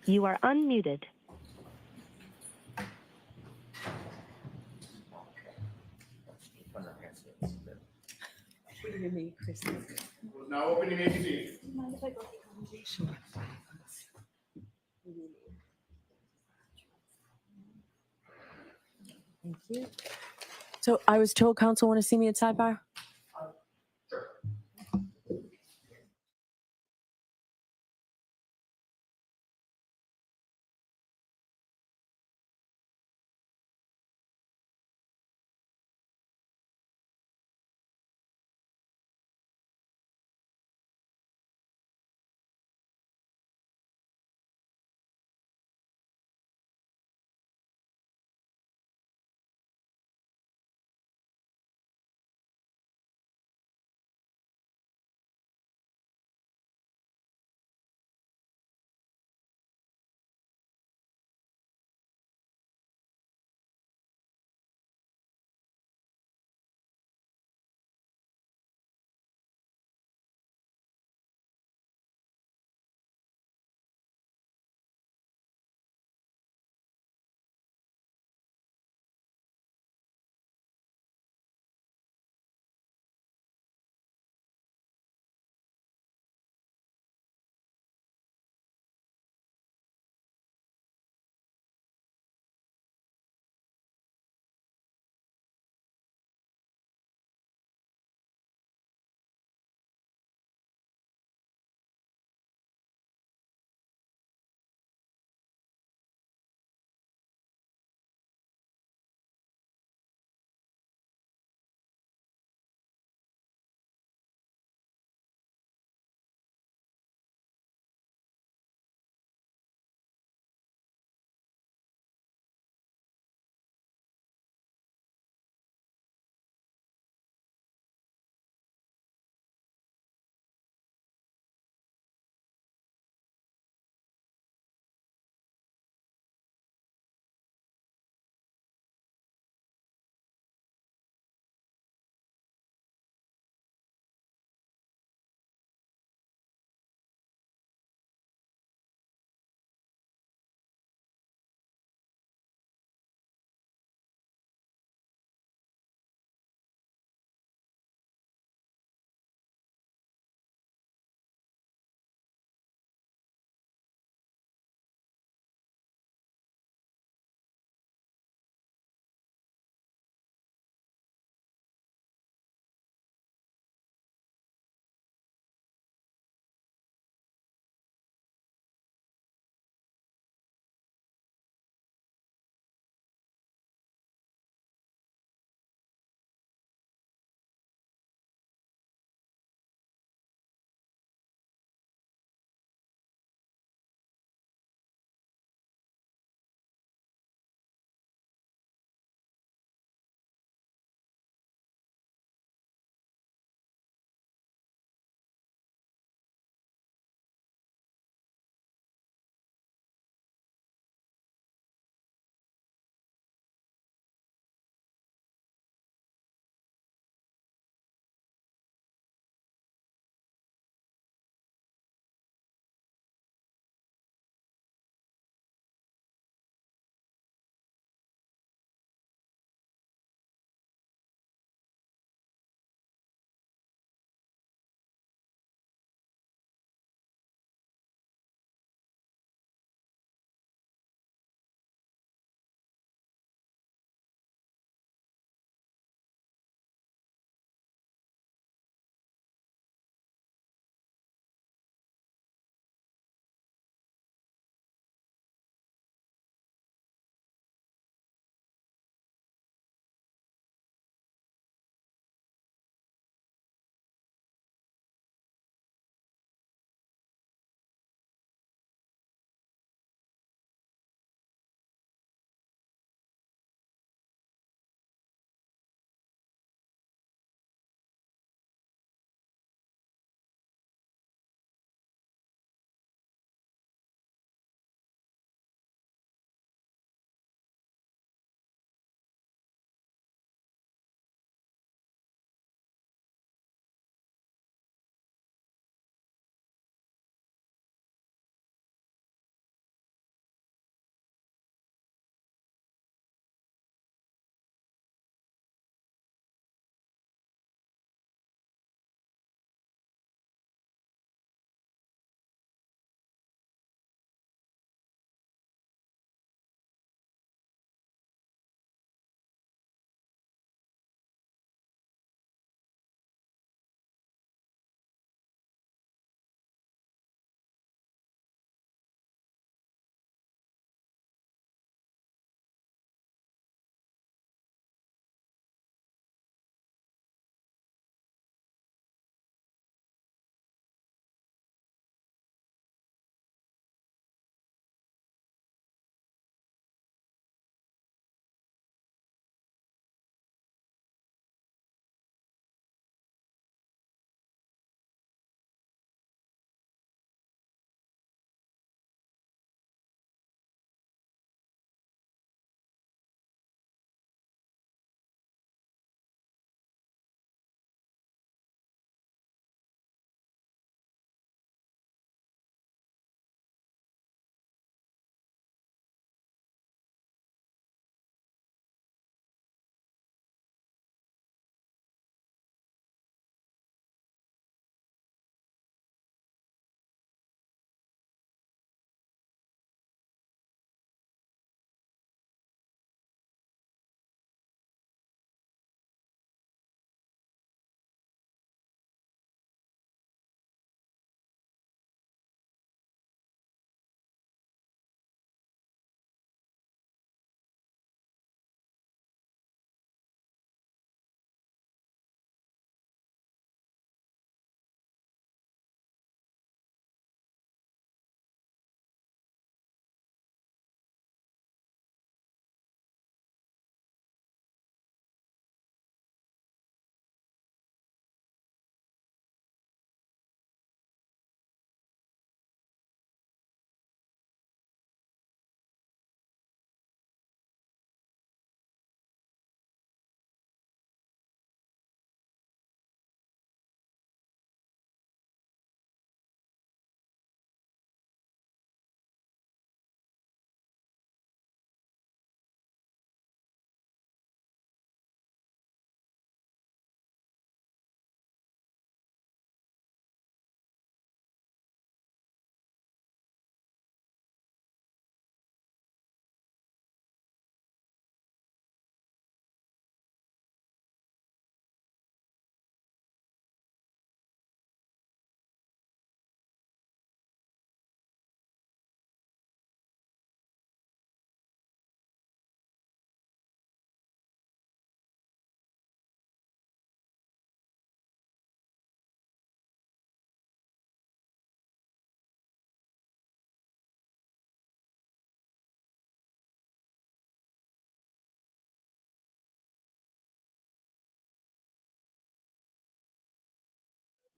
You are unmuted. What do you need, Kristen? Now opening ABC. Sure. Thank you. So I was told counsel want to see me at sidebar?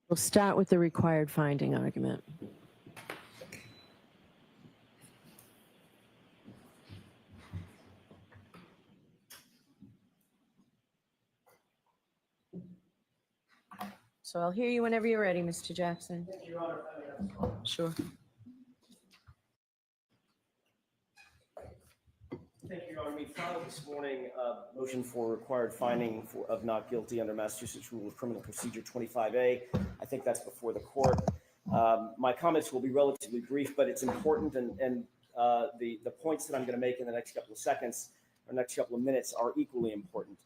We'll start with the required finding argument. So I'll hear you whenever you're ready, Mr. Jackson. Thank you, Your Honor. Sure. Thank you, Your Honor. We filed this morning a motion for required finding of not guilty under Massachusetts Rule of Criminal Procedure 25A. I think that's before the court. My comments will be relatively brief, but it's important, and the points that I'm going to make in the next couple of seconds or next couple of minutes are equally important.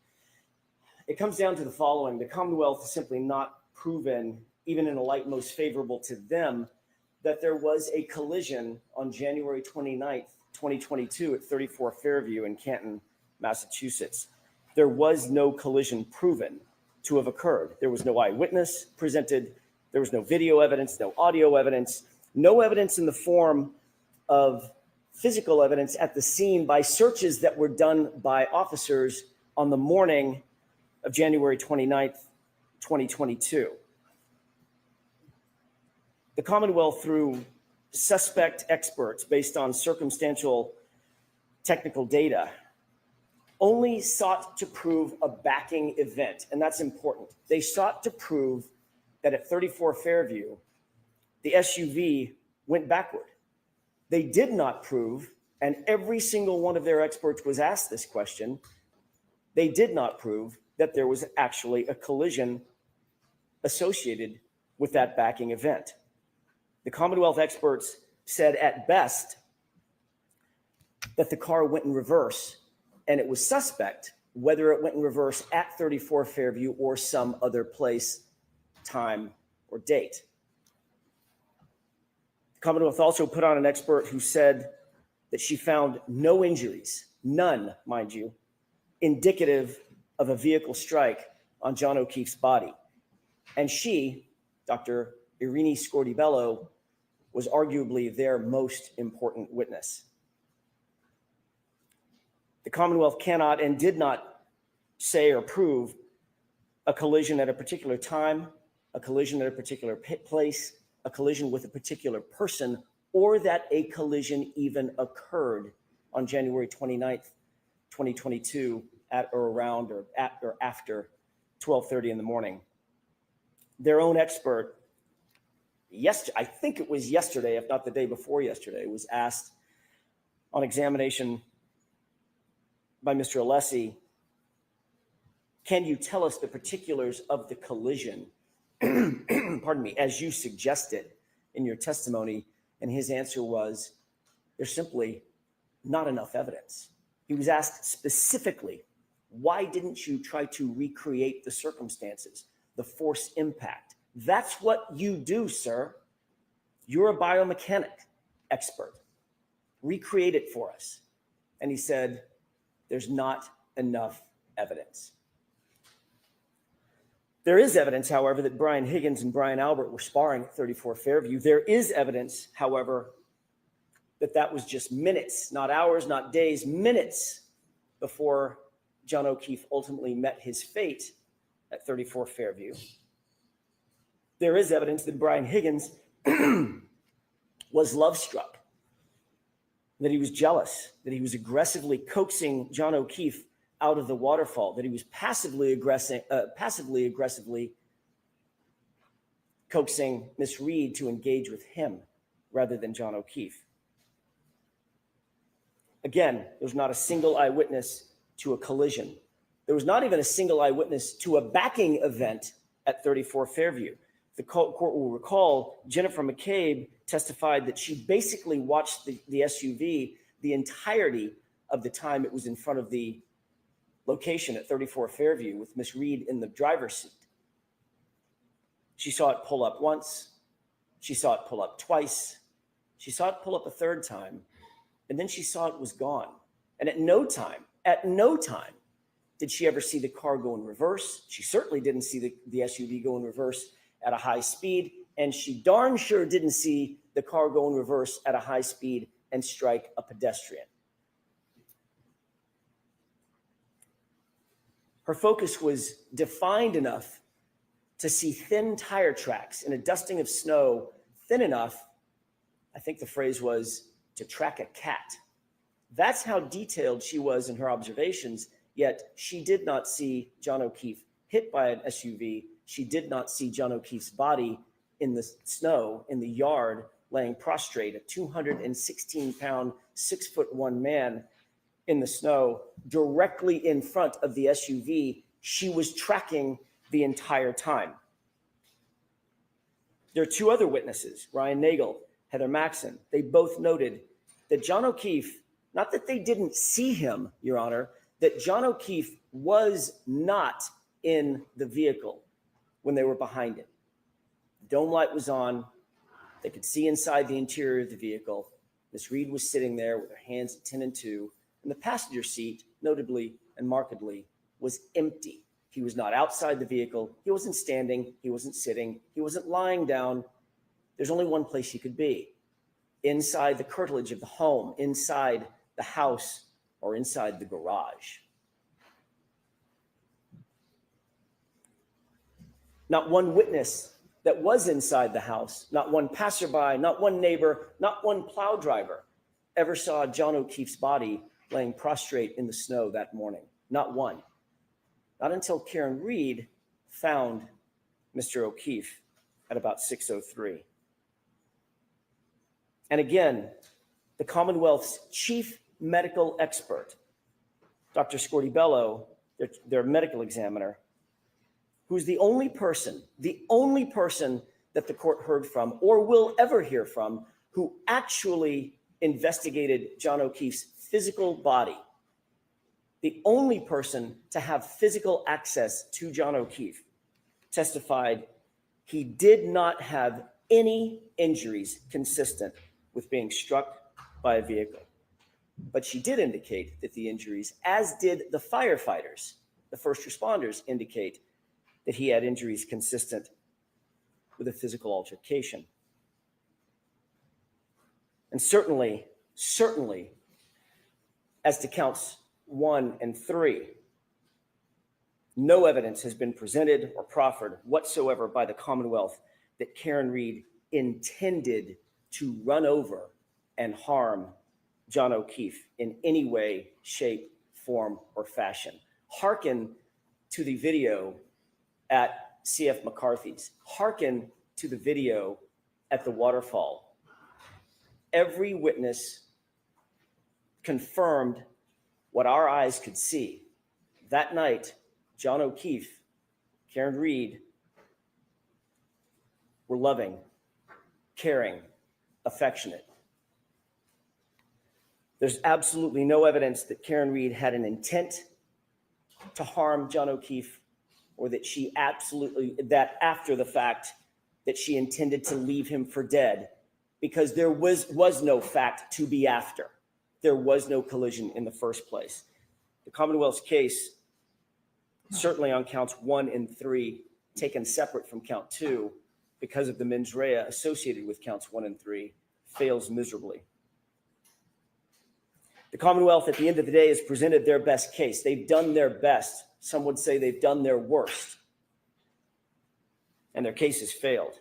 It comes down to the following. The Commonwealth has simply not proven, even in a light most favorable to them, that there was a collision on January 29th, 2022 at 34 Fairview in Canton, Massachusetts. There was no collision proven to have occurred. There was no eyewitness presented. There was no video evidence, no audio evidence, no evidence in the form of physical evidence at the scene by searches that were done by officers on the morning of January 29th, 2022. The Commonwealth, through suspect experts based on circumstantial technical data, only sought to prove a backing event, and that's important. They sought to prove that at 34 Fairview, the SUV went backward. They did not prove, and every single one of their experts was asked this question, they did not prove that there was actually a collision associated with that backing event. The Commonwealth experts said at best that the car went in reverse, and it was suspect whether it went in reverse at 34 Fairview or some other place, time, or date. The Commonwealth also put on an expert who said that she found no injuries, none, mind you, indicative of a vehicle strike on John O'Keefe's body. And she, Dr. Irini Scordibello, was arguably their most important witness. The Commonwealth cannot and did not say or prove a collision at a particular time, a collision at a particular place, a collision with a particular person, or that a collision even occurred on January 29th, 2022 at or around or at or after 12:30 in the morning. Their own expert, I think it was yesterday, if not the day before yesterday, was asked on examination by Mr. Alessi, can you tell us the particulars of the collision, pardon me, as you suggested in your testimony? And his answer was, there's simply not enough evidence. He was asked specifically, why didn't you try to recreate the circumstances, the force impact? That's what you do, sir. You're a biomechanic expert. Recreate it for us. And he said, there's not enough evidence. There is evidence, however, that Brian Higgins and Brian Albert were sparring at 34 Fairview. There is evidence, however, that was just minutes, not hours, not days, minutes before John O'Keefe ultimately met his fate at 34 Fairview. There is evidence that Brian Higgins was love-struck, that he was jealous, that he was aggressively coaxing John O'Keefe out of the waterfall, that he was passively aggressively coaxing Miss Reed to engage with him rather than John O'Keefe. Again, there's not a single eyewitness to a collision. There was not even a single eyewitness to a backing event at 34 Fairview. The court will recall Jennifer McCabe testified that she basically watched the SUV the entirety of the time it was in front of the location at 34 Fairview with Miss Reed in the driver's seat. She saw it pull up once. She saw it pull up twice. She saw it pull up a third time. And then she saw it was gone. And at no time did she ever see the car go in reverse. She certainly didn't see the SUV go in reverse at a high speed. And she darn sure didn't see the car go in reverse at a high speed and strike a pedestrian. Her focus was defined enough to see thin tire tracks in a dusting of snow thin enough, I think the phrase was, to track a cat. That's how detailed she was in her observations, yet she did not see John O'Keefe hit by an SUV. She did not see John O'Keefe's body in the snow, in the yard, laying prostrate, a 216-pound, 6'1" man in the snow, directly in front of the SUV she was tracking the entire time. There are two other witnesses, Ryan Nagel, Heather Maxson. They both noted that John O'Keefe, not that they didn't see him, Your Honor, that John O'Keefe was not in the vehicle when they were behind it. The dome light was on. They could see inside the interior of the vehicle. Miss Reed was sitting there with her hands at 10 and 2, and the passenger seat, notably and markedly, was empty. He was not outside the vehicle. He wasn't standing. He wasn't sitting. He wasn't lying down. There's only one place he could be: inside the curtilage of the home, inside the house, or inside the garage. Not one witness that was inside the house, not one passerby, not one neighbor, not one plow driver ever saw John O'Keefe's body laying prostrate in the snow that morning. Not one. Not until Karen Reed found Mr. O'Keefe at about 6:03. And again, the Commonwealth's chief medical expert, Dr. Scortibello, their medical examiner, who's the only person that the court heard from or will ever hear from who actually investigated John O'Keefe's physical body, the only person to have physical access to John O'Keefe, testified he did not have any injuries consistent with being struck by a vehicle. But she did indicate that the injuries, as did the firefighters, the first responders, indicate that he had injuries consistent with a physical altercation. And certainly, as to counts 1 and 3, no evidence has been presented or proffered whatsoever by the Commonwealth that Karen Reed intended to run over and harm John O'Keefe in any way, shape, form, or fashion. Hearken to the video at C.F. McCarthy's. Hearken to the video at the waterfall. Every witness confirmed what our eyes could see. That night, John O'Keefe, Karen Reed were loving, caring, affectionate. There's absolutely no evidence that Karen Reed had an intent to harm John O'Keefe, or that that after the fact, that she intended to leave him for dead, because there was no fact to be after. There was no collision in the first place. The Commonwealth's case, certainly on counts 1 and 3, taken separate from count 2, because of the mens rea associated with counts 1 and 3, fails miserably. The Commonwealth, at the end of the day, has presented their best case. They've done their best. Some would say they've done their worst. And their case has failed.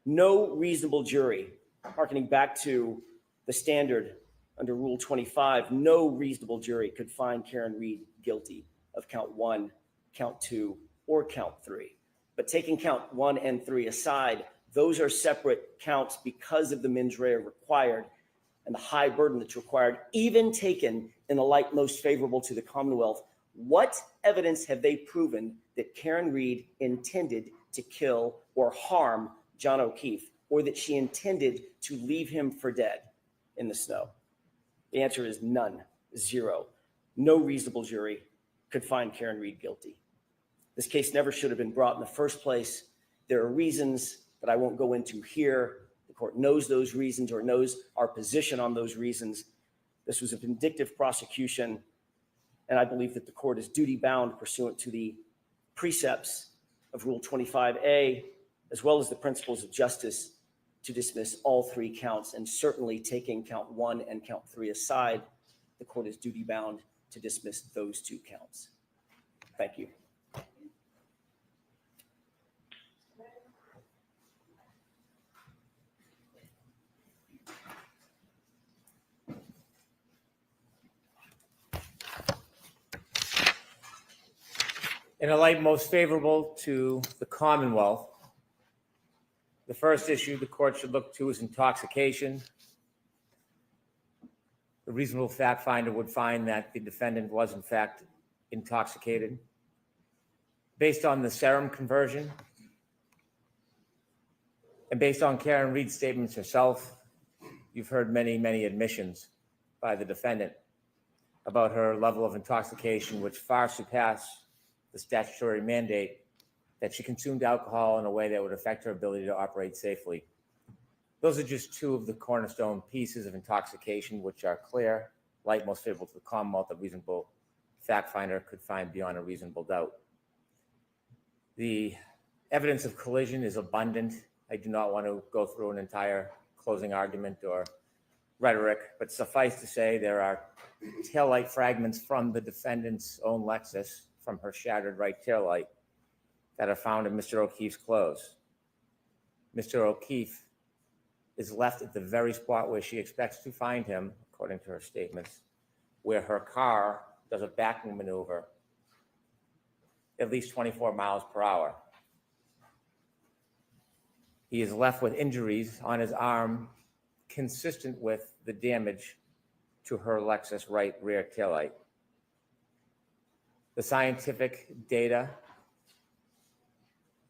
No reasonable jury, hearkening back to the standard under Rule 25, no reasonable jury could find Karen Reed guilty of count 1, count 2, or count 3. But taking count 1 and 3 aside, those are separate counts because of the mens rea required and the high burden that's required, even taken in the light most favorable to the Commonwealth. What evidence have they proven that Karen Reed intended to kill or harm John O'Keefe, or that she intended to leave him for dead in the snow? The answer is none, 0. No reasonable jury could find Karen Reed guilty. This case never should have been brought in the first place. There are reasons that I won't go into here. The court knows those reasons, or knows our position on those reasons. This was a vindictive prosecution, and I believe that the court is duty-bound pursuant to the precepts of Rule 25A, as well as the principles of justice, to dismiss all 3 counts. And certainly, taking count 1 and count 3 aside, the court is duty-bound to dismiss those 2 counts. Thank you. In a light most favorable to the Commonwealth, the first issue the court should look to is intoxication. The reasonable fact finder would find that the defendant was in fact intoxicated. Based on the serum conversion and based on Karen Reed's statements herself, you've heard many, many admissions by the defendant about her level of intoxication, which far surpassed the statutory mandate that she consumed alcohol in a way that would affect her ability to operate safely. Those are just two of the cornerstone pieces of intoxication, which are clear, light most favorable to the Commonwealth, a reasonable fact finder could find beyond a reasonable doubt. The evidence of collision is abundant. I do not want to go through an entire closing argument or rhetoric, but suffice to say there are taillight fragments from the defendant's own Lexus from her shattered right taillight that are found in Mr. O'Keefe's clothes. Mr. O'Keefe is left at the very spot where she expects to find him, according to her statements, where her car does a backing maneuver at least 24 miles per hour. He is left with injuries on his arm consistent with the damage to her Lexus right rear taillight. The scientific data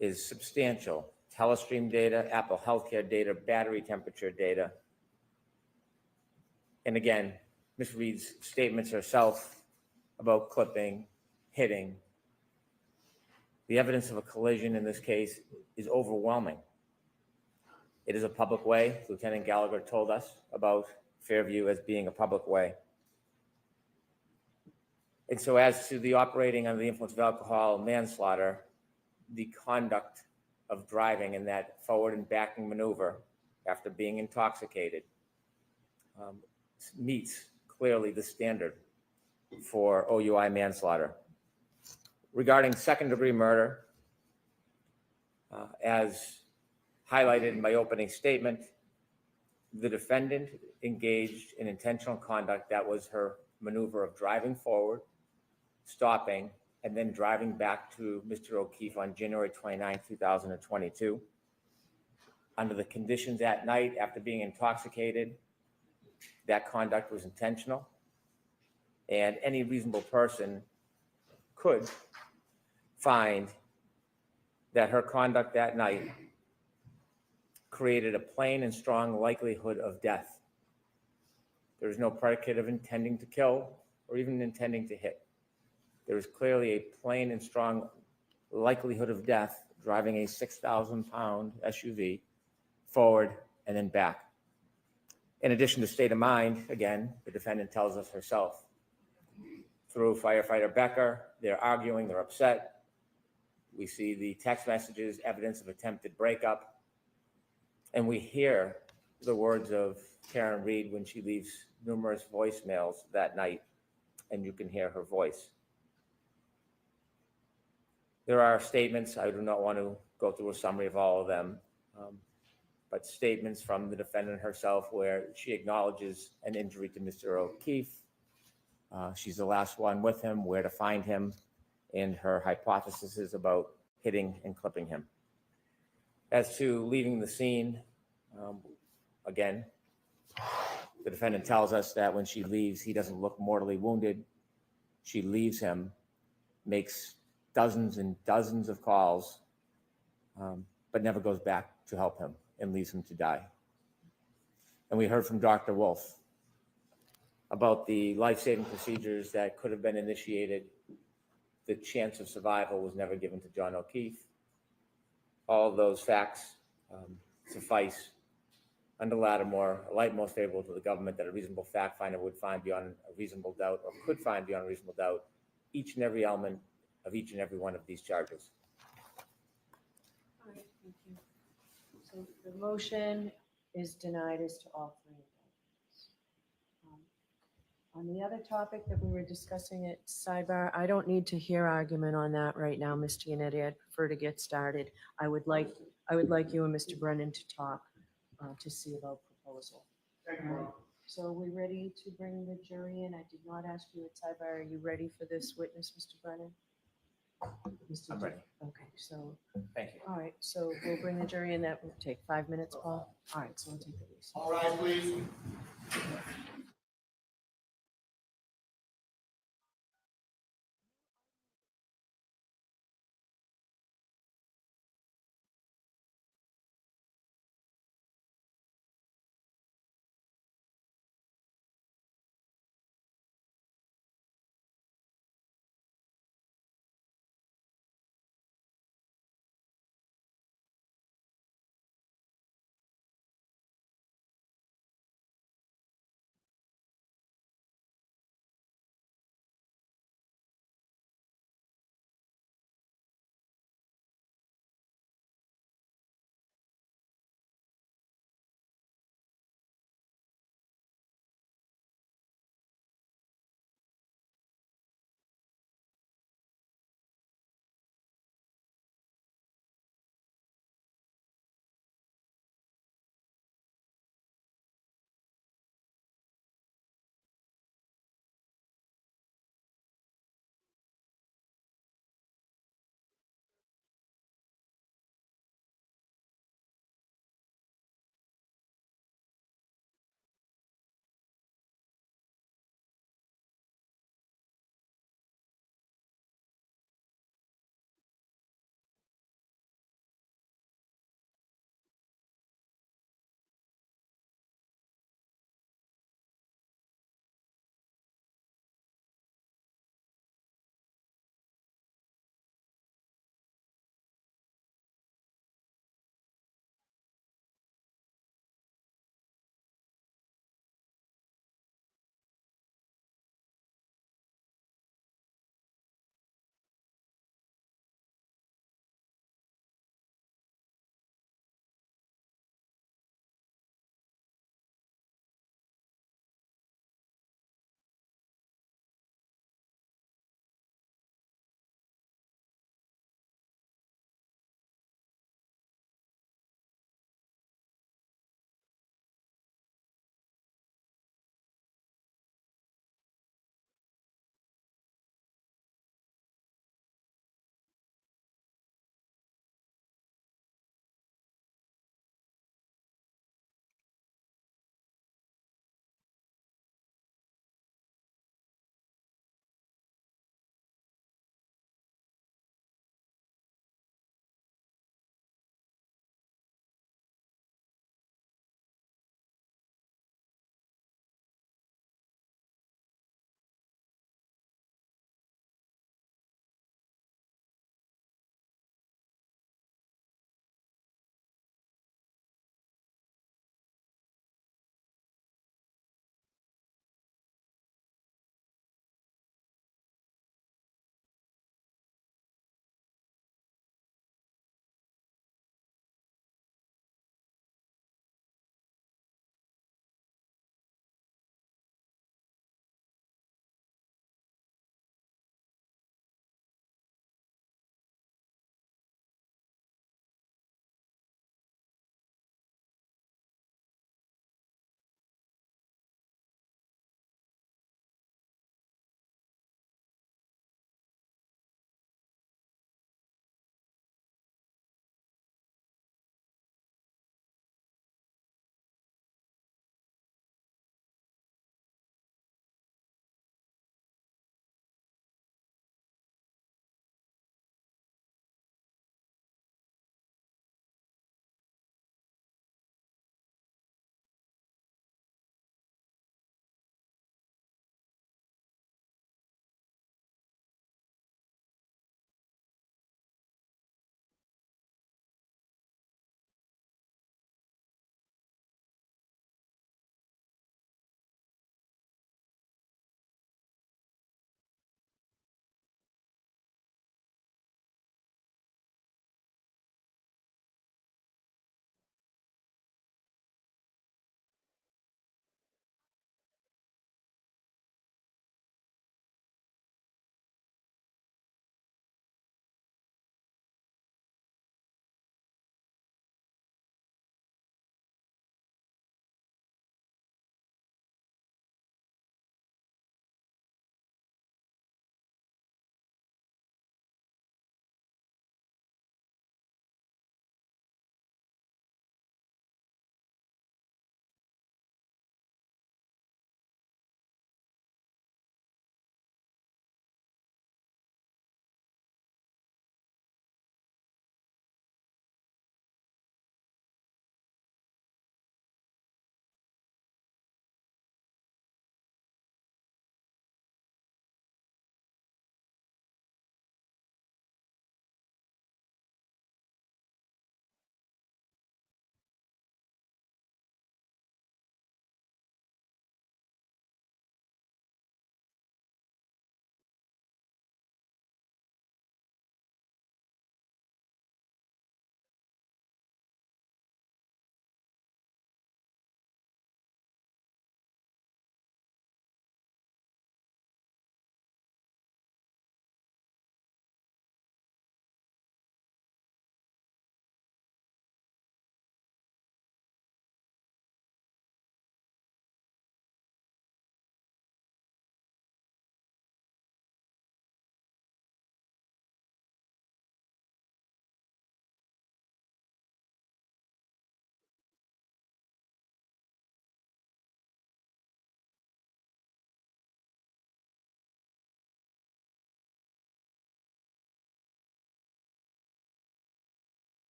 is substantial. Telestream data, Apple Healthcare data, battery temperature data. And again, Ms. Reed's statements herself about clipping, hitting. The evidence of a collision in this case is overwhelming. It is a public way. Lieutenant Gallagher told us about Fairview as being a public way. And so as to the operating under the influence of alcohol, manslaughter, the conduct of driving in that forward and backing maneuver after being intoxicated meets clearly the standard for OUI manslaughter. Regarding second-degree murder, as highlighted in my opening statement, the defendant engaged in intentional conduct that was her maneuver of driving forward, stopping, and then driving back to Mr. O'Keefe on January 29, 2022. Under the conditions at night after being intoxicated, that conduct was intentional, and any reasonable person could find that her conduct that night created a plain and strong likelihood of death. There is no predicate of intending to kill or even intending to hit. There is clearly a plain and strong likelihood of death driving a 6,000-pound SUV forward and then back. In addition to state of mind, again, the defendant tells us herself. Through firefighter Becker, they're arguing, they're upset. We see the text messages, evidence of attempted breakup, and we hear the words of Karen Reed when she leaves numerous voicemails that night, and you can hear her voice. There are statements, I do not want to go through a summary of all of them, but statements from the defendant herself where she acknowledges an injury to Mr. O'Keefe. She's the last one with him, where to find him, and her hypothesis about hitting and clipping him. As to leaving the scene, again, the defendant tells us that when she leaves, he doesn't look mortally wounded. She leaves him, makes dozens and dozens of calls, but never goes back to help him and leaves him to die. And we heard from Dr. Wolf about the life-saving procedures that could have been initiated. The chance of survival was never given to John O'Keefe. All of those facts suffice under Lattimore, a light most favorable to the government, that a reasonable fact finder would find beyond a reasonable doubt, or could find beyond a reasonable doubt, each and every element of each and every one of these charges. All right, thank you. So the motion is denied as to all three indictments. On the other topic that we were discussing at sidebar, I don't need to hear argument on that right now, Ms. Giannetti. I'd prefer to get started. I would like you and Mr. Brennan to talk to see about proposal. So are we ready to bring the jury in? I did not ask you at sidebar. Are you ready for this witness, Mr. Brennan? Mr. I'm Di- ready. Okay, so, Thank you. all right, so we'll bring the jury in. That will take 5 minutes, Paul. All right, so we'll take the recess. All rise, please.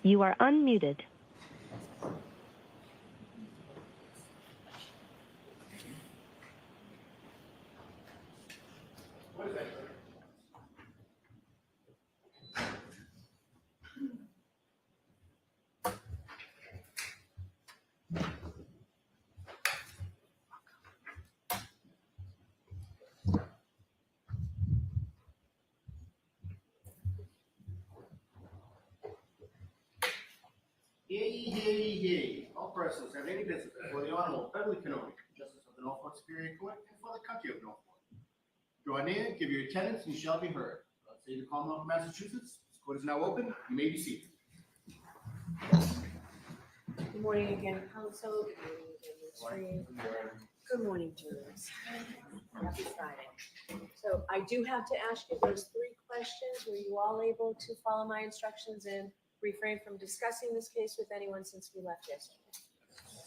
You are unmuted. Yay. All persons have any business before the Honorable Beverly Canoni, Justice of the Norfolk Superior Court, and for the country of Norfolk. Draw near, give your attendance, and you shall be heard. Say the Commonwealth of Massachusetts. This court is now open. You may be seated. Good morning again, council. Good morning again, Ms. Reed. Good morning, jurors. Happy Friday. So I do have to ask you those 3 questions. Were you all able to follow my instructions and refrain from discussing this case with anyone since we left yesterday?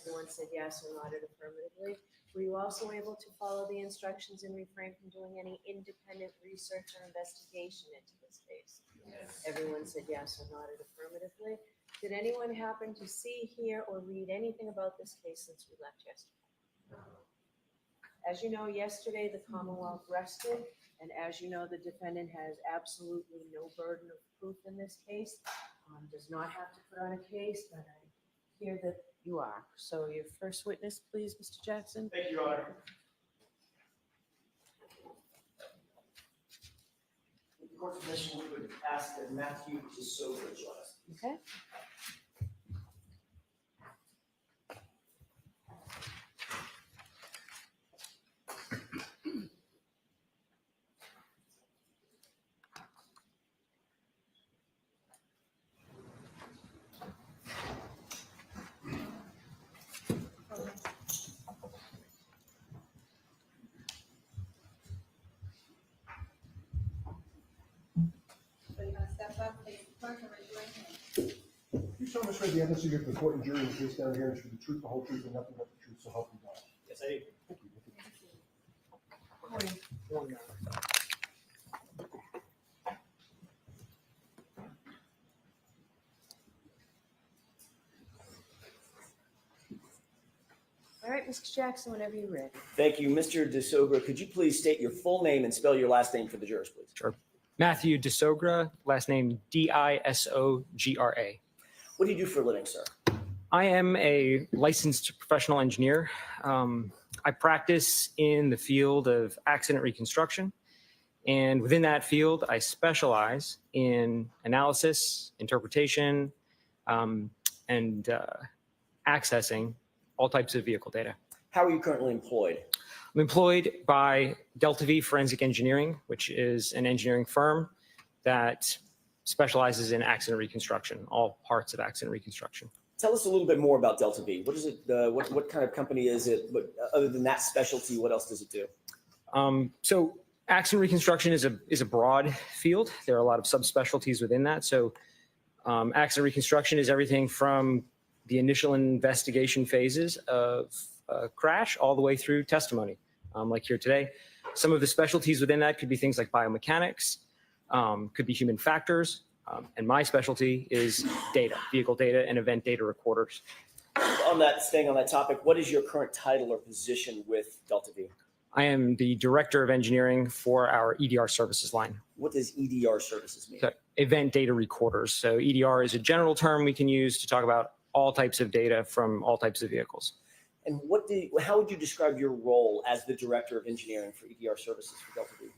Everyone said yes or nodded affirmatively. Were you also able to follow the instructions and refrain from doing any independent research or investigation into this case? Yes. Everyone said yes or nodded affirmatively. Did anyone happen to see, hear, or read anything about this case since we left yesterday? As you know, yesterday the Commonwealth rested, and as you know, the defendant has absolutely no burden of proof in this case. Does not have to put on a case, but I hear that you are. So your first witness, please, Mr. Jackson. Thank you, Your Honor. With the court's permission, we would ask that Matthew DeSoga join us. Okay. So you're gonna step up, face the clerk, and raise your right hand. You solemnly swear the evidence you give to the court and jury in the case down here is the truth, the whole truth, and nothing but the truth, so help you God. Yes, I do. Thank you. Morning. All right, Mr. Jackson, whenever you're ready. Thank you. Mr. DeSoga, could you please state your full name and spell your last name for the jurors, please? Sure. Matthew DeSogra, last name Disogra. What do you do for a living, sir? I am a licensed professional engineer. I practice in the field of accident reconstruction. And within that field, I specialize in analysis, interpretation, and accessing all types of vehicle data. How are you currently employed? I'm employed by Delta V Forensic Engineering, which is an engineering firm that specializes in accident reconstruction, all parts of accident reconstruction. Tell us a little bit more about Delta V. What is it? What kind of company is it? But other than that specialty, what else does it do? So accident reconstruction is a broad field. There are a lot of subspecialties within that. So accident reconstruction is everything from the initial investigation phases of a crash all the way through testimony, like here today. Some of the specialties within that could be things like biomechanics, could be human factors, and my specialty is data, vehicle data, and event data recorders. Staying on that topic, what is your current title or position with Delta V? I am the director of engineering for our EDR services line. What does EDR services mean? So, event data recorders. So EDR is a general term we can use to talk about all types of data from all types of vehicles. And how would you describe your role as the director of engineering for EDR services for Delta V?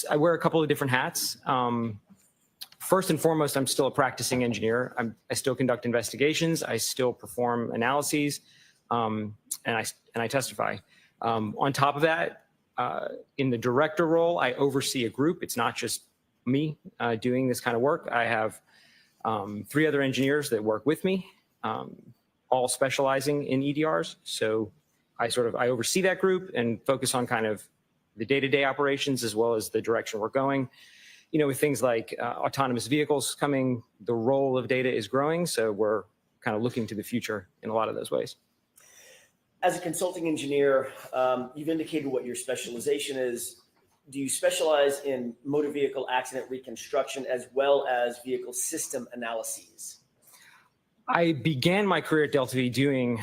I wear a couple of different hats. First and foremost, I'm still a practicing engineer. I still conduct investigations. I still perform analyses, and I testify. On top of that, in the director role, I oversee a group. It's not just me doing this kind of work. I have 3 other engineers that work with me, all specializing in EDRs. So I oversee that group and focus on kind of the day-to-day operations as well as the direction we're going. You know, with things like autonomous vehicles coming, the role of data is growing. So we're kind of looking to the future in a lot of those ways. As a consulting engineer, you've indicated what your specialization is. Do you specialize in motor vehicle accident reconstruction as well as vehicle system analyses? I began my career at Delta V doing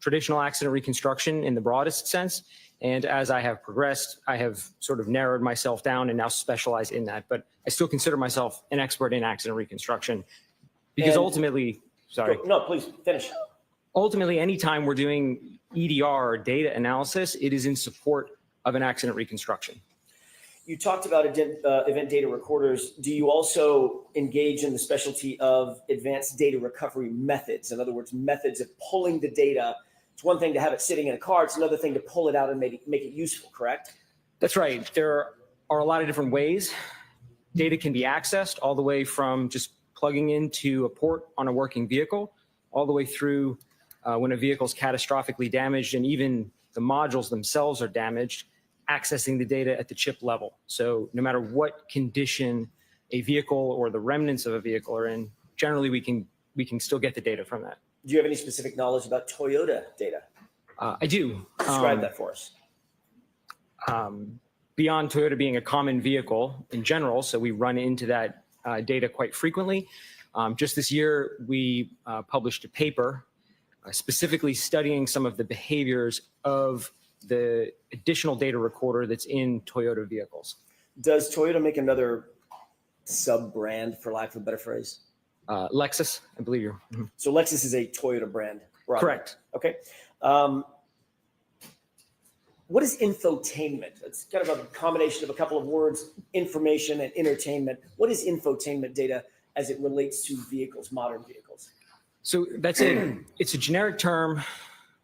traditional accident reconstruction in the broadest sense. And as I have progressed, I have sort of narrowed myself down and now specialize in that. But I still consider myself an expert in accident reconstruction because And- ultimately, sorry, No, please finish. ultimately, anytime we're doing EDR or data analysis, it is in support of an accident reconstruction. You talked about event data recorders. Do you also engage in the specialty of advanced data recovery methods? In other words, methods of pulling the data. It's one thing to have it sitting in a car. It's another thing to pull it out and make it useful, correct? That's right. There are a lot of different ways data can be accessed, all the way from just plugging into a port on a working vehicle, all the way through when a vehicle is catastrophically damaged and even the modules themselves are damaged, accessing the data at the chip level. So no matter what condition a vehicle or the remnants of a vehicle are in, generally we can still get the data from that. Do you have any specific knowledge about Toyota data? I do. Describe that for us. Beyond Toyota being a common vehicle in general, so we run into that data quite frequently. Just this year, we published a paper specifically studying some of the behaviors of the additional data recorder that's in Toyota vehicles. Does Toyota make another sub-brand, for lack of a better phrase? Lexus, I believe you're. So Lexus is a Toyota brand. Right? Correct. Okay. What is infotainment? It's kind of a combination of a couple of words, information and entertainment. What is infotainment data as it relates to vehicles, modern vehicles? So that's it. It's a generic term,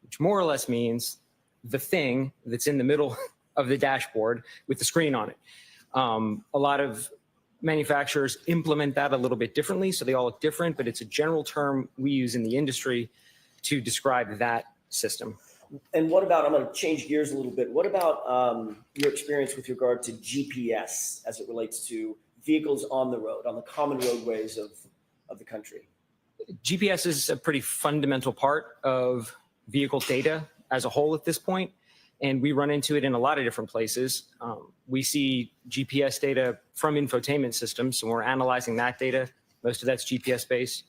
which more or less means the thing that's in the middle of the dashboard with the screen on it. A lot of manufacturers implement that a little bit differently, so they all look different, but it's a general term we use in the industry to describe that system. And what about, I'm going to change gears a little bit. What about your experience with regard to GPS as it relates to vehicles on the road, on the common roadways of the country? GPS is a pretty fundamental part of vehicle data as a whole at this point, and we run into it in a lot of different places. We see GPS data from infotainment systems, so we're analyzing that data. Most of that's GPS based.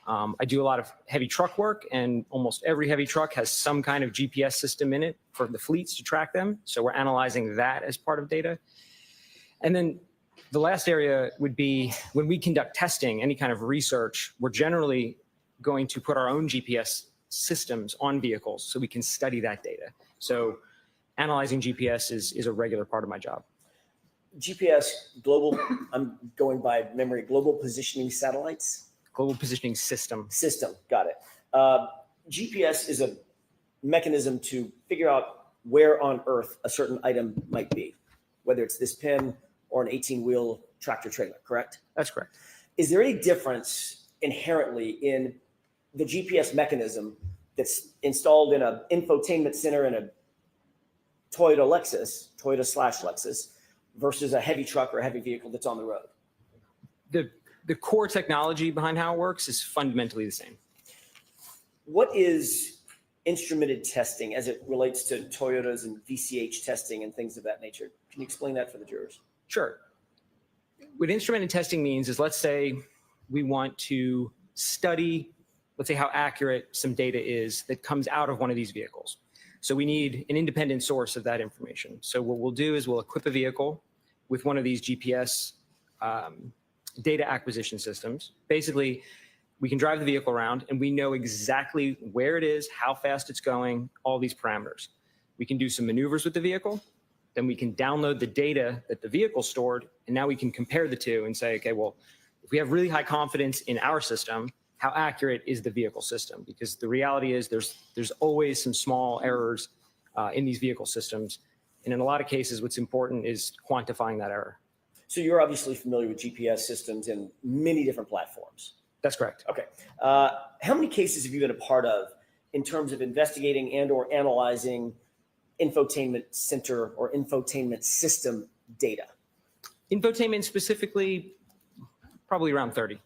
I do a lot of heavy truck work, and almost every heavy truck has some kind of GPS system in it for the fleets to track them. So we're analyzing that as part of data. And then the last area would be when we conduct testing, any kind of research, we're generally going to put our own GPS systems on vehicles so we can study that data. So analyzing GPS is a regular part of my job. GPS, global, I'm going by memory, global positioning satellites? Global positioning system. System, got it. GPS is a mechanism to figure out where on earth a certain item might be, whether it's this pin or an 18-wheel tractor trailer, correct? That's correct. Is there any difference inherently in the GPS mechanism that's installed in an infotainment center in a Toyota/Lexus, versus a heavy truck or a heavy vehicle that's on the road? The core technology behind how it works is fundamentally the same. What is instrumented testing as it relates to Toyotas and VCH testing and things of that nature? Can you explain that for the jurors? Sure. What instrumented testing means is, let's say we want to study, let's say how accurate some data is that comes out of one of these vehicles. So we need an independent source of that information. So what we'll do is we'll equip a vehicle with one of these GPS data acquisition systems. Basically, we can drive the vehicle around and we know exactly where it is, how fast it's going, all these parameters. We can do some maneuvers with the vehicle. Then we can download the data that the vehicle stored, and now we can compare the two and say, okay, well, if we have really high confidence in our system, how accurate is the vehicle system? Because the reality is there's always some small errors in these vehicle systems. And in a lot of cases, what's important is quantifying that error. So you're obviously familiar with GPS systems in many different platforms. That's correct. Okay. How many cases have you been a part of in terms of investigating and or analyzing infotainment center or infotainment system data? Infotainment specifically, probably around 30.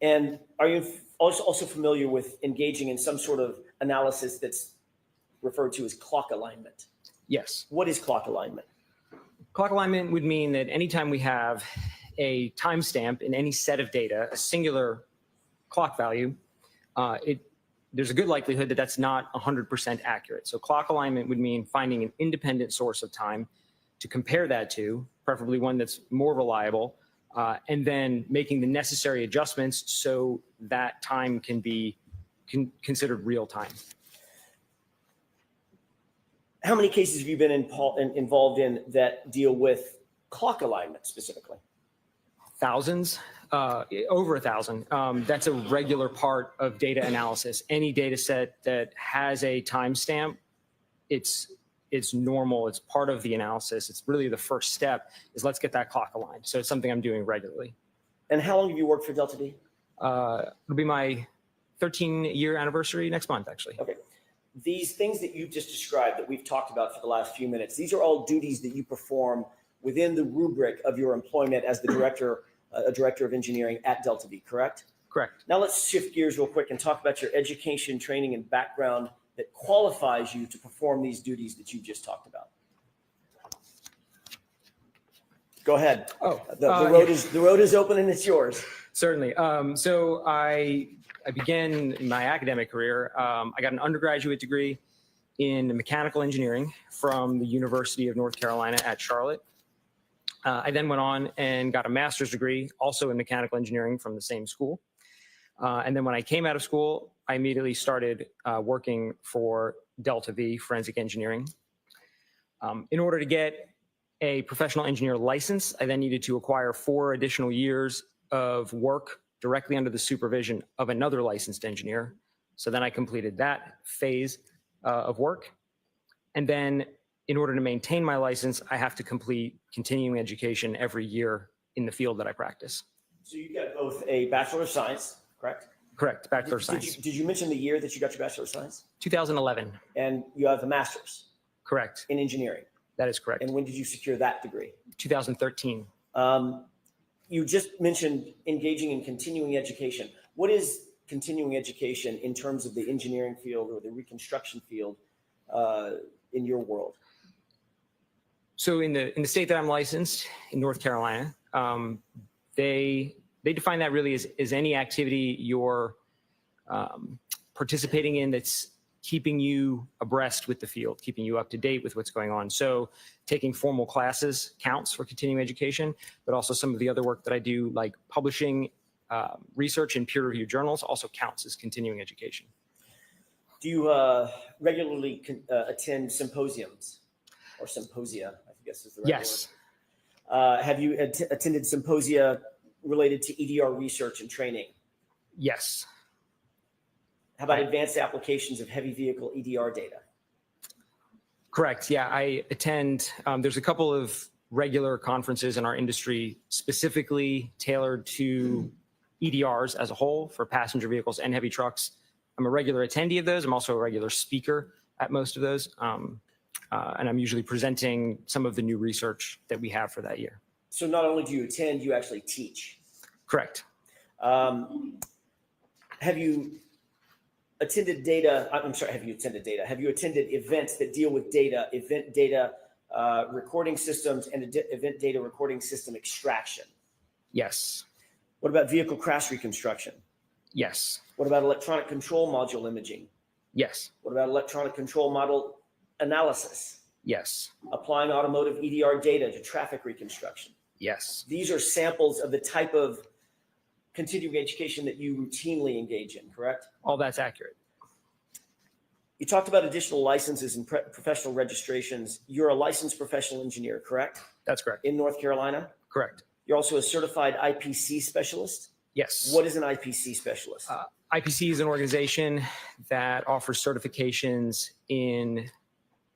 And are you also familiar with engaging in some sort of analysis that's referred to as clock alignment? Yes. What is clock alignment? Clock alignment would mean that anytime we have a timestamp in any set of data, a singular clock value, there's a good likelihood that that's not 100% accurate. So clock alignment would mean finding an independent source of time to compare that to, preferably one that's more reliable, and then making the necessary adjustments so that time can be considered real time. How many cases have you been involved in that deal with clock alignment specifically? Thousands, over 1,000. That's a regular part of data analysis. Any data set that has a timestamp, it's normal. It's part of the analysis. It's really the first step is let's get that clock aligned. So it's something I'm doing regularly. And how long have you worked for Delta V? It'll be my 13-year anniversary next month, actually. Okay. These things that you just described that we've talked about for the last few minutes, these are all duties that you perform within the rubric of your employment as the director of engineering at Delta V, correct? Correct. Now let's shift gears real quick and talk about your education, training, and background that qualifies you to perform these duties that you just talked about. Go ahead. Oh, the road is open and it's yours. certainly. So I began my academic career. I got an undergraduate degree in mechanical engineering from the University of North Carolina at Charlotte. I then went on and got a master's degree also in mechanical engineering from the same school. And then when I came out of school, I immediately started working for Delta V, Forensic Engineering. In order to get a professional engineer license, I then needed to acquire 4 additional years of work directly under the supervision of another licensed engineer. So then I completed that phase of work. And then in order to maintain my license, I have to complete continuing education every year in the field that I practice. So you got both a Bachelor of Science, correct? Correct, Bachelor of Science. Did you mention the year that you got your Bachelor of Science? 2011, And you have a Master's correct. in engineering. That is correct. And when did you secure that degree? 2013. You just mentioned engaging in continuing education. What is continuing education in terms of the engineering field or the reconstruction field in your world? So in the state that I'm licensed, in North Carolina, they define that really as any activity you're participating in that's keeping you abreast with the field, keeping you up to date with what's going on. So taking formal classes counts for continuing education, but also some of the other work that I do, like publishing research in peer-reviewed journals, also counts as continuing education. Do you regularly attend symposiums or symposia, I guess is the right Yes. word? Have you attended symposia related to EDR research and training? Yes. How about advanced applications of heavy vehicle EDR data? Correct. Yeah, I attend. There's a couple of regular conferences in our industry specifically tailored to EDRs as a whole for passenger vehicles and heavy trucks. I'm a regular attendee of those. I'm also a regular speaker at most of those. And I'm usually presenting some of the new research that we have for that year. So not only do you attend, you actually teach. Correct. Have you attended data? I'm sorry, have you attended data? Have you attended events that deal with data, event data recording systems and event data recording system extraction? Yes. What about vehicle crash reconstruction? Yes. What about electronic control module imaging? Yes. What about electronic control model analysis? Yes. Applying automotive EDR data to traffic reconstruction? Yes. These are samples of the type of continuing education that you routinely engage in, correct? All that's accurate. You talked about additional licenses and professional registrations. You're a licensed professional engineer, correct? That's correct. In North Carolina? Correct. You're also a certified IPC specialist? Yes. What is an IPC specialist? IPC is an organization that offers certifications in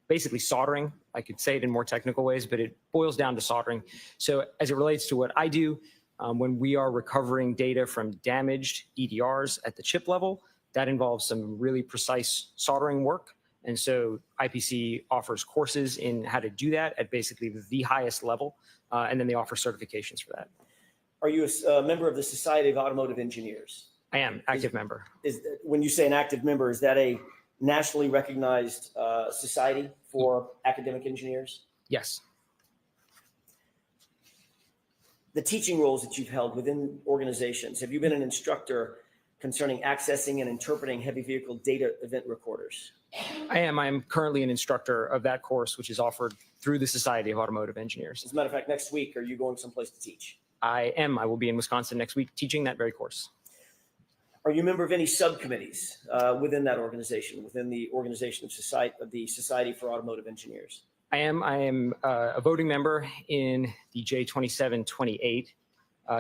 basically soldering. I could say it in more technical ways, but it boils down to soldering. So as it relates to what I do, when we are recovering data from damaged EDRs at the chip level, that involves some really precise soldering work. And so IPC offers courses in how to do that at basically the highest level. And then they offer certifications for that. Are you a member of the Society of Automotive Engineers? I am active member. When you say an active member, is that a nationally recognized society for academic engineers? Yes. The teaching roles that you've held within organizations, have you been an instructor concerning accessing and interpreting heavy vehicle data event recorders? I am currently an instructor of that course, which is offered through the Society of Automotive Engineers. As a matter of fact, next week, are you going someplace to teach? I am. I will be in Wisconsin next week teaching that very course. Are you a member of any subcommittees within that organization, within the organization of the Society for Automotive Engineers? I am. I am a voting member in the J2728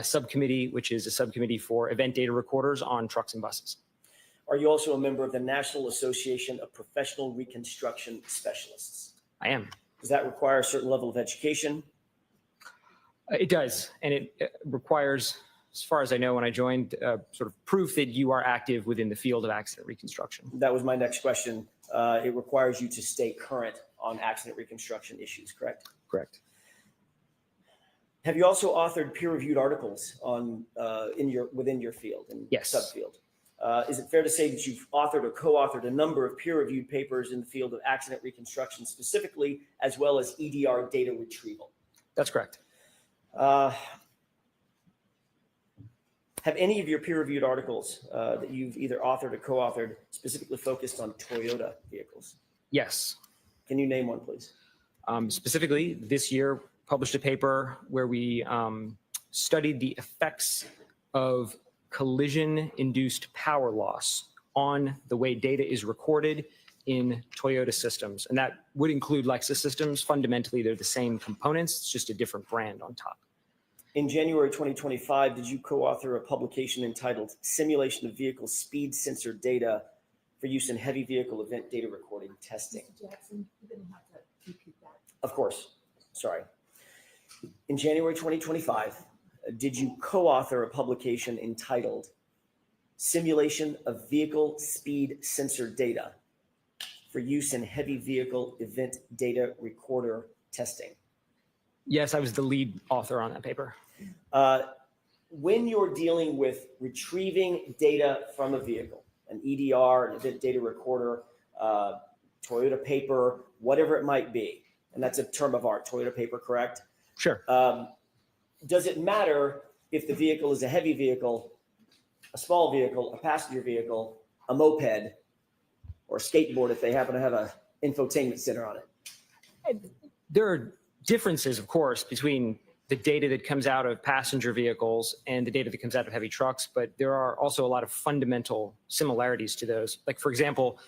subcommittee, which is a subcommittee for event data recorders on trucks and buses. Are you also a member of the National Association of Professional Reconstruction Specialists? I am. Does that require a certain level of education? It does, and it requires, as far as I know, when I joined, sort of proof that you are active within the field of accident reconstruction. That was my next question. It requires you to stay current on accident reconstruction issues, correct? Correct. Have you also authored peer-reviewed articles on within your field and Yes. subfield? Is it fair to say that you've authored or co-authored a number of peer-reviewed papers in the field of accident reconstruction specifically, as well as EDR data retrieval? That's correct. Have any of your peer-reviewed articles that you've either authored or co-authored specifically focused on Toyota vehicles? Yes. Can you name one, please? Specifically, this year, published a paper where we studied the effects of collision-induced power loss on the way data is recorded in Toyota systems. And that would include Lexus systems. Fundamentally, they're the same components. It's just a different brand on top. In January 2025, did you co-author a publication entitled Simulation of Vehicle Speed Sensor Data for Use in Heavy Vehicle Event Data Recording Testing? Mr. Jackson, you're going to have to repeat that. Of course. Sorry. In January 2025, did you co-author a publication entitled Simulation of Vehicle Speed Sensor Data for Use in Heavy Vehicle Event Data Recorder Testing? Yes, I was the lead author on that paper. When you're dealing with retrieving data from a vehicle, an EDR, an event data recorder, Toyota paper, whatever it might be, and that's a term of art, Toyota paper, correct? Sure. Does it matter if the vehicle is a heavy vehicle, a small vehicle, a passenger vehicle, a moped, or a skateboard if they happen to have a infotainment center on it? There are differences, of course, between the data that comes out of passenger vehicles and the data that comes out of heavy trucks, but there are also a lot of fundamental similarities to those. Like, for example,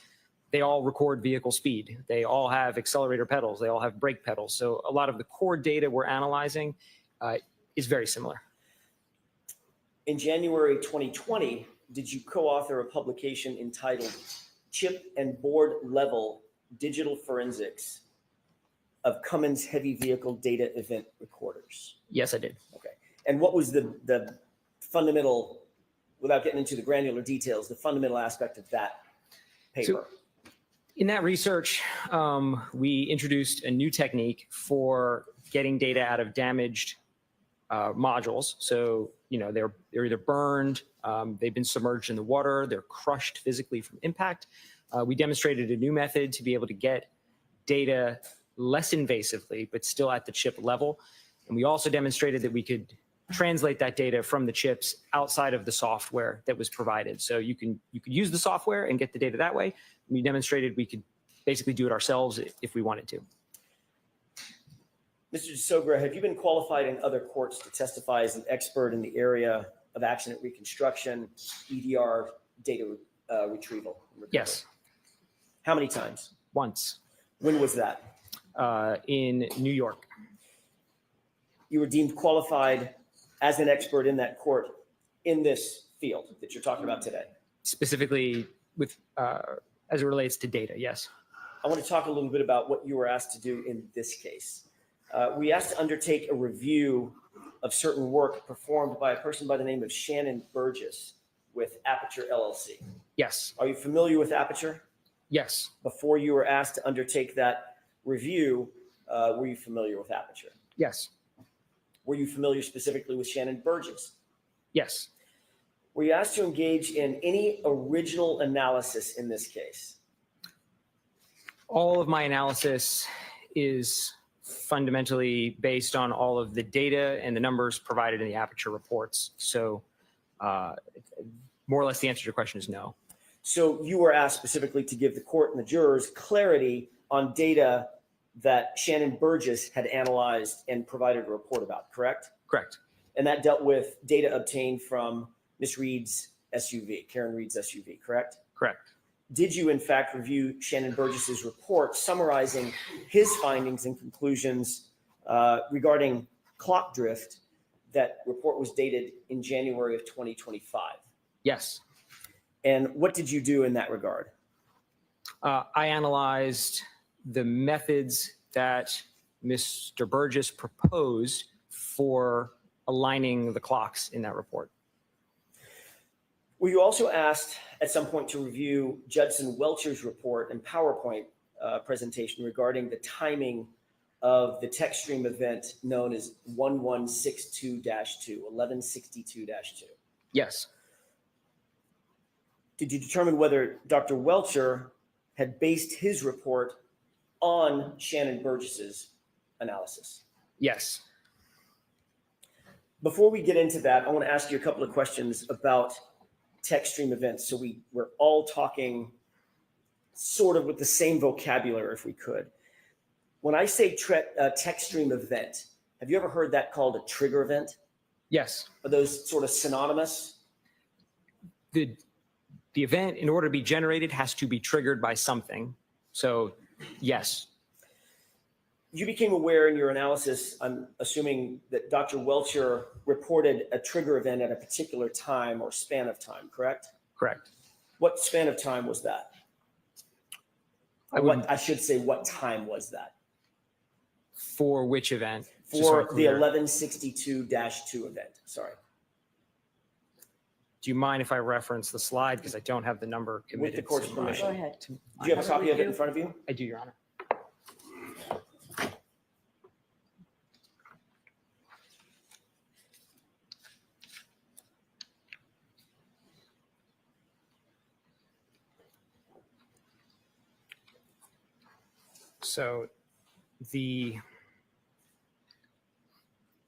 they all record vehicle speed. They all have accelerator pedals. They all have brake pedals. So a lot of the core data we're analyzing is very similar. In January 2020, did you co-author a publication entitled Chip and Board Level Digital Forensics of Cummins Heavy Vehicle Data Event Recorders? Yes, I did. Okay. And what was the fundamental, without getting into the granular details, the fundamental aspect of that paper? In that research, we introduced a new technique for getting data out of damaged modules. So, you know, they're either burned, they've been submerged in the water, they're crushed physically from impact. We demonstrated a new method to be able to get data less invasively, but still at the chip level. And we also demonstrated that we could translate that data from the chips outside of the software that was provided. So you could use the software and get the data that way. We demonstrated we could basically do it ourselves if we wanted to. Mr. DeSogra, have you been qualified in other courts to testify as an expert in the area of accident reconstruction, EDR data retrieval? and recovery? Yes, How many times? once When was that? in New York. You were deemed qualified as an expert in that court in this field that you're talking about today. Specifically with, as it relates to data, yes. I want to talk a little bit about what you were asked to do in this case. We asked to undertake a review of certain work performed by a person by the name of Shannon Burgess with Aperture LLC. Yes, Are you familiar with Aperture? yes, Before you were asked to undertake that review, were you familiar with Aperture? yes, Were you familiar specifically with Shannon Burgess? yes. Were you asked to engage in any original analysis in this case? All of my analysis is fundamentally based on all of the data and the numbers provided in the Aperture reports. So More or less the answer to your question is no. So you were asked specifically to give the court and the jurors clarity on data that Shannon Burgess had analyzed and provided a report about, correct? Correct. And that dealt with data obtained from Miss Reed's SUV, Karen Reed's SUV, correct? Correct. Did you in fact review Shannon Burgess's report summarizing his findings and conclusions regarding clock drift? That report was dated in January of 2025. Yes. And what did you do in that regard? I analyzed the methods that Mr. Burgess proposed for aligning the clocks in that report. Were you also asked at some point to review Judson Welcher's report and PowerPoint presentation regarding the timing of the text stream event known as 1162-2, 1162-2? Yes. Did you determine whether Dr. Welcher had based his report on Shannon Burgess's analysis? Yes. Before we get into that, I want to ask you a couple of questions about text stream events. So we're all talking sort of with the same vocabulary, if we could. When I say text stream event, have you ever heard that called a trigger event? Yes. Are those sort of synonymous? The event, in order to be generated, has to be triggered by something. So, yes. You became aware in your analysis, I'm assuming, that Dr. Welcher reported a trigger event at a particular time or span of time, correct? Correct. What span of time was that? I should say, what time was that? For which event? Just so For I'm the clear. 1162-2 event, sorry. Do you mind if I reference the slide? Because I don't have the number committed. With the court's to permission. Go ahead. Do you have a copy of it in front of you? I do, Your Honor. So the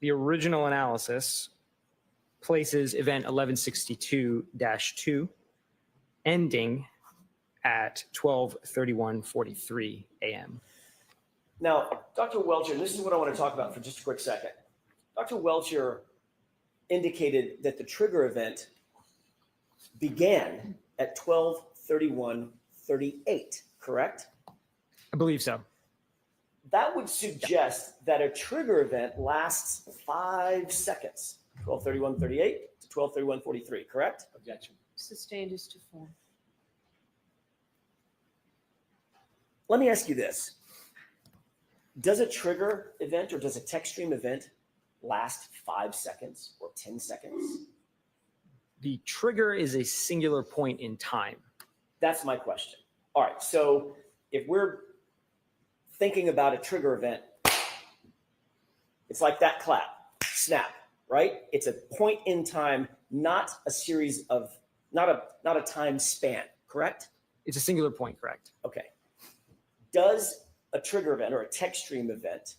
original analysis places event 1162-2 ending at 12:31:43 a.m. Now, Dr. Welcher, and this is what I want to talk about for just a quick second. Dr. Welcher indicated that the trigger event began at 12:31:38, correct? I believe so. That would suggest that a trigger event lasts 5 seconds, 12:31:38 to 12:31:43, correct? Objection. Sustained is to form. Let me ask you this. Does a trigger event or does a text stream event last 5 seconds or 10 seconds? The trigger is a singular point in time. That's my question. All right, so if we're thinking about a trigger event, it's like that clap, snap, right? It's a point in time, not a series of, not a time span, correct? It's a singular point, correct? Okay. Does a trigger event or a text stream event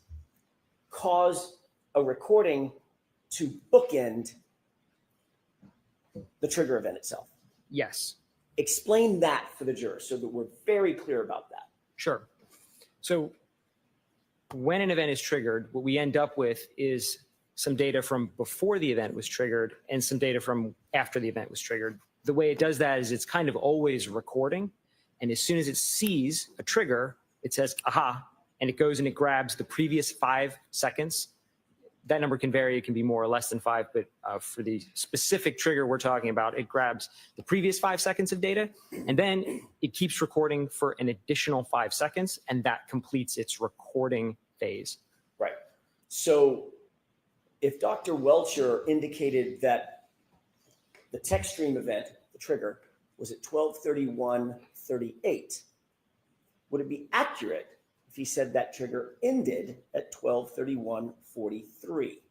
cause a recording to bookend the trigger event itself? Yes. Explain that for the jurors so that we're very clear about that. Sure. So when an event is triggered, what we end up with is some data from before the event was triggered and some data from after the event was triggered. The way it does that is it's kind of always recording. And as soon as it sees a trigger, it says, aha, and it goes and it grabs the previous 5 seconds. That number can vary. It can be more or less than 5, but for the specific trigger we're talking about, it grabs the previous 5 seconds of data, and then it keeps recording for an additional 5 seconds, and that completes its recording phase. Right. So if Dr. Welcher indicated that the text stream event, the trigger, was at 12:31:38, would it be accurate if he said that trigger ended at 12:31:43?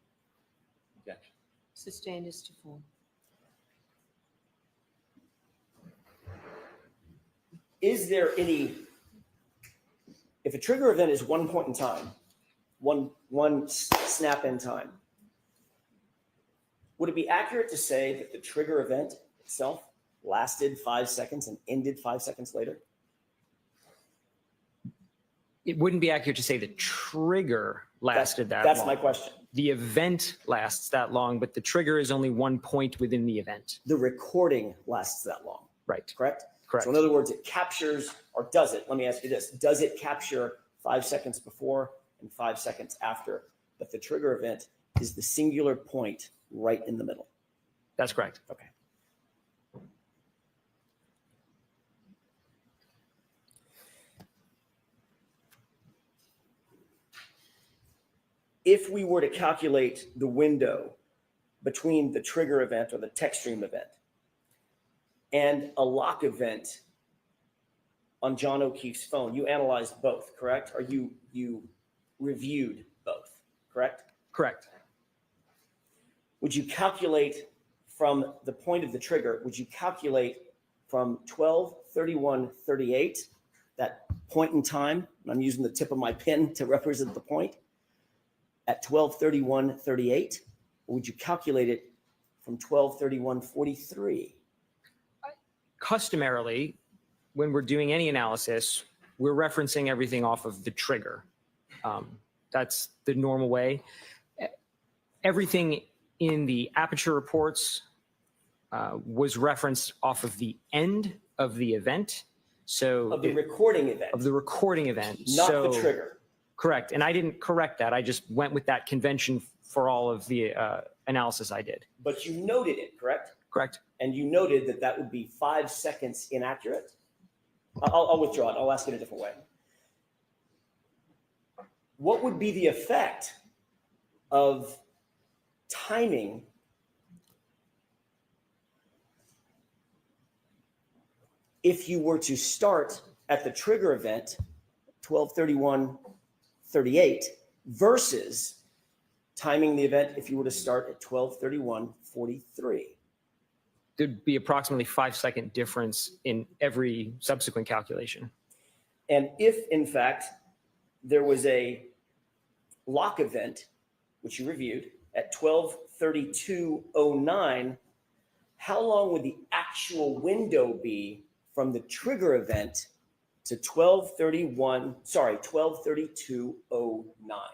Objection. Sustained is to form. Is there any, if a trigger event is one point in time, one snap in time, would it be accurate to say that the trigger event itself lasted 5 seconds and ended 5 seconds later? It wouldn't be accurate to say the trigger lasted that That's long. my question. The event lasts that long, but the trigger is only one point within the event. The recording lasts that long, Right. correct? Correct. So in other words, it captures, or does it? Let me ask you this. Does it capture 5 seconds before and 5 seconds after? But the trigger event is the singular point right in the middle. That's correct. Okay. If we were to calculate the window between the trigger event or the text stream event and a lock event on John O'Keefe's phone, you analyzed both, correct? Or you reviewed both, correct? Correct. Would you calculate from the point of the trigger, would you calculate from 12:31:38, that point in time, and I'm using the tip of my pen to represent the point, at 12:31:38, or would you calculate it from 12:31:43? Customarily, when we're doing any analysis, we're referencing everything off of the trigger. That's the normal way. Everything in the aperture reports was referenced off of the end of the event. So Of the recording event, of the recording event. not So, the trigger. correct. And I didn't correct that. I just went with that convention for all of the analysis I did. But you noted it, correct? Correct. And you noted that that would be 5 seconds inaccurate. I'll withdraw it. I'll ask it a different way. What would be the effect of timing if you were to start at the trigger event, 12:31:38, versus timing the event if you were to start at 12:31:43? There'd be approximately 5-second difference in every subsequent calculation. And if, in fact, there was a lock event, which you reviewed, at 12:32:09, how long would the actual window be from the trigger event to 12:32:09?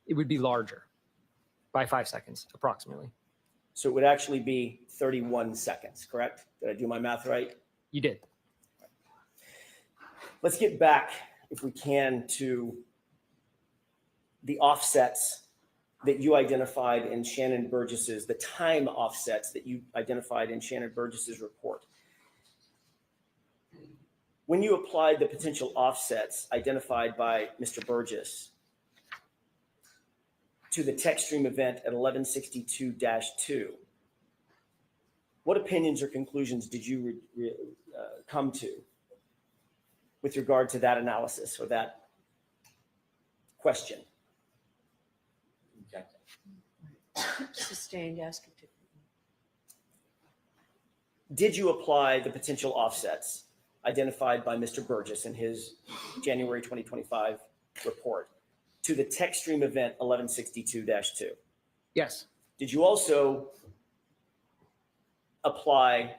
It would be larger by 5 seconds, approximately. So it would actually be 31 seconds, correct? Did I do my math right? You did. Let's get back, if we can, to the offsets that you identified in Shannon Burgess's, the time offsets that you identified in Shannon Burgess's report. When you applied the potential offsets identified by Mr. Burgess to the text stream event at 1162-2, what opinions or conclusions did you come to with regard to that analysis or that question? Sustained, ask it to. Did you apply the potential offsets identified by Mr. Burgess in his January 2025 report to the text stream event 1162-2? Yes. Did you also apply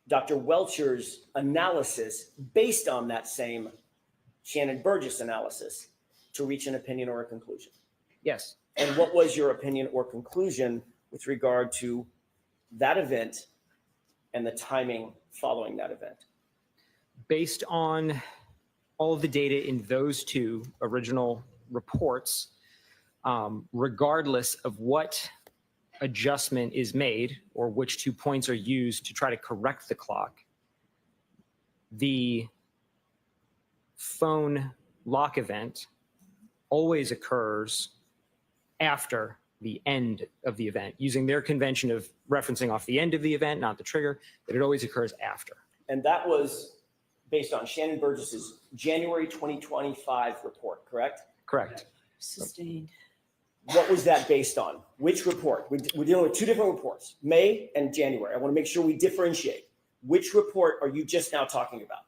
Dr. Welcher's analysis based on that same Shannon Burgess analysis to reach an opinion or a conclusion? Yes. And what was your opinion or conclusion with regard to that event and the timing following that event? Based on all of the data in those two original reports, regardless of what adjustment is made or which 2 points are used to try to correct the clock, the phone lock event always occurs after the end of the event, using their convention of referencing off the end of the event, not the trigger, but it always occurs after. And that was based on Shannon Burgess's January 2025 report, correct? Correct. Sustained. What was that based on? Which report? We're dealing with two different reports, May and January. I want to make sure we differentiate. Which report are you just now talking about?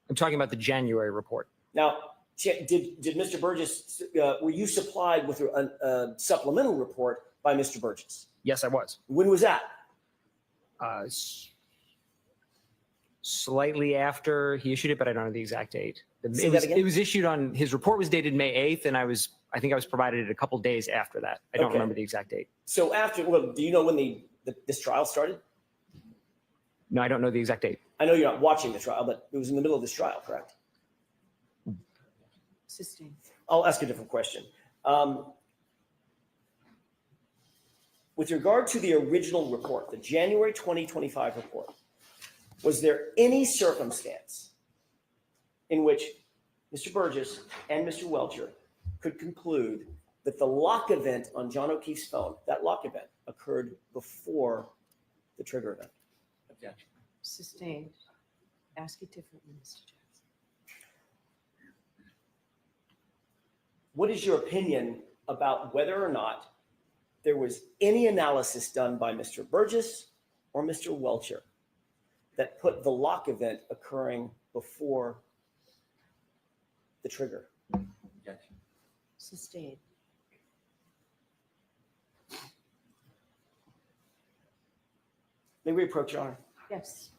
I'm talking about the January report. Now, did Mr. Burgess, were you supplied with a supplemental report by Mr. Burgess? Yes, I was. When was that? slightly after he issued it, but I don't know the exact date. Say that again? It was issued on, his report was dated May 8th, and I think I was provided it a couple days after that. I don't Okay. remember the exact date. So after, well, do you know when this trial started? No, I don't know the exact date. I know you're not watching the trial, but it was in the middle of this trial, correct? Sustained. I'll ask a different question. With regard to the original report, the January 2025 report, was there any circumstance in which Mr. Burgess and Mr. Welcher could conclude that the lock event on John O'Keefe's phone, that lock event, occurred before the trigger event? Objection. Sustained. Ask it differently, Mr. Jackson. What is your opinion about whether or not there was any analysis done by Mr. Burgess or Mr. Welcher that put the lock event occurring before the trigger? Objection. Sustained. May we approach, Your Honor? Yes.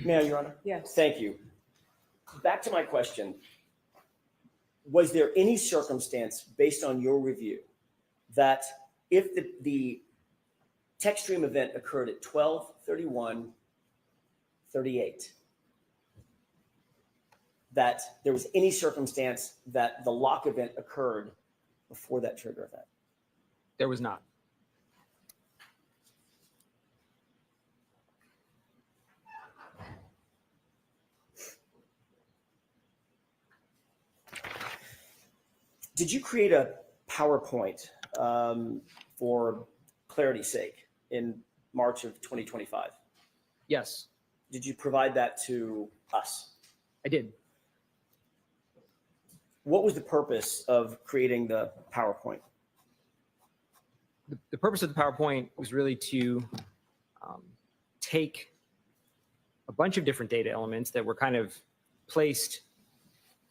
May I, Your Honor? Yes. Thank you. Back to my question. Was there any circumstance based on your review that if the tech stream event occurred at 12:31:38, that there was any circumstance that the lock event occurred before that trigger event? There was not. Did you create a PowerPoint for clarity's sake in March of 2025? Yes, Did you provide that to us? I did. What was the purpose of creating the PowerPoint? The purpose of the PowerPoint was really to take a bunch of different data elements that were kind of placed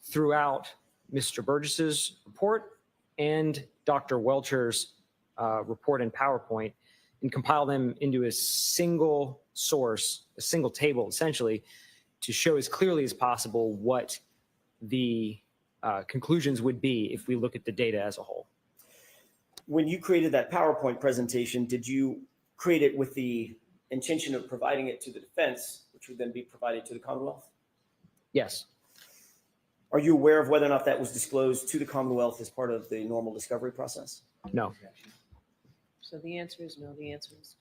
throughout Mr. Burgess's report and Dr. Welcher's report in PowerPoint and compile them into a single source, a single table, essentially, to show as clearly as possible what the conclusions would be if we look at the data as a whole. When you created that PowerPoint presentation, did you create it with the intention of providing it to the defense, which would then be provided to the Commonwealth? Yes. Are you aware of whether or not that was disclosed to the Commonwealth as part of the normal discovery process? No. Objection. So the answer is no. The answer is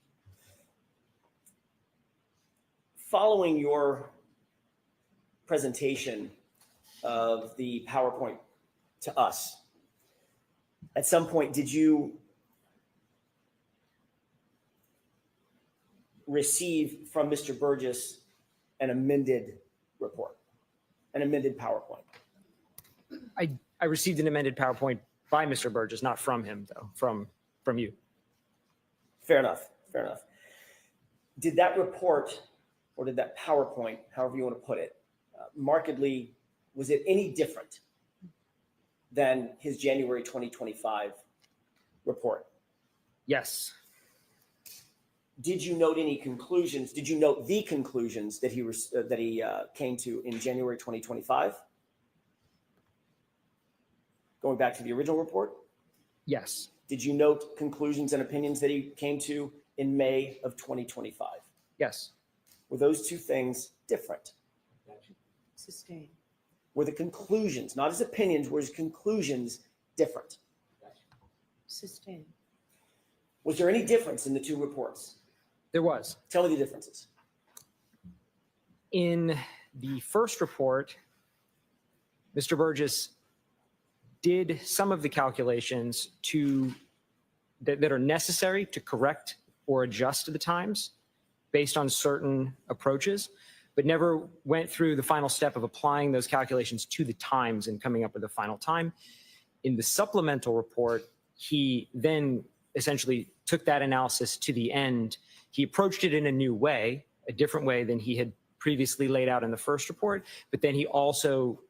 Following your presentation of the PowerPoint to us, at some point, did you receive from Mr. Burgess an amended report, an amended PowerPoint? I received an amended PowerPoint by Mr. Burgess, not from him, though, from you. Fair enough. Fair enough. did that report or did that PowerPoint, however you want to put it, markedly, was it any different than his January 2025 report? Yes. Did you note any conclusions? Did you note the conclusions that he came to in January 2025? Going back to the original report? Yes. Did you note conclusions and opinions that he came to in May of 2025? Yes. Were those two things different? Sustained. Were the conclusions, not his opinions, were his conclusions different? Sustained. Was there any difference in the two reports? There was. Tell me the differences. In the first report, Mr. Burgess did some of the calculations that are necessary to correct or adjust the times based on certain approaches, but never went through the final step of applying those calculations to the times and coming up with a final time. In the supplemental report, he then essentially took that analysis to the end. He approached it in a new way, a different way than he had previously laid out in the first report, but then he also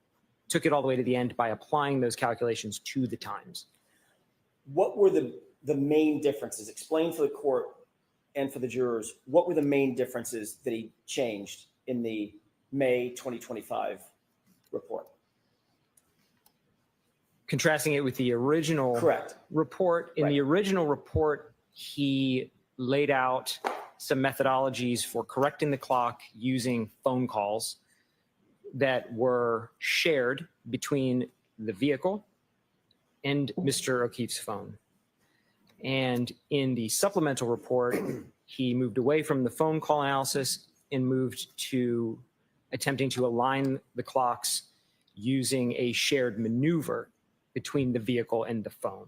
took it all the way to the end by applying those calculations to the times. What were the main differences? Explain for the court and for the jurors, what were the main differences that he changed in the May 2025 report? Contrasting it with the original Correct. report. In Right. the original report, he laid out some methodologies for correcting the clock using phone calls that were shared between the vehicle and Mr. O'Keefe's phone. And in the supplemental report, he moved away from the phone call analysis and moved to attempting to align the clocks using a shared maneuver between the vehicle and the phone.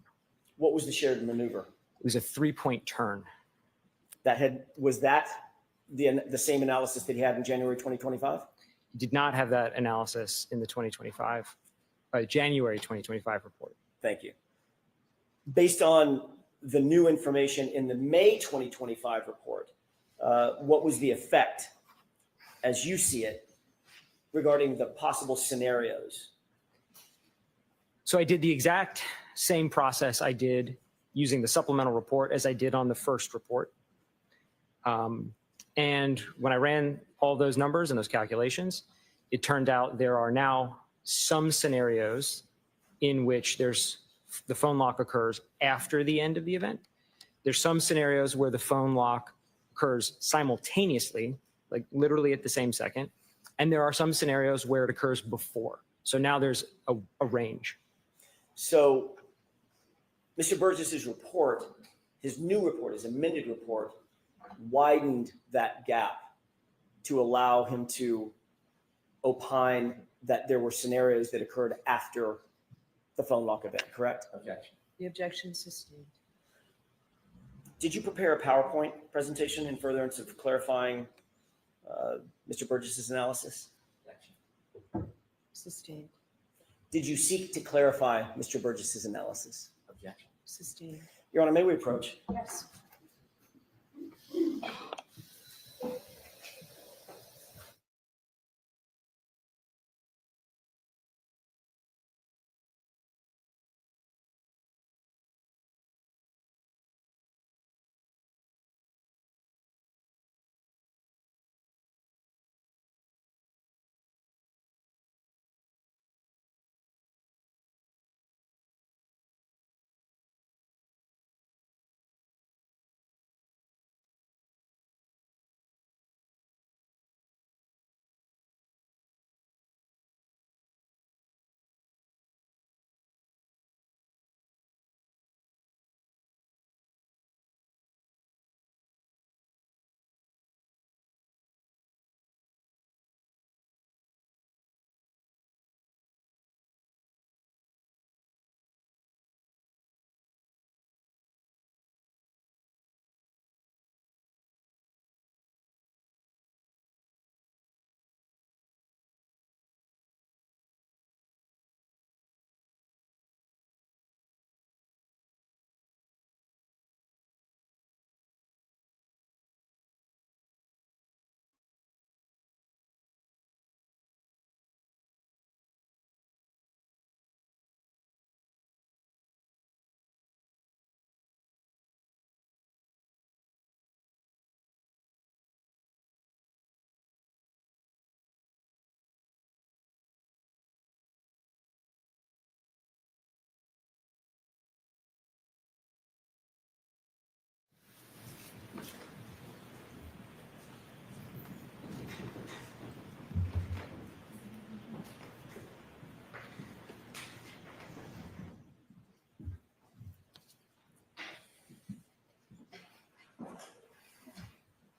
What was the shared maneuver? It was a 3-point turn. Was that the same analysis that he had in January 2025? He did not have that analysis in the January 2025 report. Thank you. Based on the new information in the May 2025 report, what was the effect, as you see it, regarding the possible scenarios? So I did the exact same process I did using the supplemental report as I did on the first report. And when I ran all those numbers and those calculations, it turned out there are now some scenarios in which the phone lock occurs after the end of the event. There's some scenarios where the phone lock occurs simultaneously, like literally at the same second. And there are some scenarios where it occurs before. So now there's a range. So Mr. Burgess's report, his new report, his amended report, widened that gap to allow him to opine that there were scenarios that occurred after the phone lock event, correct? Objection. The objection sustained. Did you prepare a PowerPoint presentation in furtherance of clarifying Mr. Burgess's analysis? Objection. Sustained. Did you seek to clarify Mr. Burgess's analysis? Objection. Sustained. Your Honor, may we approach? Yes.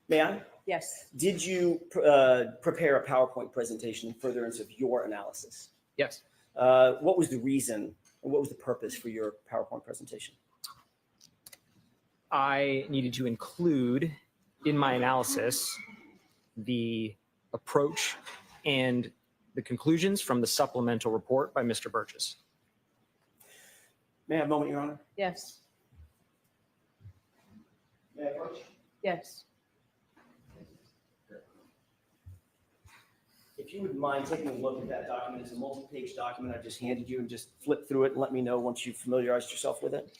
May I? Yes. Did you prepare a PowerPoint presentation in furtherance of your analysis? Yes. What was the reason and what was the purpose for your PowerPoint presentation? I needed to include in my analysis the approach and the conclusions from the supplemental report by Mr. Burgess. May I have a moment, Your Honor? Yes. May I approach? Yes. If you wouldn't mind taking a look at that document, it's a multi-page document I just handed you, and just flip through it and let me know once you've familiarized yourself with it.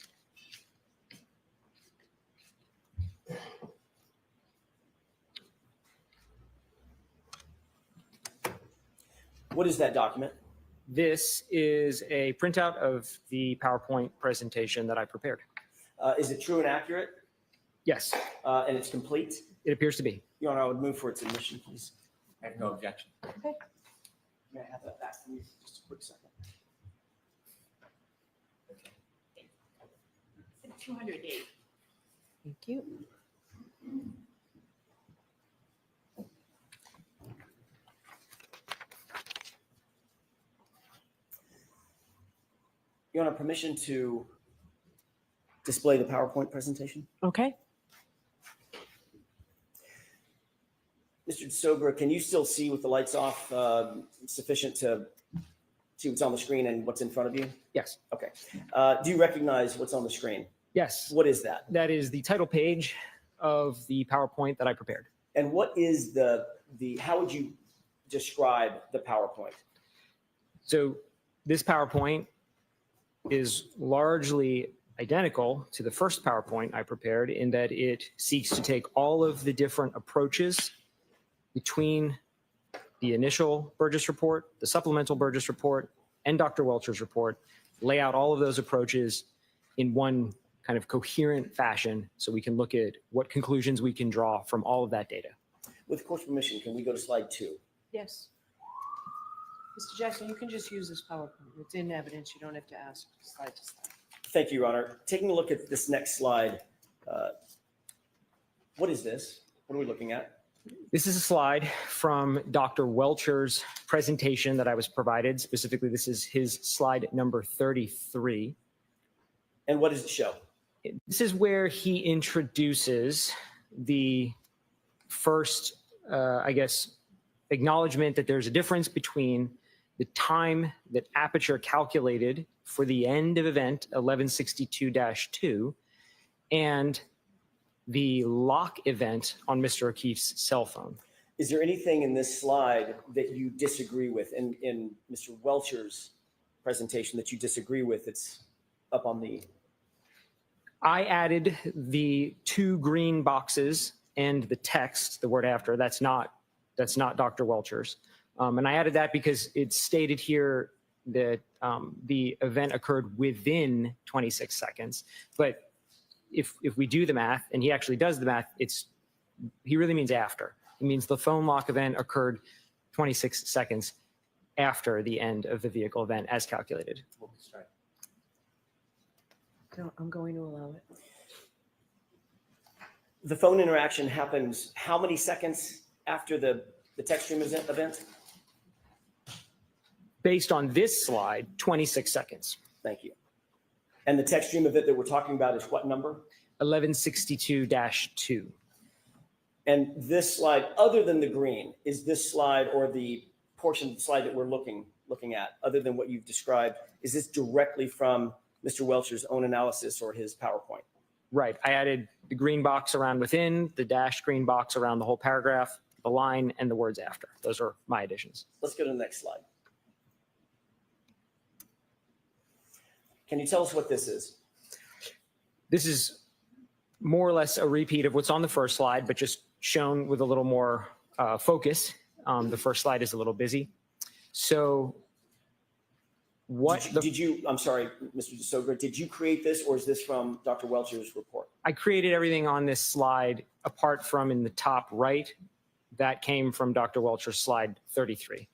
What is that document? This is a printout of the PowerPoint presentation that I prepared. Is it true and accurate? Yes, And it's complete? it appears to be. Your Honor, I would move for its admission, please. I have no objection. Okay. May I have that back, please? Just a quick second. 208. Thank you. Your Honor, permission to display the PowerPoint presentation? Okay. Mr. DeSogra, can you still see with the lights off sufficient to see what's on the screen and what's in front of you? Yes. Okay. Do you recognize what's on the screen? Yes, What is that? that is the title page of the PowerPoint that I prepared. And what is how would you describe the PowerPoint? So this PowerPoint is largely identical to the first PowerPoint I prepared in that it seeks to take all of the different approaches between the initial Burgess report, the supplemental Burgess report, and Dr. Welcher's report, lay out all of those approaches in one kind of coherent fashion so we can look at what conclusions we can draw from all of that data. With the court's permission, can we go to slide 2? Yes. Mr. Jackson, you can just use this PowerPoint. It's in evidence. You don't have to ask slide to slide. Thank you, Your Honor. Taking a look at this next slide, what is this? What are we looking at? This is a slide from Dr. Welcher's presentation that I was provided. Specifically, this is his slide number 33. And what does it show? This is where he introduces the first, acknowledgement that there's a difference between the time that Aperture calculated for the end of event 1162-2 and the lock event on Mr. O'Keefe's cell phone. Is there anything in this slide that you disagree with in Mr. Welcher's presentation that you disagree with? It's up on the... I added the 2 green boxes and the text, the word after. That's not Dr. Welcher's. And I added that because it's stated here that the event occurred within 26 seconds. But if we do the math, and he actually does the math, he really means after. It means the phone lock event occurred 26 seconds after the end of the vehicle event as calculated. No, I'm going to allow it. The phone interaction happens how many seconds after the text stream event? Based on this slide, 26 seconds. Thank you. And the text stream event that we're talking about is what number? 1162-2. And this slide, other than the green, is this slide or the portion of the slide that we're looking at, other than what you've described, is this directly from Mr. Welcher's own analysis or his PowerPoint? Right. I added the green box around within, the dashed green box around the whole paragraph, the line, and the words after. Those are my additions. Let's go to the next slide. Can you tell us what this is? This is more or less a repeat of what's on the first slide, but just shown with a little more focus. The first slide is a little busy. So I'm sorry, Mr. DeSogra, did you create this or is this from Dr. Welcher's report? I created everything on this slide apart from in the top right. That came from Dr. Welcher's slide 33.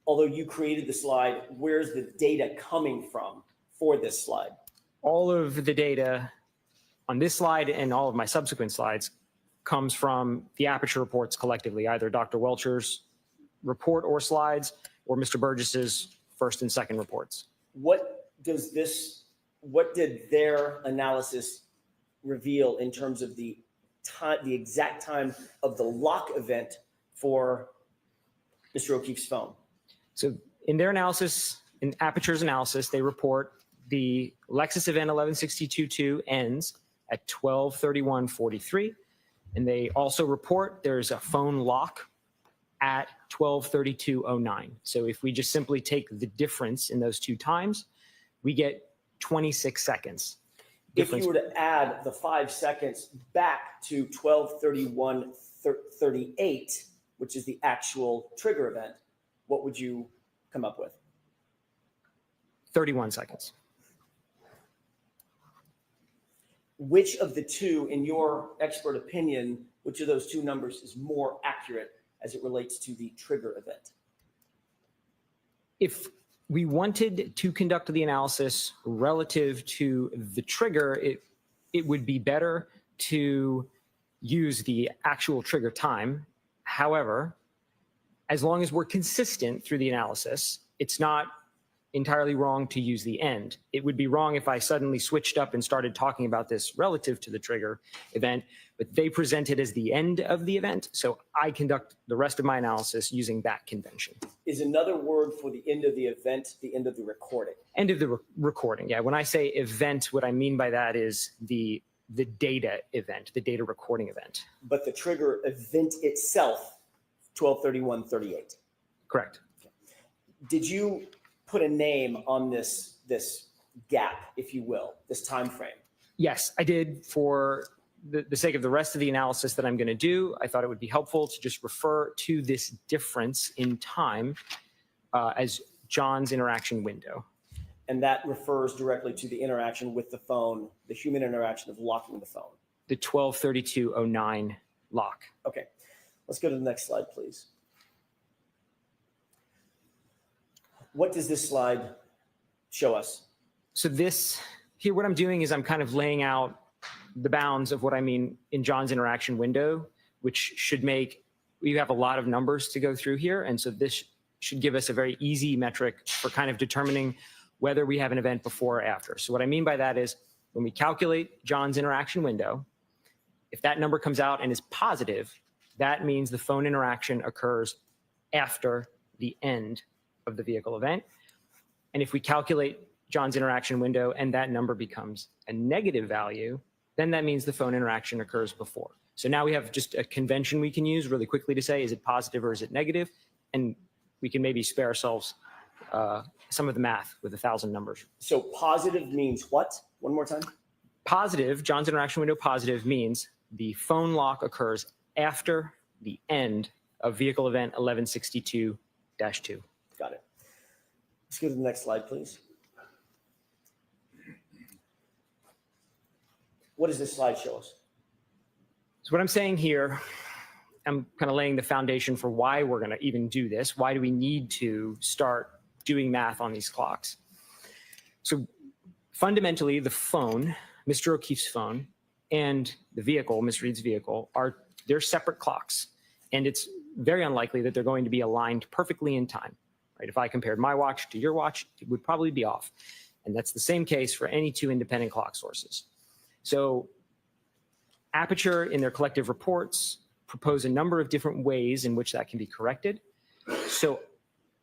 Although you created the slide, where's the data coming from for this slide? All of the data on this slide and all of my subsequent slides comes from the Aperture reports collectively, either Dr. Welcher's report or slides, or Mr. Burgess's first and second reports. What did their analysis reveal in terms of the time, the exact time of the lock event for Mr. O'Keefe's phone? So in their analysis, in Aperture's analysis, they report the Lexus event 1162.2 ends at 12:31:43. And they also report there's a phone lock at 12:32:09. So if we just simply take the difference in those two times, we get 26 seconds. If you were to add the 5 seconds back to 12:31:38, which is the actual trigger event, what would you come up with? 31 seconds. Which of the two, in your expert opinion, which of those two numbers is more accurate as it relates to the trigger event? If we wanted to conduct the analysis relative to the trigger, it would be better to use the actual trigger time. However, as long as we're consistent through the analysis, it's not entirely wrong to use the end. It would be wrong if I suddenly switched up and started talking about this relative to the trigger event, but they present it as the end of the event. So I conduct the rest of my analysis using that convention. Is another word for the end of the event the end of the recording? End of the recording. Yeah. When I say event, what I mean by that is the data event, the data recording event. But the trigger event itself, 12:31:38. Correct. Did you put a name on this gap, if you will, this time frame? Yes, I did. For the sake of the rest of the analysis that I'm going to do, I thought it would be helpful to just refer to this difference in time as John's interaction window. And that refers directly to the interaction with the phone, the human interaction of locking the phone. The 12:32:09 lock. Okay, let's go to the next slide, please. What does this slide show us? So this here, what I'm doing is I'm kind of laying out the bounds of what I mean in John's interaction window, which should make, we have a lot of numbers to go through here. And so this should give us a very easy metric for kind of determining whether we have an event before or after. So what I mean by that is when we calculate John's interaction window, if that number comes out and is positive, that means the phone interaction occurs after the end of the vehicle event. And if we calculate John's interaction window and that number becomes a negative value, then that means the phone interaction occurs before. So now we have just a convention we can use really quickly to say, is it positive or is it negative? And we can maybe spare ourselves some of the math with 1,000 numbers. So positive means what? One more time. Positive, John's interaction window positive means the phone lock occurs after the end of vehicle event 1162-2. Got it. Let's go to the next slide, please. What does this slide show us? So what I'm saying here, I'm kind of laying the foundation for why we're going to even do this. Why do we need to start doing math on these clocks? So fundamentally, the phone, Mr. O'Keefe's phone, and the vehicle, Ms. Reed's vehicle, they're separate clocks. And it's very unlikely that they're going to be aligned perfectly in time. Right? If I compared my watch to your watch, it would probably be off. And that's the same case for any two independent clock sources. So Aperture, in their collective reports, propose a number of different ways in which that can be corrected. So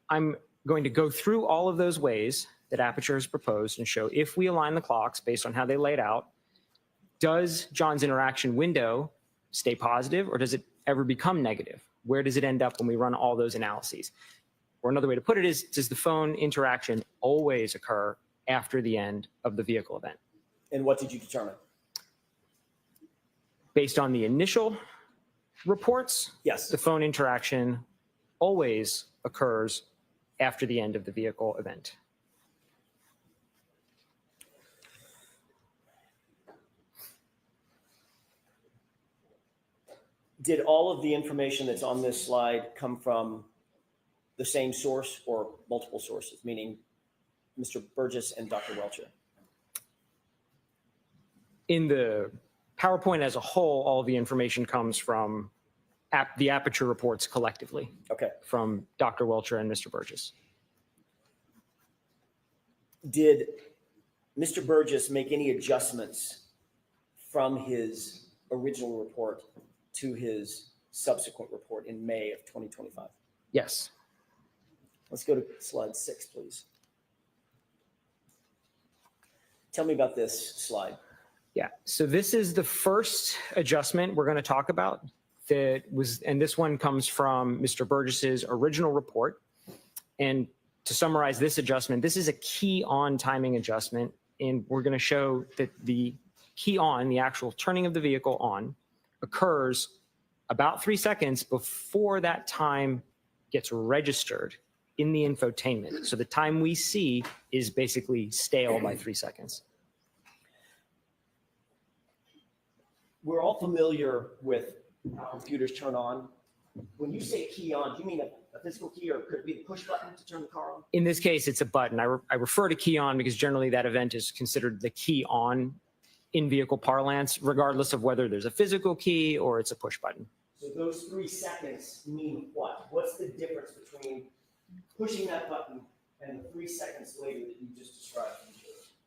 I'm going to go through all of those ways that Aperture has proposed and show if we align the clocks based on how they laid out, does John's interaction window stay positive or does it ever become negative? Where does it end up when we run all those analyses? Or another way to put it is, does the phone interaction always occur after the end of the vehicle event? And what did you determine? Based on the initial reports, Yes. the phone interaction always occurs after the end of the vehicle event. Did all of the information that's on this slide come from the same source or multiple sources, meaning Mr. Burgess and Dr. Welcher? In the PowerPoint as a whole, all of the information comes from the aperture reports collectively Okay. from Dr. Welcher and Mr. Burgess. Did Mr. Burgess make any adjustments from his original report to his subsequent report in May of 2025? Yes. Let's go to slide 6, please. Tell me about this slide. Yeah, so this is the first adjustment we're going to talk about and this one comes from Mr. Burgess's original report. And to summarize this adjustment, this is a key on timing adjustment. And we're going to show that the key on, the actual turning of the vehicle on, occurs about 3 seconds before that time gets registered in the infotainment. So the time we see is basically stale by 3 seconds. We're all familiar with how computers turn on. When you say key on, do you mean a physical key, or could it be the push button to turn the car on? In this case, it's a button. I refer to key on because generally that event is considered the key on in vehicle parlance, regardless of whether there's a physical key or it's a push button. So those 3 seconds mean what? What's the difference between pushing that button and the 3 seconds later that you just described?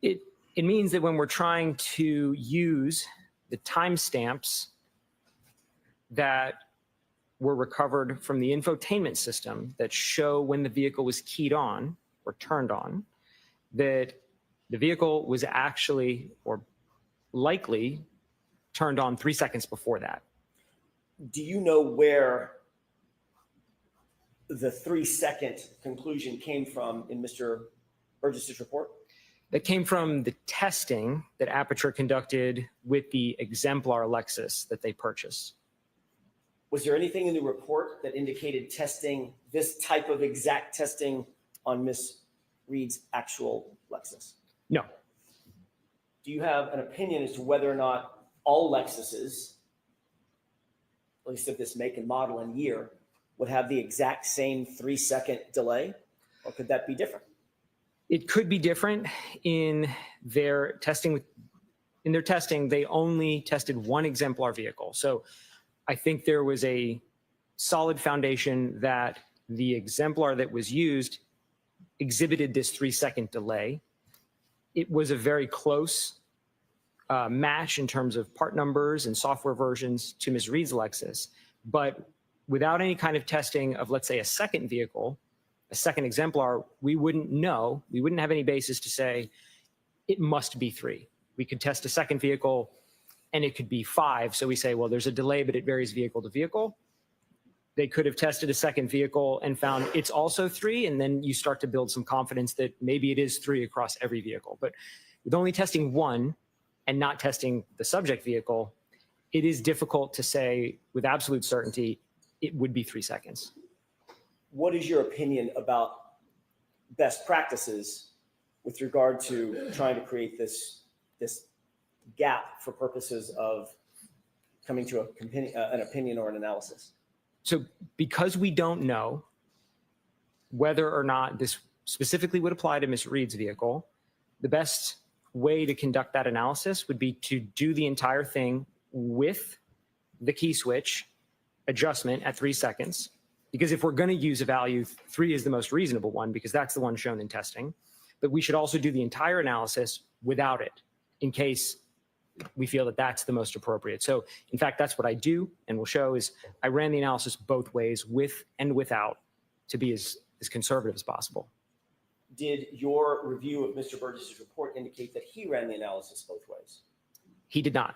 It means that when we're trying to use the timestamps that were recovered from the infotainment system that show when the vehicle was keyed on or turned on, that the vehicle was actually or likely turned on 3 seconds before that. Do you know where the 3 second conclusion came from in Mr. Burgess's report? That came from the testing that Aperture conducted with the exemplar Lexus that they purchased. Was there anything in the report that indicated testing, this type of exact testing on Miss Reed's actual Lexus? No. Do you have an opinion as to whether or not all Lexuses, at least of this make and model and year, would have the exact same 3 second delay? Or could that be different? It could be different in their testing. In their testing, they only tested one exemplar vehicle. So I think there was a solid foundation that the exemplar that was used exhibited this 3 second delay. It was a very close match in terms of part numbers and software versions to Ms. Reed's Lexus, but without any kind of testing of, let's say, a second vehicle, a second exemplar, we wouldn't know, we wouldn't have any basis to say it must be 3. We could test a second vehicle and it could be 5. So we say, well, there's a delay, but it varies vehicle to vehicle. They could have tested a second vehicle and found it's also 3. And then you start to build some confidence that maybe it is 3 across every vehicle. But with only testing one and not testing the subject vehicle, it is difficult to say with absolute certainty it would be 3 seconds. What is your opinion about best practices with regard to trying to create this gap for purposes of coming to an opinion or an analysis? So because we don't know whether or not this specifically would apply to Ms. Reed's vehicle, the best way to conduct that analysis would be to do the entire thing with the key switch adjustment at 3 seconds. Because if we're going to use a value, 3 is the most reasonable one because that's the one shown in testing. But we should also do the entire analysis without it in case we feel that that's the most appropriate. So in fact, that's what I do and will show is I ran the analysis both ways, with and without, to be as conservative as possible. Did your review of Mr. Burgess's report indicate that he ran the analysis both ways? He did not.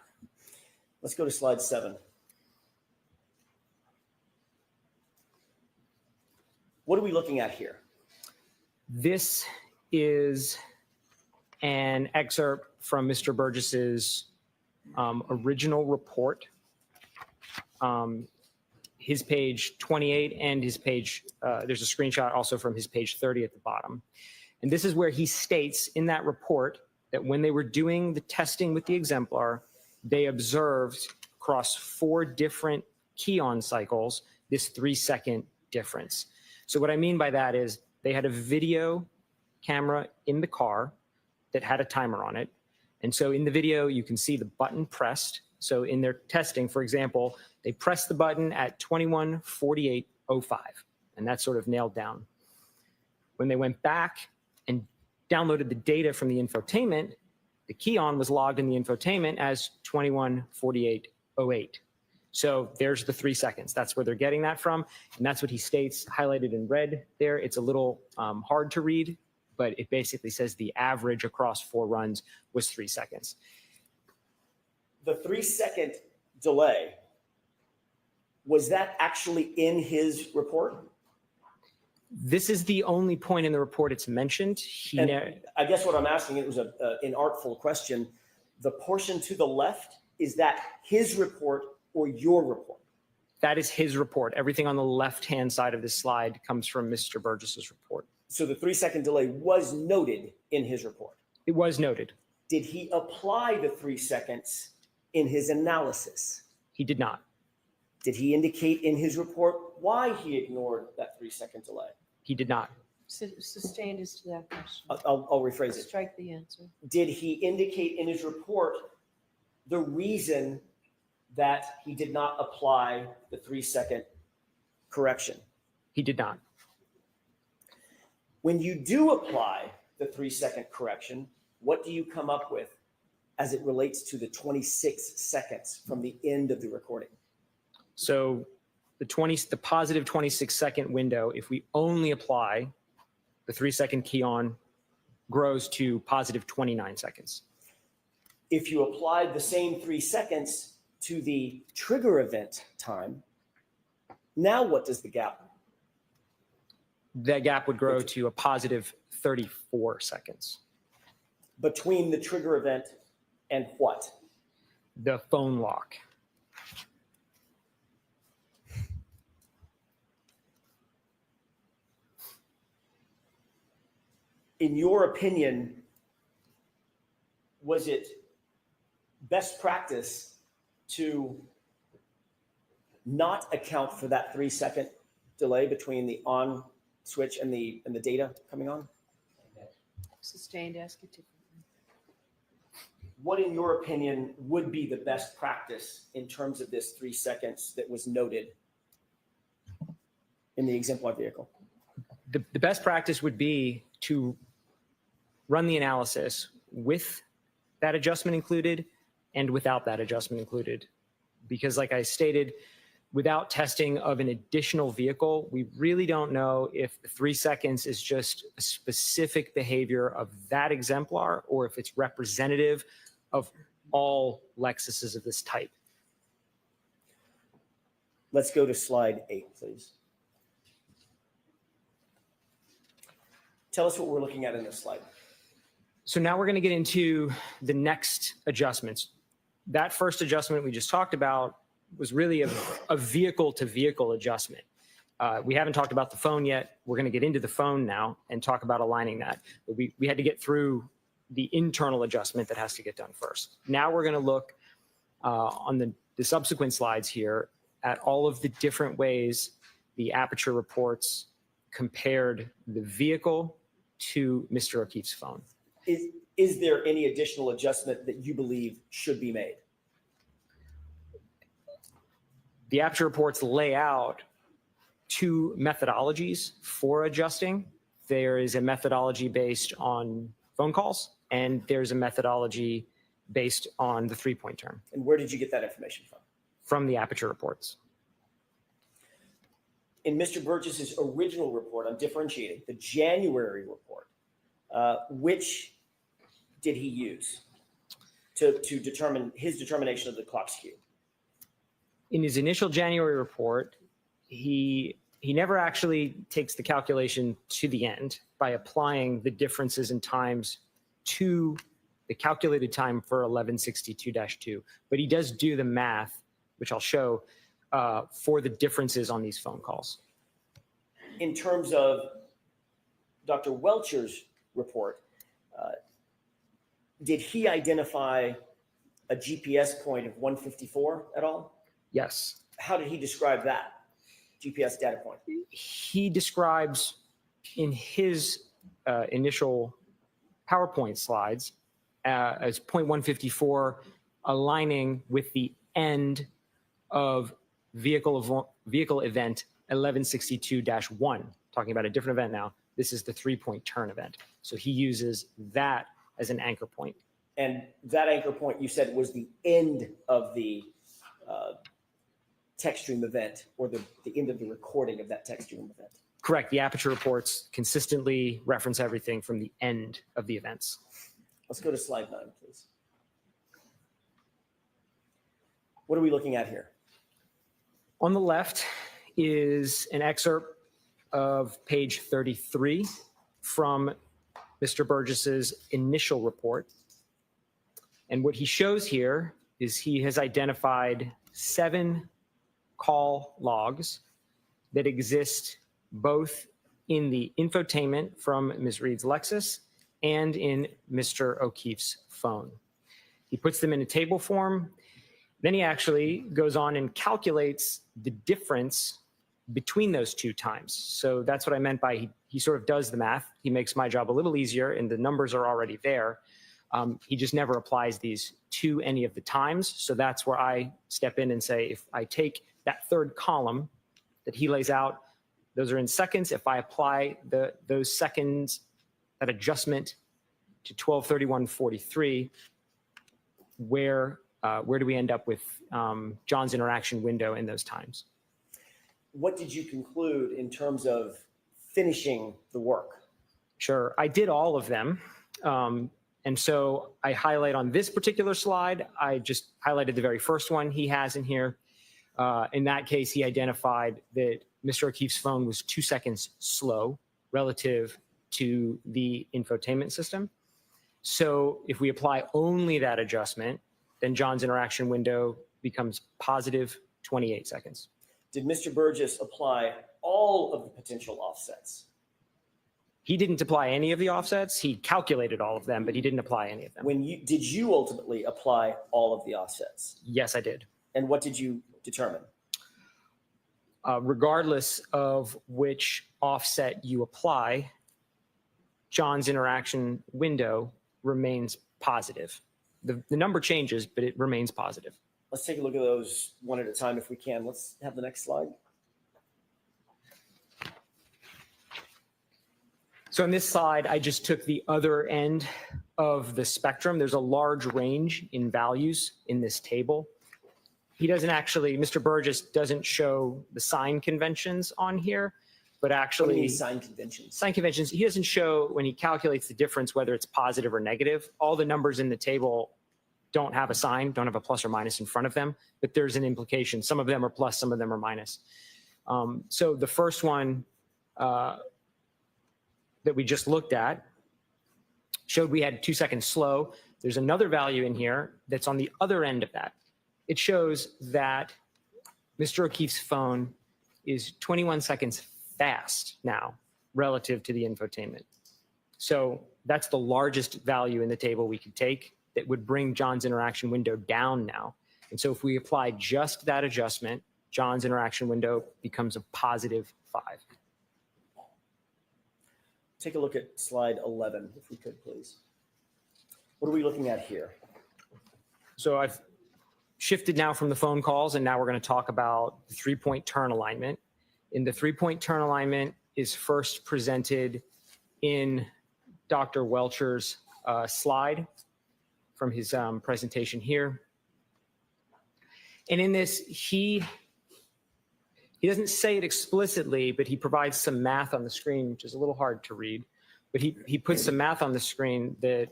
Let's go to slide 7. What are we looking at here? This is an excerpt from Mr. Burgess's original report, his page 28 and his page, there's a screenshot also from his page 30 at the bottom. And this is where he states in that report that when they were doing the testing with the exemplar, they observed across 4 different key-on cycles this 3 second difference. So what I mean by that is they had a video camera in the car that had a timer on it. And so in the video, you can see the button pressed So in their testing, for example, they pressed the button at 21:48:05, and that's sort of nailed down. When they went back and downloaded the data from the infotainment, the key on was logged in the infotainment as 21:48:08. So there's the 3 seconds. That's where they're getting that from. And that's what he states highlighted in red there. It's a little hard to read, but it basically says the average across 4 runs was 3 seconds. The 3-second delay, was that actually in his report? This is the only point in the report it's mentioned. And I guess what I'm asking, it was an inartful question. The portion to the left, is that his report or your report? That is his report. Everything on the left-hand side of this slide comes from Mr. Burgess's report. So the 3-second delay was noted in his report. It was noted. Did he apply the 3 seconds in his analysis? He did not. Did he indicate in his report why he ignored that 3-second delay? He did not. Sustained as to that question. I'll rephrase it. Strike the answer. Did he indicate in his report the reason that he did not apply the 3-second correction? He did not. When you do apply the 3-second correction, what do you come up with as it relates to the 26 seconds from the end of the recording? So the positive 26-second window, if we only apply the 3-second key on, grows to positive 29 seconds. If you applied the same 3 seconds to the trigger event time, now what does the gap? That gap would grow to a positive 34 seconds. Between the trigger event and what? The phone lock. In your opinion, was it best practice to not account for that 3-second delay between the on switch and the data coming on? Sustained, ask it differently. What, in your opinion, would be the best practice in terms of this 3 seconds that was noted in the exemplar vehicle? The best practice would be to run the analysis with that adjustment included and without that adjustment included. Because like I stated, without testing of an additional vehicle, we really don't know if the 3 seconds is just a specific behavior of that exemplar or if it's representative of all Lexuses of this type. Let's go to slide 8, please. Tell us what we're looking at in this slide. So now we're going to get into the next adjustments. That first adjustment we just talked about was really a vehicle-to-vehicle adjustment. We haven't talked about the phone yet. We're going to get into the phone now and talk about aligning that. But we had to get through the internal adjustment that has to get done first. Now we're going to look on the subsequent slides here at all of the different ways the Aperture reports compared the vehicle to Mr. O'Keefe's phone. Is there any additional adjustment that you believe should be made? The Aperture reports lay out 2 methodologies for adjusting. There is a methodology based on phone calls, and there's a methodology based on the 3-point term. And where did you get that information from? From the Aperture reports. In Mr. Burgess's original report on differentiating, the January report, which did he use to determine his determination of the clock skew? In his initial January report, he never actually takes the calculation to the end by applying the differences in times to the calculated time for 1162-2, but he does do the math, which I'll show, for the differences on these phone calls. In terms of Dr. Welcher's report, did he identify a GPS point of 154 at all? Yes. How did he describe that GPS data point? He describes in his initial PowerPoint slides as 0.154 aligning with the end of vehicle event 1162-1, talking about a different event now. This is the 3-point turn event. So he uses that as an anchor point. And that anchor point you said was the end of the text stream event, or the end of the recording of that text stream event. Correct. The aperture reports consistently reference everything from the end of the events. Let's go to slide 9, please. What are we looking at here? On the left is an excerpt of page 33 from Mr. Burgess's initial report. And what he shows here is he has identified 7 call logs that exist both in the infotainment from Ms. Reed's Lexus and in Mr. O'Keefe's phone. He puts them in a table form. Then he actually goes on and calculates the difference between those 2 times. So that's what I meant by he sort of does the math. He makes my job a little easier, and the numbers are already there. He just never applies these to any of the times. So that's where I step in and say, if I take that 3rd column that he lays out, those are in seconds. If I apply those seconds, that adjustment to 12:31:43, where do we end up with John's interaction window in those times? What did you conclude in terms of finishing the work? Sure, I did all of them. And so I highlight on this particular slide, I just highlighted the very first one he has in here. In that case, he identified that Mr. O'Keefe's phone was 2 seconds slow relative to the infotainment system. So if we apply only that adjustment, then John's interaction window becomes positive 28 seconds. Did Mr. Burgess apply all of the potential offsets? He didn't apply any of the offsets. He calculated all of them, but he didn't apply any of them. Did you ultimately apply all of the offsets? Yes, I did. And what did you determine? Regardless of which offset you apply, John's interaction window remains positive. The number changes, but it remains positive. Let's take a look at those one at a time if we can. Let's have the next slide. So on this slide, I just took the other end of the spectrum. There's a large range in values in this table. He doesn't actually, Mr. Burgess doesn't show the sign conventions on here, but What do you actually mean sign conventions? sign conventions, he doesn't show when he calculates the difference, whether it's positive or negative. All the numbers in the table don't have a sign, don't have a plus or minus in front of them, but there's an implication. Some of them are plus, some of them are minus. So the first one that we just looked at showed we had 2 seconds slow. There's another value in here that's on the other end of that. It shows that Mr. O'Keefe's phone is 21 seconds fast now relative to the infotainment. So that's the largest value in the table we could take that would bring John's interaction window down now. And so if we apply just that adjustment, John's interaction window becomes a positive 5. Take a look at slide 11, if we could, please. What are we looking at here? So I've shifted now from the phone calls, and now we're going to talk about the 3-point turn alignment. And the 3-point turn alignment is first presented in Dr. Welcher's slide from his presentation here. And in this, he doesn't say it explicitly, but he provides some math on the screen, which is a little hard to read. But he puts some math on the screen that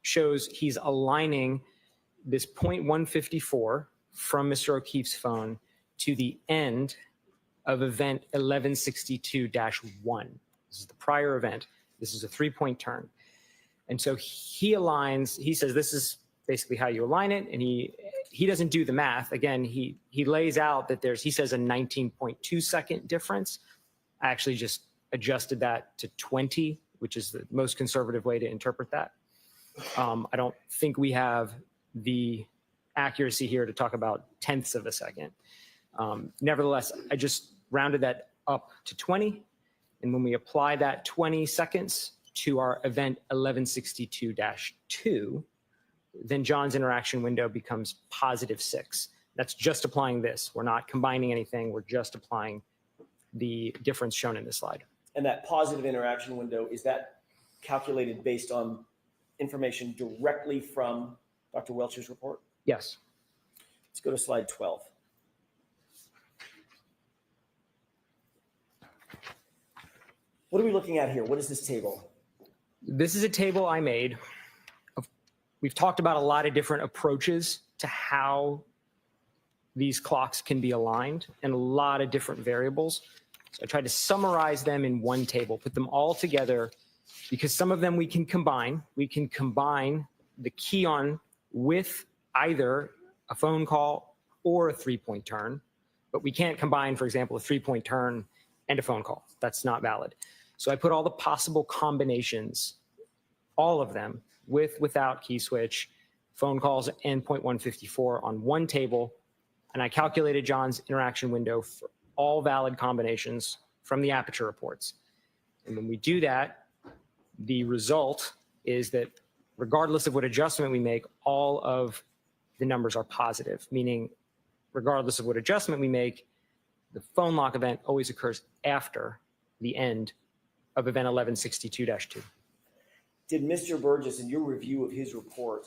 shows he's aligning this 0.154 from Mr. O'Keefe's phone to the end of event 1162-1. This is the prior event. This is a 3-point turn. And so he aligns, he says this is basically how you align it, and he doesn't do the math. Again, he lays out that he says a 19.2 second difference. I actually just adjusted that to 20, which is the most conservative way to interpret that. I don't think we have the accuracy here to talk about tenths of a second. Nevertheless, I just rounded that up to 20. And when we apply that 20 seconds to our event 1162-2, then John's interaction window becomes +6. That's just applying this. We're not combining anything. We're just applying the difference shown in this slide. And that positive interaction window, is that calculated based on information directly from Dr. Welcher's report? Yes. Let's go to slide 12. What are we looking at here? What is this table? This is a table I made. We've talked about a lot of different approaches to how these clocks can be aligned and a lot of different variables. So I tried to summarize them in one table, put them all together, because some of them we can combine. We can combine the key on with either a phone call or a 3-point turn, but we can't combine, for example, a 3-point turn and a phone call. That's not valid. So I put all the possible combinations, all of them, with, without key switch, phone calls, and .154 on one table, and I calculated John's interaction window for all valid combinations from the aperture reports. And when we do that, the result is that regardless of what adjustment we make, all of the numbers are positive, meaning regardless of what adjustment we make, the phone lock event always occurs after the end of event 1162-2. Did Mr. Burgess, in your review of his report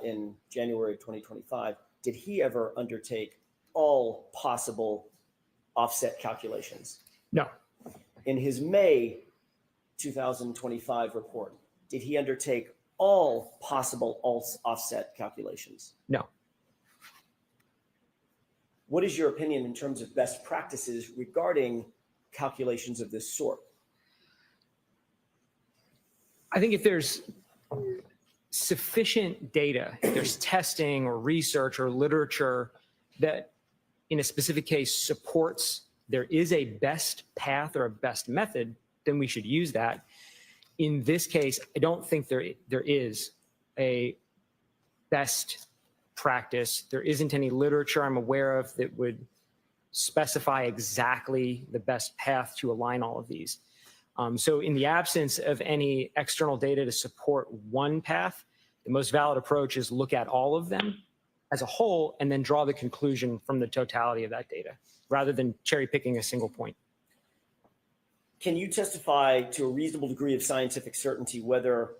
in January of 2025, did he ever undertake all possible offset calculations? No. In his May 2025 report, did he undertake all possible offset calculations? No. What is your opinion in terms of best practices regarding calculations of this sort? I think if there's sufficient data, if there's testing or research or literature that in a specific case supports there is a best path or a best method, then we should use that. In this case, I don't think there is a best practice. There isn't any literature I'm aware of that would specify exactly the best path to align all of these. So in the absence of any external data to support one path, the most valid approach is look at all of them as a whole and then draw the conclusion from the totality of that data rather than cherry picking a single point. Can you testify to a reasonable degree of scientific certainty whether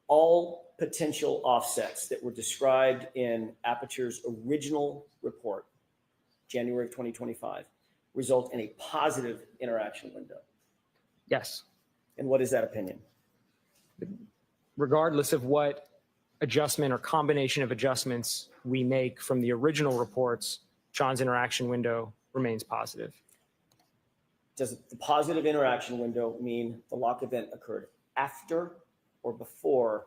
all potential offsets that were described in Aperture's original report, January of 2025, result in a positive interaction window? Yes. And what is that opinion? Regardless of what adjustment or combination of adjustments we make from the original reports, John's interaction window remains positive. Does the positive interaction window mean the lock event occurred after or before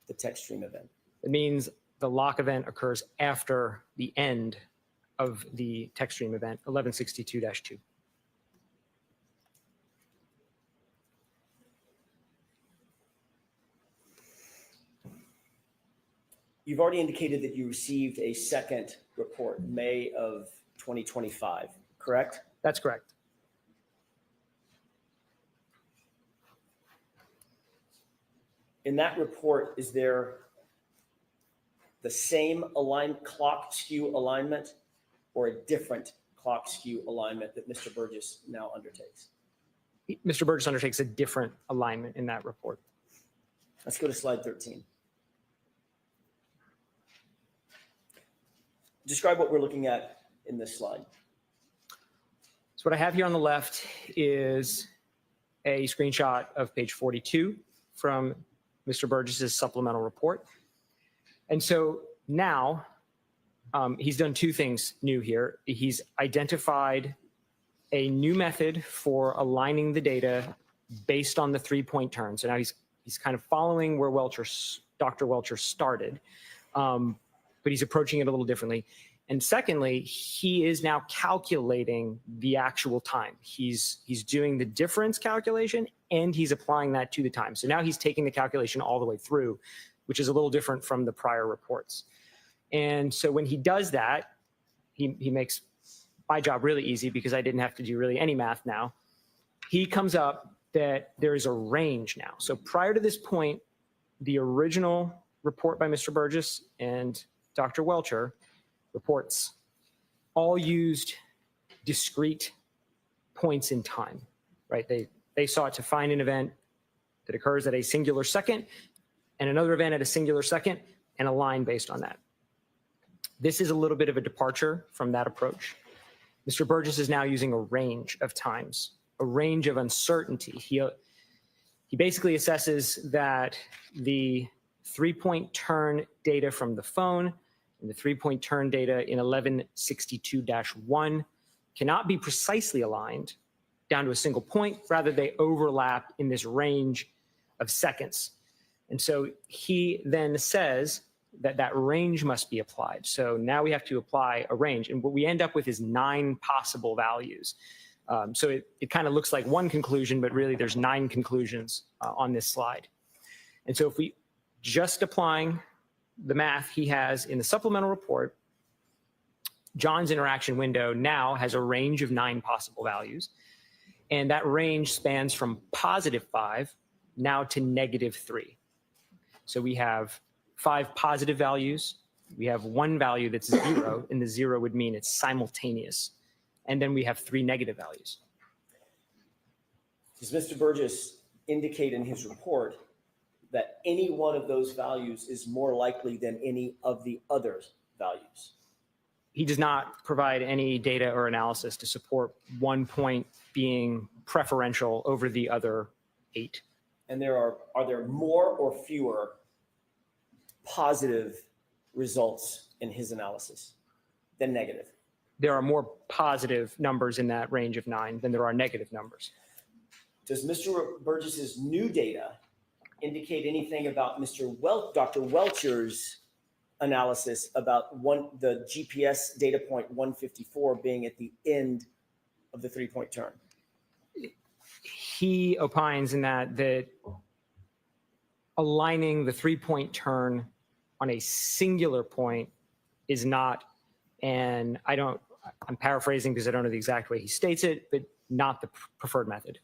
the text stream event? It means the lock event occurs after the end of the text stream event, 1162-2. You've already indicated that you received a second report, May of 2025, correct? That's correct. In that report, is there the same clock skew alignment or a different clock skew alignment that Mr. Burgess now undertakes? Mr. Burgess undertakes a different alignment in that report. Let's go to slide 13. Describe what we're looking at in this slide. So what I have here on the left is a screenshot of page 42 from Mr. Burgess's supplemental report. And so now he's done two things new here. He's identified a new method for aligning the data based on the 3-point turn. So now he's kind of following where Dr. Welcher started, but he's approaching it a little differently. And secondly, he is now calculating the actual time. He's doing the difference calculation and he's applying that to the time. So now he's taking the calculation all the way through, which is a little different from the prior reports. And so when he does that, he makes my job really easy because I didn't have to do really any math now. He comes up that there is a range now. So prior to this point, the original report by Mr. Burgess and Dr. Welcher reports all used discrete points in time, right? They sought to find an event that occurs at a singular second and another event at a singular second and align based on that. This is a little bit of a departure from that approach. Mr. Burgess is now using a range of times, a range of uncertainty. He basically assesses that the 3-point turn data from the phone and the 3-point turn data in 1162-1 cannot be precisely aligned down to a single point. Rather, they overlap in this range of seconds. And so he then says that that range must be applied. So now we have to apply a range. And what we end up with is 9 possible values. So it kind of looks like one conclusion, but really there's 9 conclusions on this slide. And so if we just applying the math he has in the supplemental report, John's interaction window now has a range of 9 possible values. And that range spans from +5 now to -3. So we have 5 positive values. We have 1 value that's 0, and the 0 would mean it's simultaneous. And then we have 3 negative values. Does Mr. Burgess indicate in his report that any one of those values is more likely than any of the other values? He does not provide any data or analysis to support 1 point being preferential over the other 8. And are there more or fewer positive results in his analysis than negative? There are more positive numbers in that range of 9 than there are negative numbers. Does Mr. Burgess's new data indicate anything about Dr. Welcher's analysis about the GPS data point 154 being at the end of the 3-point turn? He opines in that aligning the 3-point turn on a singular point is not, and I'm paraphrasing because I don't know the exact way he states it, but not the preferred method.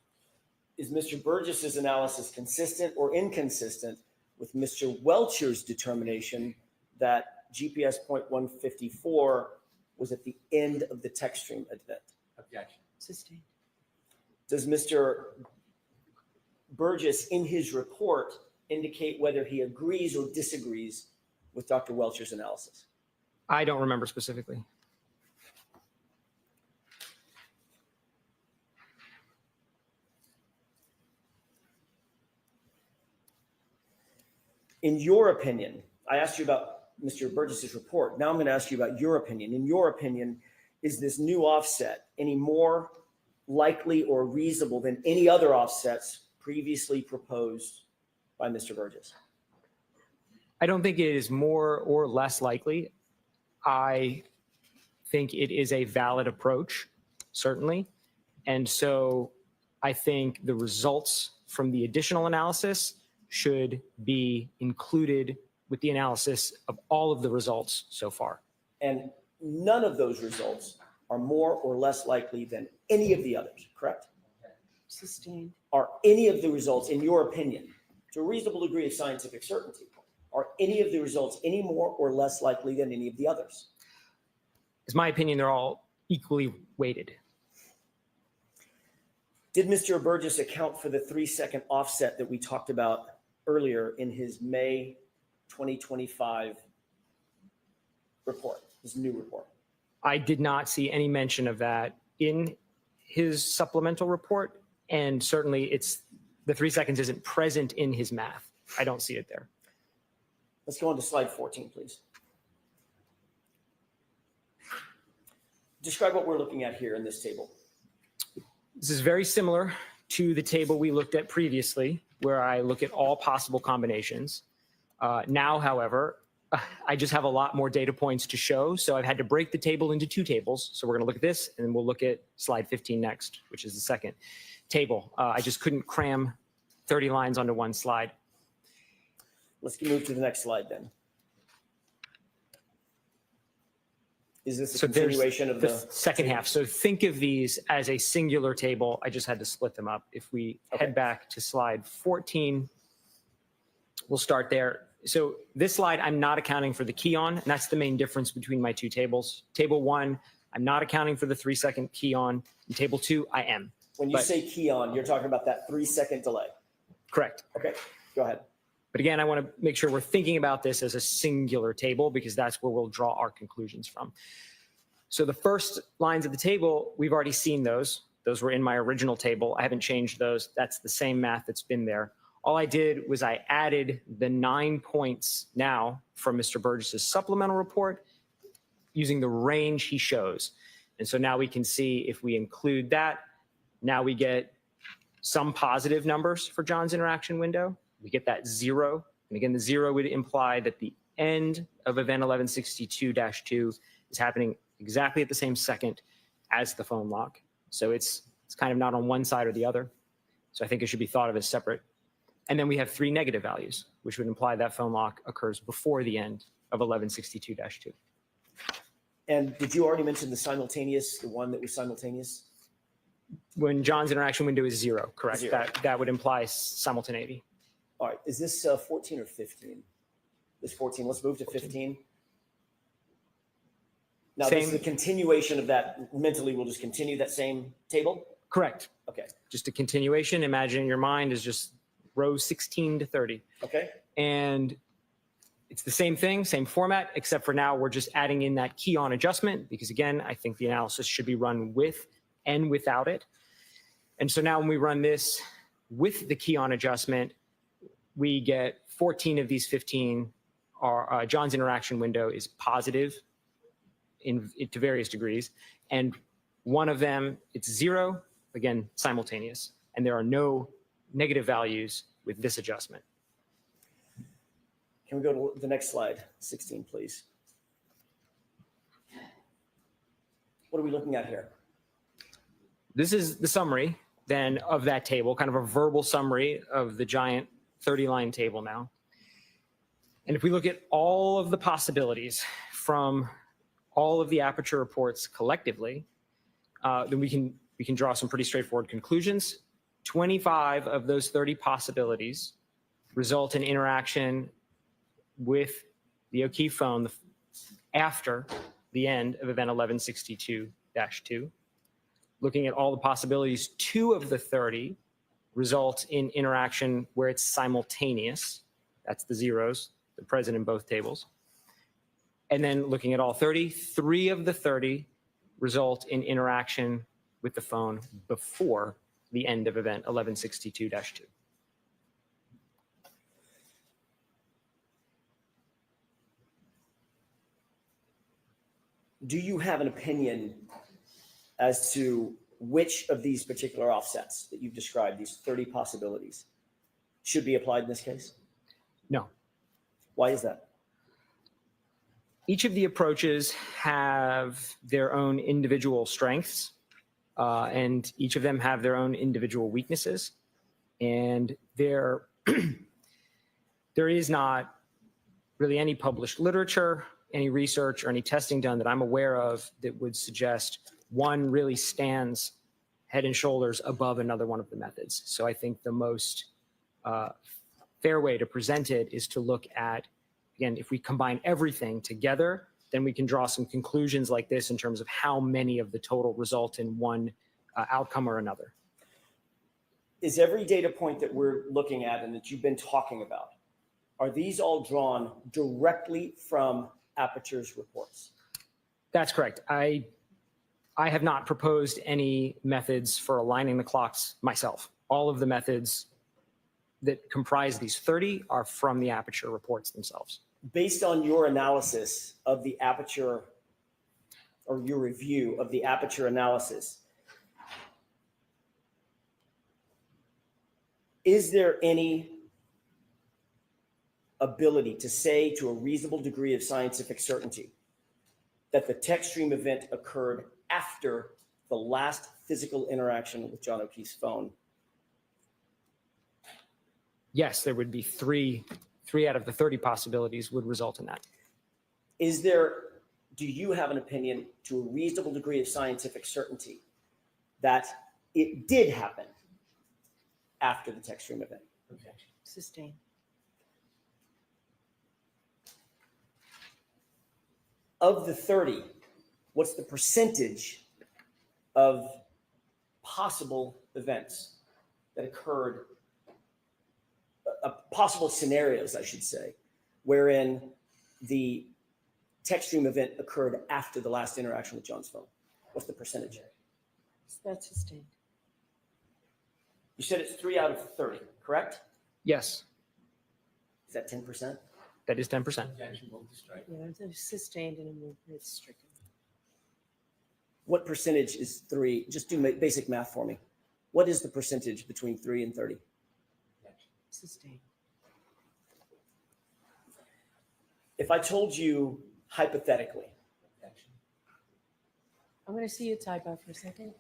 Is Mr. Burgess's analysis consistent or inconsistent with Mr. Welcher's determination that GPS point 154 was at the end of the text stream event? Objection. Sustained. Does Mr. Burgess in his report indicate whether he agrees or disagrees with Dr. Welcher's analysis? I don't remember specifically. In your opinion, I asked you about Mr. Burgess's report. Now I'm going to ask you about your opinion. In your opinion, is this new offset any more likely or reasonable than any other offsets previously proposed by Mr. Burgess? I don't think it is more or less likely. I think it is a valid approach, certainly. And so I think the results from the additional analysis should be included with the analysis of all of the results so far. And none of those results are more or less likely than any of the others, correct? Sustained. Are any of the results, in your opinion, to a reasonable degree of scientific certainty, are any of the results any more or less likely than any of the others? In my opinion, they're all equally weighted. Did Mr. Burgess account for the 3-second offset that we talked about earlier in his May 2025 report, his new report? I did not see any mention of that in his supplemental report, and certainly the 3 seconds isn't present in his math. I don't see it there. Let's go on to slide 14, please. Describe what we're looking at here in this table. This is very similar to the table we looked at previously, where I look at all possible combinations. Now, however, I just have a lot more data points to show, so I've had to break the table into 2 tables. So we're going to look at this, and then we'll look at slide 15 next, which is the second table. I just couldn't cram 30 lines onto one slide. Let's move to the next slide then. Is this a So there's continuation of the the second half. So think of these as a singular table. I just had to split them up. If we Okay. head back to slide 14, we'll start there. So this slide, I'm not accounting for the key on, and that's the main difference between my two tables. Table 1, I'm not accounting for the 3-second key on. In table 2, I am. When you But- say key on, you're talking about that 3-second delay. Correct. Okay, go ahead. But again, I want to make sure we're thinking about this as a singular table because that's where we'll draw our conclusions from. So the first lines of the table, we've already seen those. Those were in my original table. I haven't changed those. That's the same math that's been there. All I did was I added the 9 points now from Mr. Burgess's supplemental report using the range he shows. And so now we can see if we include that, now we get some positive numbers for John's interaction window. We get that 0. And again, the 0 would imply that the end of event 1162-2 is happening exactly at the same second as the phone lock. So it's kind of not on one side or the other. So I think it should be thought of as separate. And then we have 3 negative values, which would imply that phone lock occurs before the end of 1162-2. And did you already mention the one that was simultaneous? When John's interaction window is 0, correct? 0. That would imply simultaneity. All right, is this 14 or 15? This 14, let's move to 15. Now, this is Same. the continuation of that. Mentally, we'll just continue that same table? Correct. Okay, Just a continuation. Imagine in your mind is just rows 16 to 30. okay, And it's the same thing, same format, except for now we're just adding in that key on adjustment because again, I think the analysis should be run with and without it. And so now when we run this with the key on adjustment, we get 14 of these 15 are John's interaction window is positive to various degrees. And one of them, it's 0, again, simultaneous. And there are no negative values with this adjustment. can we go to the next slide, 16, please? What are we looking at here? This is the summary then of that table, kind of a verbal summary of the giant 30-line table now. And if we look at all of the possibilities from all of the aperture reports collectively, then we can draw some pretty straightforward conclusions. 25 of those 30 possibilities result in interaction with the O'Keefe phone after the end of event 1162-2. Looking at all the possibilities, 2 of the 30 result in interaction where it's simultaneous. That's the zeros, they're present in both tables. And then looking at all 30, 3 of the 30 result in interaction with the phone before the end of event 1162-2. Do you have an opinion as to which of these particular offsets that you've described, these 30 possibilities, should be applied in this case? No. Why is that? Each of the approaches have their own individual strengths, and each of them have their own individual weaknesses. And there is not really any published literature, any research, or any testing done that I'm aware of that would suggest one really stands head and shoulders above another one of the methods. So I think the most fair way to present it is to look at, again, if we combine everything together, then we can draw some conclusions like this in terms of how many of the total result in one outcome or another. Is every data point that we're looking at and that you've been talking about, are these all drawn directly from Aperture's reports? That's correct. I have not proposed any methods for aligning the clocks myself. All of the methods that comprise these 30 are from the Aperture reports themselves. Based on your analysis of the Aperture, or your review of the Aperture analysis, is there any ability to say to a reasonable degree of scientific certainty that the text stream event occurred after the last physical interaction with John O'Keefe's phone? Yes, there would be three out of the 30 possibilities would result in that. Do you have an opinion to a reasonable degree of scientific certainty that it did happen after the text stream event? Sustain. Of the 30, what's the percentage of possible events that occurred, possible scenarios, I should say, wherein the text stream event occurred after the last interaction with John's phone? What's the percentage? That's sustained. You said it's 3 out of 30, correct? Yes, Is that 10%? that is 10%. Objection, move to strike. Yeah, it's sustained and it's stricken. What percentage is 3? Just do basic math for me. What is the percentage between 3 and 30? Sustained. If I told you hypothetically, Objection. I'm going to see you type out for a second.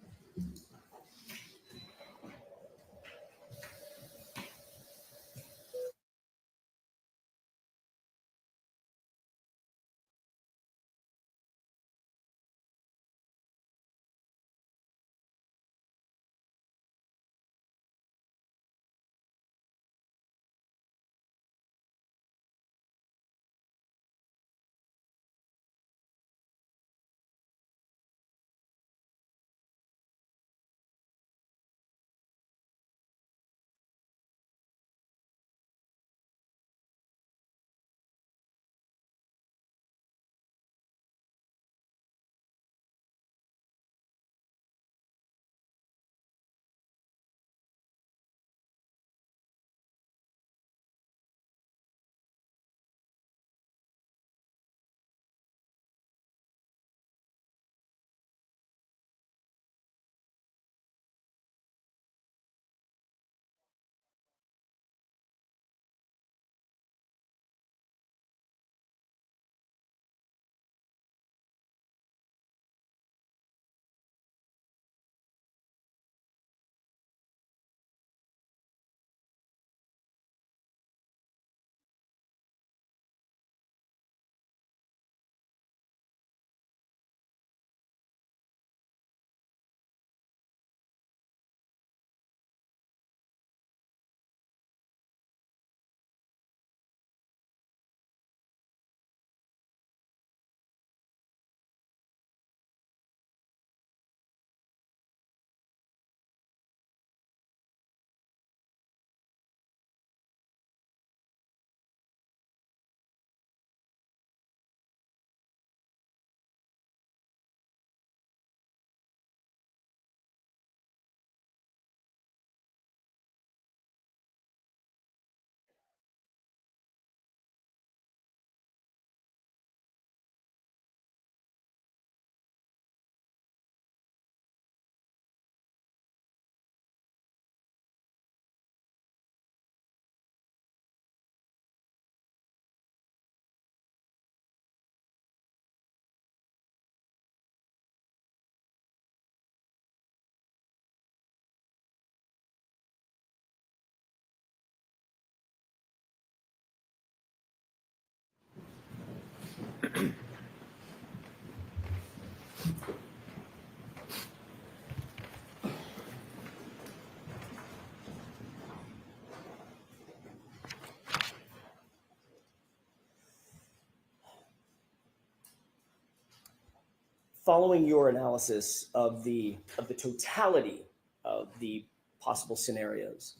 following your analysis of the totality of the possible scenarios,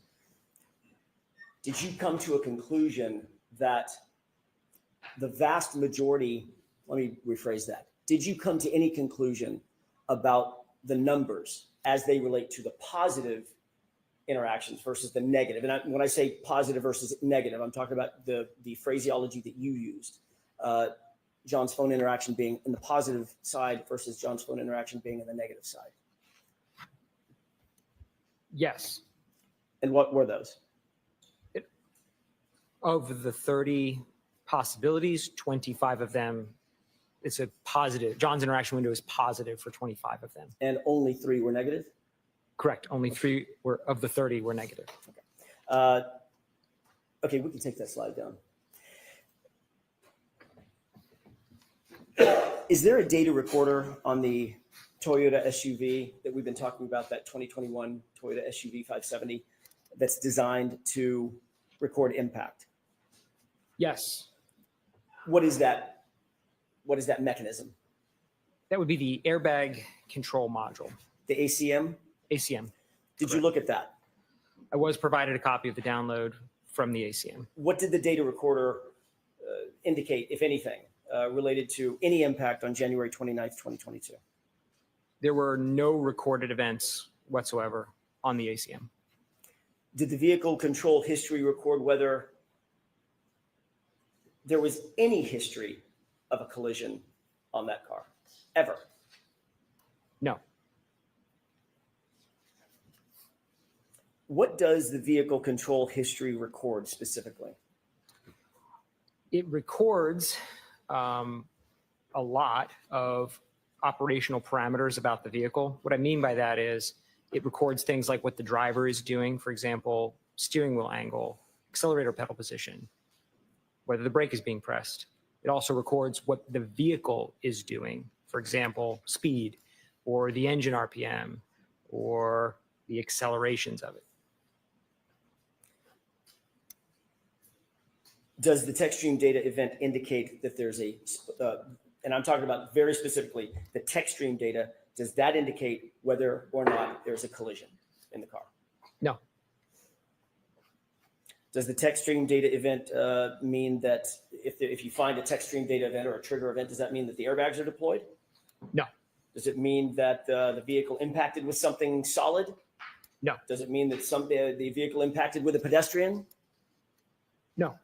did you come to a conclusion that the vast majority, let me rephrase that, did you come to any conclusion about the numbers as they relate to the positive interactions versus the negative? And when I say positive versus negative, I'm talking about the phraseology that you used. John's phone interaction being in the positive side versus John's phone interaction being in the negative side. Yes. And what were those? Of the 30 possibilities, 25 of them, it's a positive. John's interaction window is positive for 25 of them. And only 3 were negative? Correct. Only 3 were of the 30 were negative. Okay, we can take that slide down. Is there a data recorder on the Toyota SUV that we've been talking about, that 2021 Toyota SUV 570, that's designed to record impact? Yes. What is that What is that mechanism? That would be the airbag control module, The ACM? ACM. Did you Correct. look at that? I was provided a copy of the download from the ACM. What did the data recorder indicate, if anything, related to any impact on January 29th, 2022? There were no recorded events whatsoever on the ACM. Did the vehicle control history record whether there was any history of a collision on that car, ever? No. What does the vehicle control history record specifically? It records a lot of operational parameters about the vehicle. What I mean by that is it records things like what the driver is doing, for example, steering wheel angle, accelerator pedal position, whether the brake is being pressed. It also records what the vehicle is doing, for example, speed or the engine RPM or the accelerations of it. Does the text stream data event indicate that there's a, and I'm talking about very specifically, the text stream data, does that indicate whether or not there's a collision in the car? No. Does the text stream data event mean that if you find a text stream data event or a trigger event, does that mean that the airbags are deployed? No. Does it mean that the vehicle impacted with something solid? No. Does it mean that the vehicle impacted with a pedestrian? No.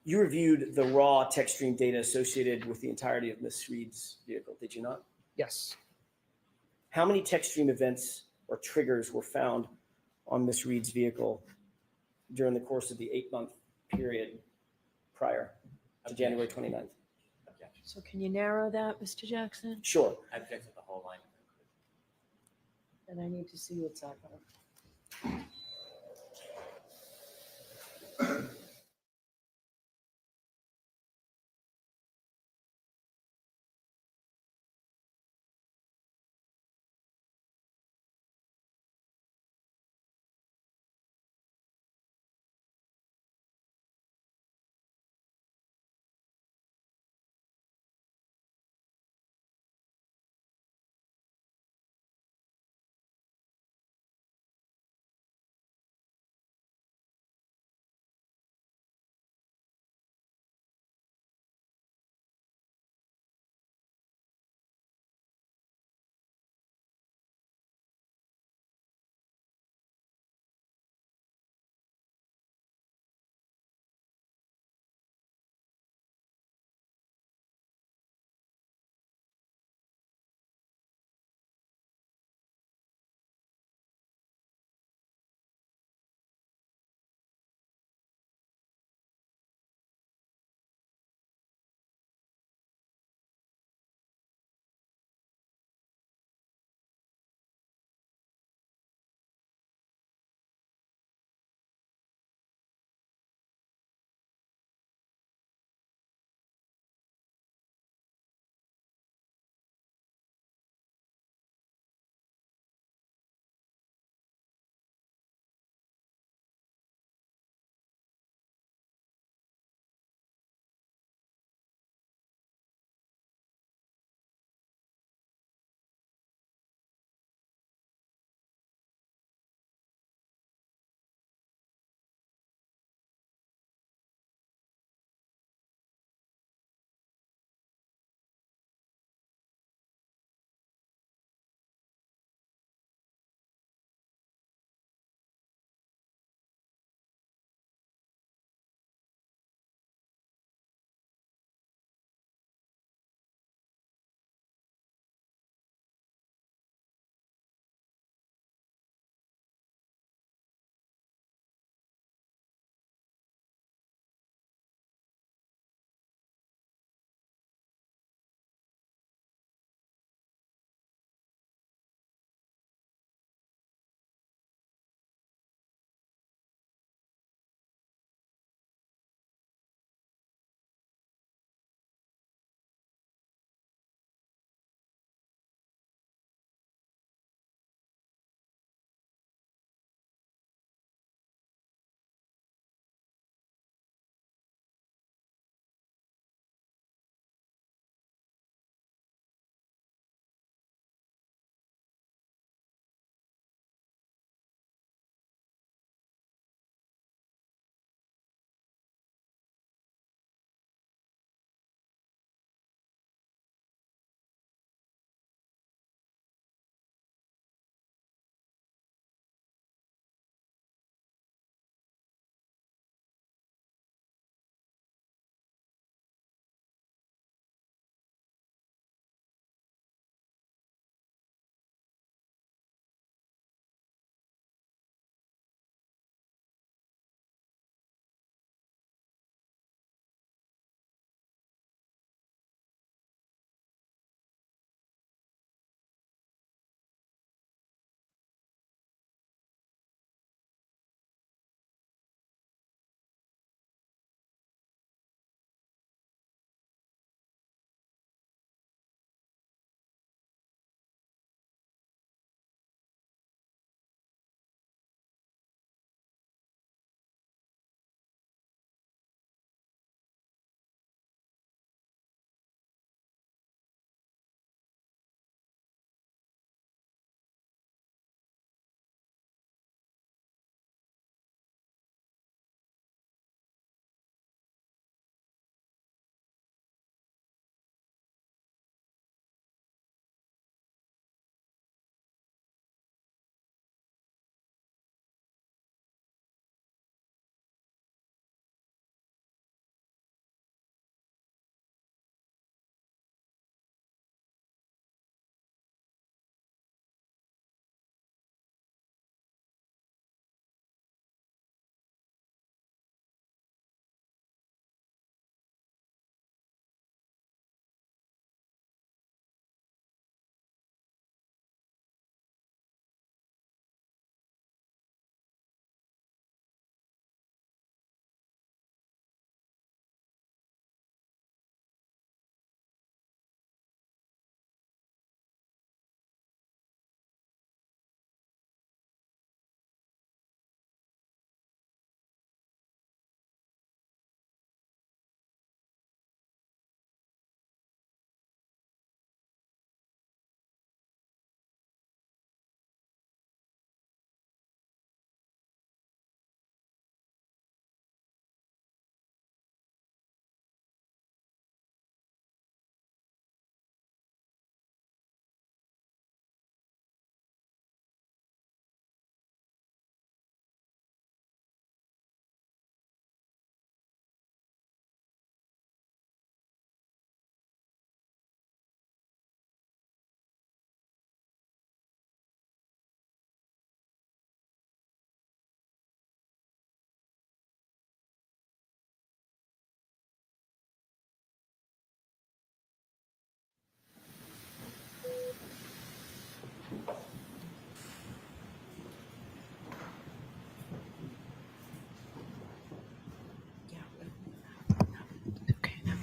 You reviewed the raw text stream data associated with the entirety of Ms. Reed's vehicle, did you not? Yes. How many text stream events or triggers were found on Ms. Reed's vehicle during the course of the 8-month period prior to January 29th? Objection. So can you narrow that, Mr. Jackson? Sure. I object to the whole line. And I need to see what's up.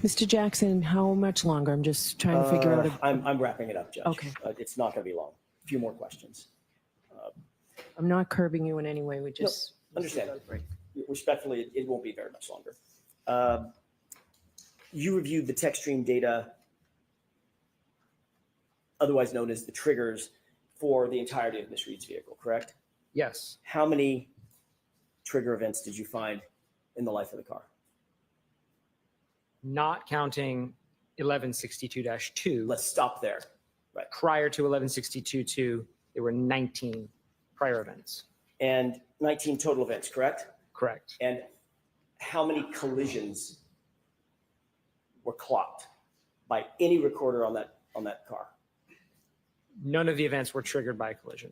Mr. Jackson, how much longer? I'm just trying to figure out. I'm wrapping it up, Judge. Okay. It's not going to be long. A few more questions. I'm not curbing you in any way. We just. Understand. Respectfully, it won't be very much longer. You reviewed the text stream data, otherwise known as the triggers, for the entirety of Ms. Reed's vehicle, correct? Yes. How many trigger events did you find in the life of the car? Not counting 1162-2. Let's stop there. Prior to 1162-2, there were 19 prior events. And 19 total events, correct? Correct. And how many collisions were clocked by any recorder on that car? None of the events were triggered by a collision.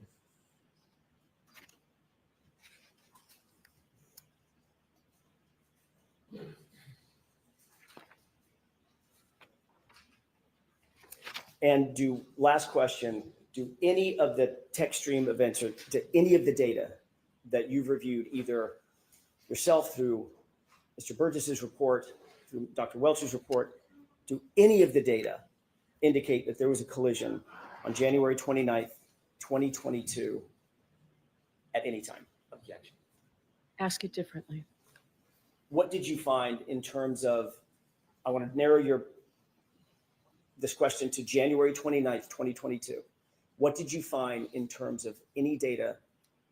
And last question, do any of the text stream events or do any of the data that you've reviewed, either yourself through Mr. Burgess's report, through Dr. Welch's report, do any of the data indicate that there was a collision on January 29th, 2022 at any time? Objection. Ask it differently. What did you find in terms of, I want to narrow this question to January 29th, 2022. What did you find in terms of any data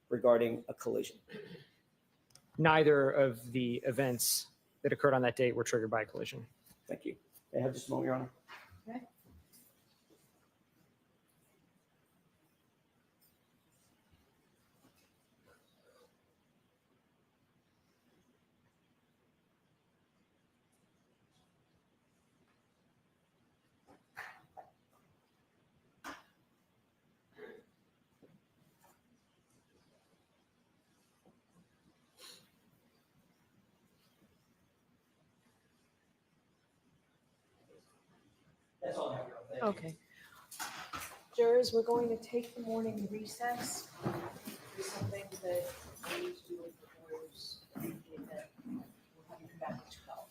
regarding a collision? Neither of the events that occurred on that date were triggered by a collision. Thank you. May I have just a moment, Your Honor? Okay. That's all I have, Your Honor. Thank you. Okay. Jurors, we're going to take the morning recess. There's some things that we need to do with the lawyers. Indicate that we'll have you come back at 12.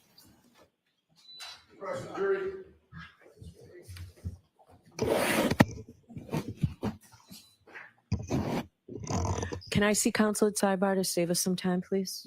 Question, jury. Can I see counsel at sidebar to save us some time, please?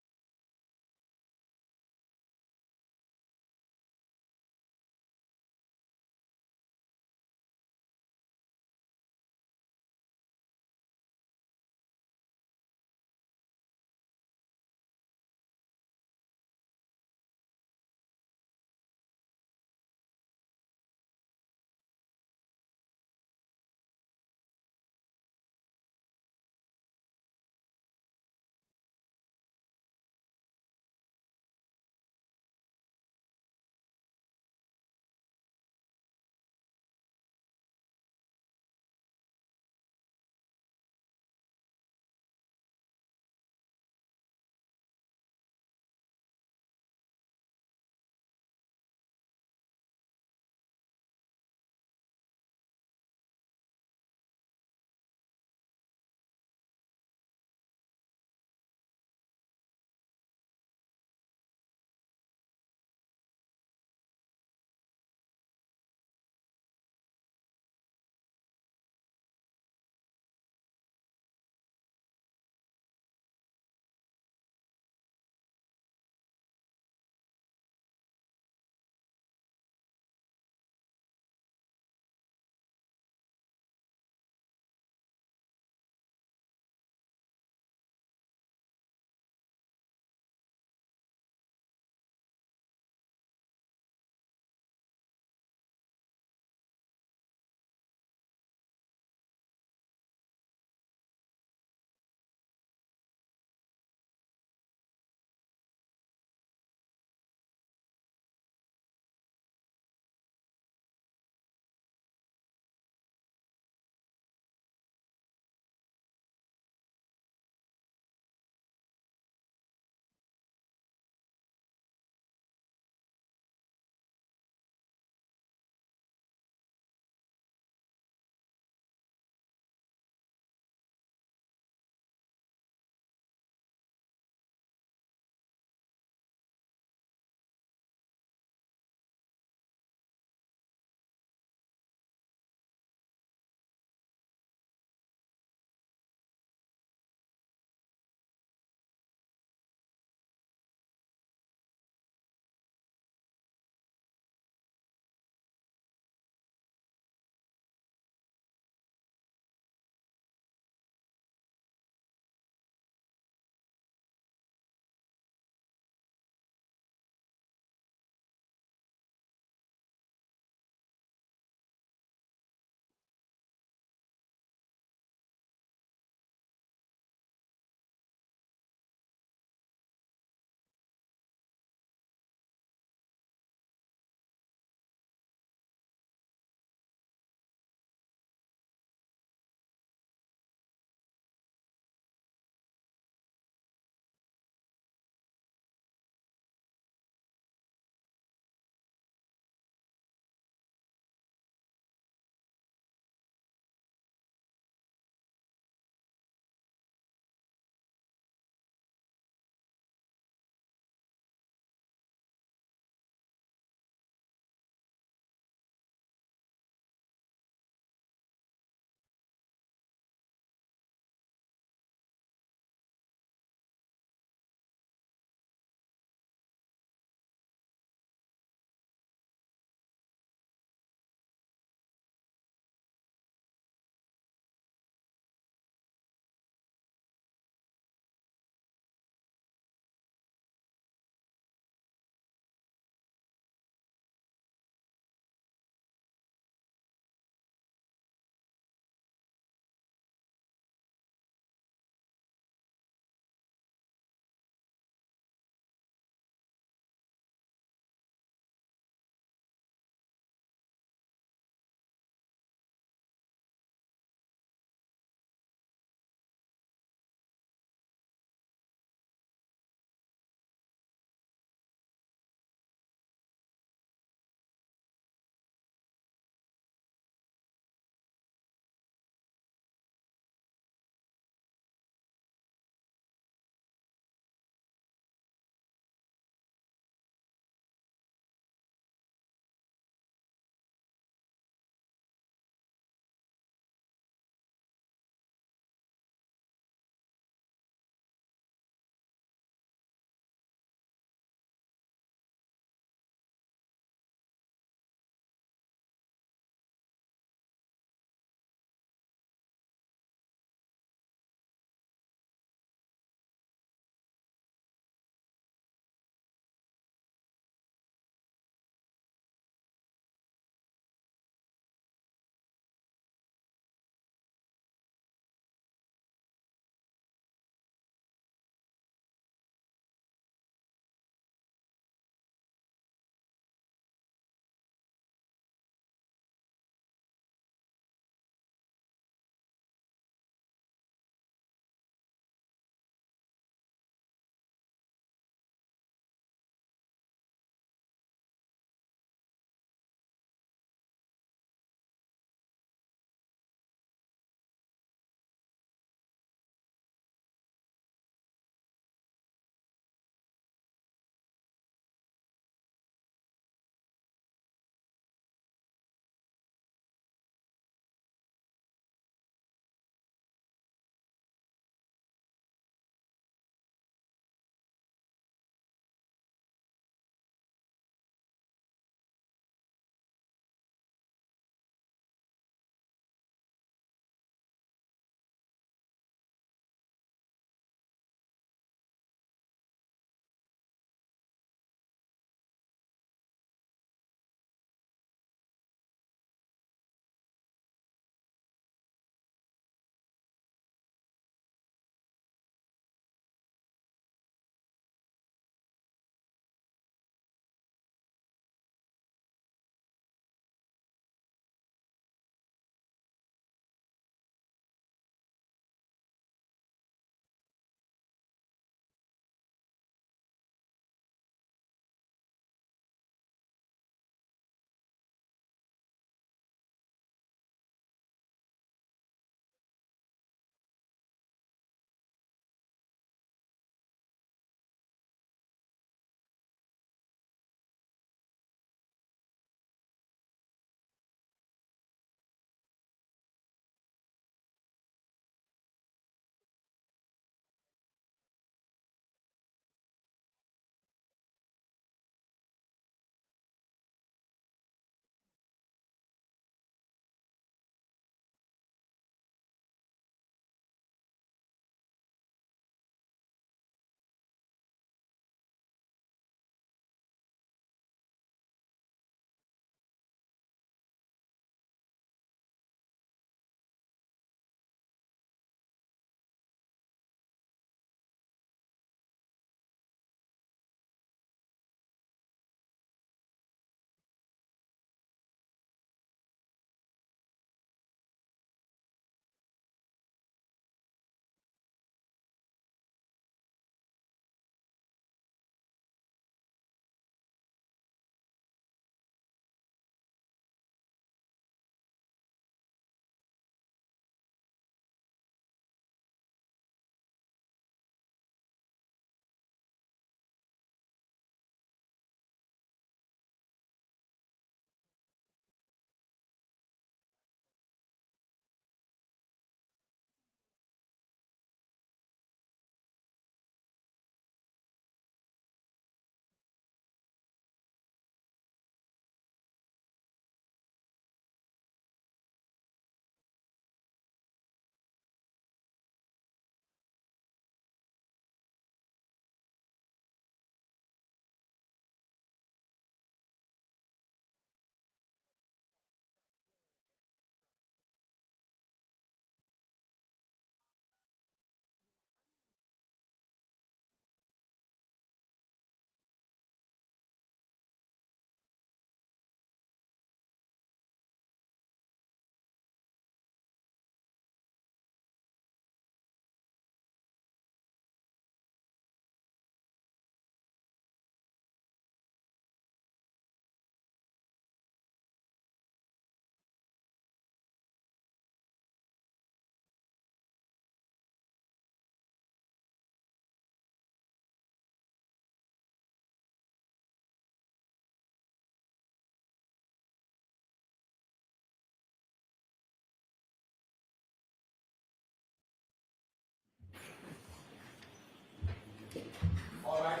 Back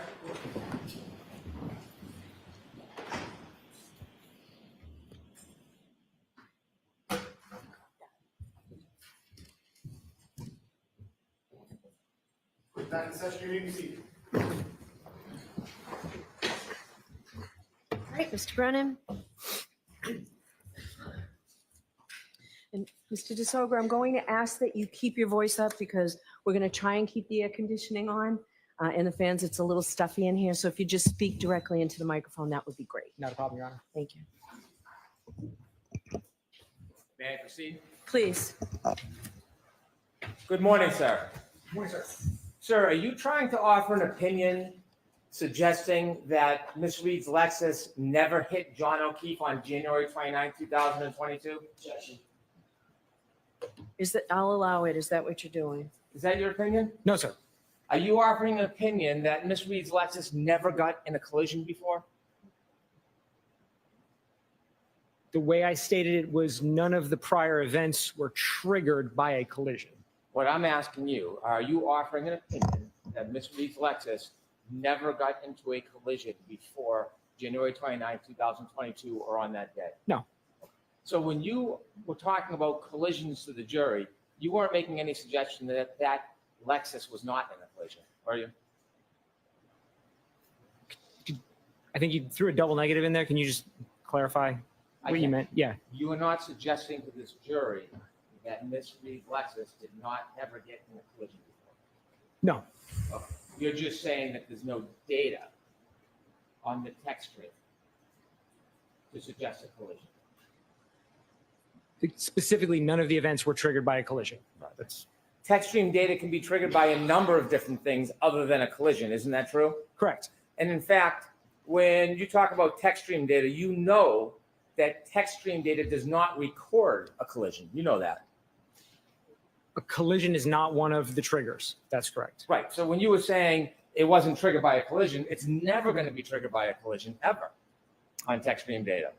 in session, you may be seated. All right, Mr. Brennan. And Mr. DeSoger, I'm going to ask that you keep your voice up because we're going to try and keep the air conditioning on. And the fans, it's a little stuffy in here. So if you just speak directly into the microphone, that would be great. Not a problem, Your Honor. Thank you. May I proceed? Please. Good morning, sir. Sir, are you trying to offer an opinion suggesting that Ms. Reed's Lexus never hit John O'Keefe on January 29, 2022? I'll allow it. Is that what you're doing? Is that your opinion? No, sir. Are you offering an opinion that Ms. Reed's Lexus never got in a collision before? The way I stated it was none of the prior events were triggered by a collision. What I'm asking you, are you offering an opinion that Ms. Reed's Lexus never got into a collision before January 29, 2022 or on that day? No. So when you were talking about collisions to the jury, you weren't making any suggestion that that Lexus was not in a collision, are you? I think you threw a double negative in there. Can you just clarify what you can. meant? Yeah. You are not suggesting to this jury that Ms. Reed's Lexus did not ever get in a collision before? No. Okay. You're just saying that there's no data on the text string to suggest a collision. Specifically, none of the events were triggered by a collision. That's Text stream data can be triggered by a number of different things other than a collision. Isn't that true? correct. And in fact, when you talk about text stream data, you know that text stream data does not record a collision. You know that. A collision is not one of the triggers. That's correct. Right. So when you were saying it wasn't triggered by a collision, it's never going to be triggered by a collision ever on text stream data.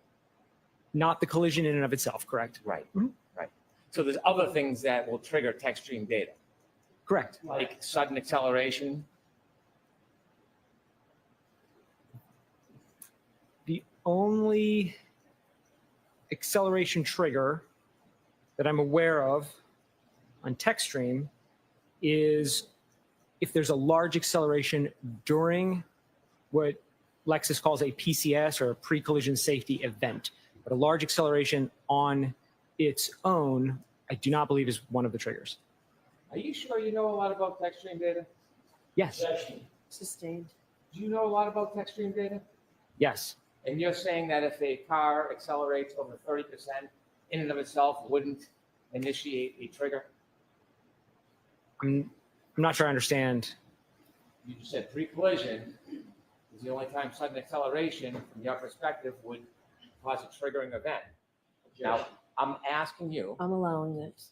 Not the collision in and of itself, correct? Right. Mhm. Right. So there's other things that will trigger text stream data, Correct. like sudden acceleration. The only acceleration trigger that I'm aware of on text stream is if there's a large acceleration during what Lexus calls a PCS or a pre-collision safety event. But a large acceleration on its own, I do not believe is one of the triggers. Are you sure you know a lot about text stream data? Yes. Sustained. Do you know a lot about text stream data? Yes. And you're saying that if a car accelerates over 30% in and of itself wouldn't initiate a trigger? I'm not sure I understand. You just said pre-collision is the only time sudden acceleration from your perspective would cause a triggering event. Now, I'm asking you, I'm allowing this.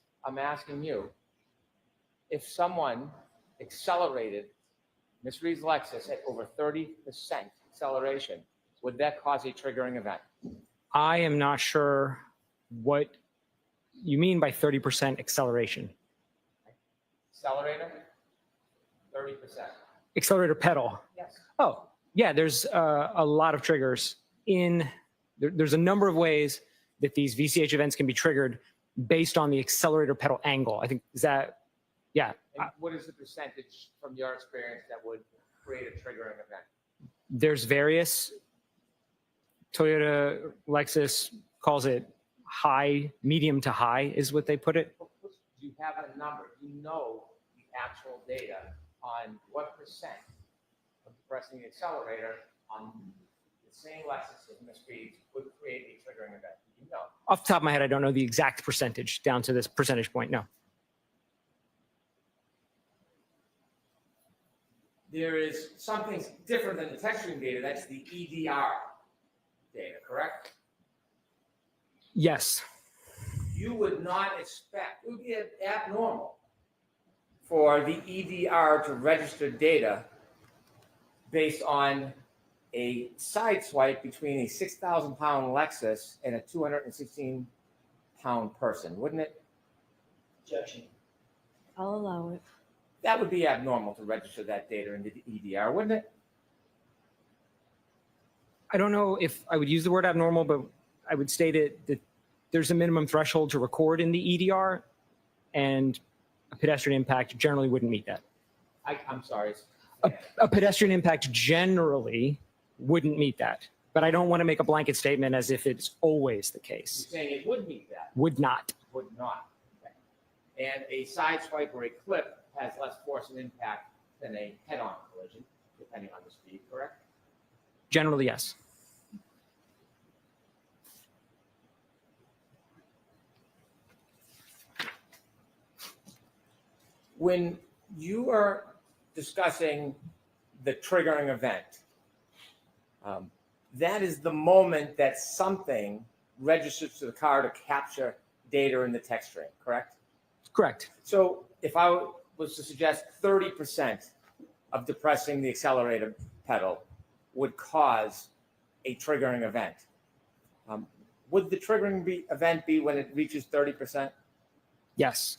if someone accelerated Ms. Reed's Lexus at over 30% acceleration, would that cause a triggering event? I am not sure what you mean by 30% acceleration. Accelerator, 30%. Accelerator pedal. Yes. Oh, yeah, there's a lot of triggers there's a number of ways that these VCH events can be triggered based on the accelerator pedal angle. I think, is that, yeah. And what is the percentage from your experience that would create a triggering event? There's various. Toyota, Lexus calls it high, medium to high is what they put it. Do you have a number? Do you know the actual data on what percent of pressing the accelerator on the same Lexus as Ms. Reed's would create a triggering event? Do you know? Off the top of my head, I don't know the exact percentage down to this percentage point, no. There is something different than the text stream data. That's the EDR data, correct? Yes. You would not expect, it would be abnormal for the EDR to register data based on a side swipe between a 6,000-pound Lexus and a 216-pound person, wouldn't it? Objection. I'll allow it. That would be abnormal to register that data into the EDR, wouldn't it? I don't know if I would use the word abnormal, but I would state it that there's a minimum threshold to record in the EDR, and a pedestrian impact generally wouldn't meet that. I'm sorry. A pedestrian impact generally wouldn't meet that, but I don't want to make a blanket statement as if it's always the You're case. saying it would meet that, Would not. would not. Okay. And a side swipe or a clip has less force and impact than a head-on collision, depending on the speed, correct? Generally, yes. When you are discussing the triggering event, that is the moment that something registers to the car to capture data in the text string, correct? Correct. So if I was to suggest 30% of depressing the accelerator pedal would cause a triggering event, would the triggering event be when it reaches 30%? Yes.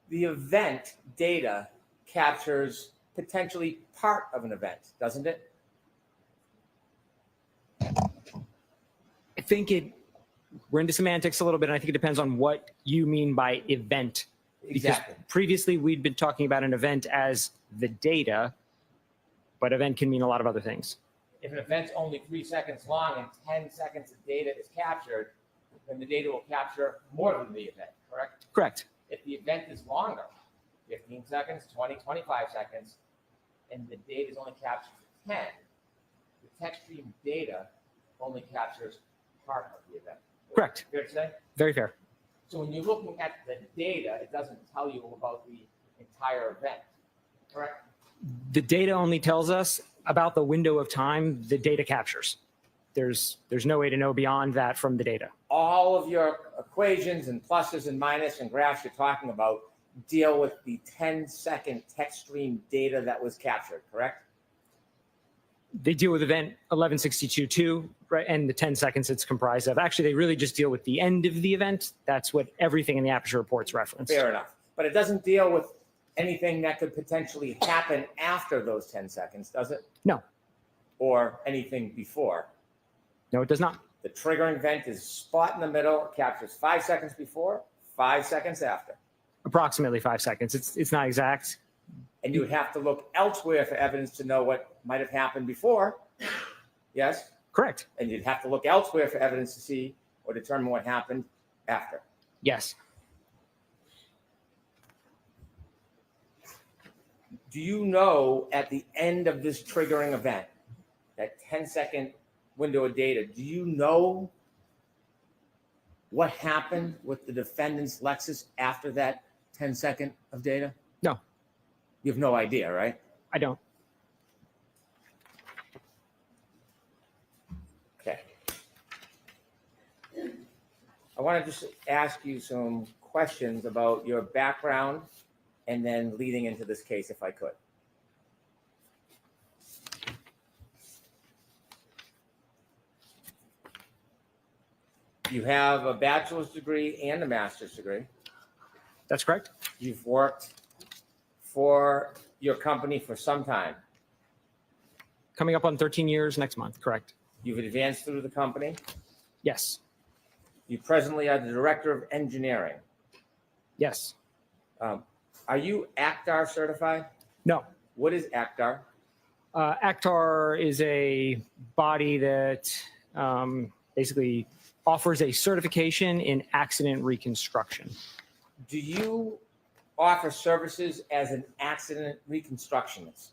The event data captures potentially part of an event, doesn't it? I think we're into semantics a little bit, and I think it depends on what you mean by event. Because previously we'd been talking about an event as the data, but event can mean a lot of other things. If an event's only 3 seconds long and 10 seconds of data is captured, then the data will capture more than the event, correct? Correct. If the event is longer, 15 seconds, 20, 25 seconds, and the data is only captured for 10, the text stream data only captures part of the event. Correct. Fair to say? Very fair. So when you're looking at the data, it doesn't tell you about the entire event, correct? The data only tells us about the window of time the data captures. There's no way to know beyond that from the data. All of your equations and pluses and minuses and graphs you're talking about deal with the 10-second text stream data that was captured, correct? They deal with event 1162.2, right, and the 10 seconds it's comprised of. Actually, they really just deal with the end of the event. That's what everything in the Aperture reports reference. Fair enough. But it doesn't deal with anything that could potentially happen after those 10 seconds, does it? No. Or anything before? No, it does not. The triggering event is spot in the middle, it captures 5 seconds before, 5 seconds after. Approximately 5 seconds. It's not exact. And you would have to look elsewhere for evidence to know what might have happened before. Yes? Correct. And you'd have to look elsewhere for evidence to see or determine what happened after. Yes. Do you know at the end of this triggering event, that 10-second window of data, do you know what happened with the defendant's Lexus after that 10-second of data? No. You have no idea, right? I don't. Okay. I want to just ask you some questions about your background and then leading into this case, if I could. You have a bachelor's degree and a master's degree. That's correct. You've worked for your company for some time. Coming up on 13 years next month. Correct. You've advanced through the company. Yes. You presently are the director of engineering. Yes. Are you ACTAR certified? No. What is ACTAR? ACTAR is a body that basically offers a certification in accident reconstruction. Do you offer services as an accident reconstructionist?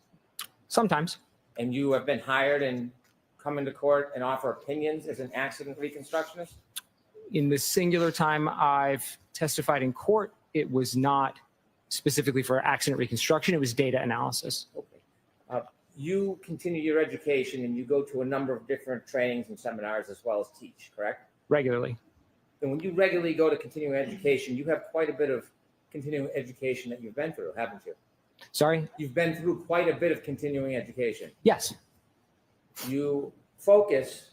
Sometimes. And you have been hired and come into court and offer opinions as an accident reconstructionist? In the singular time I've testified in court, it was not specifically for accident reconstruction. It was data analysis. Okay. You continue your education and you go to a number of different trainings and seminars as well as teach, correct? Regularly. And when you regularly go to continuing education, you have quite a bit of continuing education that you've been through, haven't you? Sorry? You've been through quite a bit of continuing education. Yes. You focus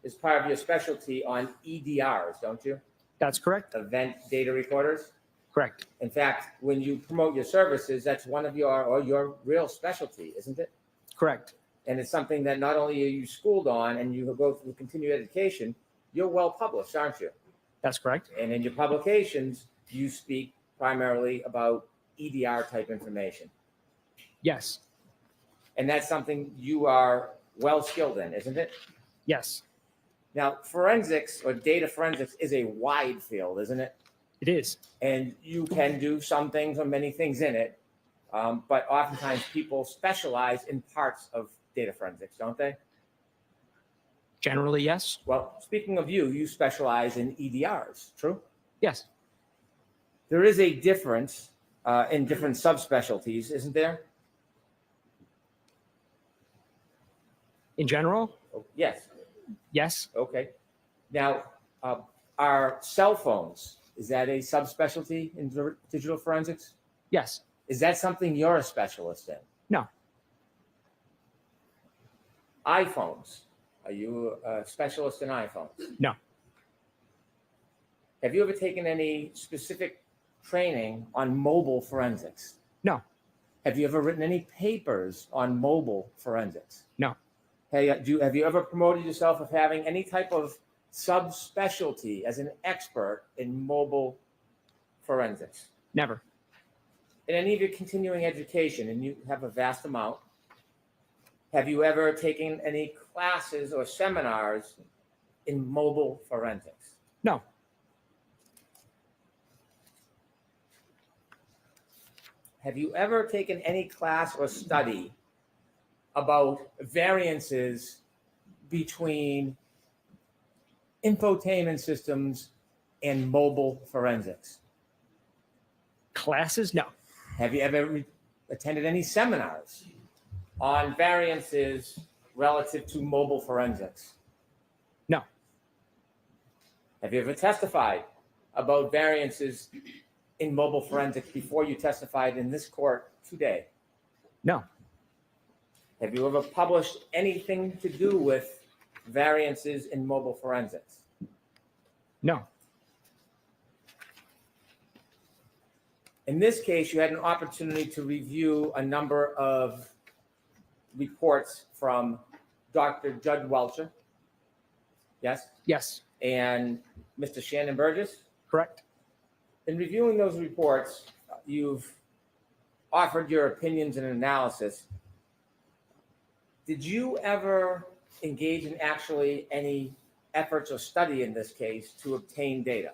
as part of your specialty on EDRs, don't you? That's correct. Event data recorders. Correct. In fact, when you promote your services, that's one of your real specialty, isn't it? Correct. And it's something that not only are you schooled on and you go through continued education, you're well published, aren't you? That's correct. And in your publications, you speak primarily about EDR type information. Yes. And that's something you are well skilled in, isn't it? Yes, Now, forensics or data forensics is a wide field, isn't it? it is. And you can do some things or many things in it. But oftentimes people specialize in parts of data forensics, don't they? Generally, yes. Well, speaking of you, you specialize in EDRs, true? Yes. There is a difference in different subspecialties, isn't there? In general, Oh, yes. yes. Okay. Now, are cell phones, is that a subspecialty in digital forensics? Yes. Is that something you're a specialist in? No. iPhones, are you a specialist in iPhones? No. Have you ever taken any specific training on mobile forensics? No. Have you ever written any papers on mobile forensics? No. Hey, have you ever promoted yourself of having any type of subspecialty as an expert in mobile forensics? Never. In any of your continuing education, and you have a vast amount, have you ever taken any classes or seminars in mobile forensics? No. Have you ever taken any class or study about variances between infotainment systems and mobile forensics? Classes? No. Have you ever attended any seminars on variances relative to mobile forensics? No. Have you ever testified about variances in mobile forensics before you testified in this court today? No. Have you ever published anything to do with variances in mobile forensics? No. In this case, you had an opportunity to review a number of reports from Dr. Judd Welcher, yes, Yes. and Mr. Shannon Burgess. Correct. In reviewing those reports, you've offered your opinions and analysis. Did you ever engage in actually any efforts or study in this case to obtain data?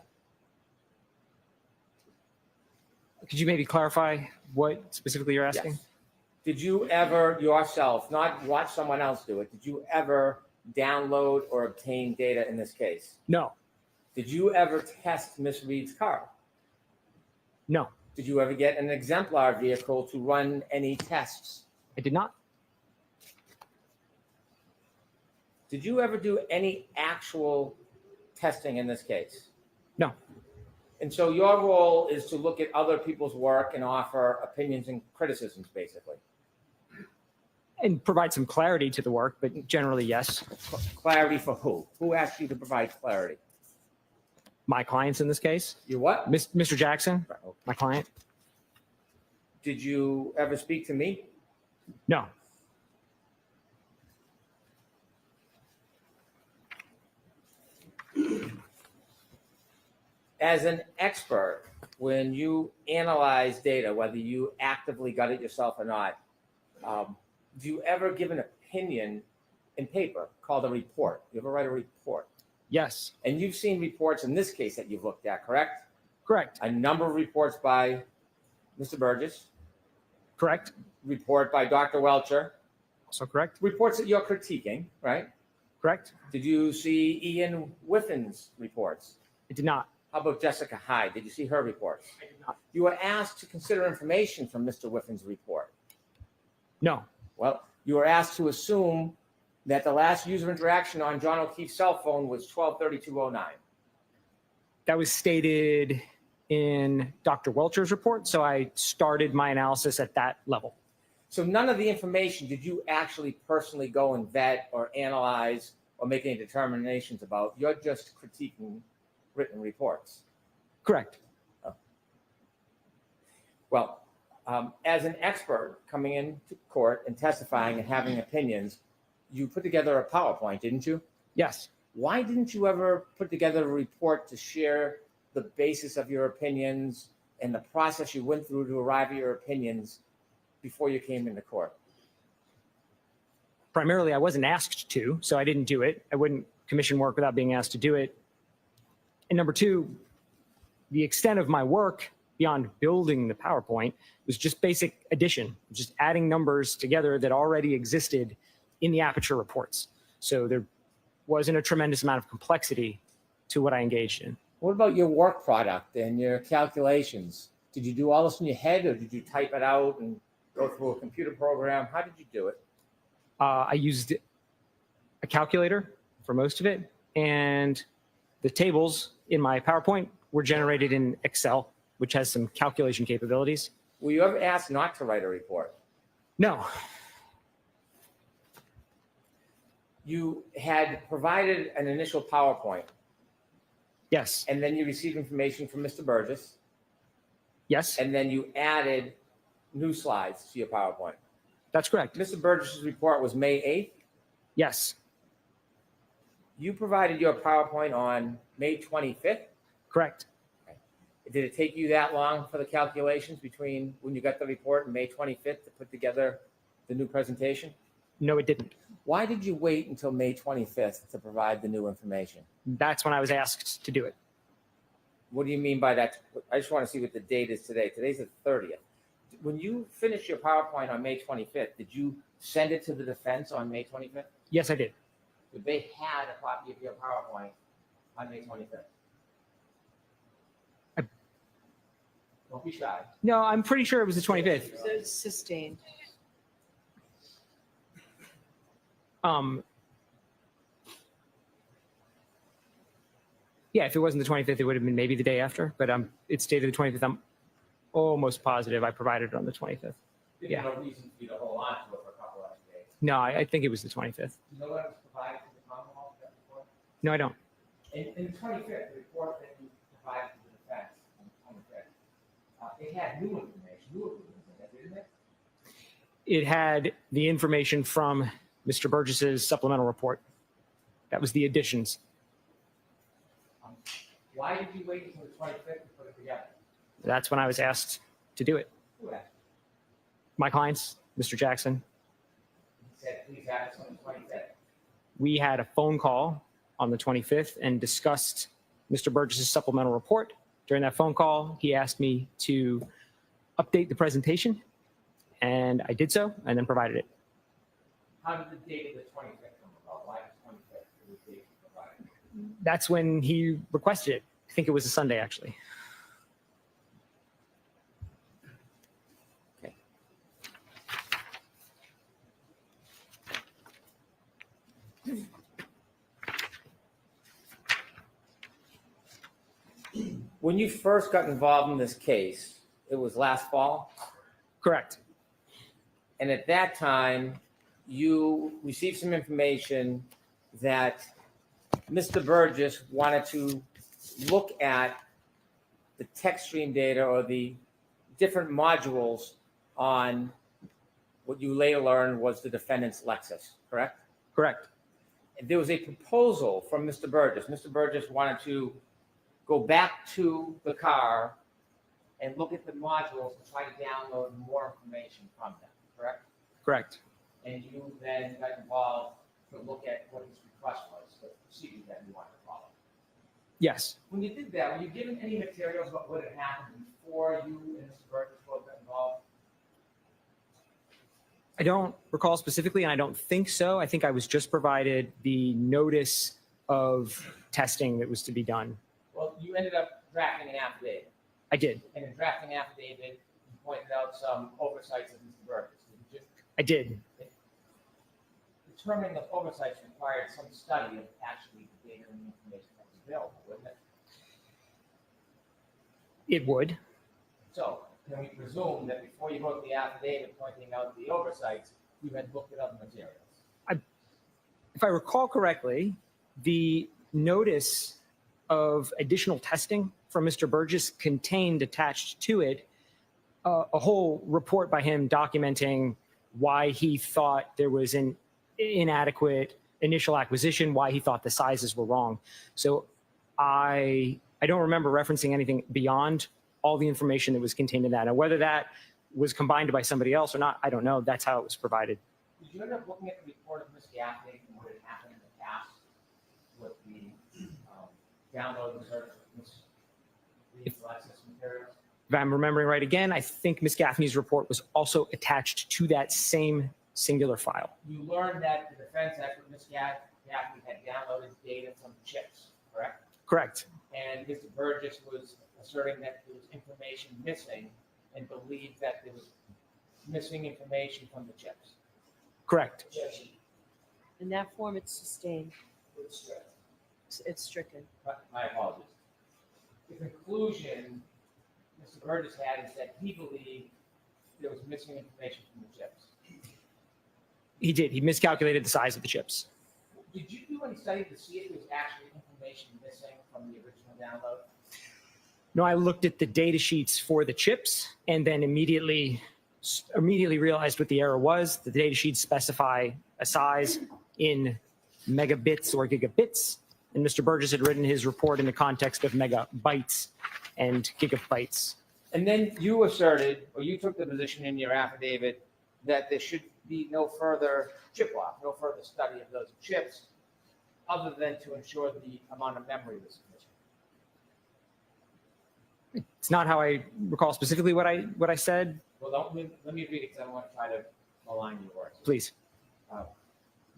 Could you maybe clarify what specifically you're asking? Yes. Did you ever yourself, not watch someone else do it, did you ever download or obtain data in this case? No. Did you ever test Miss Reed's car? No. Did you ever get an exemplar vehicle to run any tests? I did not. Did you ever do any actual testing in this case? No. And so your role is to look at other people's work and offer opinions and criticisms, basically. And provide some clarity to the work, but generally, yes. Clarity for who? Who asked you to provide clarity? My clients in this case, You what? Mr. Jackson, my client. Did you ever speak to me? No. As an expert, when you analyze data, whether you actively got it yourself or not, do you ever give an opinion in paper called a report? You ever write a report? Yes. And you've seen reports in this case that you've looked at, correct? Correct. A number of reports by Mr. Burgess, Correct. report by Dr. Welcher, Also correct. reports that you're critiquing, right? Correct. Did you see Ian Whiffin's reports? I did not. How about Jessica Hyde? Did you see her reports? I did not. You were asked to consider information from Mr. Whiffin's report. No. Well, you were asked to assume that the last user interaction on John O'Keefe's cell phone was 12/32/09. That was stated in Dr. Welcher's report, so I started my analysis at that level. So none of the information did you actually personally go and vet or analyze or make any determinations about. You're just critiquing written reports. Correct. Well, As an expert coming into court and testifying and having opinions, you put together a PowerPoint, didn't you? Yes. Why didn't you ever put together a report to share the basis of your opinions and the process you went through to arrive at your opinions before you came into court? Primarily, I wasn't asked to, so I didn't do it. I wouldn't commission work without being asked to do it. And number two, the extent of my work beyond building the PowerPoint was just basic addition, just adding numbers together that already existed in the Aperture reports. So there wasn't a tremendous amount of complexity to what I engaged in. What about your work product and your calculations? Did you do all this in your head, or did you type it out and go through a computer program? How did you do it? I used a calculator for most of it, and the tables in my PowerPoint were generated in Excel, which has some calculation capabilities. Were you ever asked not to write a report? No, You had provided an initial PowerPoint, yes, and then you received information from Mr. Burgess, yes, and then you added new slides to your PowerPoint. that's correct. Mr. Burgess's report was May 8th. Yes, You provided your PowerPoint on May 25th. correct. Did it take you that long for the calculations between when you got the report and May 25th to put together the new presentation? No, it didn't. Why did you wait until May 25th to provide the new information? That's when I was asked to do it. What do you mean by that? I just want to see what the date is today. Today's the 30th. When you finished your PowerPoint on May 25th, did you send it to the defense on May 25th? Yes, I did. They had a copy of your PowerPoint on May 25th. Don't be shy. No, I'm pretty sure it was the 25th. So it's sustained. Yeah, if it wasn't the 25th, it would have been maybe the day after, but it's dated the 25th. I'm almost positive I provided it on the 25th. Yeah. There's no reason for you to hold on to it for a couple of days. No, I think it was the 25th. Do you know what was provided to the Commonwealth that report? No, I don't. In the 25th, the report that you provided to the defense on the 25th, it had new information, didn't it? It had the information from Mr. Burgess's supplemental report. That was the additions. Why did you wait until the 25th to put it together? That's when I was asked to do it. Who asked? My clients, Mr. Jackson, He said, please have this on the 25th. we had a phone call on the 25th and discussed Mr. Burgess's supplemental report. During that phone call, he asked me to update the presentation, and I did so and then provided it. How did the date of the 25th come about? Why the 25th was the date you provided? That's when he requested it. I think it was a Sunday, actually. Okay. When you first got involved in this case, it was last fall, Correct. and at that time, you received some information that Mr. Burgess wanted to look at the text stream data or the different modules on what you later learned was the defendant's Lexus, correct? Correct. And there was a proposal from Mr. Burgess. Mr. Burgess wanted to go back to the car and look at the modules and try to download more information from them, correct? Correct. And you then got involved to look at what his request was, the procedure that you wanted to follow. Yes. When you did that, were you given any materials about what had happened before you and Mr. Burgess both got involved? I don't recall specifically, and I don't think so. I think I was just provided the notice of testing that was to be done. Well, you ended up drafting an affidavit, I did. and in drafting an affidavit, you pointed out some oversights of Mr. Burgess. Did you I did. determining the oversights required some study of actually the data and the information that was available, wouldn't it? It would. So can we presume that before you wrote the affidavit pointing out the oversights, you had looked at other materials? If I recall correctly, the notice of additional testing from Mr. Burgess contained attached to it a whole report by him documenting why he thought there was an inadequate initial acquisition, why he thought the sizes were wrong. So I don't remember referencing anything beyond all the information that was contained in that. Now, whether that was combined by somebody else or not, I don't know. That's how it was provided. Did you end up looking at the report of Ms. Gaffney and what had happened in the past with the download and search of Ms. Alexis materials? If I'm remembering right again, I think Ms. Gaffney's report was also attached to that same singular file. You learned that the defense expert, Ms. Gaffney, had downloaded data from chips, correct? Correct. And Mr. Burgess was asserting that there was information missing and believed that there was missing information from the chips. Correct. In that form, it's sustained. It's It's stricken. My apologies. The conclusion Mr. Burgess had is that he believed there was missing information from the chips. He did. He miscalculated the size of the chips. Did you do any study to see if there was actually information missing from the original download? No, I looked at the data sheets for the chips and then immediately realized what the error was. The data sheets specify a size in megabits or gigabits. And Mr. Burgess had written his report in the context of megabytes and gigabytes. And then you asserted, or you took the position in your affidavit, that there should be no further chip off, no further study of those chips, other than to ensure the amount of memory was sufficient. It's not how I recall specifically what I said. Well, let me read it because I don't want to try to malign your words. Please.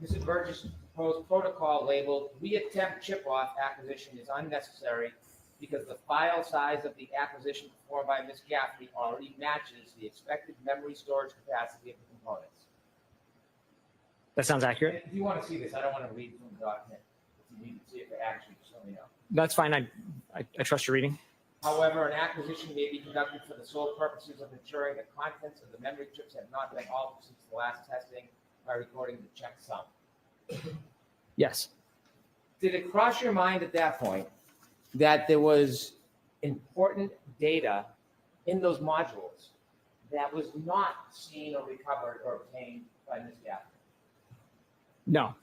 Mrs. Burgess proposed protocol labeled reattempt chip-off acquisition is unnecessary because the file size of the acquisition performed by Ms. Gaffney already matches the expected memory storage capacity of the components. That sounds accurate. If you want to see this, I don't want to read from the document. If you need to see it for action, just let me know. That's fine. I trust your reading. However, an acquisition may be conducted for the sole purposes of ensuring the contents of the memory chips have not been altered since the last testing by recording the checksum. Yes. Did it cross your mind at that point that there was important data in those modules that was not seen or recovered or obtained by Ms. Gaffney? No.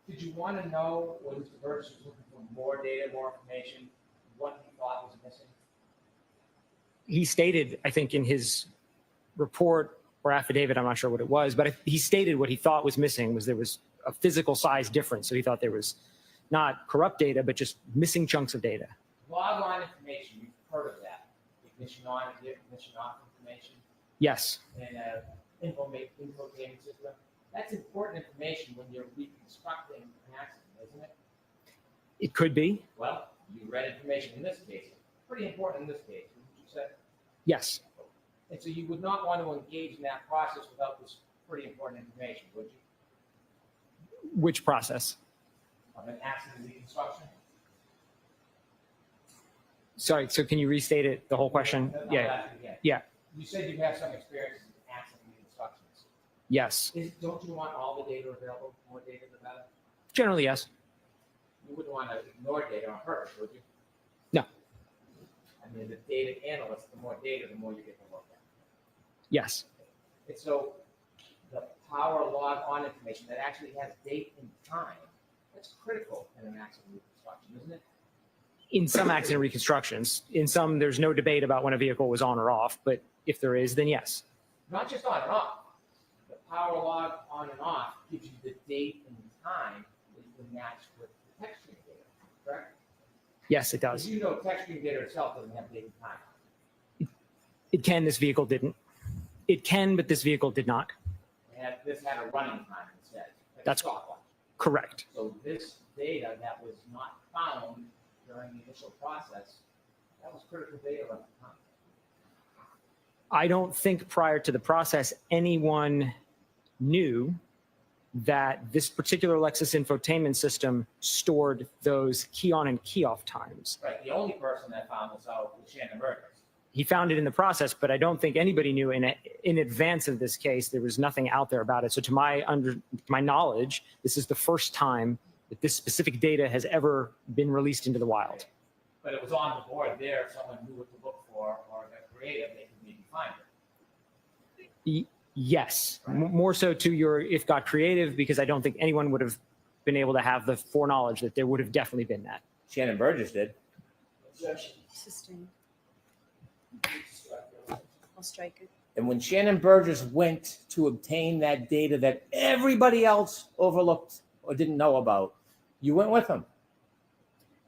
Did you want to know what Mr. Burgess was looking for, more data, more information, what he thought was missing? He stated, I think in his report or affidavit, I'm not sure what it was, but he stated what he thought was missing was there was a physical size difference. So he thought there was not corrupt data, but just missing chunks of data. Log on information, you've heard of that. Ignition on, ignition off information, Yes. and infotainment system. That's important information when you're reconstructing an accident, isn't it? It could be. Well, you read information in this case. Pretty important in this case, wouldn't you say? Yes. And so you would not want to engage in that process without this pretty important information, would you? Which process? Of an accident reconstruction? Sorry. So can you restate it, the whole question? I'll Yeah. ask it again. Yeah. You said you have some experience in accident reconstructions. Yes. Don't you want all the data available? More data, the better? Generally, yes. You wouldn't want to ignore data on purpose, would you? No. I mean, the data analyst, the more data, the more you get to look at. Yes. And so the power log on information that actually has date and time, that's critical in an accident reconstruction, isn't it? In some accident reconstructions, in some, there's no debate about when a vehicle was on or off, but if there is, then yes. Not just on and off. The power log on and off gives you the date and time that you can match with the texturing data, correct? Yes, it As does. you know, texturing data itself doesn't have date and time. It can, this vehicle didn't. It can, but this vehicle did not. This had a running time instead. like a That's stopwatch. Correct. So this data that was not found during the initial process, that was critical data at the time. I don't think prior to the process, anyone knew that this particular Lexus infotainment system stored those key on and key off times. Right, the only person that found this out was Shannon Burgess. He found it in the process, but I don't think anybody knew in advance of this case. There was nothing out there about it. So to my knowledge, this is the first time that this specific data has ever been released into the wild. But it was on the board there, if someone knew what to look for or got creative, they could maybe find it. Yes, more so to your if got creative, because I don't think anyone would have been able to have the foreknowledge that there would have definitely been that. Shannon Burgess did. Sustained. I'll strike it. And when Shannon Burgess went to obtain that data that everybody else overlooked or didn't know about, you went with him.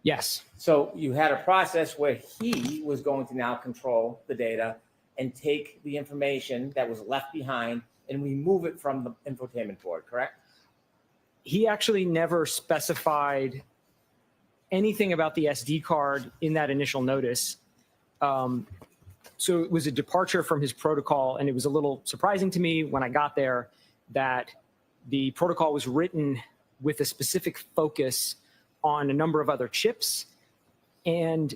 Yes, So you had a process where he was going to now control the data and take the information that was left behind and remove it from the infotainment board, correct? he actually never specified anything about the SD card in that initial notice. So it was a departure from his protocol, and it was a little surprising to me when I got there that the protocol was written with a specific focus on a number of other chips. And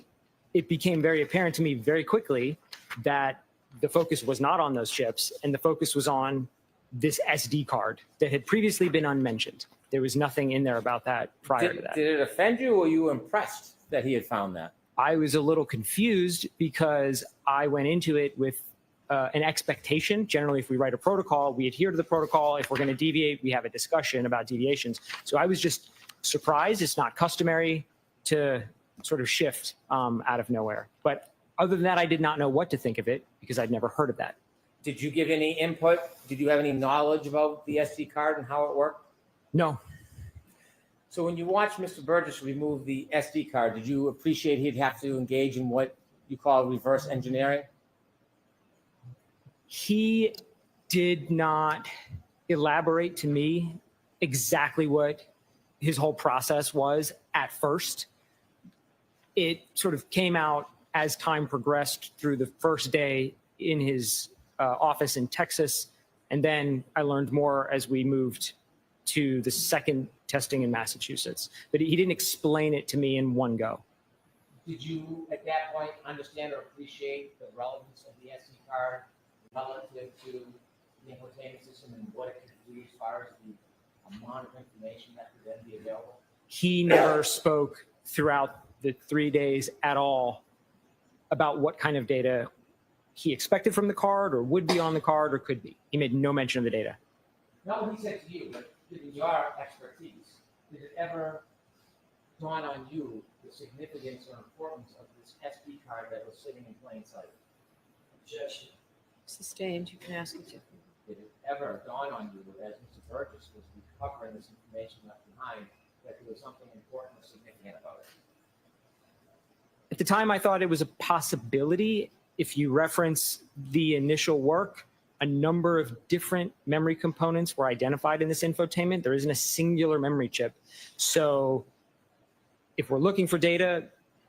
it became very apparent to me very quickly that the focus was not on those chips, and the focus was on this SD card that had previously been unmentioned. There was nothing in there about that prior to that. Did it offend you, or were you impressed that he had found that? I was a little confused because I went into it with an expectation. Generally, if we write a protocol, we adhere to the protocol. If we're going to deviate, we have a discussion about deviations. So I was just surprised. It's not customary to sort of shift out of nowhere. But other than that, I did not know what to think of it because I'd never heard of that. Did you give any input? Did you have any knowledge about the SD card and how it worked? No, So when you watched Mr. Burgess remove the SD card, did you appreciate he'd have to engage in what you call reverse engineering? he did not elaborate to me exactly what his whole process was at first. It sort of came out as time progressed through the first day in his office in Texas. And then I learned more as we moved to the second testing in Massachusetts. But he didn't explain it to me in one go. Did you, at that point, understand or appreciate the relevance of the SD card relative to the infotainment system and what it could do as far as the amount of information that could then be available? He never spoke throughout the 3 days at all about what kind of data he expected from the card or would be on the card or could be. He made no mention of the data. Not what he said to you, but given your expertise, did it ever dawn on you the significance or importance of this SD card that was sitting in plain sight? Objection. Sustained, you can ask it. Did it ever dawn on you, as Mr. Burgess was recovering this information left behind, that there was something important or significant about it? At the time, I thought it was a possibility. If you reference the initial work, a number of different memory components were identified in this infotainment. There isn't a singular memory chip. So if we're looking for data,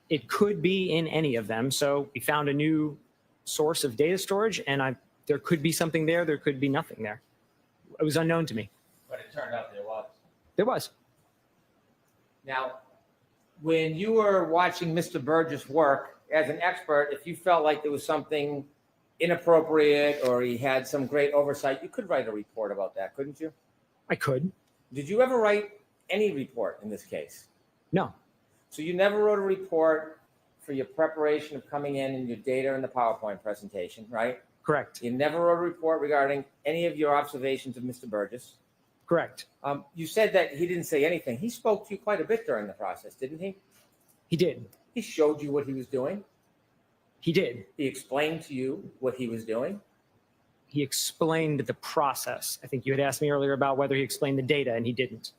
it could be in any of them. So we found a new source of data storage, and there could be something there. There could be nothing there. It was unknown to me. But it turned out there was. There was. Now, when you were watching Mr. Burgess work as an expert, if you felt like there was something inappropriate or he had some great oversight, you could write a report about that, couldn't you? I could. Did you ever write any report in this case? No. So you never wrote a report for your preparation of coming in and your data in the PowerPoint presentation, right? Correct. You never wrote a report regarding any of your observations of Mr. Burgess. Correct. You said that he didn't say anything. He spoke to you quite a bit during the process, didn't he? He did. He showed you what he was doing. He did. He explained to you what he was doing. He explained the process. I think you had asked me earlier about whether he explained the data, and he didn't.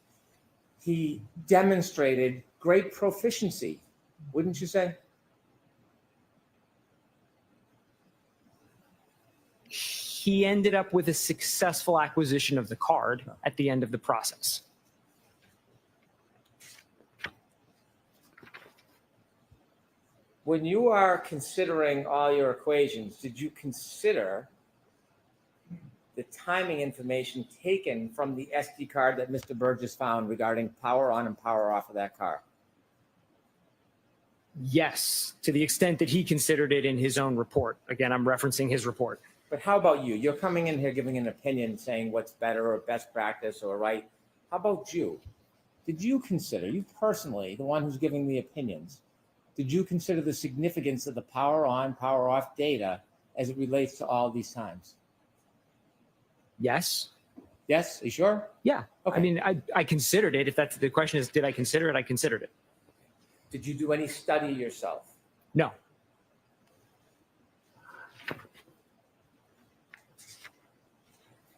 He demonstrated great proficiency, wouldn't you say? He ended up with a successful acquisition of the card at the end of the process. When you are considering all your equations, did you consider the timing information taken from the SD card that Mr. Burgess found regarding power on and power off of that car? Yes, to the extent that he considered it in his own report. Again, I'm referencing his report. But how about you? You're coming in here giving an opinion saying what's better or best practice or right. How about you? Did you consider, you personally, the one who's giving the opinions, did you consider the significance of the power on, power off data as it relates to all these times? Yes. Yes, are you sure? Yeah. Okay. I mean, I considered it. If that's the question is, did I consider it? I considered it. Did you do any study yourself? No.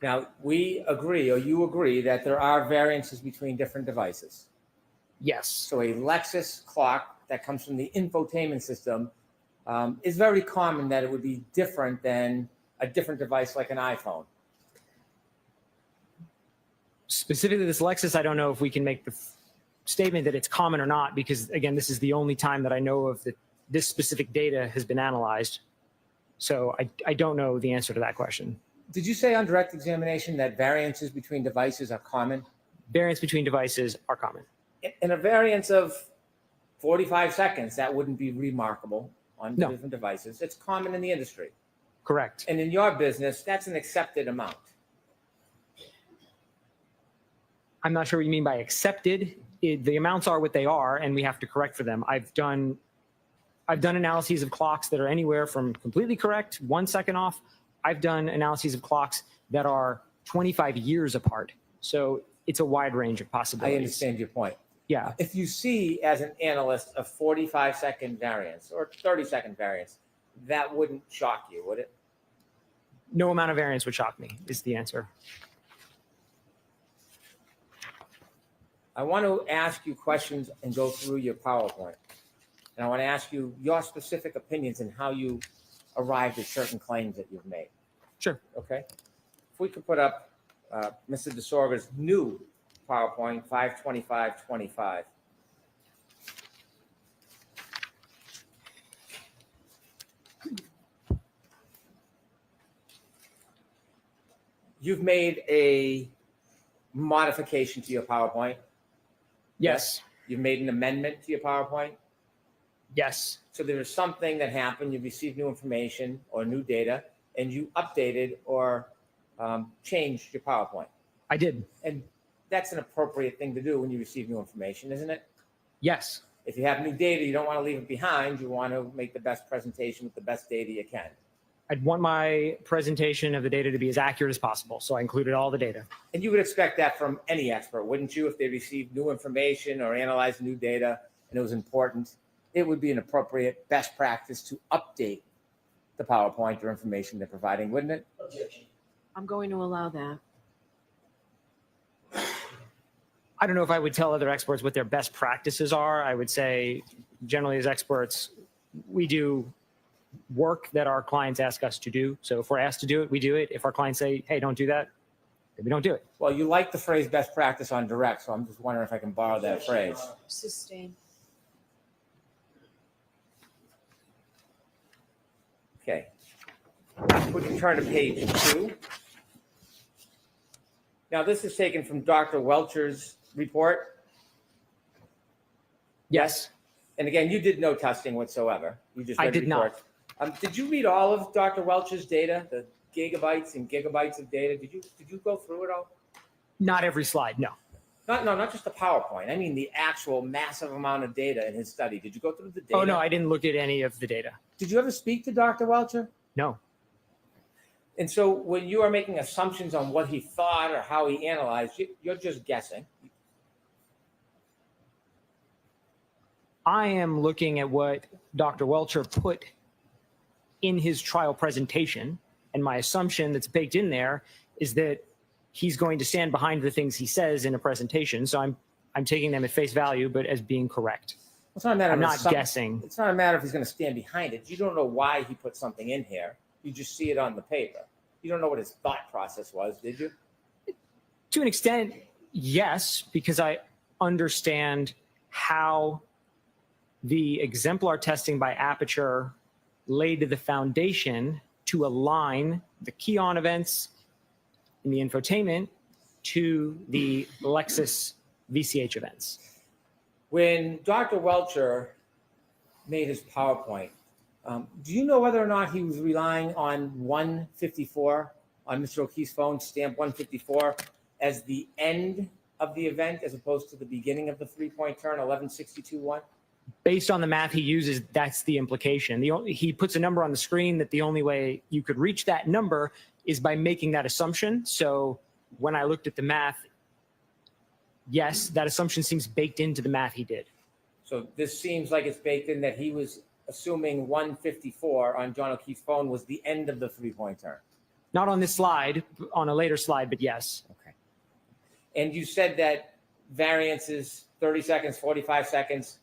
Now, we agree, or you agree, that there are variances between different devices. Yes. So a Lexus clock that comes from the infotainment system is very common that it would be different than a different device like an iPhone. Specifically this Lexus, I don't know if we can make the statement that it's common or not, because again, this is the only time that I know of that this specific data has been analyzed. So I don't know the answer to that question. Did you say on direct examination that variances between devices are common? Variance between devices are common. In a variance of 45 seconds, that wouldn't be remarkable on No. different devices. It's common in the industry. Correct. And in your business, that's an accepted amount. I'm not sure what you mean by accepted. The amounts are what they are, and we have to correct for them. I've done analyses of clocks that are anywhere from completely correct, 1 second off. I've done analyses of clocks that are 25 years apart. So it's a wide range of possibilities. I understand your point. Yeah. If you see as an analyst a 45-second variance or 30-second variance, that wouldn't shock you, would it? No amount of variance would shock me, is the answer. I want to ask you questions and go through your PowerPoint. And I want to ask you your specific opinions and how you arrived at certain claims that you've made. Sure. Okay? If we could put up Mr. DeSorga's new PowerPoint, 52525. You've made a modification to your PowerPoint. Yes. You've made an amendment to your PowerPoint. Yes. So there was something that happened, you received new information or new data, and you updated or changed your PowerPoint. I did. And that's an appropriate thing to do when you receive new information, isn't it? Yes. If you have new data, you don't want to leave it behind. You want to make the best presentation with the best data you can. I'd want my presentation of the data to be as accurate as possible. So I included all the data. And you would expect that from any expert, wouldn't you? If they received new information or analyzed new data and it was important, it would be an appropriate best practice to update the PowerPoint or information they're providing, wouldn't it? Objection. I'm going to allow that. I don't know if I would tell other experts what their best practices are. I would say generally as experts, we do work that our clients ask us to do. So if we're asked to do it, we do it. If our clients say, hey, don't do that, then we don't do it. Well, you like the phrase best practice on direct, so I'm just wondering if I can borrow that phrase. Sustain. Okay. Would you turn to page 2? Now, this is taken from Dr. Welcher's report. Yes. And again, you did no testing whatsoever. You just I read did not. reports. Did you read all of Dr. Welcher's data, the gigabytes and gigabytes of data? Did you go through it all? Not every slide. No. Not just the PowerPoint. I mean the actual massive amount of data in his study. Did you go through the data? Oh, no, I didn't look at any of the data. Did you ever speak to Dr. Welcher? No. And so when you are making assumptions on what he thought or how he analyzed, you're just guessing. I am looking at what Dr. Welcher put in his trial presentation. And my assumption that's baked in there is that he's going to stand behind the things he says in a presentation. So I'm taking them at face value, but as being correct. It's not a matter I'm of not guessing. It's not a matter if he's going to stand behind it. You don't know why he put something in here. You just see it on the paper. You don't know what his thought process was, did you? To an extent, yes, because I understand how the exemplar testing by Aperture laid the foundation to align the key-on events in the infotainment to the Lexus VCH events. When Dr. Welcher made his PowerPoint, do you know whether or not he was relying on 154 on Mr. O'Keefe's phone, stamp 154, as the end of the event as opposed to the beginning of the three-point turn, 1162-1? Based on the math he uses, that's the implication. He puts a number on the screen that the only way you could reach that number is by making that assumption. So when I looked at the math, yes, that assumption seems baked into the math he did. So this seems like it's baked in that he was assuming 154 on John O'Keefe's phone was the end of the 3-point turn. Not on this slide, on a later slide, but yes. Okay. And you said that variances, 30 seconds, 45 seconds,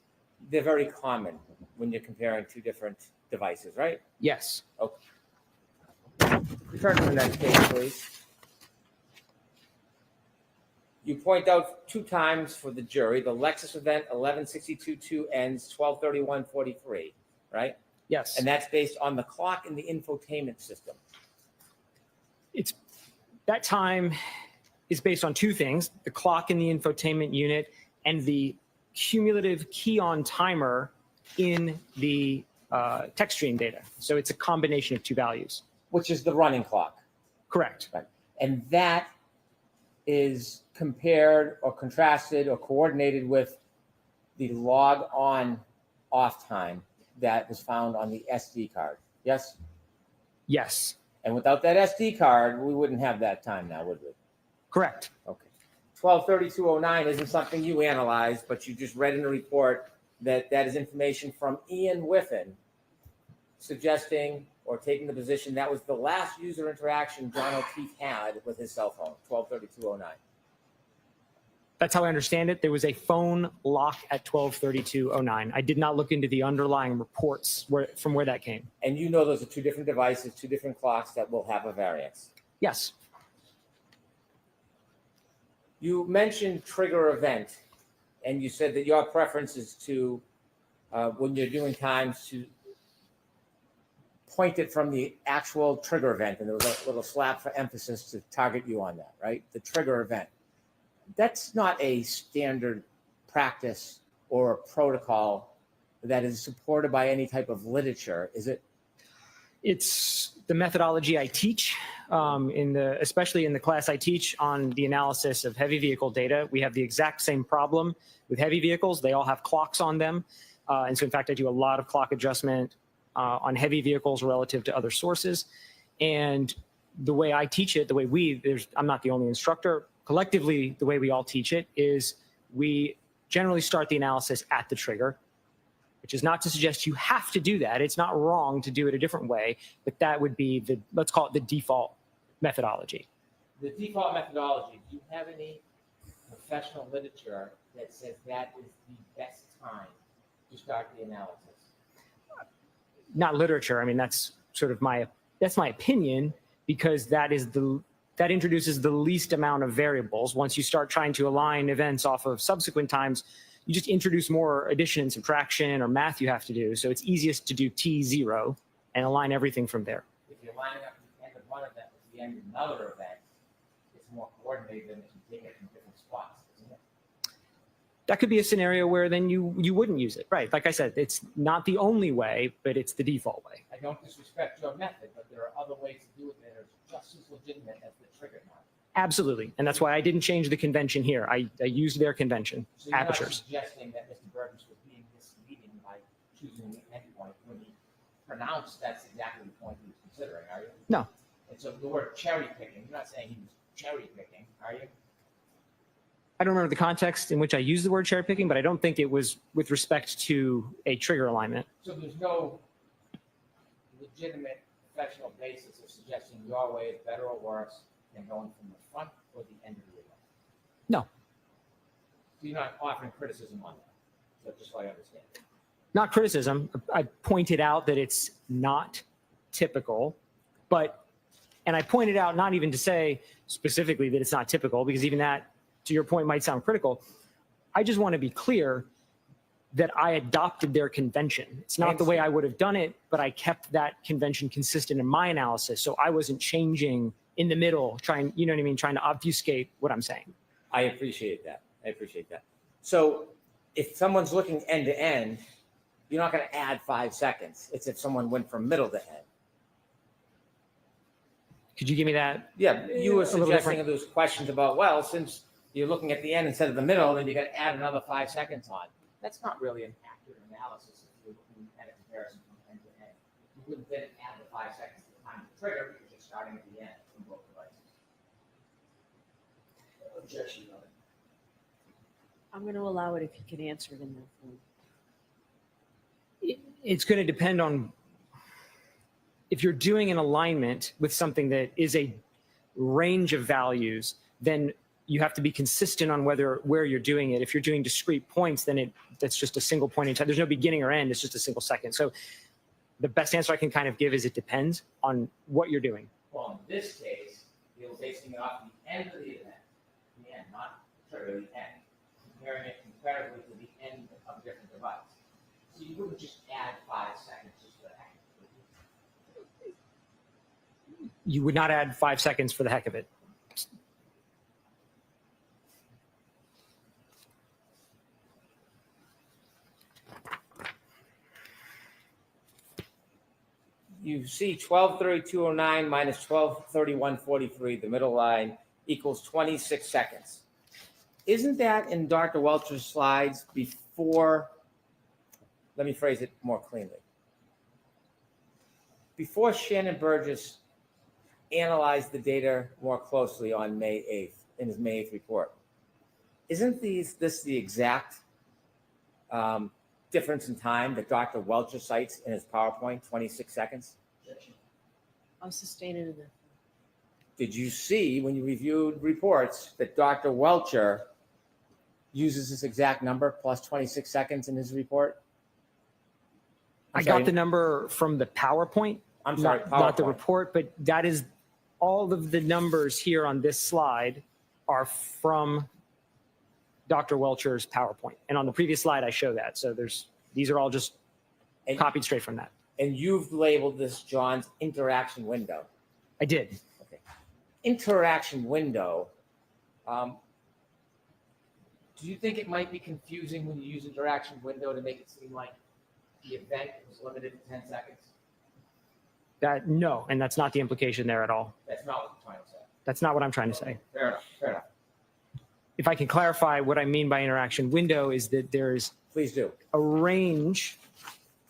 they're very common when you're comparing two different devices, right? Yes. Okay. Turn to the next page, please. You point out 2 times for the jury, the Lexus event 11:62:2 ends 12:31:43, right? Yes. And that's based on the clock in the infotainment system. That time is based on 2 things: the clock in the infotainment unit and the cumulative key on timer in the text stream data. So it's a combination of 2 values. Which is the running clock. Correct. Right. And that is compared or contrasted or coordinated with the log on off time that was found on the SD card. Yes? Yes. And without that SD card, we wouldn't have that time now, would we? Correct. Okay. 12:32:09 isn't something you analyzed, but you just read in the report that that is information from Ian Whiffen suggesting or taking the position that was the last user interaction John O'Keefe had with his cell phone, 12:32:09. That's how I understand it. There was a phone lock at 12:32:09. I did not look into the underlying reports from where that came. And you know those are 2 different devices, 2 different clocks that will have a variance. Yes. You mentioned trigger event, and you said that your preference is to, when you're doing times, to point it from the actual trigger event, and there was a little slap for emphasis to target you on that, right? The trigger event. That's not a standard practice or a protocol that is supported by any type of literature, is it? It's the methodology I teach, especially in the class I teach on the analysis of heavy vehicle data. We have the exact same problem with heavy vehicles. They all have clocks on them. And so in fact, I do a lot of clock adjustment on heavy vehicles relative to other sources. And the way I teach it, the way I'm not the only instructor, collectively, the way we all teach it is we generally start the analysis at the trigger, which is not to suggest you have to do that. It's not wrong to do it a different way, but that would be let's call it the default methodology. The default methodology, do you have any professional literature that says that is the best time to start the analysis? Not literature. I mean, that's sort of my opinion, because that introduces the least amount of variables. Once you start trying to align events off of subsequent times, you just introduce more addition and subtraction or math you have to do. So it's easiest to do T0 and align everything from there. If you're lining up the end of one event with the end of another event, it's more coordinated than if you take it from different spots, isn't it? That could be a scenario where then you wouldn't use it. Right. Like I said, it's not the only way, but it's the default way. I don't disrespect your method, but there are other ways to do it that are just as legitimate as the trigger method. Absolutely. And that's why I didn't change the convention here. I used their convention, So you're apertures. not suggesting that Mr. Burgess was being misleading by choosing the endpoint when he pronounced that's exactly the point he was considering, are you? No. And so the word cherry picking, you're not saying he was cherry picking, are you? I don't remember the context in which I used the word cherry picking, but I don't think it was with respect to a trigger alignment. So there's no legitimate professional basis of suggesting your way is better or worse than going from the front or the end of the event? No. So you're not offering criticism on that, so just so I understand. Not criticism. I pointed out that it's not typical, and I pointed out not even to say specifically that it's not typical, because even that, to your point, might sound critical. I just want to be clear that I adopted their convention. It's not the way I would have done it, but I kept that convention consistent in my analysis. So I wasn't changing in the middle, trying to obfuscate what I'm saying. I appreciate that. So if someone's looking end to end, you're not going to add 5 seconds. It's if someone went from middle to end. Could you give me that? Yeah, you were A little suggesting different. those questions about, well, since you're looking at the end instead of the middle, then you got to add another 5 seconds on. That's not really an accurate analysis if you're looking at a comparison from end to end. You wouldn't then add the 5 seconds to the time of the trigger because you're starting at the end from both devices. Objection, Your Honor. I'm going to allow it if you can answer it in that form. It's going to depend on if you're doing an alignment with something that is a range of values, then you have to be consistent on where you're doing it. If you're doing discrete points, then that's just a single point in time. There's no beginning or end. It's just a single second. So the best answer I can kind of give is it depends on what you're doing. Well, in this case, you're basing it off the end of the event, the end, not trigger, the end, comparing it comparatively to the end of a different device. So you wouldn't just add 5 seconds just for the heck of it. You would not add 5 seconds for the heck of it. You see 12:32:09 minus 12:31:43, the middle line equals 26 seconds. Isn't that in Dr. Welcher's slides before, let me phrase it more cleanly. Before Shannon Burgess analyzed the data more closely on May 8th, in his May 8th report, isn't this the exact difference in time that Dr. Welcher cites in his PowerPoint, 26 seconds? I'll sustain it in that form. Did you see when you reviewed reports that Dr. Welcher uses this exact number plus 26 seconds in his report? I got the number from the PowerPoint, I'm sorry, not the PowerPoint. report, but that is all of the numbers here on this slide are from Dr. Welcher's PowerPoint. And on the previous slide, I show that. So these are all just And- copied straight from that. And you've labeled this John's interaction window. I did. Interaction window. Do you think it might be confusing when you use interaction window to make it seem like the event was limited to 10 seconds? No, and that's not the implication there at all. That's not what you're trying to say. That's not what I'm trying to say. Fair enough. Fair enough. If I can clarify what I mean by interaction window is that there's Please do. a range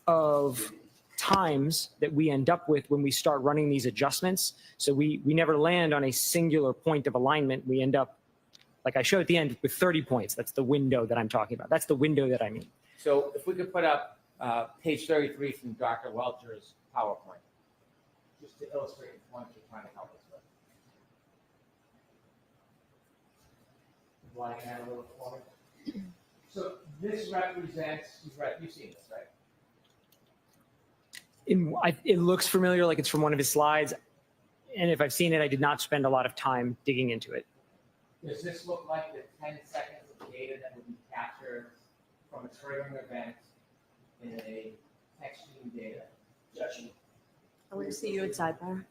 of times that we end up with when we start running these adjustments. So we never land on a singular point of alignment. We end up, like I showed at the end, with 30 points. That's the window that I'm talking about. That's the window that I mean. So if we could put up page 33 from Dr. Welcher's PowerPoint, just to illustrate the point you're trying to help us with. Want to add a little for me? So this represents, you've seen this, right? It looks familiar, like it's from one of his slides. And if I've seen it, I did not spend a lot of time digging into it. Does this look like the 10 seconds of data that would be captured from a triggering event in a text stream data? Objection. I want to see you at sidebar.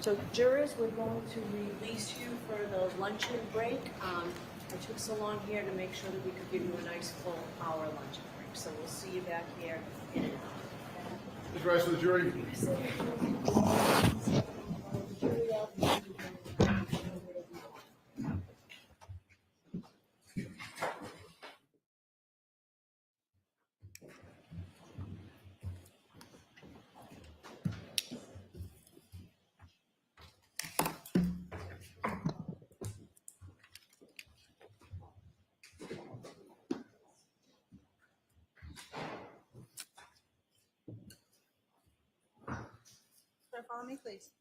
So jurors, we're going to release you for the luncheon break. I took so long here to make sure that we could give you a nice full hour luncheon break. So we'll see you back here in an hour. Please rise for the jury. Sir, follow me, please.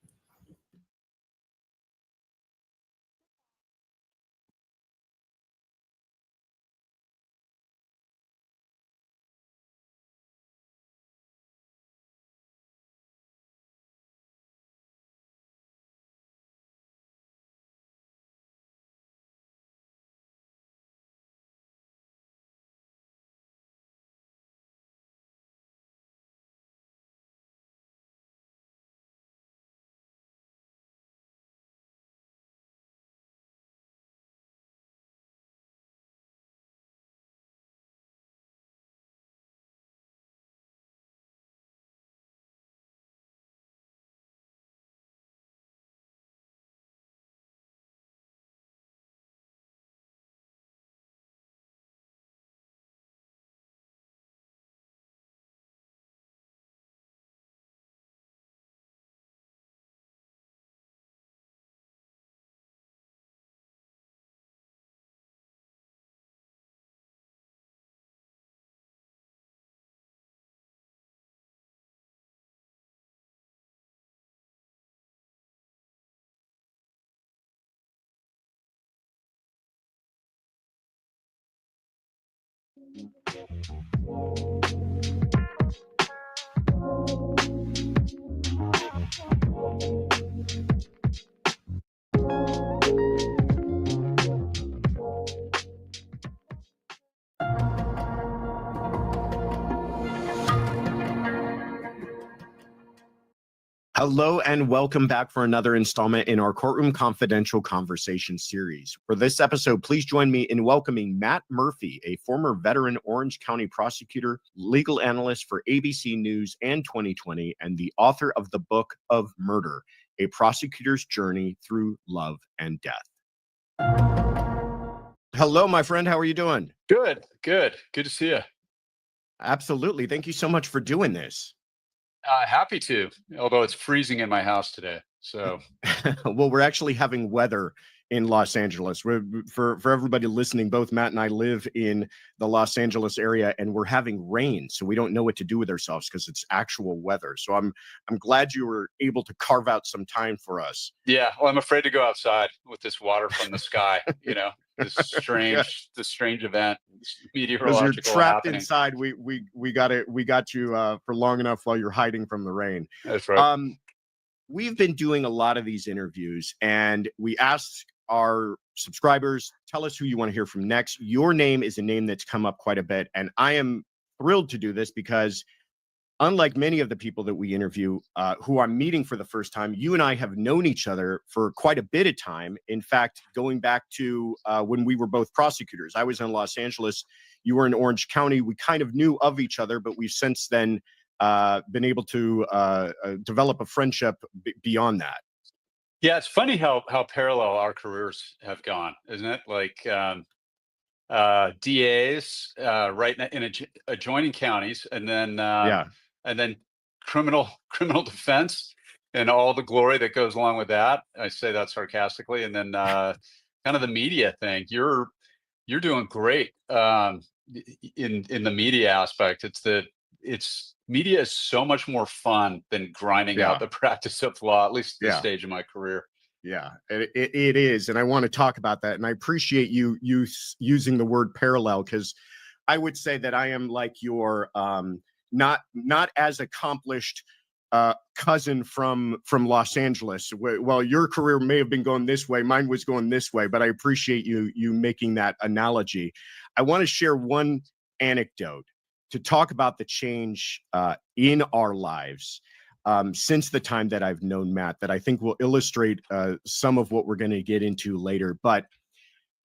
Hello and welcome back for another installment in our Courtroom Confidential Conversation series. For this episode, please join me in welcoming Matt Murphy, a former veteran Orange County prosecutor, legal analyst for ABC News and 2020, and the author of the book of Murder, A Prosecutor's Journey Through Love and Death. Hello, my friend. How are you doing? Good. Good to see you. Absolutely. Thank you so much for doing this. Happy to, although it's freezing in my house today. So, well, we're actually having weather in Los Angeles. For everybody listening, both Matt and I live in the Los Angeles area, and we're having rain, so we don't know what to do with ourselves because it's actual weather. So I'm glad you were able to carve out some time for us. yeah, well, I'm afraid to go outside with this water from the sky. You know, this strange event, this Because meteorological you're trapped happening. inside, we got you for long enough while you're hiding from the rain. That's right. We've been doing a lot of these interviews, and we asked our subscribers, tell us who you want to hear from next. Your name is a name that's come up quite a bit, and I am thrilled to do this because unlike many of the people that we interview who I'm meeting for the first time, you and I have known each other for quite a bit of time. In fact, going back to when we were both prosecutors. I was in Los Angeles, you were in Orange County. We kind of knew of each other, but we've since then been able to develop a friendship beyond that. Yeah, it's funny how parallel our careers have gone, isn't it? Like DAs right in adjoining counties, and then and then criminal defense and all the glory that goes along with that. I say that sarcastically, and then kind of the media thing. You're doing great in the media aspect. Media is so much more fun than grinding out the practice of law, at least at this stage of my career. Yeah, it is. And I want to talk about that. And I appreciate you using the word parallel, because I would say that I am like your not as accomplished cousin from Los Angeles. Well, your career may have been going this way. Mine was going this way, but I appreciate you making that analogy. I want to share one anecdote to talk about the change in our lives. since the time that I've known Matt that I think will illustrate some of what we're going to get into later. But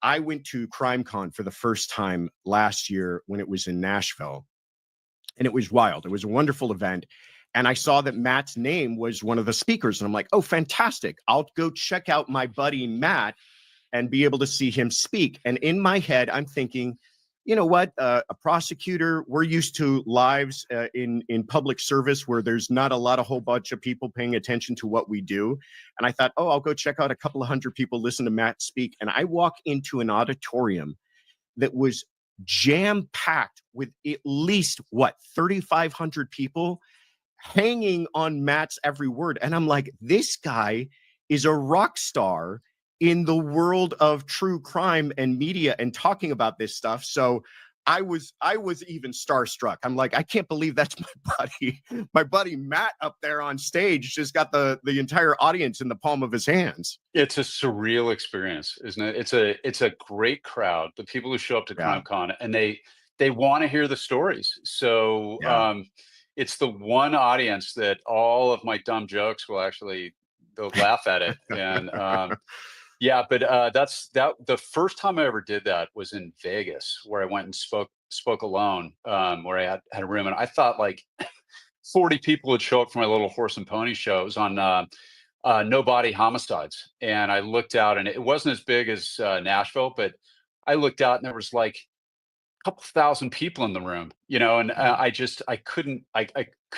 I went to CrimeCon for the first time last year when it was in Nashville, and it was wild. It was a wonderful event. And I saw that Matt's name was one of the speakers. And I'm like, oh, fantastic. I'll go check out my buddy Matt and be able to see him speak. And in my head, I'm thinking, you know what, a prosecutor, we're used to lives in public service where there's not a whole bunch of people paying attention to what we do. And I thought, oh, I'll go check out a couple of hundred people, listen to Matt speak. And I walk into an auditorium that was jam-packed with at least, 3,500 people hanging on Matt's every word. And I'm like, this guy is a rock star in the world of true crime and media and talking about this stuff. So I was even starstruck. I'm like, I can't believe that's my buddy Matt up there on stage, just got the entire audience in the palm of his hands. It's a surreal experience, isn't it? It's a great crowd. The people who show up to CrimeCon, and they want to hear the stories. So it's the one audience that all of my dumb jokes they'll laugh at it. And yeah, but the first time I ever did that was in Vegas, where I went and spoke alone, where I had a room, and I thought like 40 people would show up for my little horse and pony show. It was on no body homicides, and I looked out, and it wasn't as big as Nashville, but I looked out, and there was like a couple thousand people in the room, and I couldn't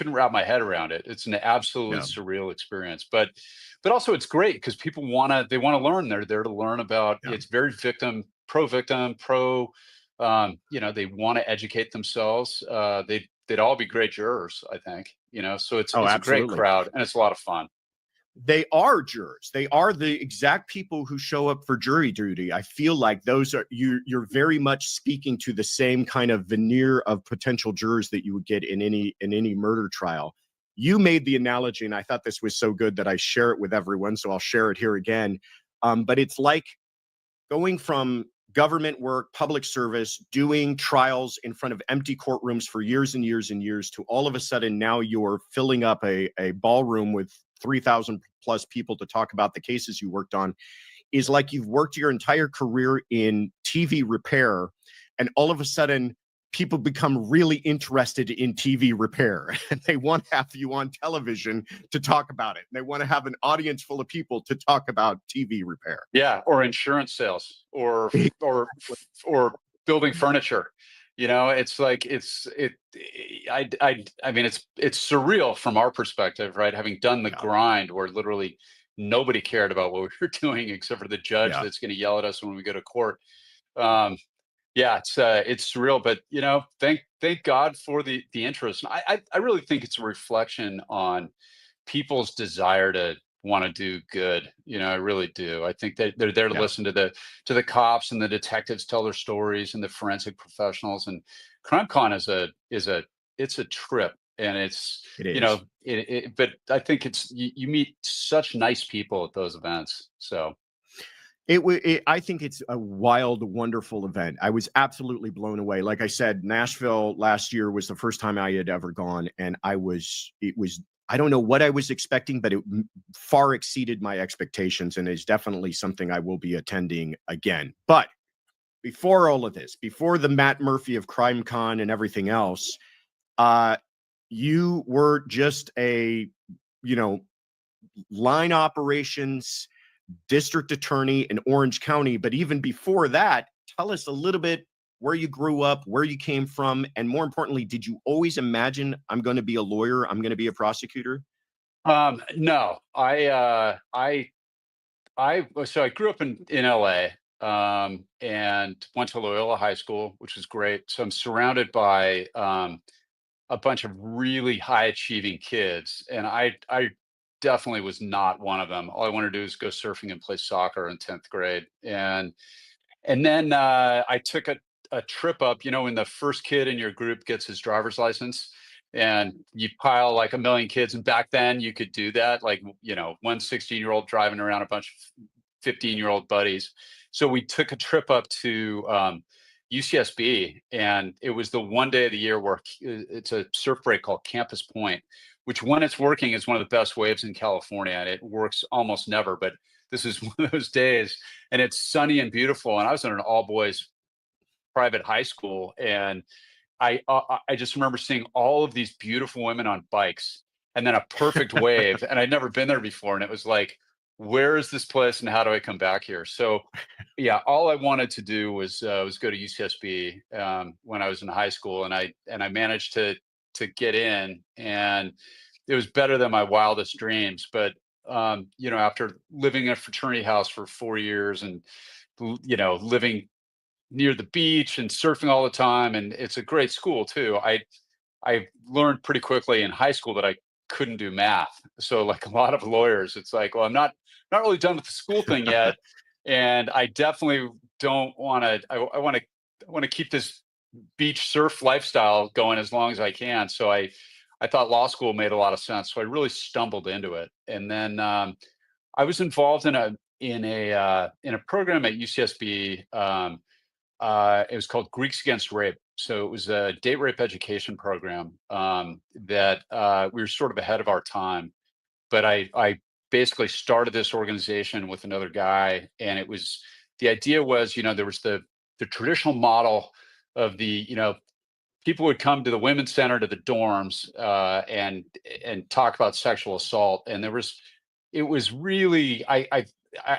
wrap my head around it. It's an absolutely surreal experience, but also it's great because people want to learn. They're there to learn about. It's very pro victim, they want to educate themselves. They'd all be great jurors, I think, so it's a great crowd, and it's a lot of fun. They are jurors. They are the exact people who show up for jury duty. I feel like those are you're very much speaking to the same kind of veneer of potential jurors that you would get in any murder trial. You made the analogy, and I thought this was so good that I share it with everyone, so I'll share it here again. But it's like going from government work, public service, doing trials in front of empty courtrooms for years and years and years to all of a sudden now you're filling up a ballroom with 3,000 plus people to talk about the cases you worked on, is like you've worked your entire career in TV repair, and all of a sudden people become really interested in TV repair and they want to have you on television to talk about it. And they want to have an audience full of people to talk about TV repair. Yeah, or insurance sales, or building furniture. It's like I mean, it's surreal from our perspective, right? Having done the grind where literally nobody cared about what we were doing except for the judge that's going to yell at us when we go to court. It's surreal, but thank God for the interest. And I really think it's a reflection on people's desire to want to do good. I really do. I think that they're there to listen to the cops and the detectives tell their stories and the forensic professionals. And CrimeCon it's a trip, and it's but I think you meet such nice people at those events. So I think it's a wild, wonderful event. I was absolutely blown away. Like I said, Nashville last year was the first time I had ever gone, and I don't know what I was expecting, but it far exceeded my expectations, and is definitely something I will be attending again. But before all of this, before the Matt Murphy of CrimeCon and everything else, you were just a, line operations district attorney in Orange County. But even before that, tell us a little bit where you grew up, where you came from, and more importantly, did you always imagine I'm going to be a lawyer, I'm going to be a prosecutor? No, I grew up in LA, and went to Loyola High School, which was great. So I'm surrounded by a bunch of really high achieving kids, and I definitely was not one of them. All I wanted to do is go surfing and play soccer in 10th grade, and then I took a trip up, when the first kid in your group gets his driver's license and you pile like a million kids. And back then you could do that, like, one 16-year-old driving around a bunch of 15-year-old buddies. So we took a trip up to UCSB, and it was the one day of the year where it's a surf break called Campus Point, which when it's working is one of the best waves in California, and it works almost never, but this is one of those days, and it's sunny and beautiful. And I was in an all boys private high school, and I just remember seeing all of these beautiful women on bikes, and then a perfect wave, and I'd never been there before, and it was like, where is this place, and how do I come back here? So, yeah, all I wanted to do was go to UCSB when I was in high school, and I managed to get in, and it was better than my wildest dreams. But you know, after living in a fraternity house for 4 years, and you know, living near the beach and surfing all the time, and it's a great school too. I learned pretty quickly in high school that I couldn't do math. So like a lot of lawyers, it's like, well, I'm not really done with the school thing yet, and I definitely don't want to. I want to keep this beach surf lifestyle going as long as I can. So I thought law school made a lot of sense. So I really stumbled into it, and then I was involved in a program at UCSB. It was called Greeks Against Rape. So it was a date rape education program that we were sort of ahead of our time. But I basically started this organization with another guy, and the idea was, you know, there was the traditional model of people would come to the women's center, to the dorms, and talk about sexual assault, and it was really I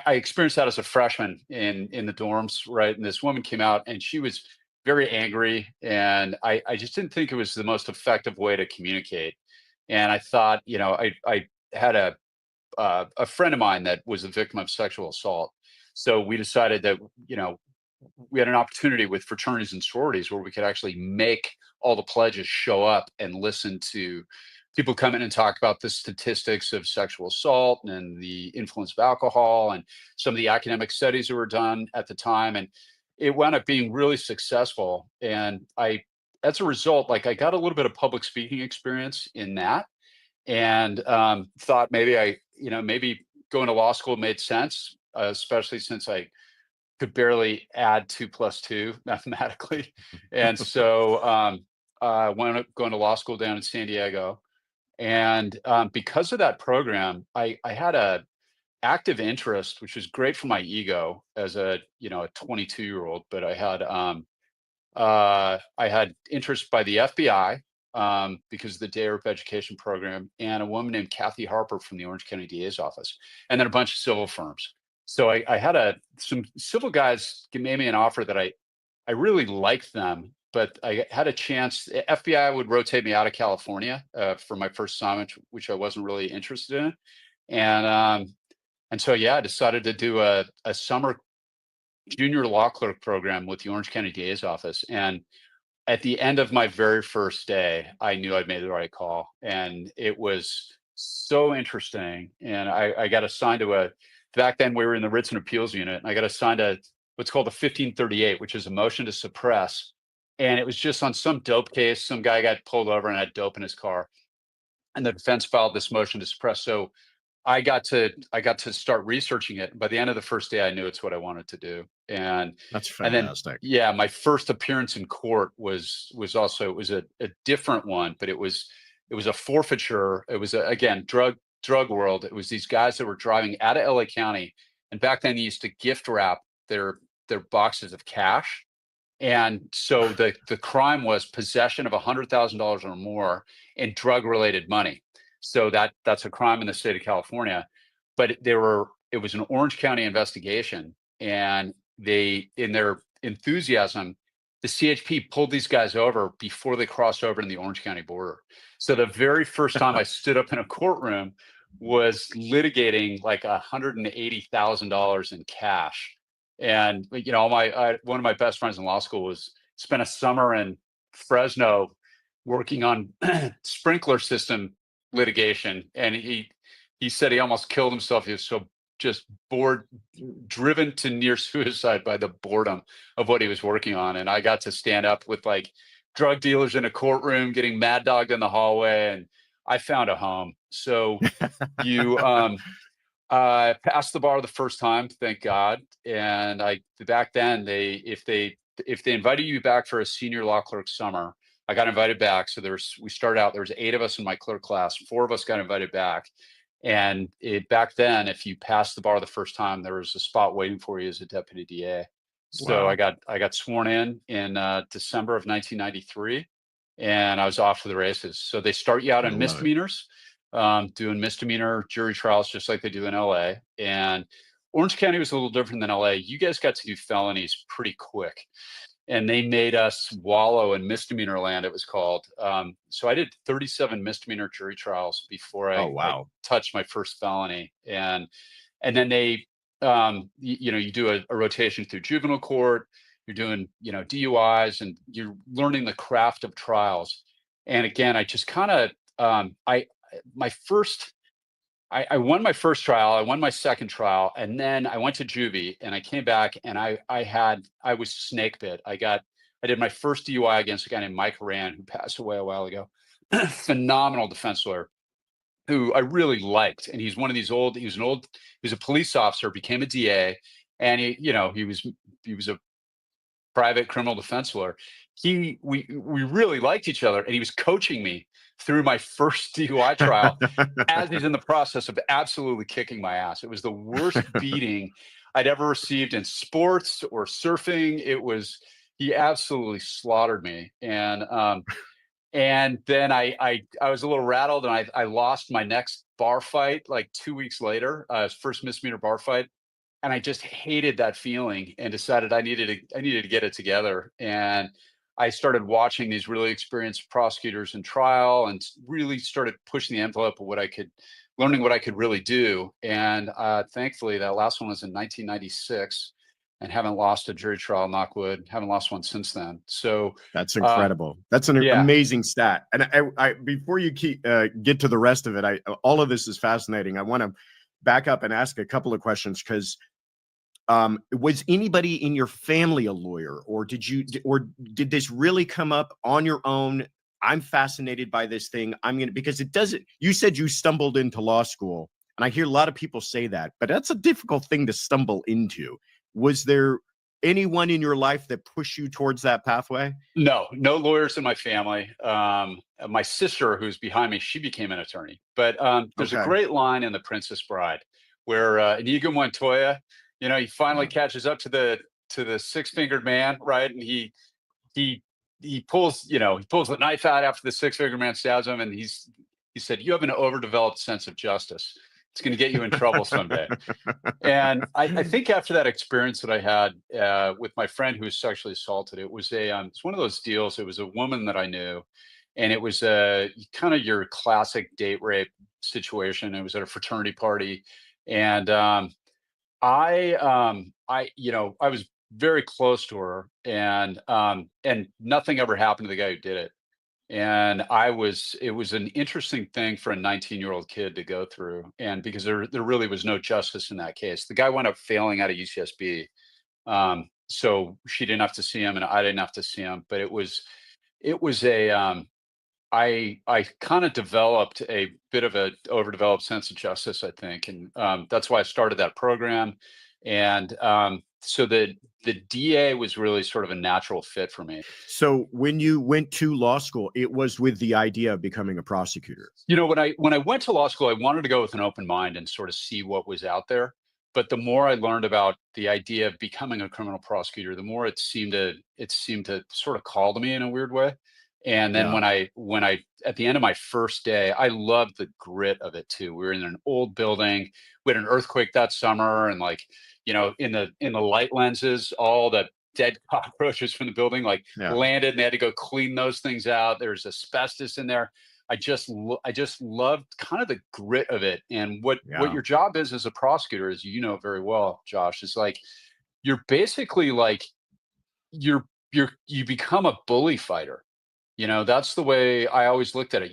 experienced that as a freshman in the dorms, right? And this woman came out, and she was very angry, and I just didn't think it was the most effective way to communicate. And I thought, you know, I had a friend of mine that was a victim of sexual assault, so we decided that, you know, we had an opportunity with fraternities and sororities where we could actually make all the pledges show up and listen to people come in and talk about the statistics of sexual assault and the influence of alcohol and some of the academic studies that were done at the time. And it wound up being really successful. And as a result, like, I got a little bit of public speaking experience in that, and thought maybe maybe going to law school made sense, especially since I could barely add 2 plus 2 mathematically. And so wound up going to law school down in San Diego. And because of that program, I had a active interest, which was great for my ego as a 22-year-old. But I had interest by the FBI because of the day rape education program, and a woman named Kathy Harper from the Orange County DA's office, and then a bunch of civil firms. So I had some civil guys made me an offer that I really liked them, but I had a chance. FBI would rotate me out of California for my first assignment, which I wasn't really interested in. And so, yeah, I decided to do a summer junior law clerk program with the Orange County DA's office. And at the end of my very first day, I knew I'd made the right call. And it was so interesting. And I got assigned to back then we were in the writs and appeals unit, and I got assigned to what's called a 1538, which is a motion to suppress. And it was just on some dope case. Some guy got pulled over and had dope in his car, and the defense filed this motion to suppress. So I got to start researching it. By the end of the first day, I knew it's what I wanted to do. And that's fantastic. And then, yeah, my first appearance in court was also a different one, but it was a forfeiture. It was again drug world. It was these guys that were driving out of LA County, and back then they used to gift wrap their boxes of cash. And so the crime was possession of $100,000 or more in drug related money. So that's a crime in the state of California. But it was an Orange County investigation, and they, in their enthusiasm, the CHP pulled these guys over before they crossed over in the Orange County border. So the very first time I stood up in a courtroom was litigating like $180,000 in cash. And, you know, one of my best friends in law school spent a summer in Fresno working on sprinkler system litigation. And he said he almost killed himself. He was so just bored, driven to near suicide by the boredom of what he was working on. And I got to stand up with like drug dealers in a courtroom, getting mad dogged in the hallway, and I found a home. So you passed the bar the first time, thank God. And back then if they invited you back for a senior law clerk summer, I got invited back. So we started out, there was 8 of us in my clerk class, 4 of us got invited back. And back then, if you passed the bar the first time, there was a spot waiting for you as a deputy DA. So Wow. I got sworn in December of 1993, and I was off to the races. So they start you out I on love it. misdemeanors, doing misdemeanor jury trials just like they do in LA. And Orange County was a little different than LA. You guys got to do felonies pretty quick. And they made us wallow in misdemeanor land, it was called. So I did 37 misdemeanor jury trials before Oh, I wow. touched my first felony. And then they, you do a rotation through juvenile court. You're doing, DUIs, and you're learning the craft of trials. And again, I just kind of, I won my first trial, I won my second trial, and then I went to juvie, and I came back, and I was snake bit. I did my first DUI against a guy named Mike Rand, who passed away a while ago. Phenomenal defense lawyer who I really liked. And he's one of these he was a police officer, became a DA, and he was a private criminal defense lawyer. We really liked each other, and he was coaching me through my first DUI trial as he's in the process of absolutely kicking my ass. It was the worst beating I'd ever received in sports or surfing. He absolutely slaughtered me. And then I was a little rattled, and I lost my next bar fight like 2 weeks later, first misdemeanor bar fight. And I just hated that feeling and decided I needed to get it together. And I started watching these really experienced prosecutors in trial, and really started pushing the envelope of learning what I could really do. And thankfully, that last one was in 1996, and haven't lost a jury trial, knock wood, haven't lost one since then. So that's incredible. That's an amazing stat. And I before you get to the rest of it, all of this is fascinating. I want to back up and ask a couple of questions, because was anybody in your family a lawyer, or did this really come up on your own? I'm fascinated by this thing. Because it doesn't, you said you stumbled into law school, and I hear a lot of people say that, but that's a difficult thing to stumble into. Was there anyone in your life that pushed you towards that pathway? No lawyers in my family. My sister, who's behind me, she became an attorney. But there's a great line in The Princess Bride where Inigo Montoya, he finally catches up to the six-fingered man, right? And he pulls the knife out after the six-fingered man stabs him, and he said, "You have an overdeveloped sense of justice. It's going to get you in trouble someday." And I think after that experience that I had with my friend who was sexually assaulted, it was it's one of those deals. It was a woman that I knew, and it was kind of your classic date rape situation. It was at a fraternity party, and I was very close to her, and nothing ever happened to the guy who did it. And it was an interesting thing for a 19-year-old kid to go through. And because there really was no justice in that case. The guy wound up failing out of UCSB. So she didn't have to see him, and I didn't have to see him. But it was I kind of developed a bit of an overdeveloped sense of justice, I think. And that's why I started that program. And so the DA was really sort of a natural fit for me. So when you went to law school, it was with the idea of becoming a prosecutor. When I went to law school, I wanted to go with an open mind and sort of see what was out there. But the more I learned about the idea of becoming a criminal prosecutor, the more it seemed to sort of call to me in a weird way. And then when I at the end of my first day, I loved the grit of it too. We were in an old building. We had an earthquake that summer, and in the light lenses, all the dead cockroaches from the building landed, and they had to go clean those things out. There's asbestos in there. I just loved kind of the grit of it. And what your job is as a prosecutor, as you know very well, Josh, is you're basically you become a bully fighter. That's the way I always looked at it.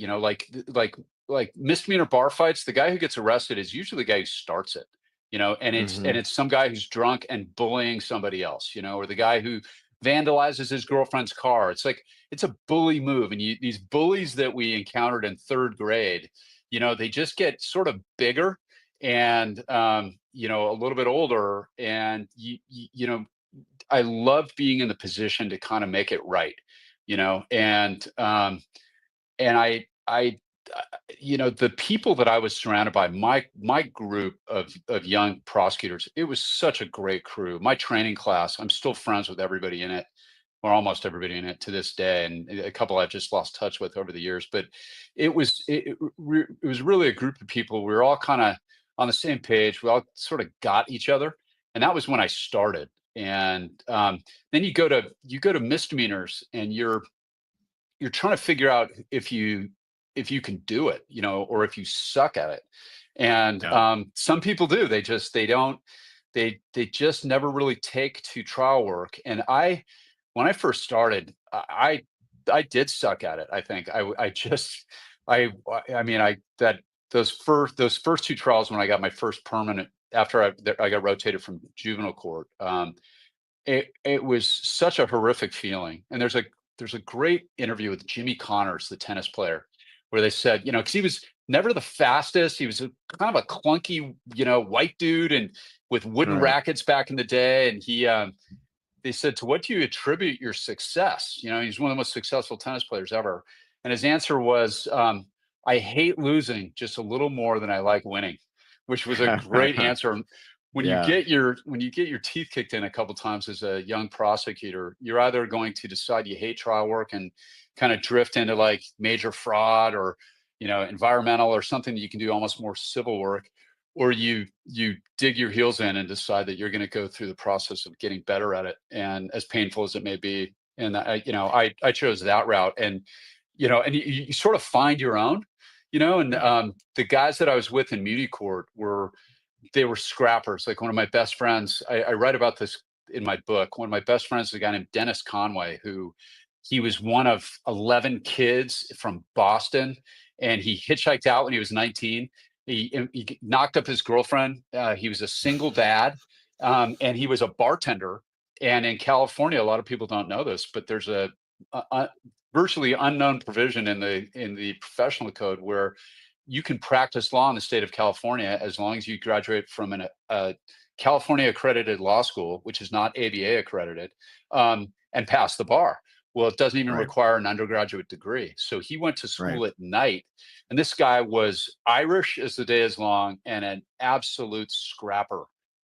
Like misdemeanor bar fights, the guy who gets arrested is usually the guy who starts it. And it's some guy who's drunk and bullying somebody else, or the guy who vandalizes his girlfriend's car. It's a bully move. And these bullies that we encountered in third grade, they just get sort of bigger and, a little bit older. And, I love being in the position to kind of make it right. and I, the people that I was surrounded by, my group of young prosecutors, it was such a great crew. My training class, I'm still friends with everybody in it, or almost everybody in it to this day, and a couple I've just lost touch with over the years. But it was really a group of people. We were all kind of on the same page. We all sort of got each other, and that was when I started. And then you go to misdemeanors, and you're trying to figure out if you can do it, or if you suck at it. And some people do. They just never really take to trial work. And when I first started, I did suck at it. I think those first two trials, when I got my first permanent after I got rotated from juvenile court, it was such a horrific feeling. And there's a great interview with Jimmy Connors, the tennis player, where they said, because he was never the fastest. He was kind of a clunky, white dude, and with wooden rackets back in the day. And they said, to what do you attribute your success? He's one of the most successful tennis players ever. And his answer was, I hate losing just a little more than I like winning, which was a great answer. When you get your teeth kicked in a couple times as a young prosecutor, you're either going to decide you hate trial work and kind of drift into like major fraud or, environmental or something that you can do almost more civil work, or you dig your heels in and decide that you're going to go through the process of getting better at it, and as painful as it may be. And I chose that route, and you sort of find your own, and the guys that I was with in Muni Court were scrappers. Like one of my best friends, I write about this in my book. One of my best friends is a guy named Dennis Conway, he was one of 11 kids from Boston, and he hitchhiked out when he was 19. He knocked up his girlfriend. He was a single dad, and he was a bartender. And in California, a lot of people don't know this, but there's a virtually unknown provision in the professional code where you can practice law in the state of California as long as you graduate from a California accredited law school, which is not ABA accredited, and pass the bar. Well, it doesn't even require an undergraduate degree. So he went to school at night, and this guy was Irish as the day is long and an absolute scrapper.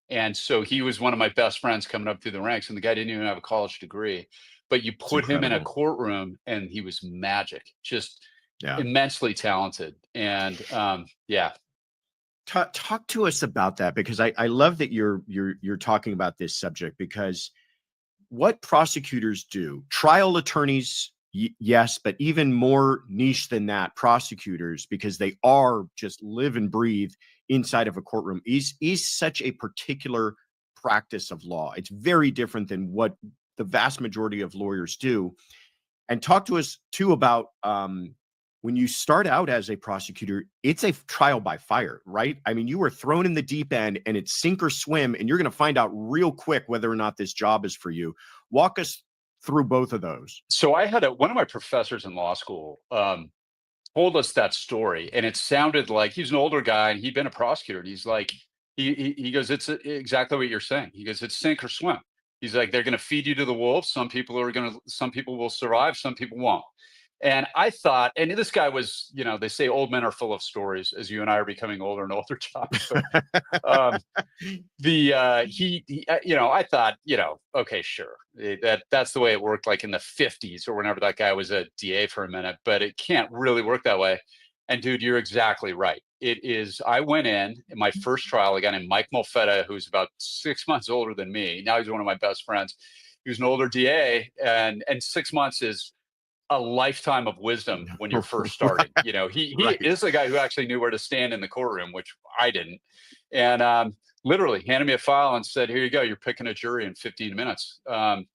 And so he was one of my best friends coming up through the ranks, and the guy didn't even have a college degree, but you put him in a courtroom and he was magic, just immensely talented. And Talk to us about that, because I love that you're talking about this subject, because what prosecutors do, trial attorneys, yes, but even more niche than that, prosecutors, because they are just live and breathe inside of a courtroom, is such a particular practice of law. It's very different than what the vast majority of lawyers do. And talk to us too about when you start out as a prosecutor, it's a trial by fire, right? I mean, you were thrown in the deep end and it's sink or swim, and you're going to find out real quick whether or not this job is for you. Walk us through both of those. So I had one of my professors in law school told us that story, and it sounded like he's an older guy and he'd been a prosecutor. And he's like, he goes, it's exactly what you're saying. He goes, it's sink or swim. He's like, they're going to feed you to the wolves. Some people will survive, some people won't. And I thought, and this guy was, they say old men are full of stories, as you and I are becoming older and older, Josh. But, I thought, okay, sure, that's the way it worked, like in the 50s or whenever that guy was a DA for a minute, but it can't really work that way. And dude, you're exactly right. It is. I went in my first trial, a guy named Mike Molfetta, who's about 6 months older than me. Now he's one of my best friends. He was an older DA, and 6 months is a lifetime of wisdom when you're first starting. He is the guy who actually knew where to stand in the courtroom, which I didn't. And literally handed me a file and said, here you go, you're picking a jury in 15 minutes. Don't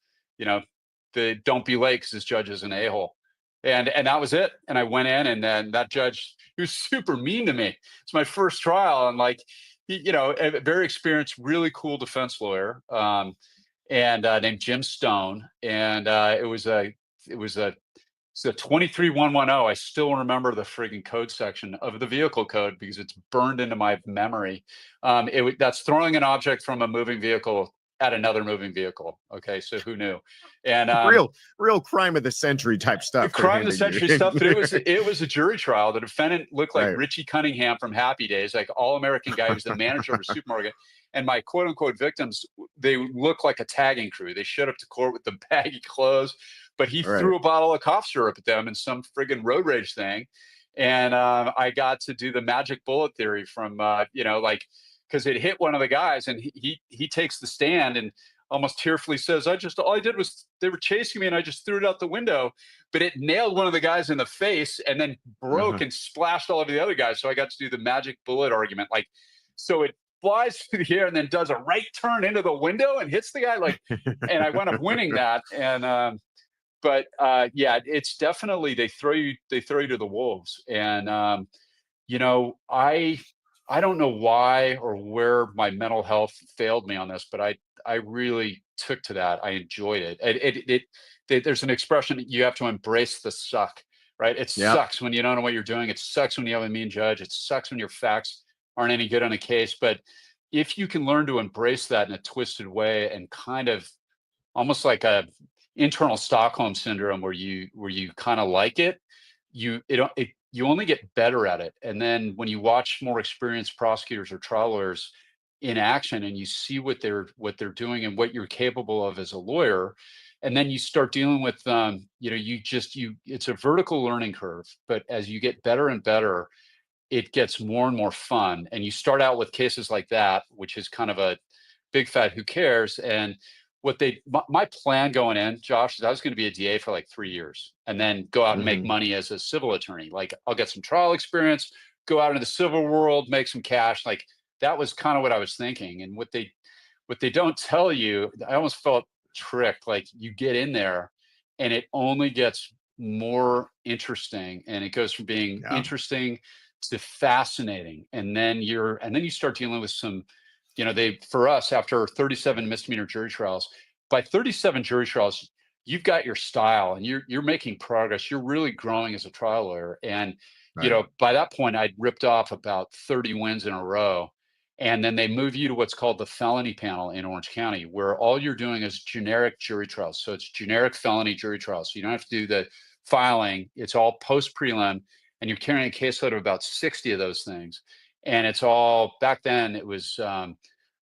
be late because this judge is an a-hole. And that was it. And I went in, and then that judge, he was super mean to me. It's my first trial, and like, a very experienced, really cool defense lawyer, named Jim Stone. And it was a 23110. I still remember the friggin' code section of the vehicle code because it's burned into my memory. That's throwing an object from a moving vehicle at another moving vehicle. Okay, so who knew? And real crime of the century type stuff. they're crime of the handing you. century stuff. But it was a jury trial. The defendant looked like Right. Richie Cunningham from Happy Days, like all-American guy who was the manager of a supermarket. And my quote unquote victims, they look like a tagging crew. They showed up to court with the baggy clothes, but he Right. threw a bottle of cough syrup at them in some friggin' road rage thing. And I got to do the magic bullet theory from, like, because it hit one of the guys, and he takes the stand and almost tearfully says, all I did was they were chasing me and I just threw it out the window, but it nailed one of the guys in the face and then broke and splashed all over the other guys. So I got to do the magic bullet argument. Like, so it flies through the air and then does a right turn into the window and hits the guy, like, and I wound up winning that. And, but yeah, it's definitely, they throw you to the wolves. And, I don't know why or where my mental health failed me on this, but I really took to that. I enjoyed it. There's an expression that you have to embrace the suck, right? It sucks when you don't know what you're doing. It sucks when you have a mean judge. It sucks when your facts aren't any good on a case. But if you can learn to embrace that in a twisted way and kind of almost like a internal Stockholm syndrome where you kind of like it, you only get better at it. And then when you watch more experienced prosecutors or trial lawyers in action and you see what they're doing and what you're capable of as a lawyer, and then you start dealing with it's a vertical learning curve, but as you get better and better, it gets more and more fun. And you start out with cases like that, which is kind of a big fat who cares. And my plan going in, Josh, is I was going to be a DA for like 3 years and then go out and make money as a civil attorney. Like, I'll get some trial experience, go out into the civil world, make some cash. Like, that was kind of what I was thinking. And what they don't tell you, I almost felt tricked. Like, you get in there and it only gets more interesting, and it goes from being interesting to fascinating. And then you start dealing with some, for us, after 37 misdemeanor jury trials, by 37 jury trials, you've got your style and you're making progress. You're really growing as a trial lawyer. And, by that point, I'd ripped off about 30 wins in a row. And then they move you to what's called the felony panel in Orange County, where all you're doing is generic jury trials. So it's generic felony jury trials. So you don't have to do the filing. It's all post prelim, and you're carrying a caseload of about 60 of those things. And it's all, back then it was a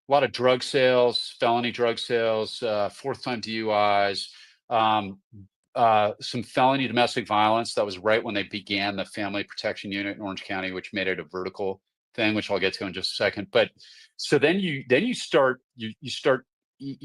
lot of drug sales, felony drug sales, fourth time DUIs, some felony domestic violence. That was right when they began the family protection unit in Orange County, which made it a vertical thing, which I'll get to in just a second. But so then you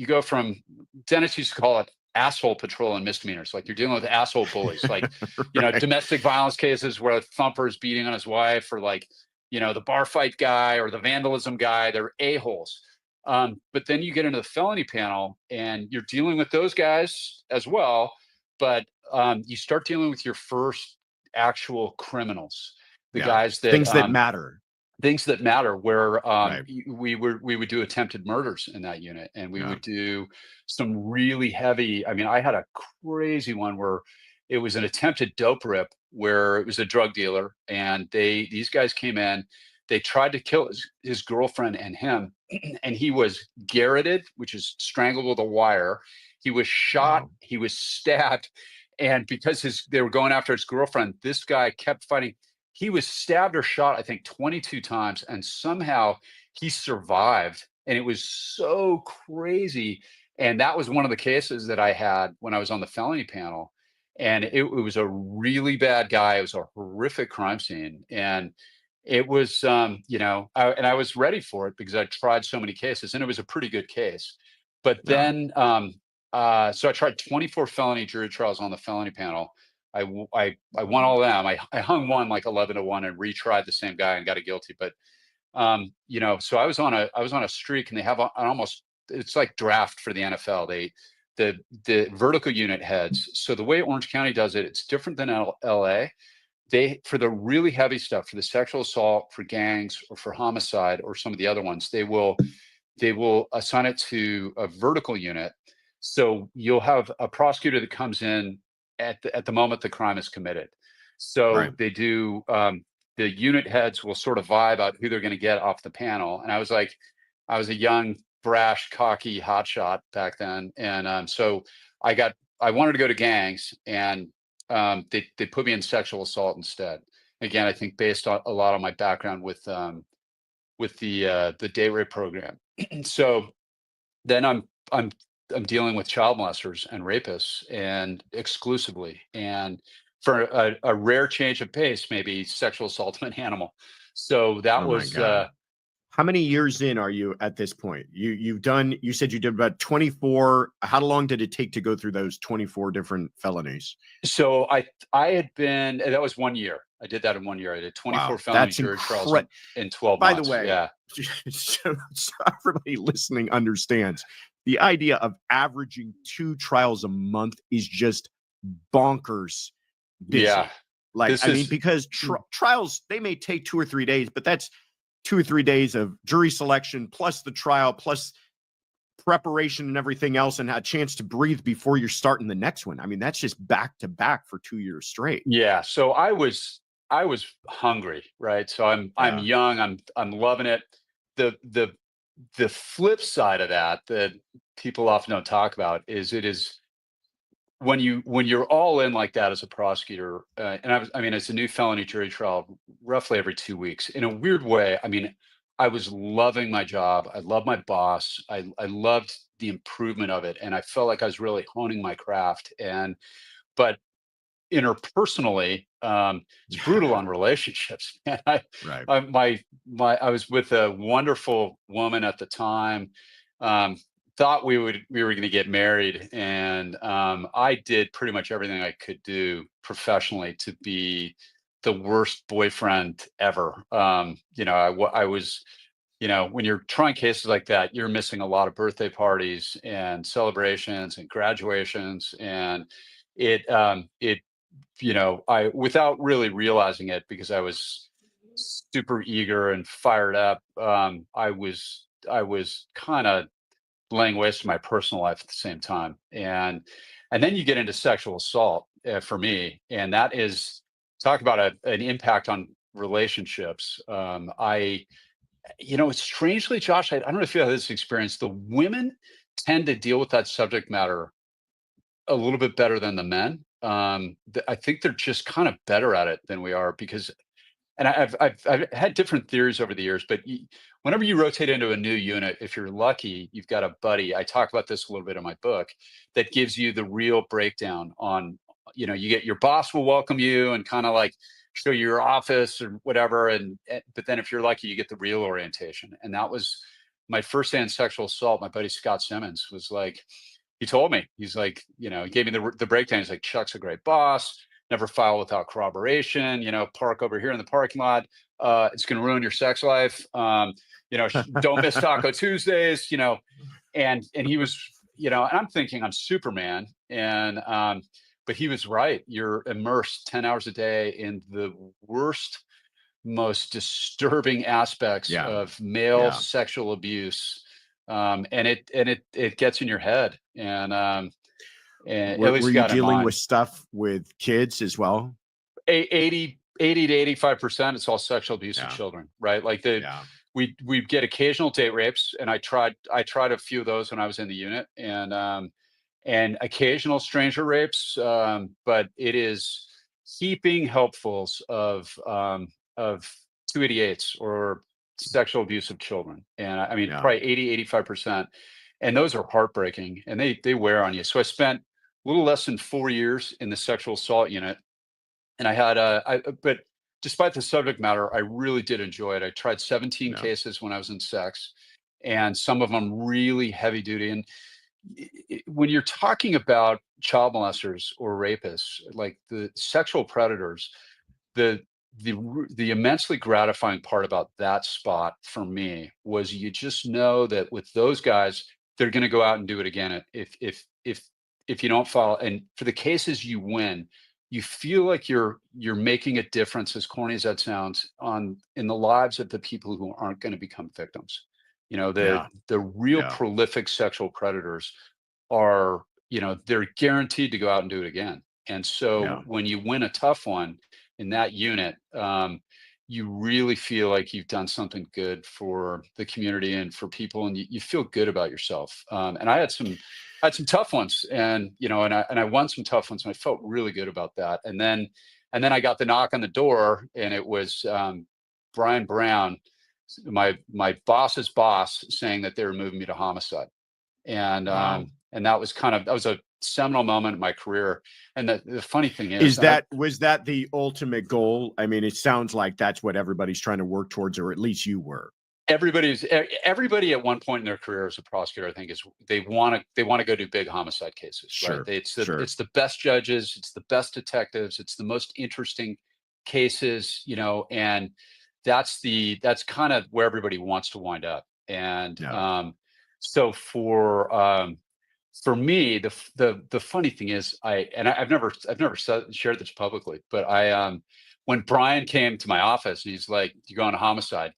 go from, Dennis used to call it asshole patrol and misdemeanors. Like, you're dealing with asshole bullies, like, domestic violence cases where a thumper is beating on his wife, or like, the bar fight guy or the vandalism guy. They're a-holes. But then you get into the felony panel and you're dealing with those guys as well. But you start dealing with your first actual criminals, the guys that things that matter. Things that matter, where we would do attempted murders in that unit, and we would do some really heavy. I mean, I had a crazy one where it was an attempted dope rip, where it was a drug dealer, and these guys came in. They tried to kill his girlfriend and him, and he was garroted, which is strangled with a wire. He was shot. He was stabbed, and because they were going after his girlfriend, this guy kept fighting. He was stabbed or shot, I think, 22 times, and somehow he survived. And it was so crazy. And that was one of the cases that I had when I was on the felony panel. And it was a really bad guy. It was a horrific crime scene. And it was, and I was ready for it because I tried so many cases, and it was a pretty good case. But then, so I tried 24 felony jury trials on the felony panel. I won all of them. I hung one like 11-1 and retried the same guy and got it guilty. But so I was on a streak, and they have an almost, it's like draft for the NFL. The vertical unit heads. So the way Orange County does it, it's different than LA. They, for the really heavy stuff, for the sexual assault, for gangs, or for homicide, or some of the other ones, they will assign it to a vertical unit. So you'll have a prosecutor that comes in at the moment the crime is committed. So they do, the unit heads will sort of vibe out who they're going to get off the panel. And I was a young brash, cocky hotshot back then. And so I wanted to go to gangs, and they put me in sexual assault instead. Again, I think based on a lot of my background with the day rape program. So then I'm dealing with child molesters and rapists, and exclusively, and for a rare change of pace, maybe sexual assault of an animal. So that Oh my was God. How many years in are you at this point? You said you did about 24. How long did it take to go through those 24 different felonies? so I had been, that was 1 year. I did that in 1 year. I did 24 Wow, felony that's jury trials incredible. in 12 By months. the way, Yeah. so everybody listening understands the idea of averaging 2 trials a month is just bonkers busy. Yeah. Like, This I mean, is- because trials, they may take 2 or 3 days, but that's 2 or 3 days of jury selection plus the trial plus preparation and everything else, and a chance to breathe before you're starting the next one. I mean, that's just back to back for 2 years straight. Yeah. So I was hungry, right? So I'm Yeah. young, I'm loving it. The flip side of that people often don't talk about is when you're all in like that as a prosecutor, and I mean, it's a new felony jury trial roughly every 2 weeks. In a weird way, I mean, I was loving my job. I love my boss. I loved the improvement of it, and I felt like I was really honing my craft. But interpersonally, it's brutal on relationships. Man, Right. I was with a wonderful woman at the time. Thought we were going to get married, and I did pretty much everything I could do professionally to be the worst boyfriend ever. I was, when you're trying cases like that, you're missing a lot of birthday parties and celebrations and graduations, and it I, without really realizing it, because I was super eager and fired up, I was kind of laying waste to my personal life at the same time. And then you get into sexual assault, for me, and that is, talk about an impact on relationships. Strangely, Josh, I don't know if you have this experience. The women tend to deal with that subject matter a little bit better than the men. I think they're just kind of better at it than we are, because, and I've had different theories over the years, but whenever you rotate into a new unit, if you're lucky, you've got a buddy. I talk about this a little bit in my book, that gives you the real breakdown on, you get, your boss will welcome you and kind of like show you your office or whatever. But then if you're lucky, you get the real orientation. And that was my first day in sexual assault. My buddy Scott Simmons was like, he told me, he's like, he gave me the breakdown. He's like, Chuck's a great boss. Never file without corroboration. Park over here in the parking lot. It's going to ruin your sex life. Don't miss Taco Tuesdays. And he was, and I'm thinking I'm Superman. But he was right. You're immersed 10 hours a day in the worst, most disturbing aspects of male sexual abuse. And it gets in your head. And at least were you got in dealing mine. with stuff with kids as well? 80 to 85%, it's all sexual abuse of children, right? Like we get occasional date rapes, and I tried a few of those when I was in the unit, and occasional stranger rapes, but it is heaping helpfuls of 288s or sexual abuse of children. And I mean, probably 80-85%. And those are heartbreaking, and they wear on you. So I spent a little less than 4 years in the sexual assault unit. And I had but despite the subject matter, I really did enjoy it. I tried 17 cases when I was in sex, and some of them really heavy duty. And when you're talking about child molesters or rapists, like the sexual predators, the immensely gratifying part about that spot for me was, you just know that with those guys, they're going to go out and do it again if you don't follow. And for the cases you win, you feel like you're making a difference, as corny as that sounds, in the lives of the people who aren't going to become victims. The real prolific sexual predators are, they're guaranteed to go out and do it again. And so when you win a tough one in that unit, you really feel like you've done something good for the community and for people, and you feel good about yourself. And I had some tough ones, and I won some tough ones, and I felt really good about that. And then I got the knock on the door, and it was Brian Brown, my boss's boss, saying that they were moving me to homicide. And Wow. and that was a seminal moment in my career. And the funny thing is, was that the ultimate goal? I mean, it sounds like that's what everybody's trying to work towards, or at least you were. everybody at one point in their career as a prosecutor, I think, is they want to go do big homicide cases. Sure, Right? It's sure. it's the best judges, it's the best detectives, it's the most interesting cases, and that's kind of where everybody wants to wind up. And Yeah. so for me, the funny thing is, I've never shared this publicly, but when Brian came to my office and he's like, "You go on a homicide,"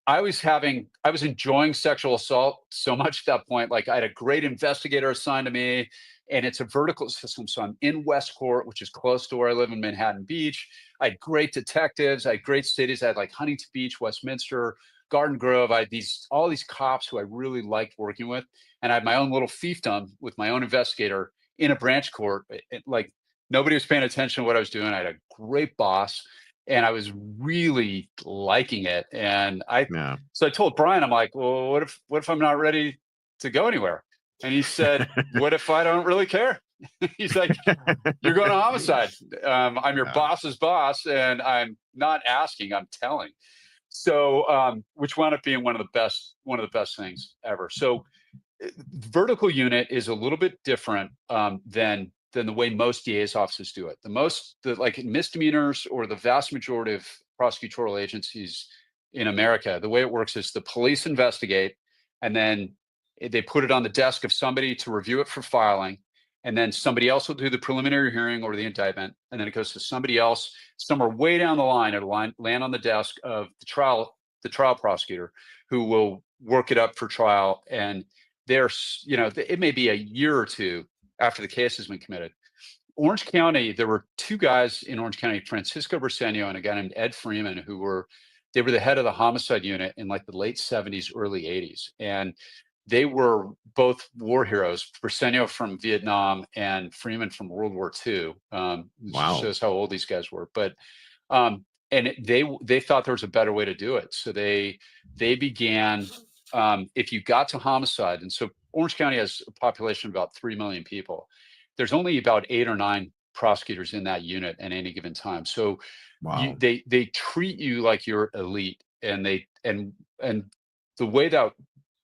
I was enjoying sexual assault so much at that point. Like, I had a great investigator assigned to me, and it's a vertical system. So I'm in Westcourt, which is close to where I live in Manhattan Beach. I had great detectives. I had great cities. I had like Huntington Beach, Westminster, Garden Grove. I had all these cops who I really liked working with. And I had my own little fiefdom with my own investigator in a branch court. Like, nobody was paying attention to what I was doing. I had a great boss, and I was really liking it. And Yeah. so I told Brian, I'm like, "Well, what if I'm not ready to go anywhere?" And he said, "What if I don't really care?" He's like, "You're going to homicide. I'm your Yeah. boss's boss, and I'm not asking, I'm telling." So, which wound up being one of the best things ever. So, vertical unit is a little bit different than the way most DA's offices do it. Like misdemeanors, or the vast majority of prosecutorial agencies in America, the way it works is the police investigate, and then they put it on the desk of somebody to review it for filing, and then somebody else will do the preliminary hearing or the indictment, and then it goes to somebody else somewhere way down the line. It'll land on the desk of the trial prosecutor, who will work it up for trial. And it may be a year or two after the case has been committed. Orange County, there were two guys in Orange County, Francisco Briseño and a guy named Ed Freeman, who were the head of the homicide unit in like the late 70s, early 80s. And they were both war heroes, Briseño from Vietnam and Freeman from World War II. Wow. Shows how old these guys were. But they thought there was a better way to do it. So they began, if you got to homicide, and so Orange County has a population of about 3 million people. There's only about 8 or 9 prosecutors in that unit at any given time. So Wow. they treat you like you're elite, and the way that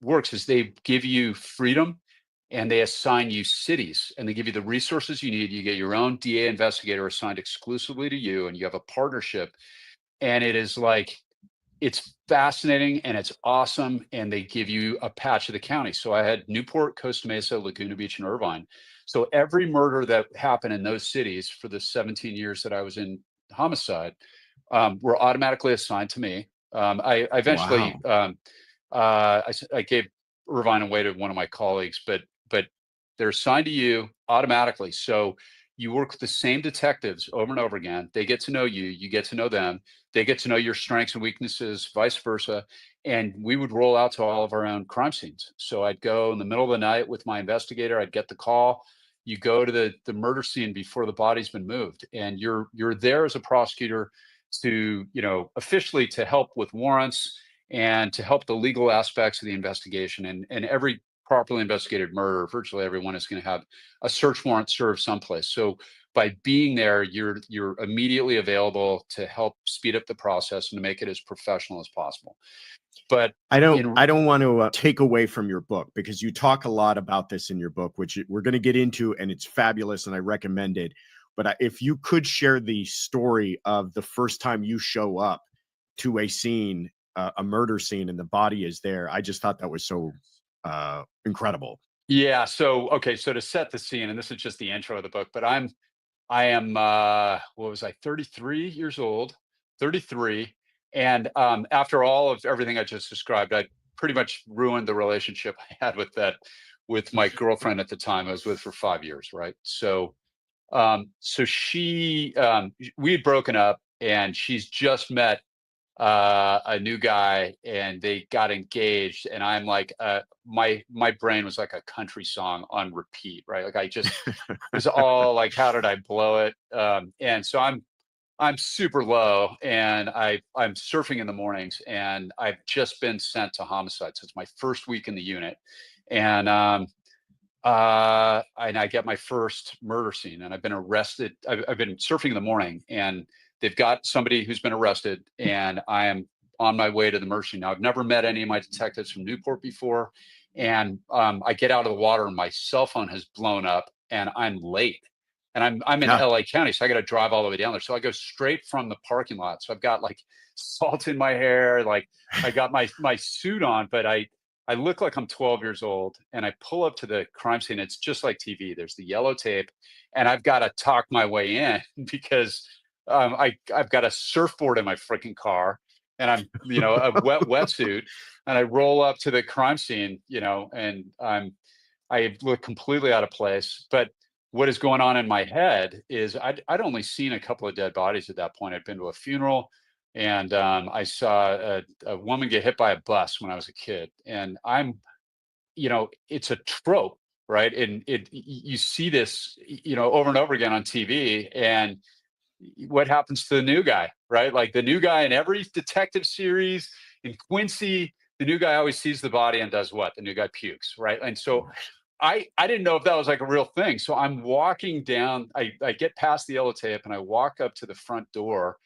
works is they give you freedom, and they assign you cities, and they give you the resources you need. You get your own DA investigator assigned exclusively to you, and you have a partnership. And it's fascinating, and it's awesome, and they give you a patch of the county. So I had Newport, Costa Mesa, Laguna Beach, and Irvine. So every murder that happened in those cities for the 17 years that I was in homicide were automatically assigned to me. I eventually, I gave Irvine away to one of my colleagues, but they're assigned to you automatically. So you work with the same detectives over and over again. They get to know you, you get to know them. They get to know your strengths and weaknesses, vice versa. And we would roll out to all of our own crime scenes. So I'd go in the middle of the night with my investigator. I'd get the call. You go to the murder scene before the body's been moved, and you're there as a prosecutor to, officially to help with warrants and to help the legal aspects of the investigation. And every properly investigated murder, virtually everyone is going to have a search warrant served someplace. So by being there, you're immediately available to help speed up the process and to make it as professional as possible. But I don't want to take away from your book, because you talk a lot about this in your book, which we're going to get into, and it's fabulous and I recommend it. But if you could share the story of the first time you show up to a scene, a murder scene, and the body is there. I just thought that was so incredible. Yeah. So, okay. So to set the scene, and this is just the intro of the book, but I am, what was I, 33 years old, 33. And after all of everything I just described, I pretty much ruined the relationship I had with my girlfriend at the time. I was with for 5 years. Right. So, we had broken up, and she's just met a new guy, and they got engaged, and I'm like, my brain was like a country song on repeat, right? Like I just was all like, how did I blow it? And so I'm super low, and I'm surfing in the mornings, and I've just been sent to homicide. So it's my first week in the unit, and I get my first murder scene, and I've been arrested. I've been surfing in the morning, and they've got somebody who's been arrested, and I am on my way to the murder scene. Now, I've never met any of my detectives from Newport before, and I get out of the water, and my cell phone has blown up, and I'm late. And I'm in Yeah. LA County, so I got to drive all the way down there. So I go straight from the parking lot. So I've got like salt in my hair, like I got my suit on, but I look like I'm 12 years old, and I pull up to the crime scene. It's just like TV. There's the yellow tape, and I've got to talk my way in because I've got a surfboard in my freaking car, and I'm, a wet wetsuit, and I roll up to the crime scene, and I look completely out of place. But what is going on in my head is I'd only seen a couple of dead bodies at that point. I'd been to a funeral, and I saw a woman get hit by a bus when I was a kid. And it's a trope, right? And you see this, over and over again on TV. And what happens to the new guy, right? Like the new guy in every detective series, in Quincy, the new guy always sees the body and does what? The new guy pukes, right? And so I didn't know if that was like a real thing. So I'm walking down, I get past the yellow tape, and I walk up to the front door,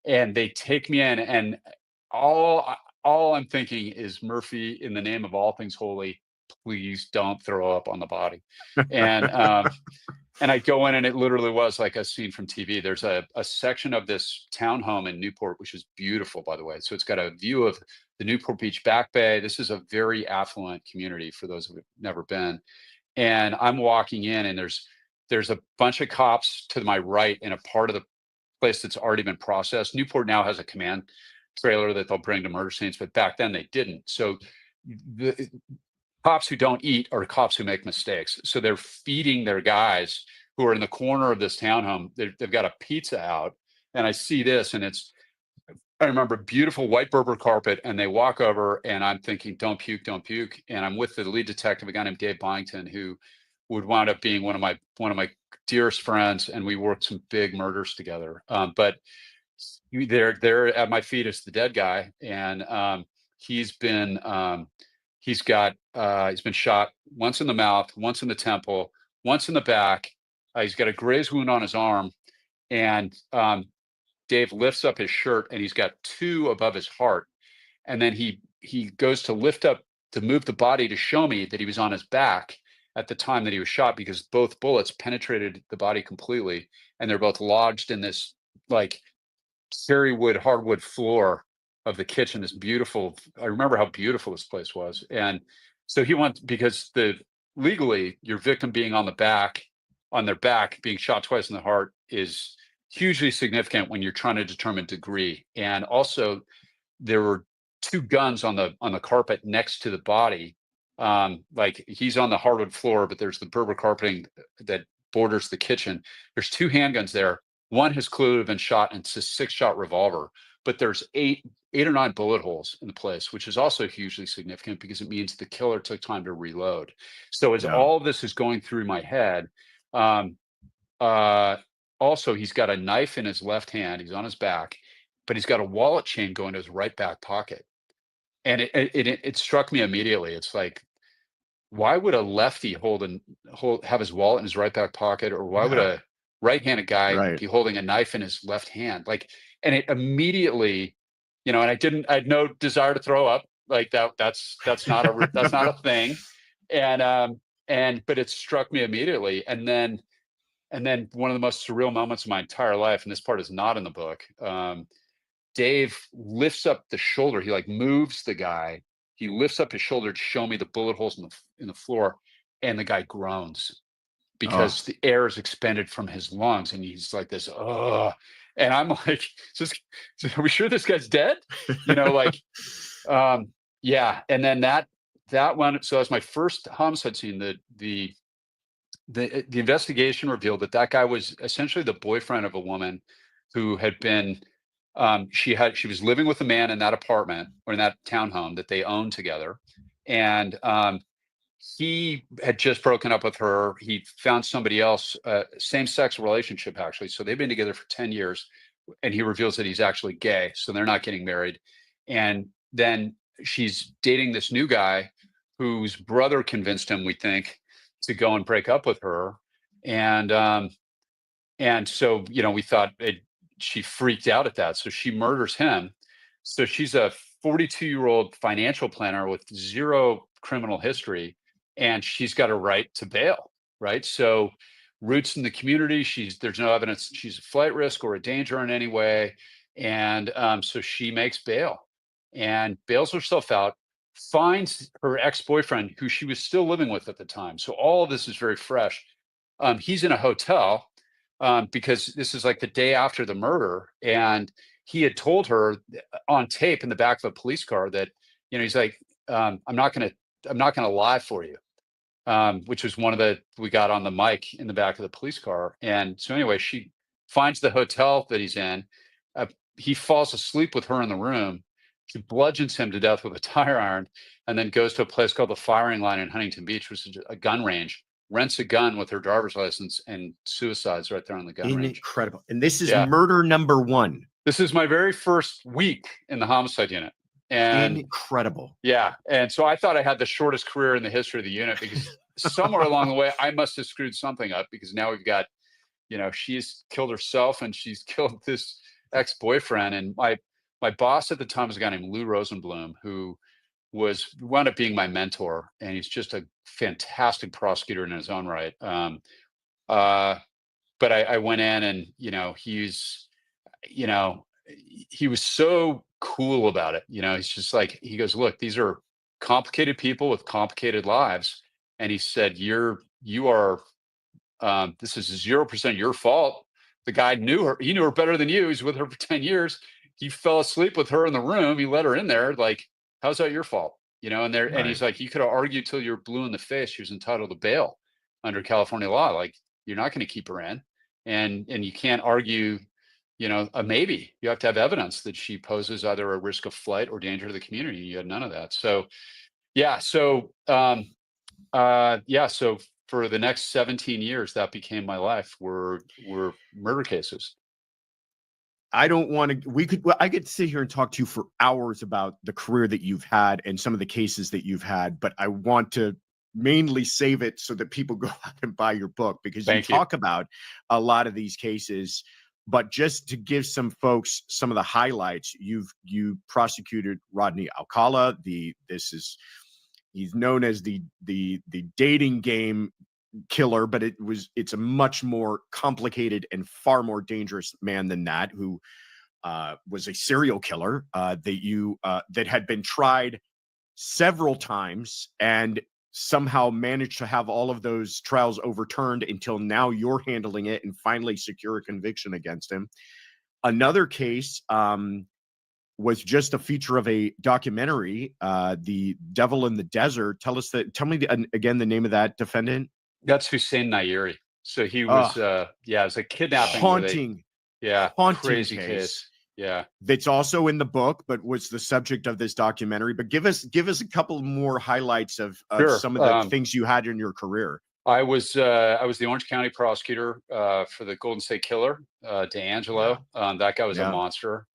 and they take me in, and all I'm thinking is, Murphy, in the name of all things holy, please don't throw up on the body. And and I go in, and it literally was like a scene from TV. There's a section of this townhome in Newport, which is beautiful, by the way. So it's got a view of the Newport Beach Back Bay. This is a very affluent community for those who have never been. And I'm walking in, and there's a bunch of cops to my right in a part of the place that's already been processed. Newport now has a command trailer that they'll bring to murder scenes, but back then they didn't. So the cops who don't eat are cops who make mistakes. So they're feeding their guys who are in the corner of this townhome. They've got a pizza out, and I see this, and I remember beautiful white Berber carpet, and they walk over, and I'm thinking, don't puke, don't puke. And I'm with the lead detective, a guy named Dave Byington, who would wind up being one of my dearest friends, and we worked some big murders together. But there at my feet is the dead guy, and he's been shot once in the mouth, once in the temple, once in the back. He's got a graze wound on his arm, and Dave lifts up his shirt, and he's got 2 above his heart. And then he goes to lift up to move the body to show me that he was on his back at the time that he was shot, because both bullets penetrated the body completely, and they're both lodged in this like cherry wood, hardwood floor of the kitchen. This beautiful, I remember how beautiful this place was. And so he wants, because legally your victim being on their back, being shot twice in the heart is hugely significant when you're trying to determine degree. And also there were 2 guns on the carpet next to the body. Like he's on the hardwood floor, but there's the Berber carpeting that borders the kitchen. There's 2 handguns there. One has clearly been shot, and it's a 6-shot revolver, but there's 8 or 9 bullet holes in the place, which is also hugely significant because it means the killer took time to reload. So as all of this is going through my head, also, he's got a knife in his left hand. He's on his back, but he's got a wallet chain going to his right back pocket. And it struck me immediately. It's like, why would a lefty have his wallet in his right back pocket, or why would a right-handed guy be holding a knife in his left hand? Like, and it immediately, and I had no desire to throw up. Like that's not a thing. But it struck me immediately. And then one of the most surreal moments of my entire life, and this part is not in the book, Dave lifts up the shoulder. He like moves the guy. He lifts up his shoulder to show me the bullet holes in the floor, and the guy groans because the air is expended from his lungs, and he's like this, oh. And I'm like, are we sure this guy's dead? Yeah. And then that one. So that's my first homicide scene. The investigation revealed that guy was essentially the boyfriend of a woman who had been she was living with a man in that apartment or in that townhome that they owned together. And he had just broken up with her. He found somebody else, same-sex relationship, actually. So they've been together for 10 years. And he reveals that he's actually gay. So they're not getting married. And then she's dating this new guy whose brother convinced him, we think, to go and break up with her. And so, we thought she freaked out at that. So she murders him. So she's a 42-year-old financial planner with zero criminal history, and she's got a right to bail, right? So roots in the community, there's no evidence she's a flight risk or a danger in any way. And so she makes bail and bails herself out, finds her ex-boyfriend, who she was still living with at the time. So all of this is very fresh. He's in a hotel because this is like the day after the murder. And he had told her on tape in the back of a police car that, he's like, I'm not going to lie for you. Which was we got on the mic in the back of the police car. And so anyway, she finds the hotel that he's in. He falls asleep with her in the room. She bludgeons him to death with a tire iron and then goes to a place called the Firing Line in Huntington Beach, which is a gun range, rents a gun with her driver's license and suicides right there on the gun range. Incredible. And this is murder number 1. This is my very first week in the homicide unit. And incredible. Yeah. And so I thought I had the shortest career in the history of the unit because somewhere along the way, I must have screwed something up because now we've got, she's killed herself and she's killed this ex-boyfriend. And my boss at the time was a guy named Lou Rosenblum, who wound up being my mentor. And he's just a fantastic prosecutor in his own right. But I went in and, he was so cool about it. He's just like, he goes, look, these are complicated people with complicated lives. And he said, you are, this is 0% your fault. The guy knew her. He knew her better than you. He's with her for 10 years. He fell asleep with her in the room. He let her in there. Like, how's that your fault? And he's like, you could have argued till you're blue in the face. She was entitled to bail under California law. Like, you're not going to keep her in. And you can't argue, a maybe. You have to have evidence that she poses either a risk of flight or danger to the community. You had none of that. So, yeah. So, so for the next 17 years, that became my life. Were murder cases. I don't want to, I could sit here and talk to you for hours about the career that you've had and some of the cases that you've had, but I want to mainly save it so that people go out and buy your book because you talk about a lot of these cases. But just to give some folks some of the highlights, you prosecuted Rodney Alcala. He's known as the dating game killer, but it's a much more complicated and far more dangerous man than that, who was a serial killer that had been tried several times and somehow managed to have all of those trials overturned until now you're handling it and finally secure a conviction against him. Another case was just a feature of a documentary, The Devil in the Desert. Tell me again the name of that defendant. That's Hussein Nayeri. So he was, it was a kidnapping. Haunting crazy case. Yeah. That's also in the book, but was the subject of this documentary. But give us a couple more highlights of some of the things you had in your career. I was the Orange County prosecutor for the Golden State Killer, DeAngelo. That guy was a monster.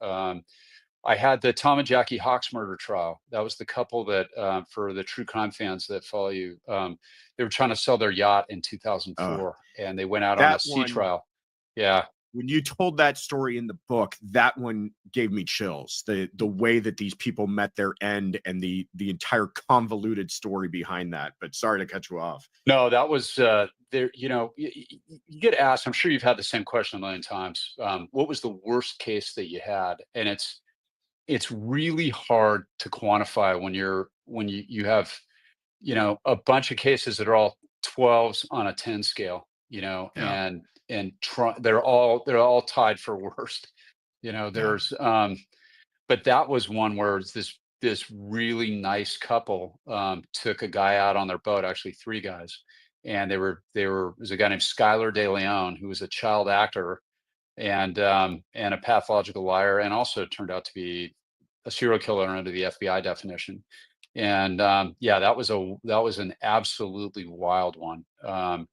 I had the Tom and Jackie Hawks murder trial. That was the couple that, for the true crime fans that follow you, they were trying to sell their yacht in 2004, and they went out on a sea trial. Yeah. When you told that story in the book, that one gave me chills. The way that these people met their end and the entire convoluted story behind that. But sorry to cut you off. No, that was there. You get asked. I'm sure you've had the same question a million times. What was the worst case that you had? And it's really hard to quantify when you have a bunch of cases that are all 12s on a 10 scale. And they're all tied for worst. There's but that was one where this really nice couple took a guy out on their boat, actually 3 guys, and there was a guy named Skylar De Leon, who was a child actor, and a pathological liar, and also turned out to be a serial killer under the FBI definition. And yeah, that was an absolutely wild one. And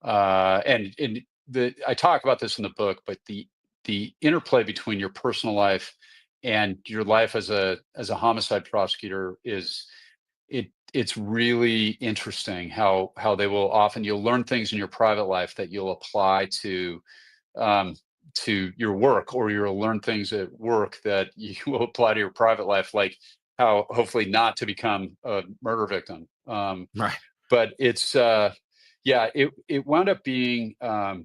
I talk about this in the book, but the interplay between your personal life and your life as a homicide prosecutor it's really interesting how they will often, you'll learn things in your private life that you'll apply to your work, or you'll learn things at work that you will apply to your private life, like how hopefully not to become a murder victim. Right. But it's yeah, it wound up being the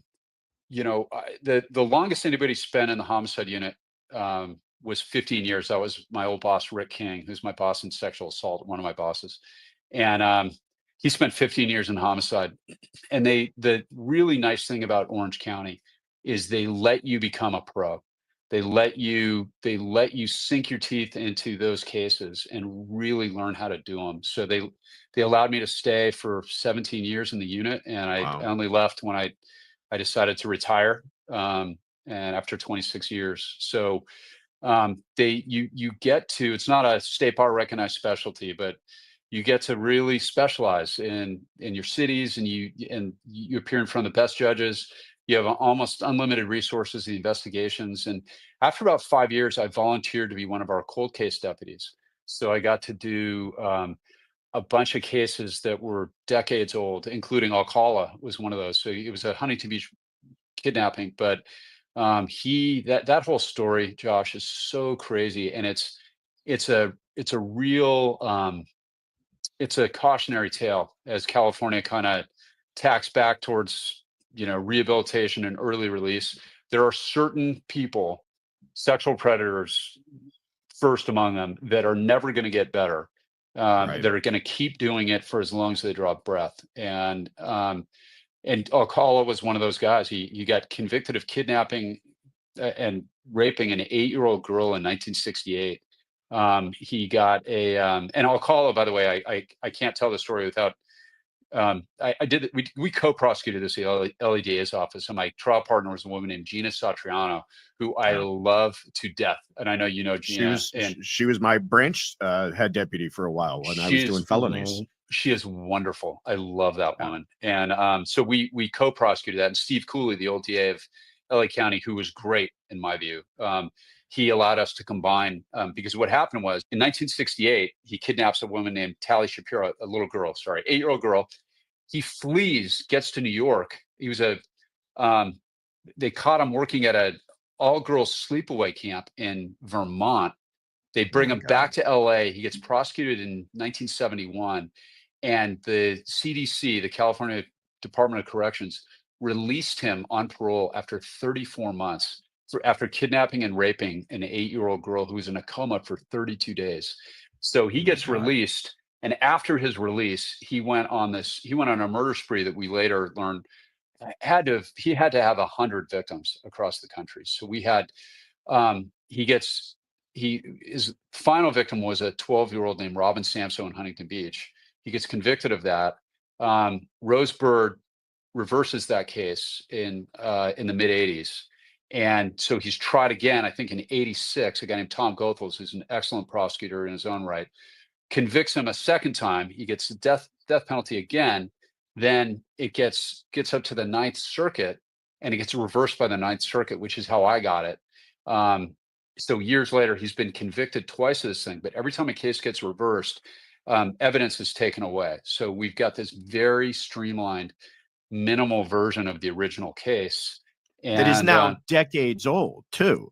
longest anybody spent in the homicide unit was 15 years. That was my old boss, Rick King, who's my boss in sexual assault, one of my bosses. And he spent 15 years in homicide. And the really nice thing about Orange County is they let you become a pro. They let you sink your teeth into those cases and really learn how to do them. So they allowed me to stay for 17 years in the unit, and I Wow. only left when I decided to retire, and after 26 years. So you get to, it's not a state bar recognized specialty, but you get to really specialize in your cities, and you appear in front of the best judges. You have almost unlimited resources, the investigations. And after about 5 years, I volunteered to be one of our cold case deputies. So I got to do a bunch of cases that were decades old, including Alcala was one of those. So it was a Huntington Beach kidnapping, but that whole story, Josh, is so crazy, and it's a real it's a cautionary tale as California kind of tacks back towards rehabilitation and early release. There are certain people, sexual predators first among them, that are never going to get better. Right. That are going to keep doing it for as long as they draw breath. And Alcala was one of those guys. He got convicted of kidnapping and raping an 8-year-old girl in 1968. He got and Alcala, by the way, I can't tell the story without. We co-prosecuted this at the LEDA's office, and my trial partner was a woman named Gina Satriano, who I love to death. And I know you know Gina. She was my branch head deputy for a while when I was doing felonies. She is wonderful. I love that woman. And so we co-prosecuted that. And Steve Cooley, the old DA of LA County, who was great in my view, he allowed us to combine, because what happened was in 1968, he kidnaps a woman named Tally Shapiro, a little girl, 8-year-old girl. He flees, gets to New York. He was they caught him working at a all-girls sleepaway camp in Vermont. They bring him back to LA. He gets prosecuted in 1971. And the CDC, the California Department of Corrections, released him on parole after 34 months after kidnapping and raping an 8-year-old girl who was in a coma for 32 days. So he gets released. And after his release, he went on a murder spree that we later learned he had to have 100 victims across the country. So we had, his final victim was a 12-year-old named Robin Samso in Huntington Beach. He gets convicted of that. Rosebird reverses that case in the mid 80s. And so he's tried again, I think in 86, a guy named Tom Goethals, who's an excellent prosecutor in his own right, convicts him a second time. He gets the death penalty again. Then it gets up to the Ninth Circuit, and it gets reversed by the Ninth Circuit, which is how I got it. So years later, he's been convicted twice of this thing, but every time a case gets reversed, evidence is taken away. So we've got this very streamlined, minimal version of the original case. And, that is now decades old, too.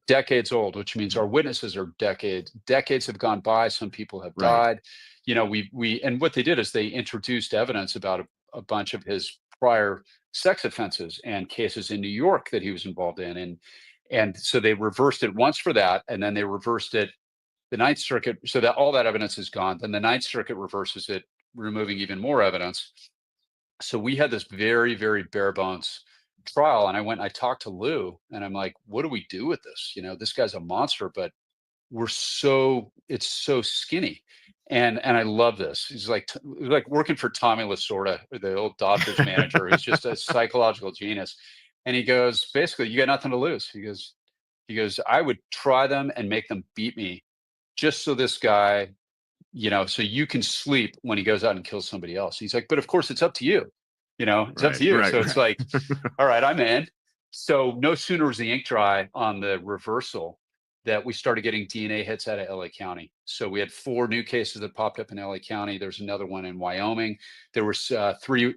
Decades old, which means our witnesses are decades have gone by. Some people have died. And what they did is they introduced evidence about a bunch of his prior sex offenses and cases in New York that he was involved in. And so they reversed it once for that, and then they reversed it the Ninth Circuit, so that all that evidence is gone. Then the Ninth Circuit reverses it, removing even more evidence. So we had this very, very bare bones trial, and I talked to Lou, and I'm like, what do we do with this? This guy's a monster, but it's so skinny. And I love this. He's like working for Tommy Lasorda, the old Dodgers manager, who's just a psychological genius. And he goes, basically, you got nothing to lose. He goes, I would try them and make them beat me just so this guy, so you can sleep when he goes out and kills somebody else. He's like, but of course it's up to you. It's up to you. Right, So it's right. like, all right, I'm in. So no sooner was the ink dry on the reversal that we started getting DNA hits out of LA County. So we had 4 new cases that popped up in LA County. There's another one in Wyoming. There was three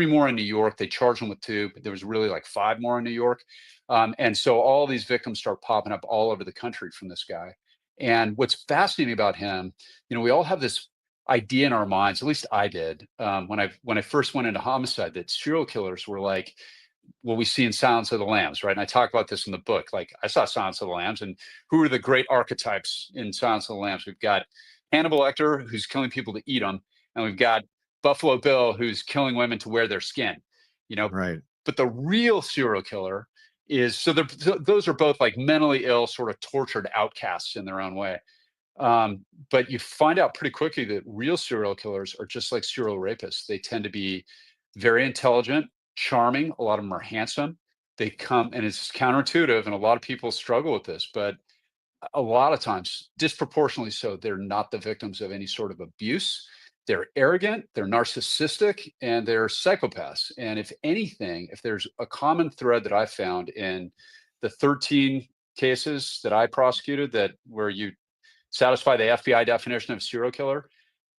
more in New York. They charged them with 2, but there was really like 5 more in New York. And so all these victims start popping up all over the country from this guy. And what's fascinating about him, we all have this idea in our minds, at least I did, when I first went into homicide, that serial killers were like what we see in Silence of the Lambs, right? And I talk about this in the book. Like, I saw Silence of the Lambs, and who are the great archetypes in Silence of the Lambs? We've got Hannibal Lecter, who's killing people to eat them, and we've got Buffalo Bill, who's killing women to wear their skin. Right. But the real serial killer is, those are both like mentally ill, sort of tortured outcasts in their own way. But you find out pretty quickly that real serial killers are just like serial rapists. They tend to be very intelligent, charming. A lot of them are handsome. They come, and it's counterintuitive, and a lot of people struggle with this, but a lot of times, disproportionately so, they're not the victims of any sort of abuse. They're arrogant, they're narcissistic, and they're psychopaths. And if anything, if there's a common thread that I found in the 13 cases that I prosecuted, that where you satisfy the FBI definition of serial killer,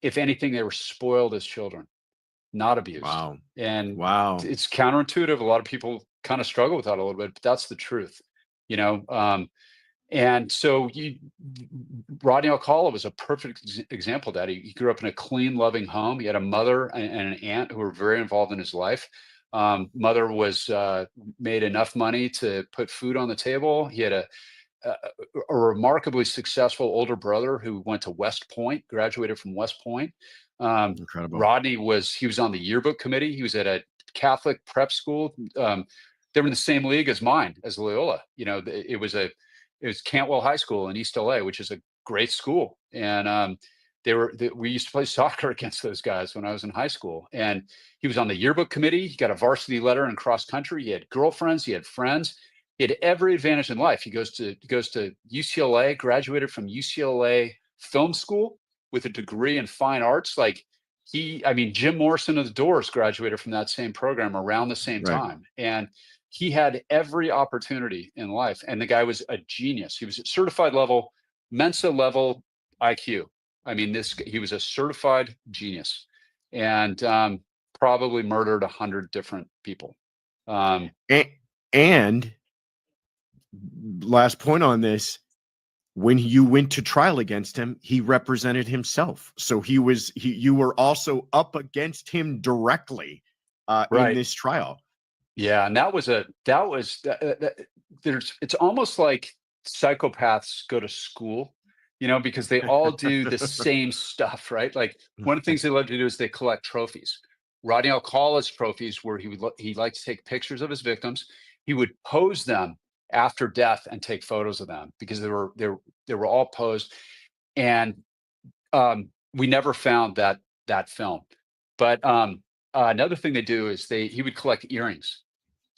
if anything, they were spoiled as children, not abused. Wow. And Wow. it's counterintuitive. A lot of people kind of struggle with that a little bit, but that's the truth, and so Rodney Alcala was a perfect example of that. He grew up in a clean, loving home. He had a mother and an aunt who were very involved in his life. Mother was made enough money to put food on the table. He had a remarkably successful older brother who went to West Point, graduated from West Point. Incredible. Rodney was on the yearbook committee. He was at a Catholic prep school. They were in the same league as mine, as Loyola. It was Cantwell High School in East LA, which is a great school. And we used to play soccer against those guys when I was in high school. And he was on the yearbook committee. He got a varsity letter in cross country. He had girlfriends. He had friends. He had every advantage in life. He goes to UCLA, graduated from UCLA Film School with a degree in fine arts. Jim Morrison of the Doors graduated from that same program around the same time. And he had every opportunity in life. And the guy was a genius. He was at certified level, Mensa level IQ. He was a certified genius, and probably murdered 100 different people. And last point on this, when you went to trial against him, he represented himself. So you were also up against him directly in this trial. Yeah, and it's almost like psychopaths go to school, because they all do the same stuff, right? Like, one of the things they love to do is they collect trophies. Rodney Alcala's trophies were he liked to take pictures of his victims. He would pose them after death and take photos of them because they were all posed. And we never found that film. But another thing they do is he would collect earrings.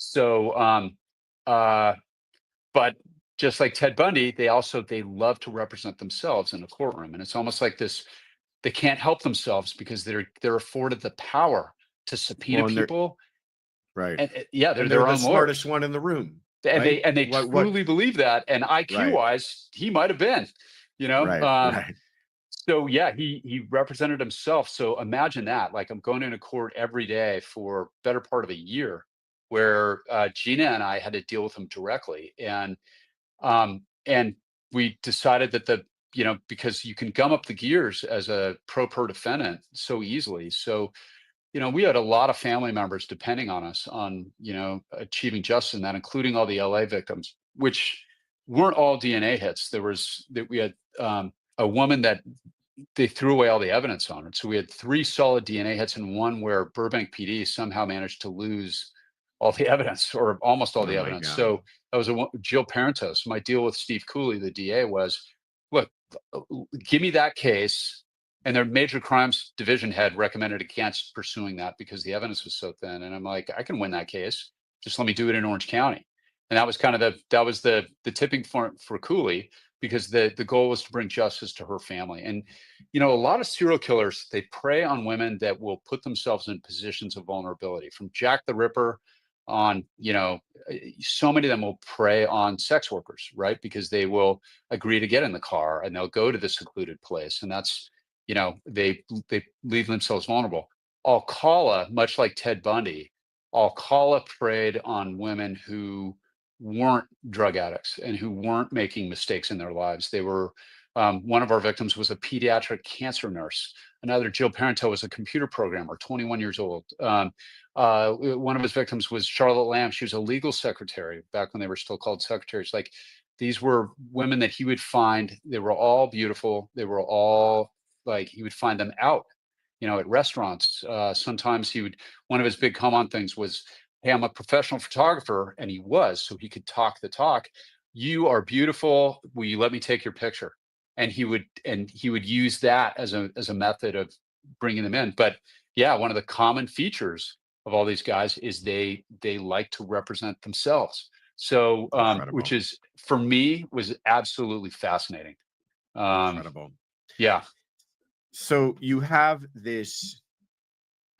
So, but just like Ted Bundy, they love to represent themselves in a courtroom, and it's almost like this. They can't help themselves because they're afforded the power to subpoena people. Right. And they're the their own smartest one in the room. And right? they truly believe that. And IQ wise, he might have been, Right. So yeah, he represented himself. So imagine that. Like, I'm going into court every day for better part of a year, where Gina and I had to deal with him directly, and we decided that because you can gum up the gears as a pro per defendant so easily. So we had a lot of family members depending on us on achieving justice in that, including all the LA victims, which weren't all DNA hits. We had a woman that they threw away all the evidence on it. So we had 3 solid DNA hits and one where Burbank PD somehow managed to lose all the evidence, or almost all the evidence. God. So that was Jill Parentos. My deal with Steve Cooley, the DA, was, look, give me that case. And their major crimes division head recommended against pursuing that because the evidence was so thin. And I'm like, I can win that case. just let me do it in Orange County. And that was kind of the tipping point for Cooley, because the goal was to bring justice to her family. And, you know, a lot of serial killers, they prey on women that will put themselves in positions of vulnerability, from Jack the Ripper on, you know, so many of them will prey on sex workers, right? Because they will agree to get in the car and they'll go to the secluded place. And that's, you know, they leave themselves vulnerable. Alcala, much like Ted Bundy, Alcala preyed on women who weren't drug addicts and who weren't making mistakes in their lives. They were, one of our victims was a pediatric cancer nurse. Another, Jill Parento, was a computer programmer, 21 years old. One of his victims was Charlotte Lamb. She was a legal secretary back when they were still called secretaries. Like, these were women that he would find, they were all beautiful. They were all, like, he would find them out, you know, at restaurants. Sometimes he would, one of his big come on things was, hey, I'm a professional photographer, and he was, so he could talk the talk. You are beautiful. Will you let me take your picture? And he would use that as a method of bringing them in. But yeah, one of the common features of all these guys is they like to represent themselves. So, which is, for me, was absolutely fascinating. Incredible. Yeah. So you have this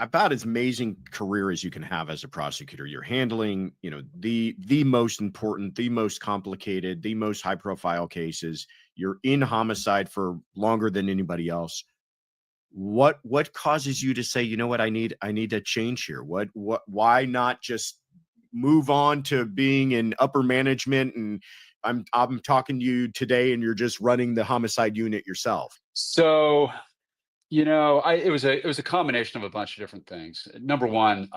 about as amazing career as you can have as a prosecutor. You're handling, you know, the most important, the most complicated, the most high profile cases. You're in homicide for longer than anybody else. What causes you to say, you know what, I need a change here? Why not just move on to being in upper management? And I'm talking to you today and you're just running the homicide unit yourself. So, you know, it was a combination of a bunch of different things. Number one,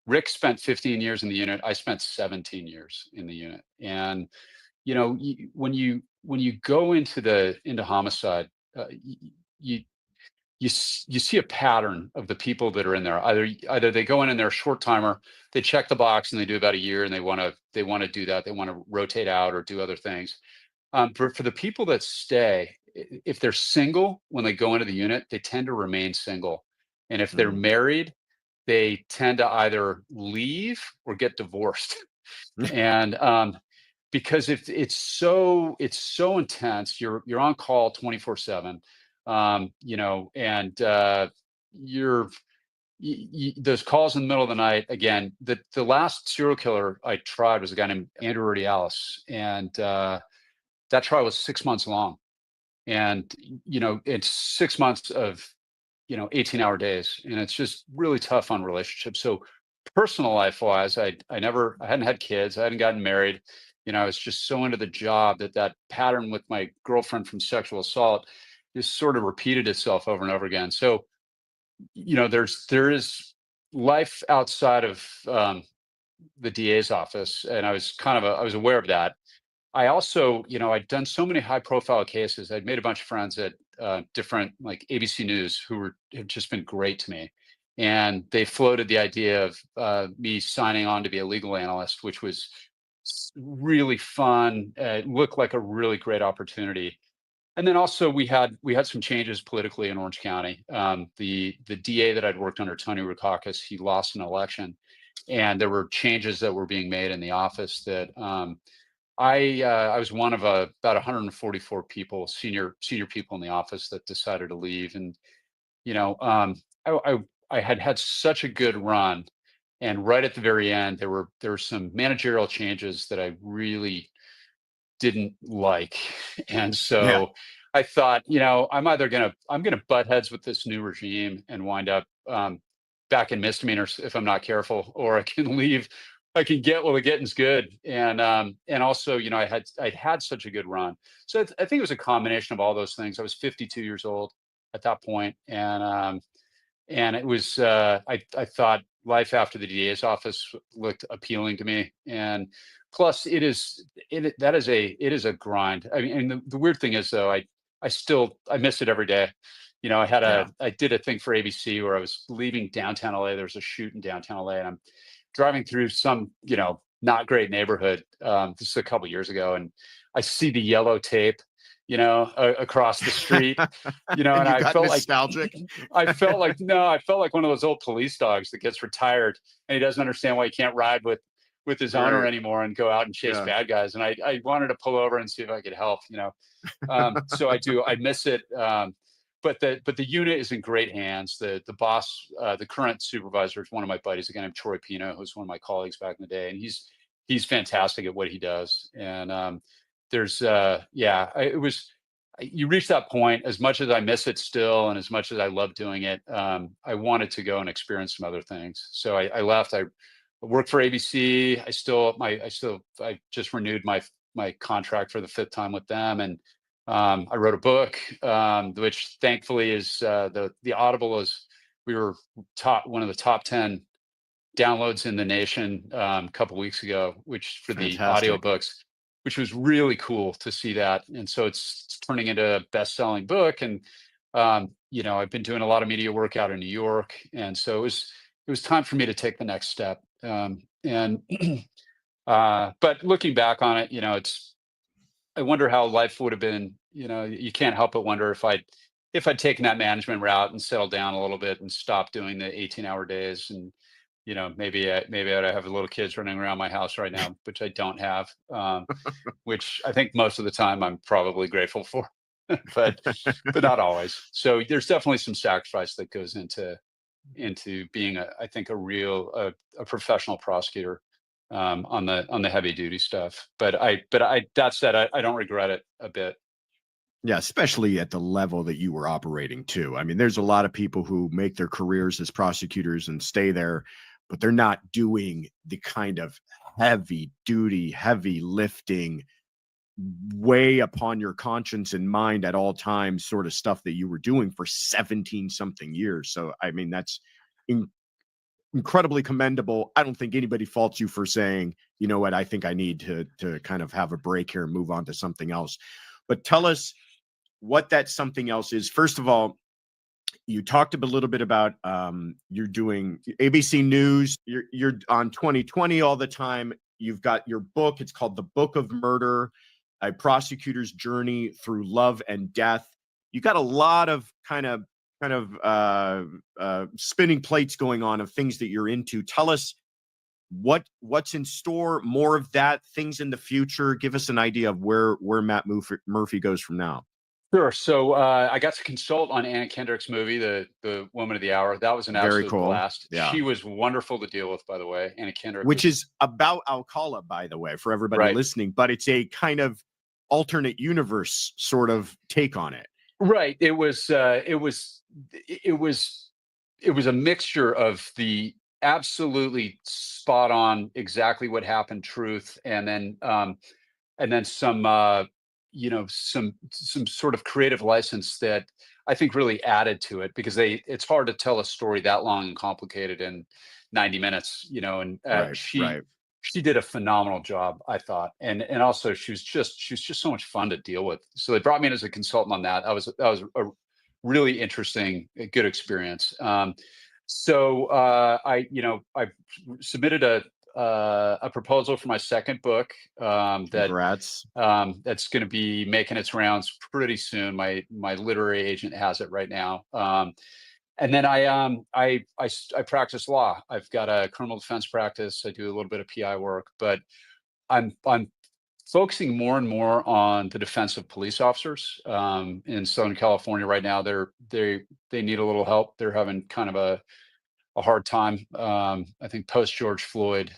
Rick spent 15 years in the unit. I spent 17 years in the unit. And, you know, when you go into homicide, you see a pattern of the people that are in there. Either they go in their short timer, they check the box and they do about a year, and they want to do that. They want to rotate out or do other things. For the people that stay, if they're single when they go into the unit, they tend to remain single. And if they're married, they tend to either leave or get divorced. And because it's so intense, you're on call 24/7. You know, and those calls in the middle of the night. Again, the last serial killer I tried was a guy named Andrew Retrial, and that trial was 6 months long. And, you know, it's 6 months of, you know, 18-hour days, and it's just really tough on relationships. So personal life wise, I hadn't had kids, I hadn't gotten married. You know, I was just so into the job that pattern with my girlfriend from sexual assault just sort of repeated itself over and over again. So, you know, there is life outside of the DA's office, and I was aware of that. I also, you know, I'd done so many high profile cases. I'd made a bunch of friends at different, like, ABC News, who have just been great to me. And they floated the idea of me signing on to be a legal analyst, which was really fun. It looked like a really great opportunity. And then also we had some changes politically in Orange County. The DA that I'd worked under, Tony Rukakis, he lost an election, and there were changes that were being made in the office that I was one of about 144 people, senior people in the office, that decided to leave. And, you know, I had such a good run, and right at the very end, there were some managerial changes that I really didn't like. And so I thought, you know, I'm gonna butt heads with this new regime and wind up back in misdemeanors if I'm not careful, or I can leave. I can get while the getting's good. And also, you know, I'd had such a good run. So I think it was a combination of all those things. I was 52 years old at that point, and it was I thought life after the DA's office looked appealing to me. And plus, it is a grind. I mean, and the weird thing is, though, I miss it every day. You know, I did a thing for ABC where I was leaving downtown LA. There was a shoot in downtown LA, and I'm driving through some, you know, not great neighborhood. This is a couple years ago, and I see the yellow tape, across the street, and you I got felt nostalgic. I felt like one of those old police dogs that gets retired and he doesn't understand why he can't ride with his owner Right. anymore and go out and chase Yeah. bad guys. And I wanted to pull over and see if I could help, so I miss it. But the unit is in great hands. The boss, the current supervisor, is one of my buddies, a guy named Troy Pino, who's one of my colleagues back in the day, and he's fantastic at what he does. And you reach that point. As much as I miss it still, and as much as I love doing it, I wanted to go and experience some other things. So I left. I worked for ABC. I just renewed my contract for the 5th time with them, and I wrote a book, which thankfully is the Audible is we were one of the top 10 downloads in the nation a couple weeks ago, which for the Fantastic. audiobooks, which was really cool to see that. And so it's turning into a best-selling book. And I've been doing a lot of media work out in New York, and so it was time for me to take the next step. But looking back on it, I wonder how life would have been. You can't help but wonder if I'd taken that management route and settled down a little bit and stopped doing the 18-hour days, and maybe I'd have little kids running around my house right now, which I don't have, which I think most of the time I'm probably grateful for, but not always. So there's definitely some sacrifice that goes into being a real professional prosecutor. On the heavy duty stuff, but that said, I don't regret it a bit. Yeah, especially at the level that you were operating too. I mean, there's a lot of people who make their careers as prosecutors and stay there, but they're not doing the kind of heavy duty, heavy lifting, way upon your conscience and mind at all times sort of stuff that you were doing for 17 something years. So, I mean, that's incredibly commendable. I don't think anybody faults you for saying, you know what, I think I need to kind of have a break here and move on to something else. But tell us what that something else is. First of all, you talked a little bit about you're doing ABC News. You're on 2020 all the time. You've got your book. It's called The Book of Murder, A Prosecutor's Journey Through Love and Death. You got a lot of kind of spinning plates going on of things that you're into. Tell us what's in store, more of that, things in the future. Give us an idea of where Matt Murphy goes from now. Sure. So I got to consult on Anna Kendrick's movie, The Woman of the Hour. That was an absolute blast. Yeah. She was wonderful to deal with, by the way. Anna Kendrick, which is about Alcala, by the way, for everybody listening, but it's a kind of alternate universe sort of take on it. Right. It was a mixture of the absolutely spot on, exactly what happened truth, and then some some sort of creative license that I think really added to it, because it's hard to tell a story that long and complicated in 90 minutes, she did a phenomenal job, I thought. And also she was just so much fun to deal with. So they brought me in as a consultant on that. That was a really interesting, good experience. So I submitted a proposal for my second book Congrats. that's going to be making its rounds pretty soon. My literary agent has it right now. And then I practice law. I've got a criminal defense practice. I do a little bit of PI work, but I'm focusing more and more on the defense of police officers in Southern California right now. They need a little help. They're having kind of a hard time. I think post George Floyd.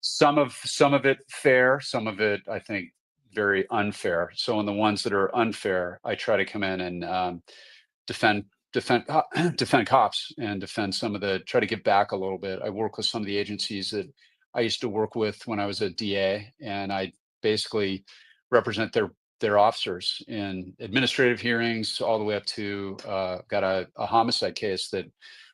Some of it fair, some of it I think very unfair. So on the ones that are unfair, I try to come in and defend cops and defend try to give back a little bit. I work with some of the agencies that I used to work with when I was a DA, and I basically represent their officers in administrative hearings all the way up to got a homicide case that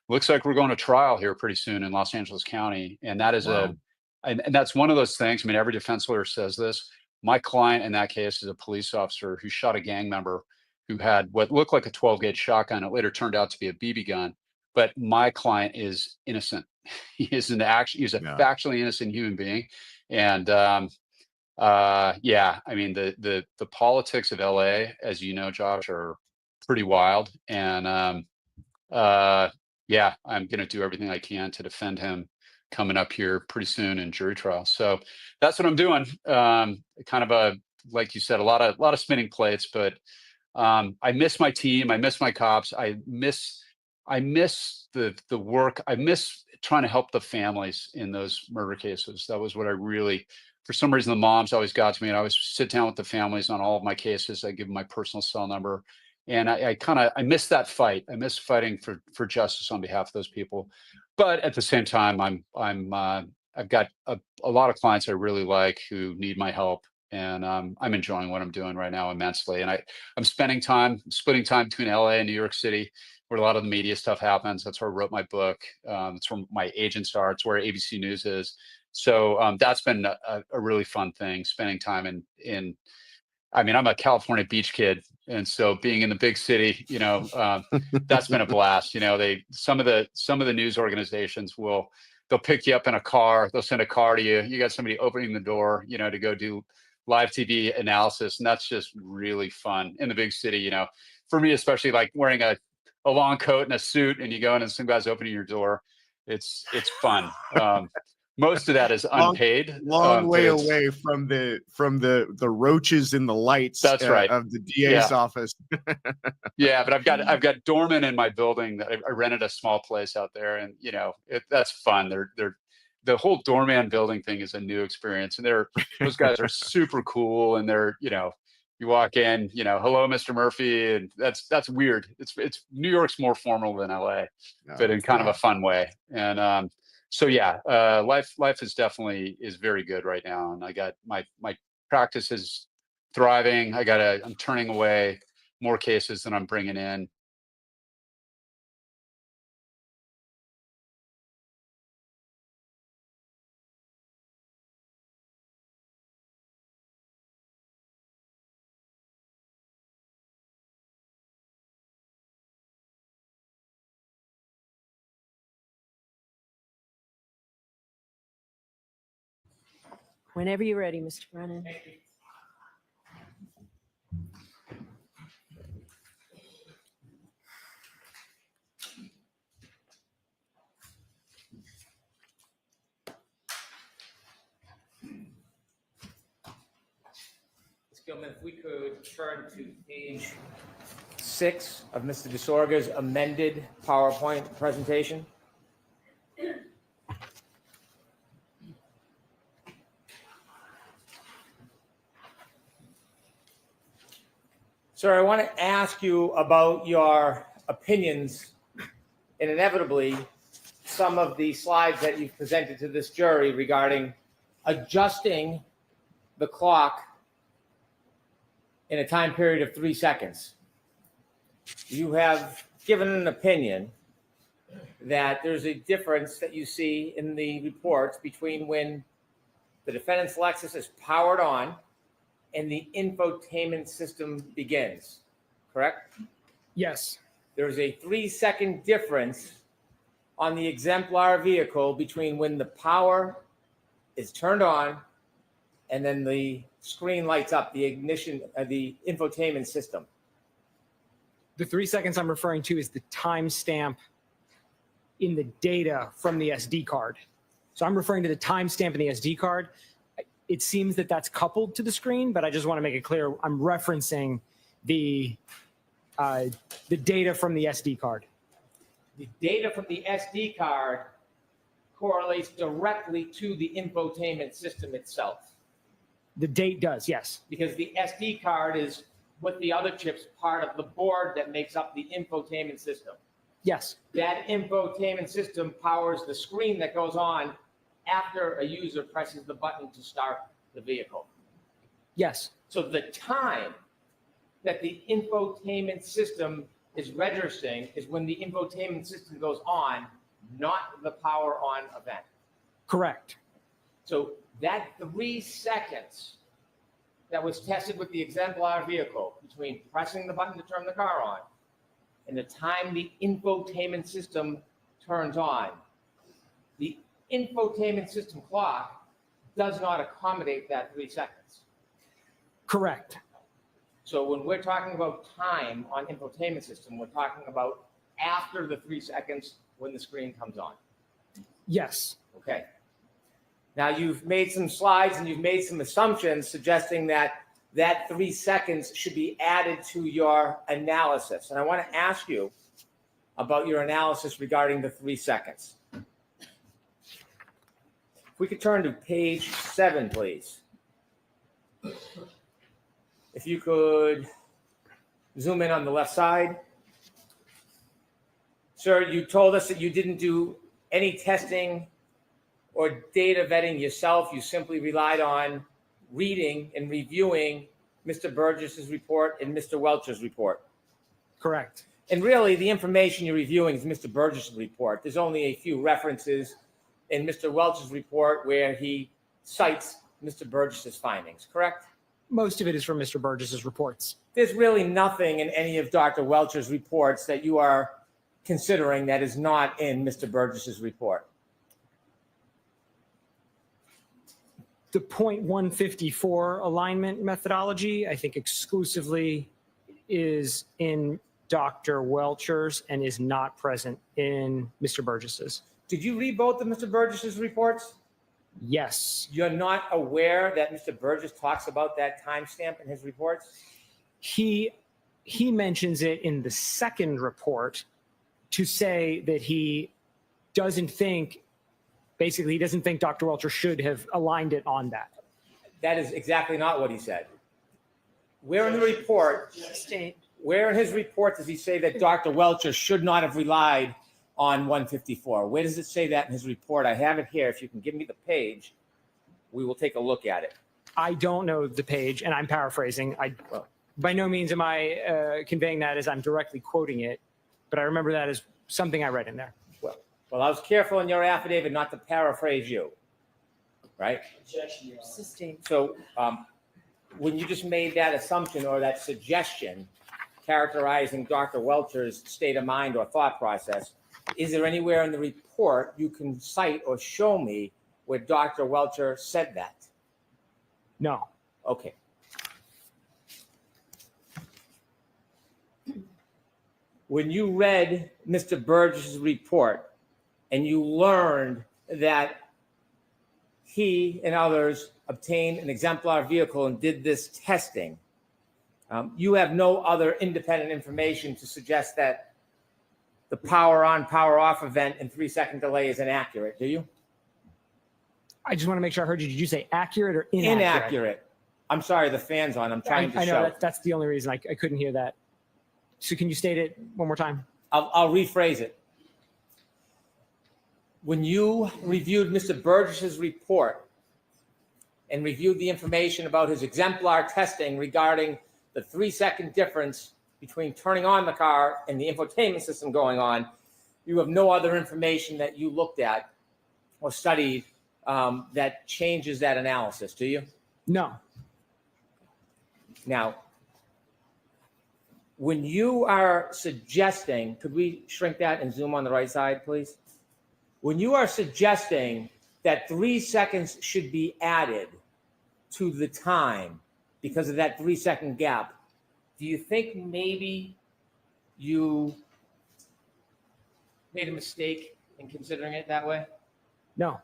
looks like we're going to trial here pretty soon in Los Angeles County. And that is and that's one of those things. I mean, every defense lawyer says this. My client in that case is a police officer who shot a gang member who had what looked like a 12-gauge shotgun. It later turned out to be a BB gun. But my client is innocent. He's a factually innocent human being. And Yeah, I mean, the politics of LA, as you know, Josh, are pretty wild. And yeah, I'm going to do everything I can to defend him coming up here pretty soon in jury trial. So that's what I'm doing. Kind of like you said, a lot of spinning plates, but I miss my team. I miss my cops. I miss the work. I miss trying to help the families in those murder cases. That was what I really, for some reason, the moms always got to me, and I always sit down with the families on all of my cases. I give them my personal cell number, and I miss that fight. I miss fighting for justice on behalf of those people. But at the same time, I've got a lot of clients I really like who need my help, and I'm enjoying what I'm doing right now immensely. And I'm splitting time between LA and New York City, where a lot of the media stuff happens. That's where I wrote my book. It's where my agents are. It's where ABC News is. So that's been a really fun thing, spending time in. I mean, I'm a California beach kid, and so being in the big city, that's been a blast. Some of the news organizations they'll pick you up in a car. They'll send a car to you. You got somebody opening the door, to go do live TV analysis, and that's just really fun in the big city. For me, especially like wearing a long coat and a suit, and you go in and some guy's opening your door. It's fun. Most of that is unpaid. Long way away from the roaches in the lights. That's right. Of the DA's office. Yeah, but I've got doormen in my building that I rented a small place out there, and that's fun. The whole doorman building thing is a new experience, and those guys are super cool, and you walk in, hello, Mr. Murphy, and that's weird. It's New York's more formal than LA, but in kind of a fun way. And so yeah, life is very good right now, and I got my practice is thriving. I'm turning away more cases than I'm bringing in. Whenever you're ready, Mr. Brennan. Ms. Gilman, if we could turn to page 6 of Mr. DeSorga's amended PowerPoint presentation. Sir, I want to ask you about your opinions, and inevitably, some of the slides that you've presented to this jury regarding adjusting the clock in a time period of 3 seconds. You have given an opinion that there's a difference that you see in the reports between when the defendant's Lexus is powered on and the infotainment system begins, correct? Yes. There's a 3-second difference on the exemplar vehicle between when the power is turned on and then the screen lights up, the ignition, the infotainment system. The 3 seconds I'm referring to is the timestamp in the data from the SD card. So I'm referring to the timestamp in the SD card. It seems that that's coupled to the screen, but I just want to make it clear I'm referencing the data from the SD card. The data from the SD card correlates directly to the infotainment system itself. The date does, yes. Because the SD card is with the other chips part of the board that makes up the infotainment system. Yes. That infotainment system powers the screen that goes on after a user presses the button to start the vehicle. Yes. So the time that the infotainment system is registering is when the infotainment system goes on, not the power on event. Correct. So that 3 seconds that was tested with the exemplar vehicle between pressing the button to turn the car on and the time the infotainment system turns on, the infotainment system clock does not accommodate that 3 seconds. Correct. So when we're talking about time on infotainment system, we're talking about after the 3 seconds when the screen comes on. Yes. Okay. Now you've made some slides and you've made some assumptions suggesting that that 3 seconds should be added to your analysis. And I want to ask you about your analysis regarding the 3 seconds. If we could turn to page 7, please. If you could zoom in on the left side. Sir, you told us that you didn't do any testing or data vetting yourself. You simply relied on reading and reviewing Mr. Burgess's report and Mr. Welcher's report. Correct. And really, the information you're reviewing is Mr. Burgess's report. There's only a few references in Mr. Welcher's report where he cites Mr. Burgess's findings, correct? Most of it is from Mr. Burgess's reports. There's really nothing in any of Dr. Welcher's reports that you are considering that is not in Mr. Burgess's report. The .154 alignment methodology, I think exclusively is in Dr. Welcher's and is not present in Mr. Burgess's. Did you read both of Mr. Burgess's reports? Yes. You're not aware that Mr. Burgess talks about that timestamp in his reports? He mentions it in the second report to say that he doesn't think, basically he doesn't think Dr. Welcher should have aligned it on that. That is exactly not what he said. Where in the report, Sustained. where in his report does he say that Dr. Welcher should not have relied on 154? Where does it say that in his report? I have it here. If you can give me the page, we will take a look at it. I don't know the page, and I'm paraphrasing. By no means am I conveying that as I'm directly quoting it, but I remember that as something I read in there. Well, I was careful in your affidavit not to paraphrase you, right? Sustained. So when you just made that assumption or that suggestion characterizing Dr. Welcher's state of mind or thought process, is there anywhere in the report you can cite or show me where Dr. Welcher said that? No. Okay. When you read Mr. Burgess's report and you learned that he and others obtained an exemplar vehicle and did this testing, you have no other independent information to suggest that the power on, power off event and 3 second delay is inaccurate, do you? I just want to make sure I heard you. Did you say accurate or inaccurate? Inaccurate. I'm sorry, the fan's on. I'm trying to I know show. that's the only reason I couldn't hear that. So can you state it one more time? I'll rephrase it. When you reviewed Mr. Burgess's report and reviewed the information about his exemplar testing regarding the 3 second difference between turning on the car and the infotainment system going on, you have no other information that you looked at or studied that changes that analysis, do you? No. Now, when you are suggesting, could we shrink that and zoom on the right side, please? When you are suggesting that 3 seconds should be added to the time because of that 3 second gap, do you think maybe you made a mistake in considering it that way? No.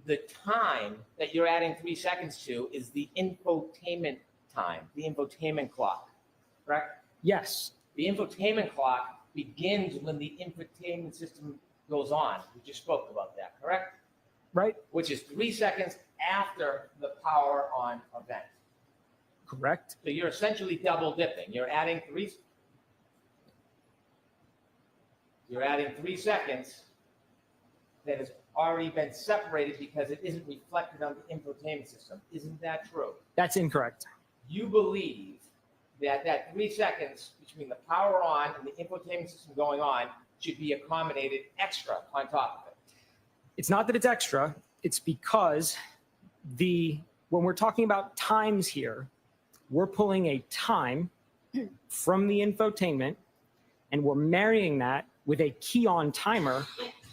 The time that you're adding 3 seconds to is the infotainment time, the infotainment clock, correct? Yes. The infotainment clock begins when the infotainment system goes on. We just spoke about that, correct? Right. Which is 3 seconds after the power on event. Correct. So you're essentially double dipping. You're adding 3 seconds that has already been separated because it isn't reflected on the infotainment system. Isn't that true? That's incorrect. You believe that that 3 seconds between the power on and the infotainment system going on should be accommodated extra on top of it. It's not that it's extra. It's because when we're talking about times here, we're pulling a time from the infotainment and we're marrying that with a key on timer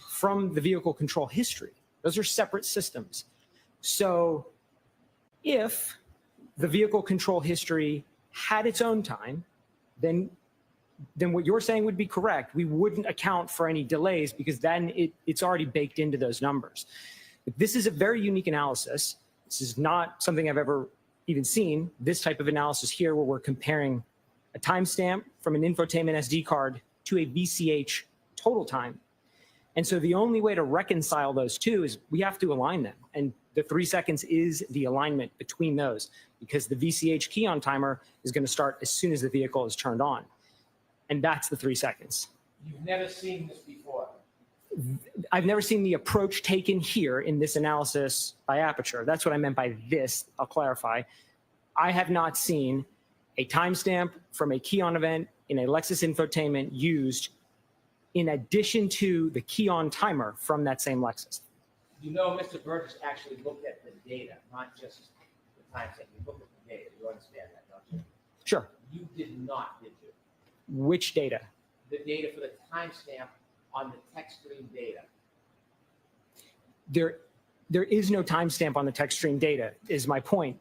from the vehicle control history. Those are separate systems. So if the vehicle control history had its own time, then what you're saying would be correct. We wouldn't account for any delays because then it's already baked into those numbers. But this is a very unique analysis. This is not something I've ever even seen, this type of analysis here where we're comparing a timestamp from an infotainment SD card to a VCH total time. And so the only way to reconcile those two is we have to align them. And the 3 seconds is the alignment between those because the VCH key on timer is going to start as soon as the vehicle is turned on. And that's the 3 seconds. You've never seen this before. I've never seen the approach taken here in this analysis by Aperture. That's what I meant by this. I'll clarify. I have not seen a timestamp from a key on event in a Lexus infotainment used in addition to the key on timer from that same Lexus. You know, Mr. Burgess actually looked at the data, not just the timestamp. You looked at the data. You understand that, don't you? Sure. You did not, did you? Which data? The data for the timestamp on the text stream data. There is no timestamp on the text stream data, is my point.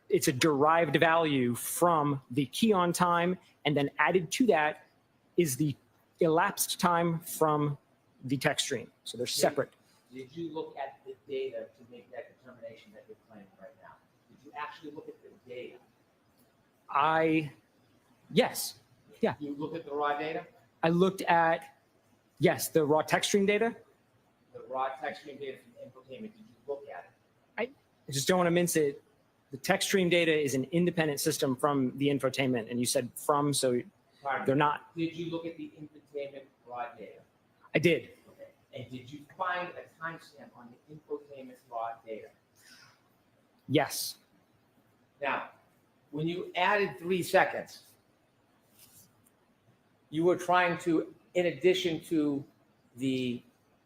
It's a derived value from the key on time, and then added to that is the elapsed time from the text stream. So they're separate. Did you look at the data to make that determination that you're claiming right now? Did you actually look at the data? Yes. Yeah. You looked at the raw data? I looked at, yes, the raw text stream data. The raw text stream data from infotainment, did you look at it? I just don't want to mince it. The text stream data is an independent system from the infotainment, and you said from, so they're not. Did you look at the infotainment raw data? I did. Okay. And did you find a timestamp on the infotainment raw data? Yes. Now, when you added 3 seconds, you were trying to, in addition to the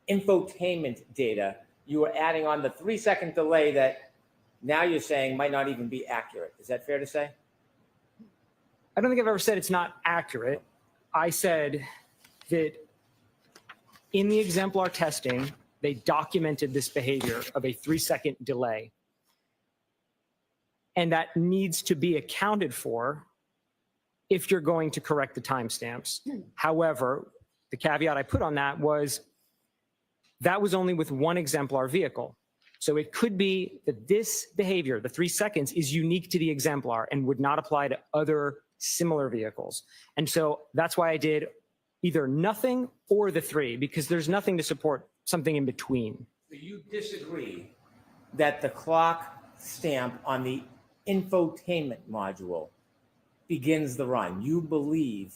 infotainment data, you were adding on the 3 second delay that now you're saying might not even be accurate. Is that fair to say? I don't think I've ever said it's not accurate. I said that in the exemplar testing, they documented this behavior of a 3 second delay. And that needs to be accounted for if you're going to correct the timestamps. However, the caveat I put on that was only with one exemplar vehicle. So it could be that this behavior, the 3 seconds, is unique to the exemplar and would not apply to other similar vehicles. And so that's why I did either nothing or the 3, because there's nothing to support something in between. So you disagree that the clock stamp on the infotainment module begins the run. You believe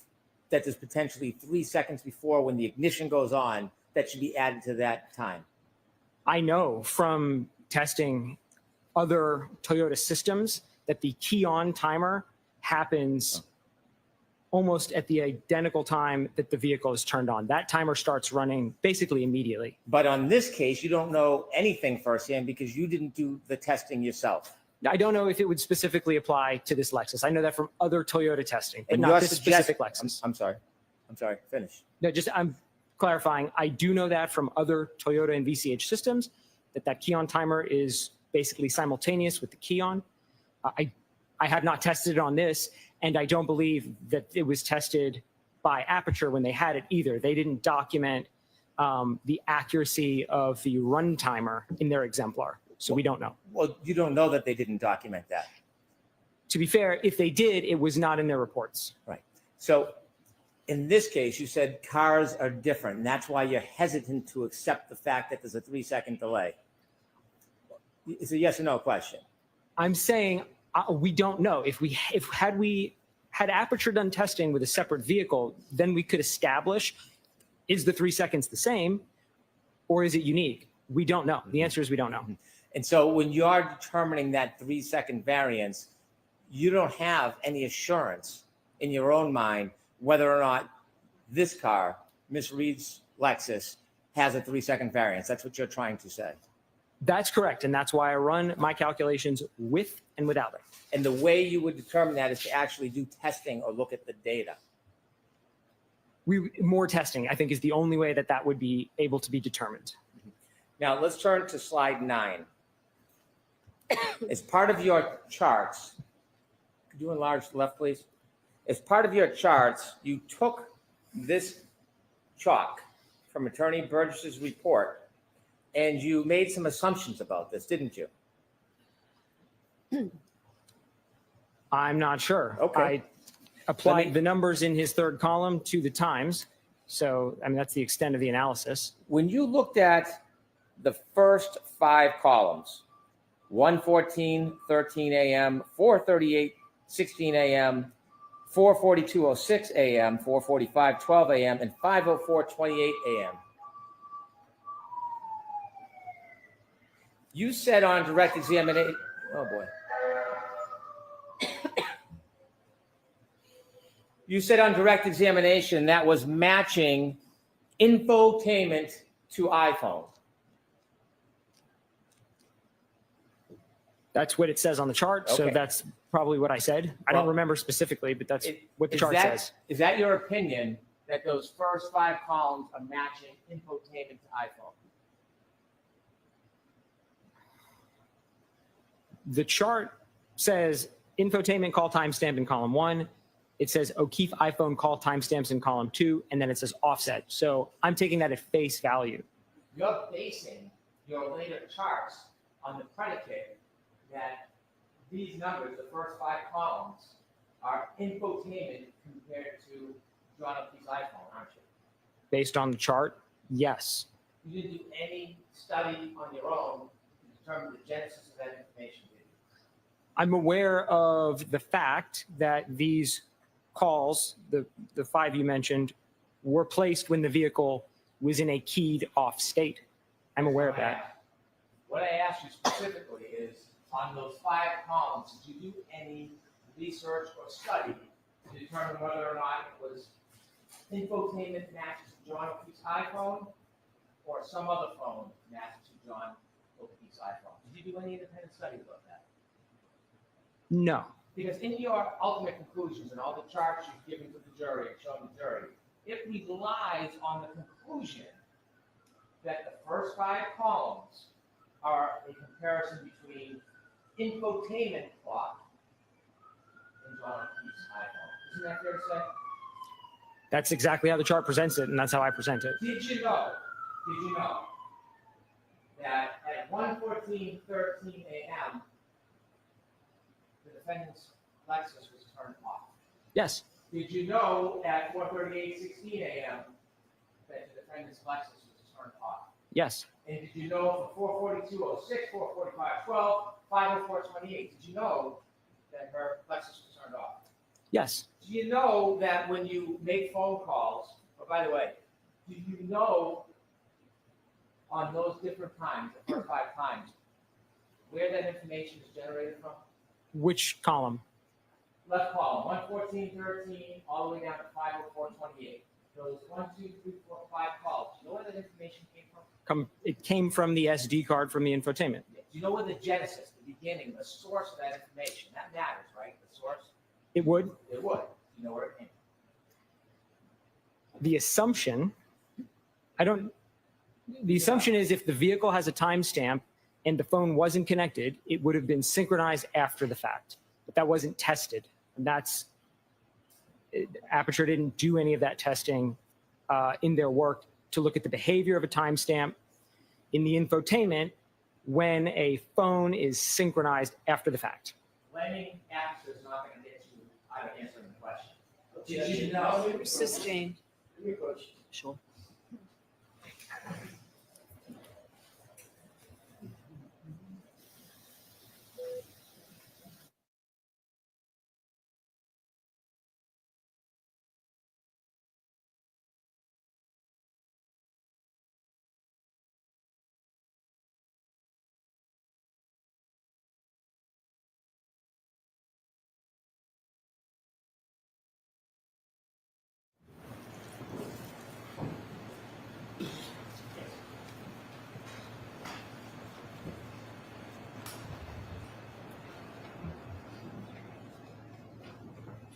that there's potentially 3 seconds before when the ignition goes on that should be added to that time. I know from testing other Toyota systems that the key on timer happens almost at the identical time that the vehicle is turned on. That timer starts running basically immediately. But on this case, you don't know anything firsthand because you didn't do the testing yourself. I don't know if it would specifically apply to this Lexus. I know that from other Toyota testing, but And not you're this specific Lexus. I'm sorry, finish. No, I'm clarifying. I do know that from other Toyota and VCH systems that key on timer is basically simultaneous with the key on. I have not tested it on this, and I don't believe that it was tested by Aperture when they had it either. They didn't document the accuracy of the run timer in their exemplar, so we don't know. Well, you don't know that they didn't document that. To be fair, if they did, it was not in their reports. Right. So in this case, you said cars are different, and that's why you're hesitant to accept the fact that there's a 3 second delay. It's a yes or no question. I'm saying we don't know. Had Aperture done testing with a separate vehicle, then we could establish, is the 3 seconds the same or is it unique? We don't know. The answer is we don't know. And so when you're determining that 3 second variance, you don't have any assurance in your own mind whether or not this car, Ms. Reed's Lexus, has a 3 second variance. That's what you're trying to say. That's correct. And that's why I run my calculations with and without it. And the way you would determine that is to actually do testing or look at the data. More testing, I think, is the only way that would be able to be determined. Now let's turn to slide 9. As part of your charts, could you enlarge the left, please? As part of your charts, you took this chalk from Attorney Burgess's report and you made some assumptions about this, didn't you? I'm not sure. Okay. I applied the numbers in his third column to the times. So, I mean, that's the extent of the analysis. When you looked at the first 5 columns, 1:14, 13 a.m., 4:38, 16 a.m., 4:42:06 a.m., 4:45, 12 a.m., and 5:04, 28 a.m. You said on direct examination, oh boy. You said on direct examination that was matching infotainment to iPhone. That's what it says on the chart. So Okay. that's probably what I said. I don't Well, remember specifically, but that's what the Is chart that- says. Is that your opinion that those first 5 columns are matching infotainment to iPhone? The chart says infotainment call timestamp in column 1. It says O'Keefe iPhone call timestamps in column 2, and then it says offset. So I'm taking that at face value. You're basing your later charts on the predicate that these numbers, the first 5 columns, are infotainment compared to John O'Keefe's iPhone, aren't you? Based on the chart, yes. You didn't do any study on your own to determine the genesis of that information, did you? I'm aware of the fact that these calls, the 5 you mentioned, were placed when the vehicle was in a keyed off state. I'm aware of that. What I asked you specifically is, on those 5 columns, did you do any research or study to determine whether or not it was infotainment matched to John O'Keefe's iPhone or some other phone matched to John O'Keefe's iPhone? Did you do any independent study about that? No. Because in your ultimate conclusions and all the charts you've given to the jury and shown the jury, it relies on the conclusion that the first 5 columns are a comparison between infotainment clock and John O'Keefe's iPhone. Isn't that fair to say? That's exactly how the chart presents it, and that's how I present it. Did you know that at 1:14:13 a.m., the defendant's Lexus was turned off? Yes. Did you know at 4:38:16 a.m. that the defendant's Lexus was turned off? Yes. And did you know for 4:42:06, 4:45:12, 5:04:28, did you know that her Lexus was turned off? Yes. Do you know that when you make phone calls, oh, by the way, do you know on those different times, the first 5 times, where that information is generated from? Which column? Left column, 1:14:13, all the way down to 5:04:28. Those 1, 2, 3, 4, 5 calls. Do you know where that information came from? It came from the SD card from the infotainment. Do you know where the genesis, the beginning, the source of that information? That matters, right? The source? It would. It would. Do you know where it came from? The assumption, the assumption is if the vehicle has a timestamp and the phone wasn't connected, it would have been synchronized after the fact. But that wasn't tested. And Aperture didn't do any of that testing in their work to look at the behavior of a timestamp in the infotainment when a phone is synchronized after the fact. Blaming Aperture is not going to get you out of answering the question. Did you know? Sustained. Sure.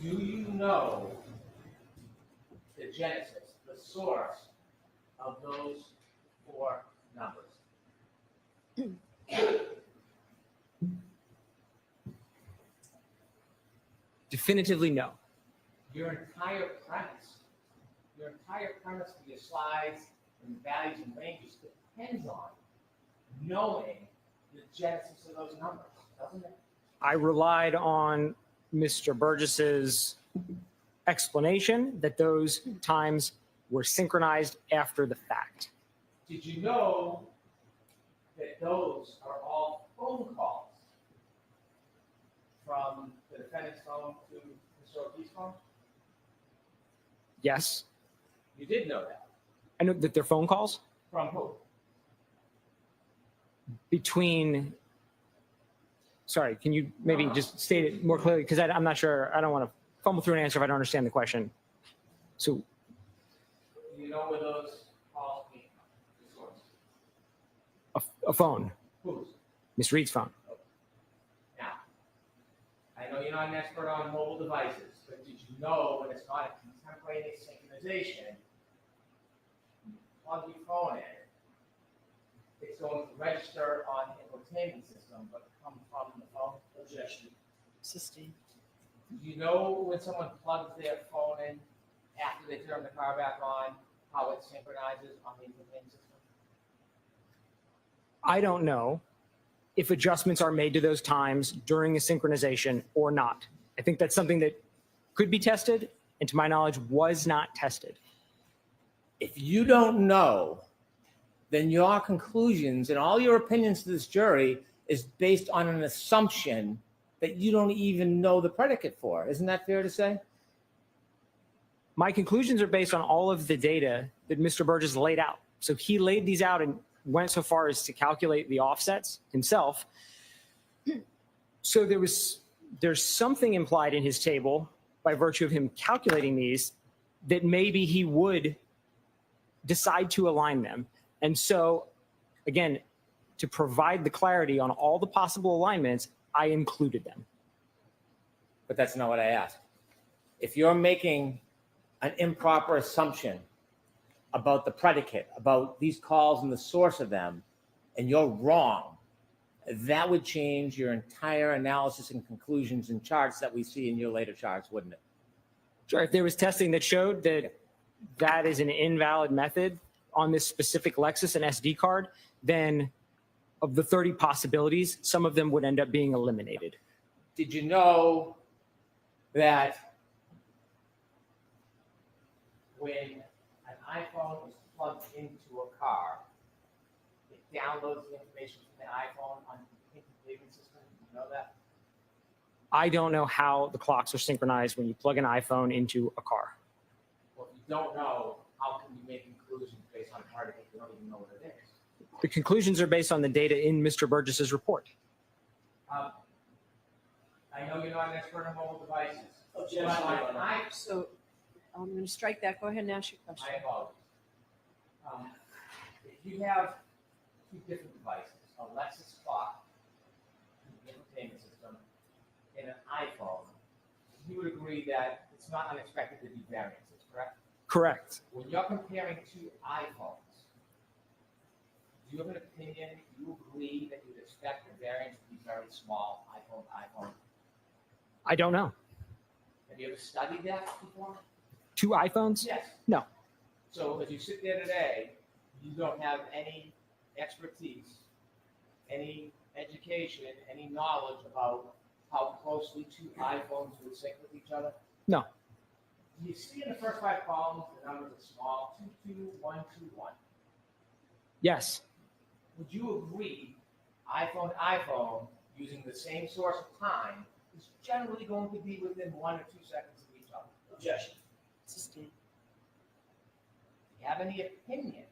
Do you know the genesis, the source of those 4 numbers? Definitively no. Your entire premise for your slides and values and ranges depends on knowing the genesis of those numbers, doesn't it? I relied on Mr. Burgess's explanation that those times were synchronized after the fact. Did you know that those are all phone calls from the defendant's phone to Mr. O'Keefe's phone? Yes, You did know that. I know that they're phone calls From who? between. Sorry, can you maybe just state it more clearly? Because I'm not sure. I don't want to fumble through an answer if I don't understand the question. So Do you know where those calls came from? The source. a phone, Whose? Miss Reed's phone. Now, I know you're not an expert on mobile devices, but did you know when it's not a contemporaneous synchronization, you plug your phone in, it's going to register on the infotainment system, but come from the phone? Objection. Sustained. Do you know when someone plugs their phone in after they turn the car back on, how it synchronizes on the infotainment system? I don't know if adjustments are made to those times during a synchronization or not. I think that's something that could be tested, and to my knowledge, was not tested. If you don't know, then your conclusions and all your opinions to this jury is based on an assumption that you don't even know the predicate for. Isn't that fair to say? My conclusions are based on all of the data that Mr. Burgess laid out. So he laid these out and went so far as to calculate the offsets himself. So there's something implied in his table by virtue of him calculating these that maybe he would decide to align them. And so, again, to provide the clarity on all the possible alignments, I included them. But that's not what I asked. If you're making an improper assumption about the predicate, about these calls and the source of them, and you're wrong, that would change your entire analysis and conclusions and charts that we see in your later charts, wouldn't it? Sure, if there was testing that showed that that is an invalid method on this specific Lexus and SD card, then of the 30 possibilities, some of them would end up being eliminated. Did you know that when an iPhone is plugged into a car, it downloads the information from the iPhone on the infotainment system? You know that? I don't know how the clocks are synchronized when you plug an iPhone into a car. Well, if you don't know, how can you make conclusions based on a predicate you don't even know what it is? The conclusions are based on the data in Mr. Burgess's report. I know you're not an expert on mobile devices. Objection. But So I'm going to strike that. Go ahead and ask your question. I apologize. If you have two different devices, a Lexus clock, an infotainment system, and an iPhone, you would agree that it's not unexpected to be variances, correct? Correct. When you're comparing two iPhones, do you have an opinion, do you agree that you'd expect the variance to be very small, iPhone to iPhone? I don't know. Have you ever studied that before? Two iPhones? Yes. No. So as you sit there today, you don't have any expertise, any education, any knowledge about how closely two iPhones would sync with each other? No. Do you see in the first five columns the numbers are small, 22121? Yes. Would you agree iPhone to iPhone using the same source of time is generally going to be within 1 or 2 seconds of each other? Objection. Sustained. Do you have any opinion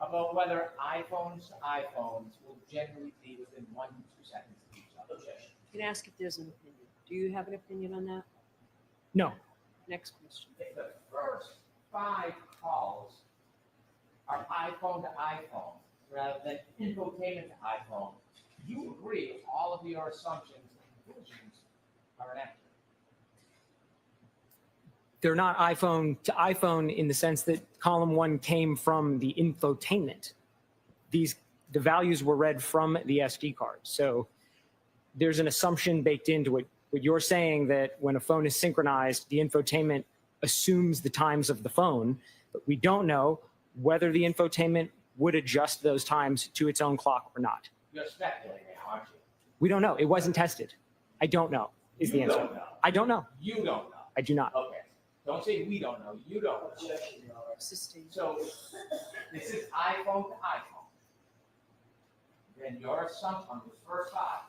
about whether iPhones to iPhones will generally be within 1 to 2 seconds of each other? Objection. You can ask if there's an opinion. Do you have an opinion on that? No. Next question. If the first 5 calls are iPhone to iPhone rather than infotainment to iPhone, you agree all of your assumptions and conclusions are inaccurate. They're not iPhone to iPhone in the sense that column 1 came from the infotainment. The values were read from the SD card. So there's an assumption baked into what But you're saying that when a phone is synchronized, the infotainment assumes the times of the phone, but we don't know whether the infotainment would adjust those times to its own clock or not. You're speculating now, aren't you? We don't know. It wasn't tested. I don't know is the You answer. don't know. I don't know. You don't know. I do not. Okay. Don't say we don't know. You don't know. Sustained. So this is iPhone to iPhone. Then your assumption on the first five,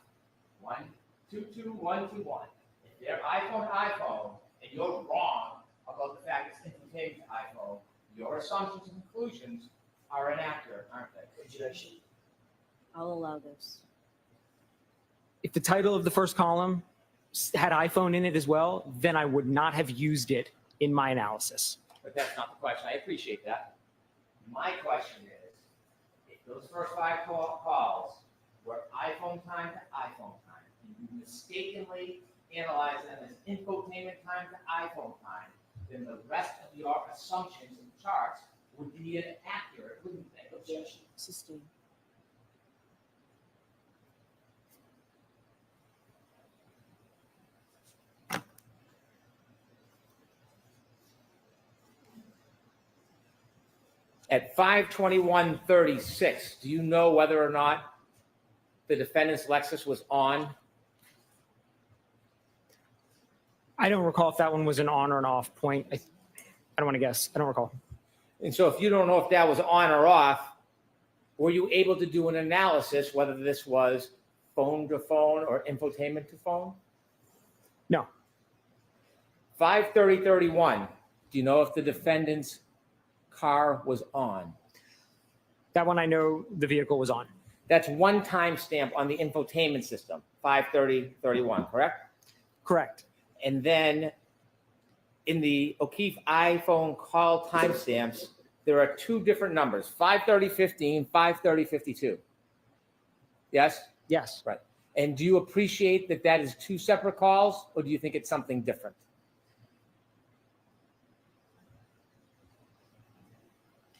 122.121. If they're iPhone to iPhone and you're wrong about the fact it's infotainment to iPhone, your assumptions and conclusions are inaccurate, aren't they? I'll allow this. If the title of the first column had iPhone in it as well, then I would not have used it in my analysis. But that's not the question. I appreciate that. My question is, if those first five calls were iPhone time to iPhone time, and you mistakenly analyze them as infotainment time to iPhone time, then the rest of your assumptions and charts would be inaccurate, wouldn't they? Objection. Sustained. At 5:21:36, do you know whether or not the defendant's Lexus was on? I don't recall if that one was an on or an off point. I don't want to guess. I don't recall. And so if you don't know if that was on or off, were you able to do an analysis whether this was phone to phone or infotainment to phone? No. 5:30:31, do you know if the defendant's car was on? That one I know the vehicle was on. That's one timestamp on the infotainment system, 5:30:31, correct? Correct. And then in the O'Keefe iPhone call timestamps, there are two different numbers, 5:30:15, 5:30:52. Yes? Yes. Right. And do you appreciate that that is two separate calls, or do you think it's something different?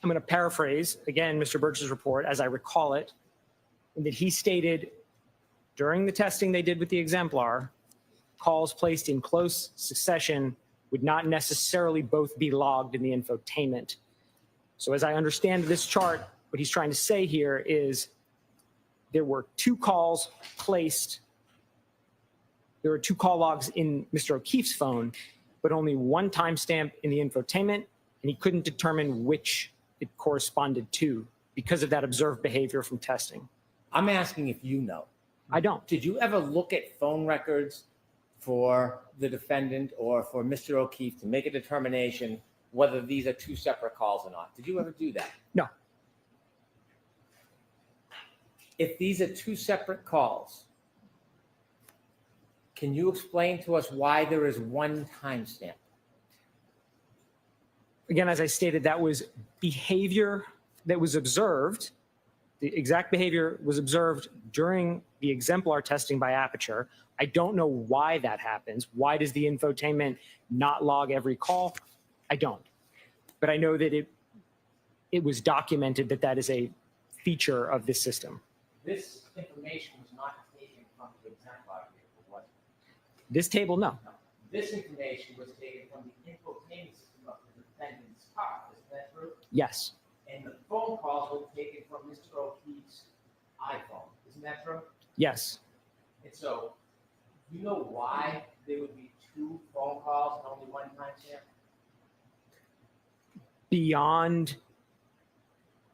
I'm going to paraphrase again Mr. Birch's report as I recall it, in that he stated during the testing they did with the exemplar, calls placed in close succession would not necessarily both be logged in the infotainment. So as I understand this chart, what he's trying to say here is there were two calls placed, there were two call logs in Mr. O'Keefe's phone, but only one timestamp in the infotainment, and he couldn't determine which it corresponded to because of that observed behavior from testing. I'm asking if you know. I don't. Did you ever look at phone records for the defendant or for Mr. O'Keefe to make a determination whether these are two separate calls or not? Did you ever do that? No. If these are two separate calls, can you explain to us why there is one timestamp? Again, as I stated, that was behavior that was observed. The exact behavior was observed during the exemplar testing by Aperture. I don't know why that happens. Why does the infotainment not log every call? I don't. But I know that it was documented that that is a feature of this system. This information was not taken from the exemplar vehicle, was it? This table, no. No. This information was taken from the infotainment system of the defendant's car. Isn't that true? Yes. And the phone calls were taken from Mr. O'Keefe's iPhone. Isn't that true? Yes. And so, you know why there would be two phone calls and only one timestamp? Beyond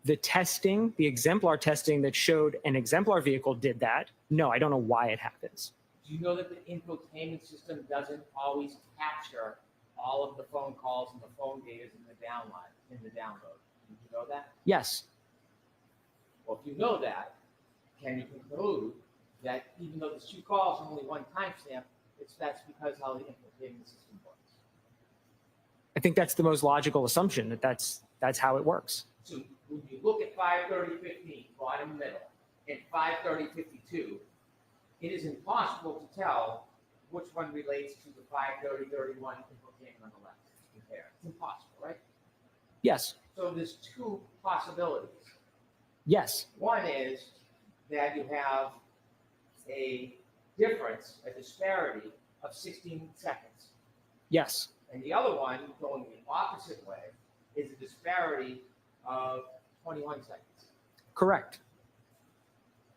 the testing, the exemplar testing that showed an exemplar vehicle did that, no, I don't know why it happens. Do you know that the infotainment system doesn't always capture all of the phone calls and the phone data in the download? Did you know that? Yes. Well, if you know that, can you conclude that even though there's two calls and only one timestamp, that's because how the infotainment system works? I think that's the most logical assumption, that that's how it works. So when you look at 5:30:15, bottom middle, and 5:30:52, it is impossible to tell which one relates to the 5:30:31 infotainment on the left. Compare. It's impossible, right? Yes. So there's two possibilities. Yes. One is that you have a difference, a disparity of 16 seconds. Yes, And the other one, going the opposite way, is a disparity of 21 seconds. correct.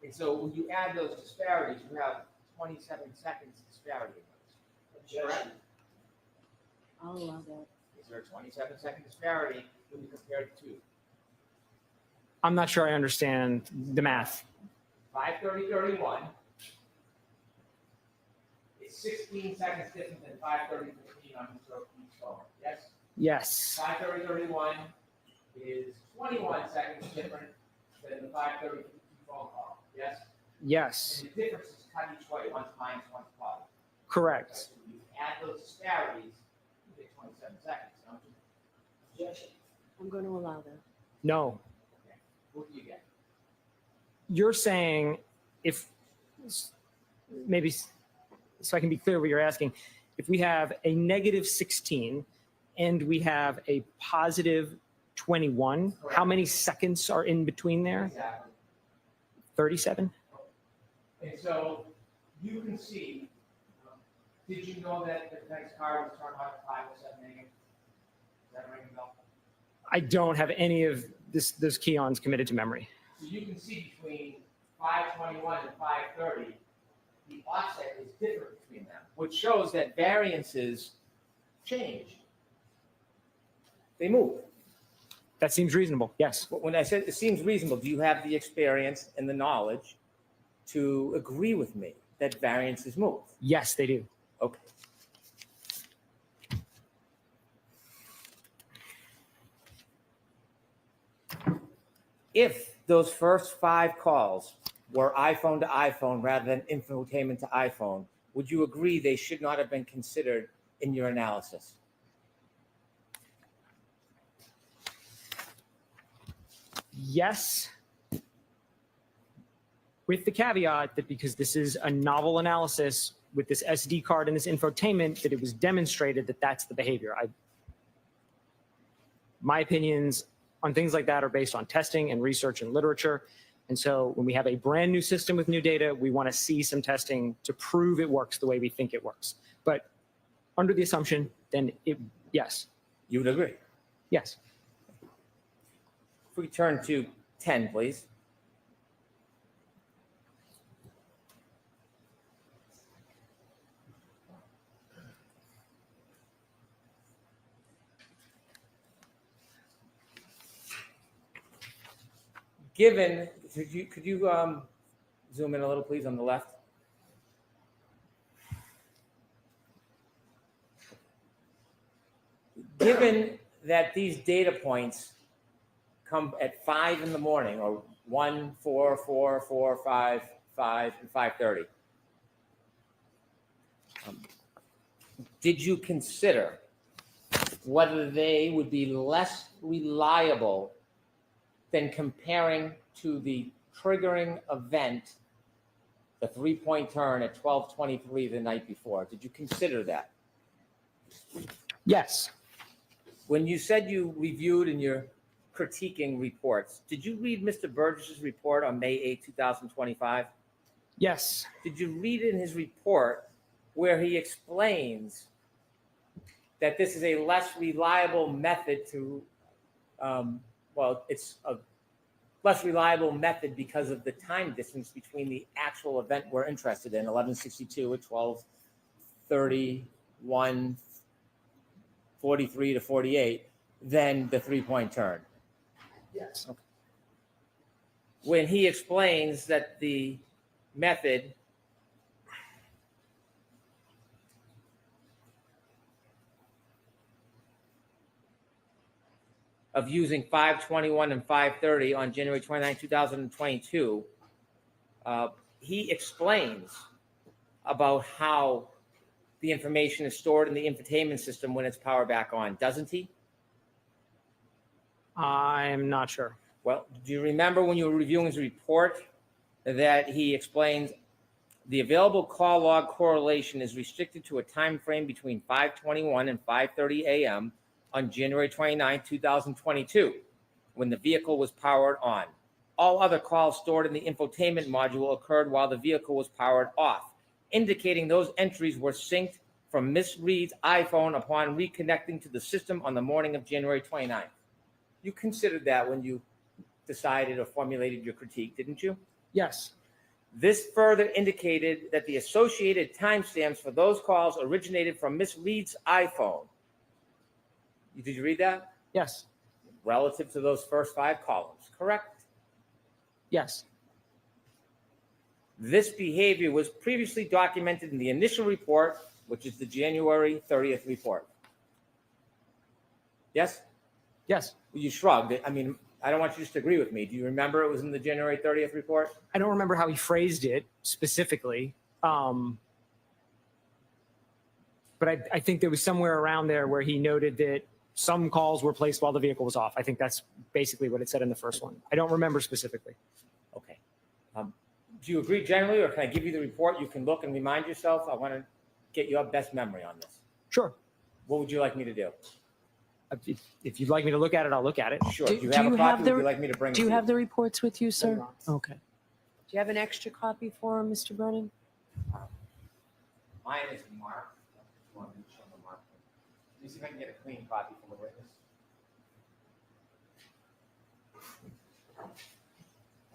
And so when you add those disparities, you have 27 seconds disparity in those. Correct? I'll allow that. Is there a 27-second disparity when you compare the two? I'm not sure I understand the math. 5:30:31 is 16 seconds different than 5:30:15 on Mr. O'Keefe's phone. Yes? Yes, 5:30:31 is 21 seconds different than the 5:30:15 phone call. Yes? yes, And the difference is cut each way, one's minus, one's plus. correct. So you add those disparities, you get 27 seconds. Don't you? Objection. I'm going to allow that. No, Okay. What do you get? you're saying if, maybe, so I can be clear what you're asking, if we have a negative 16 and we have a positive 21, how many seconds are in between there? Exactly. 37? And so you can see, did you know that the next car was turned on at 5:07 a.m.? Does that ring a bell? I don't have any of those key-ons committed to memory. So you can see between 5:21 and 5:30, the offset is different between them, which shows that variances change. They move. That seems reasonable, yes. But when I said it seems reasonable, do you have the experience and the knowledge to agree with me that variances move? Yes, they do. Okay. If those first 5 calls were iPhone to iPhone rather than infotainment to iPhone, would you agree they should not have been considered in your analysis? Yes, with the caveat that because this is a novel analysis with this SD card and this infotainment, that it was demonstrated that that's the behavior. My opinions on things like that are based on testing and research and literature. And so when we have a brand new system with new data, we want to see some testing to prove it works the way we think it works. But under the assumption, then yes. You would agree? Yes. If we turn to 10, please. Given, could you zoom in a little, please, on the left? Given that these data points come at 5 in the morning, or 1, 4, 4, 4, 5, 5, and 5:30. Did you consider whether they would be less reliable than comparing to the triggering event, the 3-point turn at 12:23 the night before? Did you consider that? Yes. When you said you reviewed and you're critiquing reports, did you read Mr. Burgess's report on May 8, 2025? Yes. Did you read in his report where he explains that this is a less reliable method to, it's a less reliable method because of the time distance between the actual event we're interested in, 1162 at 12:31, 43 to 48, than the 3-point turn? Yes. Okay. When he explains that the method of using 5:21 and 5:30 on January 29, 2022, he explains about how the information is stored in the infotainment system when it's powered back on, doesn't he? I'm not sure. Well, do you remember when you were reviewing his report that he explains the available call log correlation is restricted to a time frame between 5:21 and 5:30 a.m. on January 29, 2022, when the vehicle was powered on. All other calls stored in the infotainment module occurred while the vehicle was powered off. indicating those entries were synced from Miss Reed's iPhone upon reconnecting to the system on the morning of January 29th. You considered that when you decided or formulated your critique, didn't you? Yes. This further indicated that the associated timestamps for those calls originated from Miss Reed's iPhone. Did you read that? Yes. Relative to those first 5 columns, correct? Yes. This behavior was previously documented in the initial report, which is the January 30th report. Yes? Yes. You shrugged. I mean, I don't want you just to agree with me. Do you remember it was in the January 30th report? I don't remember how he phrased it specifically. But I think there was somewhere around there where he noted that some calls were placed while the vehicle was off. I think that's basically what it said in the first one. I don't remember specifically. Okay. Do you agree generally, or can I give you the report? You can look and remind yourself. I want to get your best memory on this. Sure. What would you like me to do? If you'd like me to look at it, I'll look at it. Sure. Do- Do you do have a you copy? have Or the- would you like me to bring it Do you to have the reports with you, sir? Later on. Okay. Do you have an extra copy for him, Mr. Brennan? Mine is marked. I want to show the mark. Let me see if I can get a clean copy from the witness. All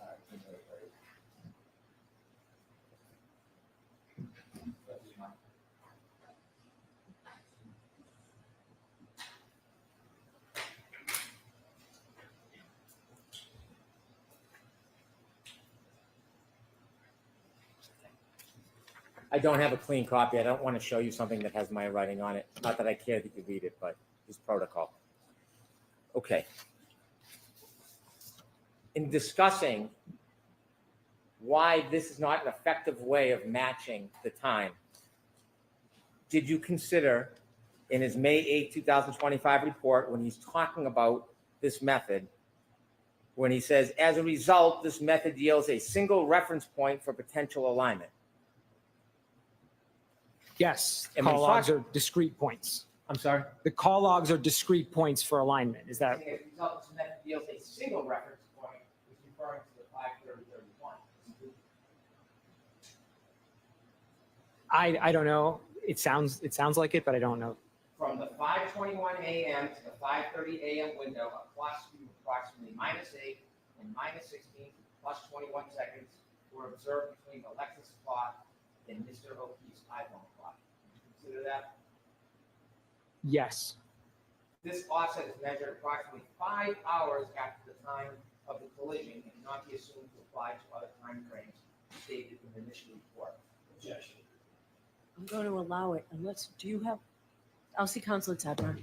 right, January 30th. That's mine. I don't have a clean copy. I don't want to show you something that has my writing on it. Not that I care that you read it, but it's protocol. Okay. In discussing why this is not an effective way of matching the time, did you consider in his May 8, 2025 report, when he's talking about this method, when he says, as a result, this method yields a single reference point for potential alignment? Yes. And when Call he's logs talking- are discrete points. I'm sorry? The call logs are discrete points for alignment. Is that? As a result, this method yields a single reference point, which is referring to the 530-31. I don't know. It sounds like it, but I don't know. From the 5:21 a.m. to the 5:30 a.m. window, a clock speed of approximately -8 and -16 plus 21 seconds were observed between the Lexus clock and Mr. O'Keefe's iPhone clock. Consider that. Yes. This offset is measured approximately 5 hours after the time of the collision and cannot be assumed to apply to other time frames stated in the initial report. Objection. I'm going to allow it unless, do you have, I'll see Counselor Tadmar.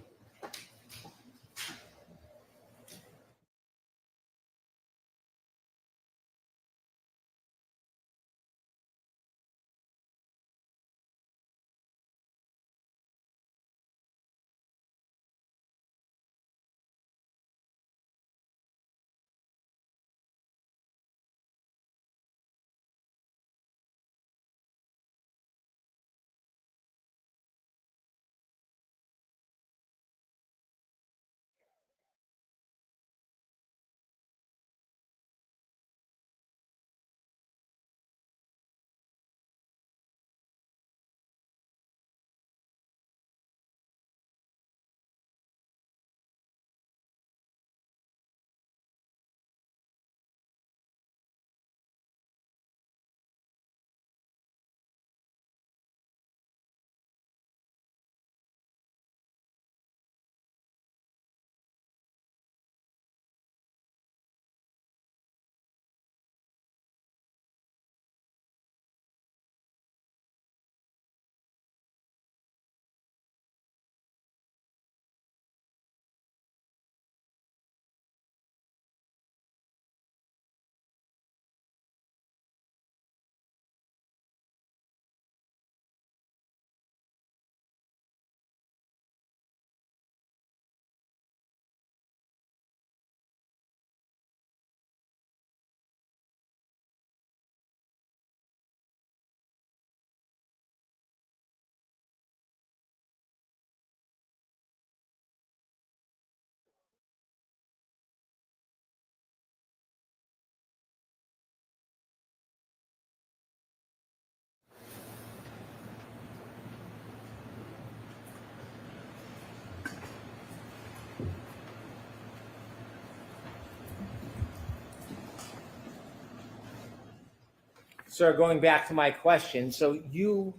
Sir, going back to my question, so you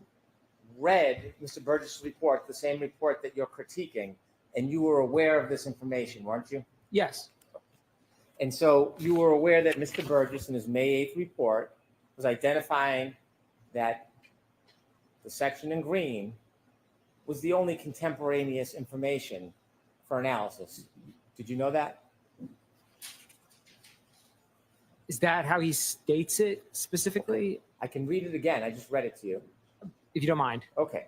read Mr. Burgess' report, the same report that you're critiquing, and you were aware of this information, weren't you? Yes. And so you were aware that Mr. Burgess in his May 8th report was identifying that the section in green was the only contemporaneous information for analysis. Did you know that? Is that how he states it specifically? I can read it again. I just read it to you. If you don't mind. Okay.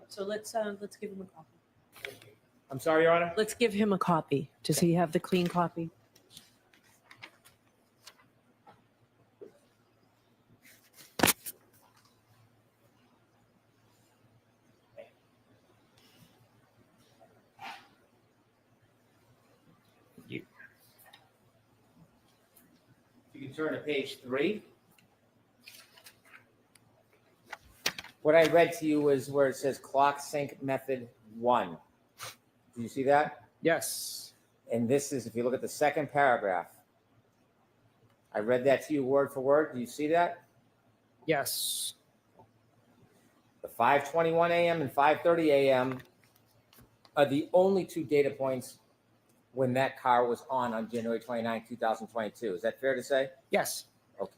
So let's give him a copy. I'm sorry, Your Honor? Let's give him a copy. Does he have the clean copy? You can turn to page 3. What I read to you was where it says clock sync method 1. Do you see that? Yes. And this is, if you look at the second paragraph, I read that to you word for word. Do you see that? Yes. The 5:21 a.m. and 5:30 a.m. are the only 2 data points when that car was on January 29, 2022. Is that fair to say? Yes. Okay.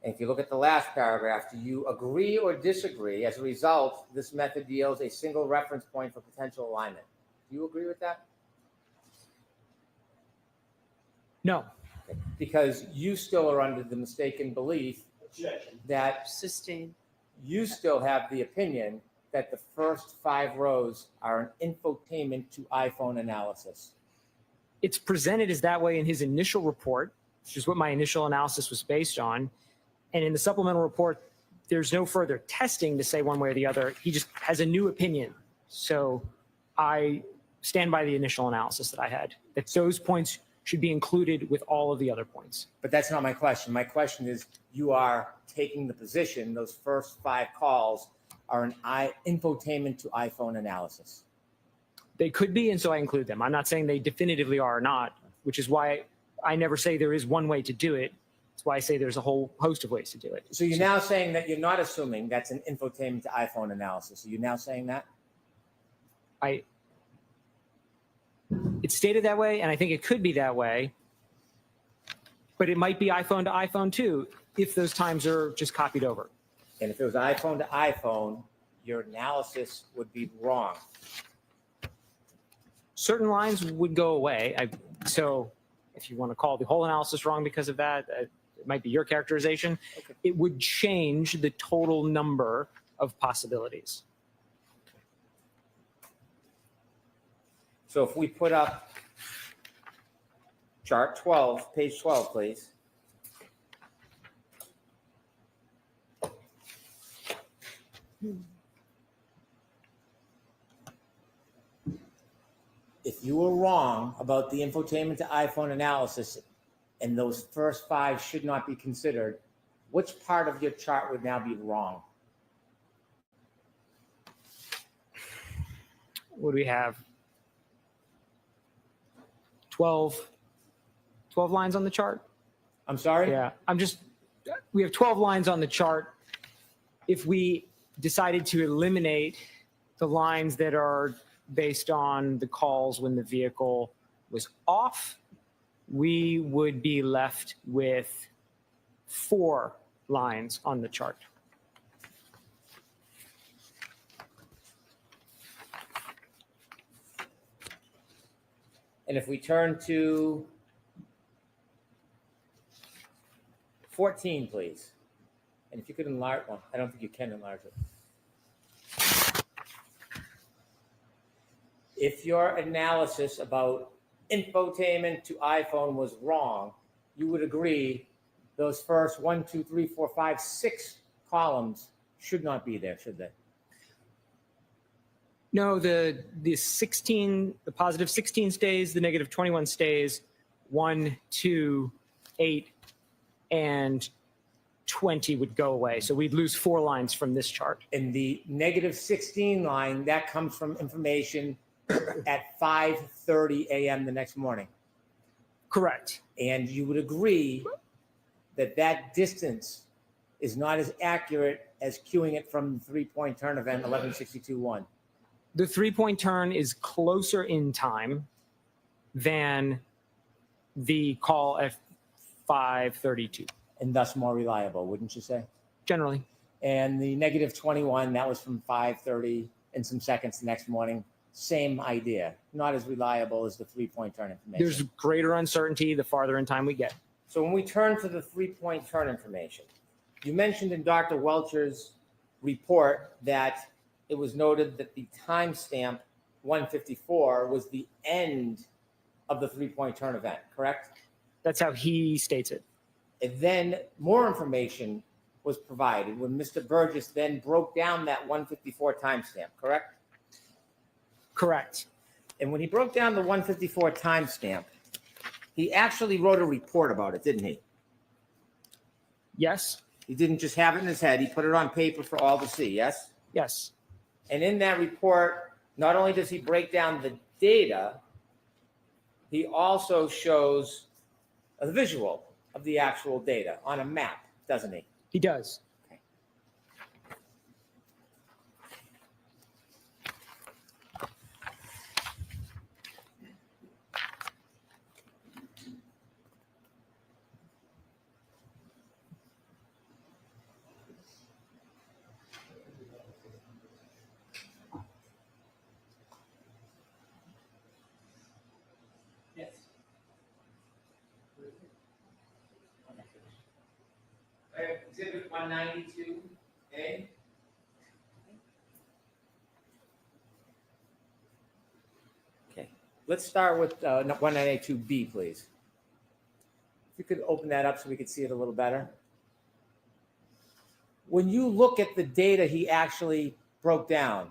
And if you look at the last paragraph, do you agree or disagree? As a result, this method yields a single reference point for potential alignment. Do you agree with that? No. Okay. Because you still are under the mistaken belief that Sustained. you still have the opinion that the first 5 rows are an infotainment to iPhone analysis. It's presented as that way in his initial report, which is what my initial analysis was based on. And in the supplemental report, there's no further testing to say one way or the other. He just has a new opinion. So I stand by the initial analysis that I had, that those points should be included with all of the other points. But that's not my question. My question is, you are taking the position those first 5 calls are an infotainment to iPhone analysis. They could be, and so I include them. I'm not saying they definitively are or not, which is why I never say there is one way to do it. That's why I say there's a whole host of ways to do it. So you're now saying that you're not assuming that's an infotainment to iPhone analysis. Are you now saying that? It's stated that way, and I think it could be that way, but it might be iPhone to iPhone too, if those times are just copied over. And if it was iPhone to iPhone, your analysis would be wrong. Certain lines would go away. So if you want to call the whole analysis wrong because of that, it might be your characterization. Okay. It would change the total number of possibilities. So if we put up chart 12, page 12, please. If you were wrong about the infotainment to iPhone analysis and those first 5 should not be considered, which part of your chart would now be wrong? What do we have? 12 lines on the chart? I'm sorry? Yeah, we have 12 lines on the chart. If we decided to eliminate the lines that are based on the calls when the vehicle was off, we would be left with 4 lines on the chart. And if we turn to 14, please. And if you could enlarge, well, I don't think you can enlarge it. If your analysis about infotainment to iPhone was wrong, you would agree those first 1, 2, 3, 4, 5, 6 columns should not be there, should they? No, the positive 16 stays, the negative 21 stays, 1, 2, 8, and 20 would go away. So we'd lose 4 lines from this chart. And the negative 16 line, that comes from information at 5:30 a.m. the next morning. Correct. And you would agree that that distance is not as accurate as queuing it from the 3-point turn event 1162-1? The 3-point turn is closer in time than the call at 5:32, And thus more reliable, wouldn't you say? generally. And the -21, that was from 5:30 and some seconds the next morning. Same idea, not as reliable as the 3-point turn information. There's greater uncertainty the farther in time we get. So when we turn to the 3-point turn information, you mentioned in Dr. Welcher's report that it was noted that the timestamp 154 was the end of the 3-point turn event, correct? That's how he states it. And then more information was provided when Mr. Burgess then broke down that 154 timestamp, correct? Correct. And when he broke down the 154 timestamp, he actually wrote a report about it, didn't he? Yes. He didn't just have it in his head. He put it on paper for all to see, yes? Yes. And in that report, not only does he break down the data, he also shows a visual of the actual data on a map, doesn't he? He does. Yes. Exhibit 192A. Okay, let's start with 192B, please. If you could open that up so we could see it a little better. When you look at the data he actually broke down,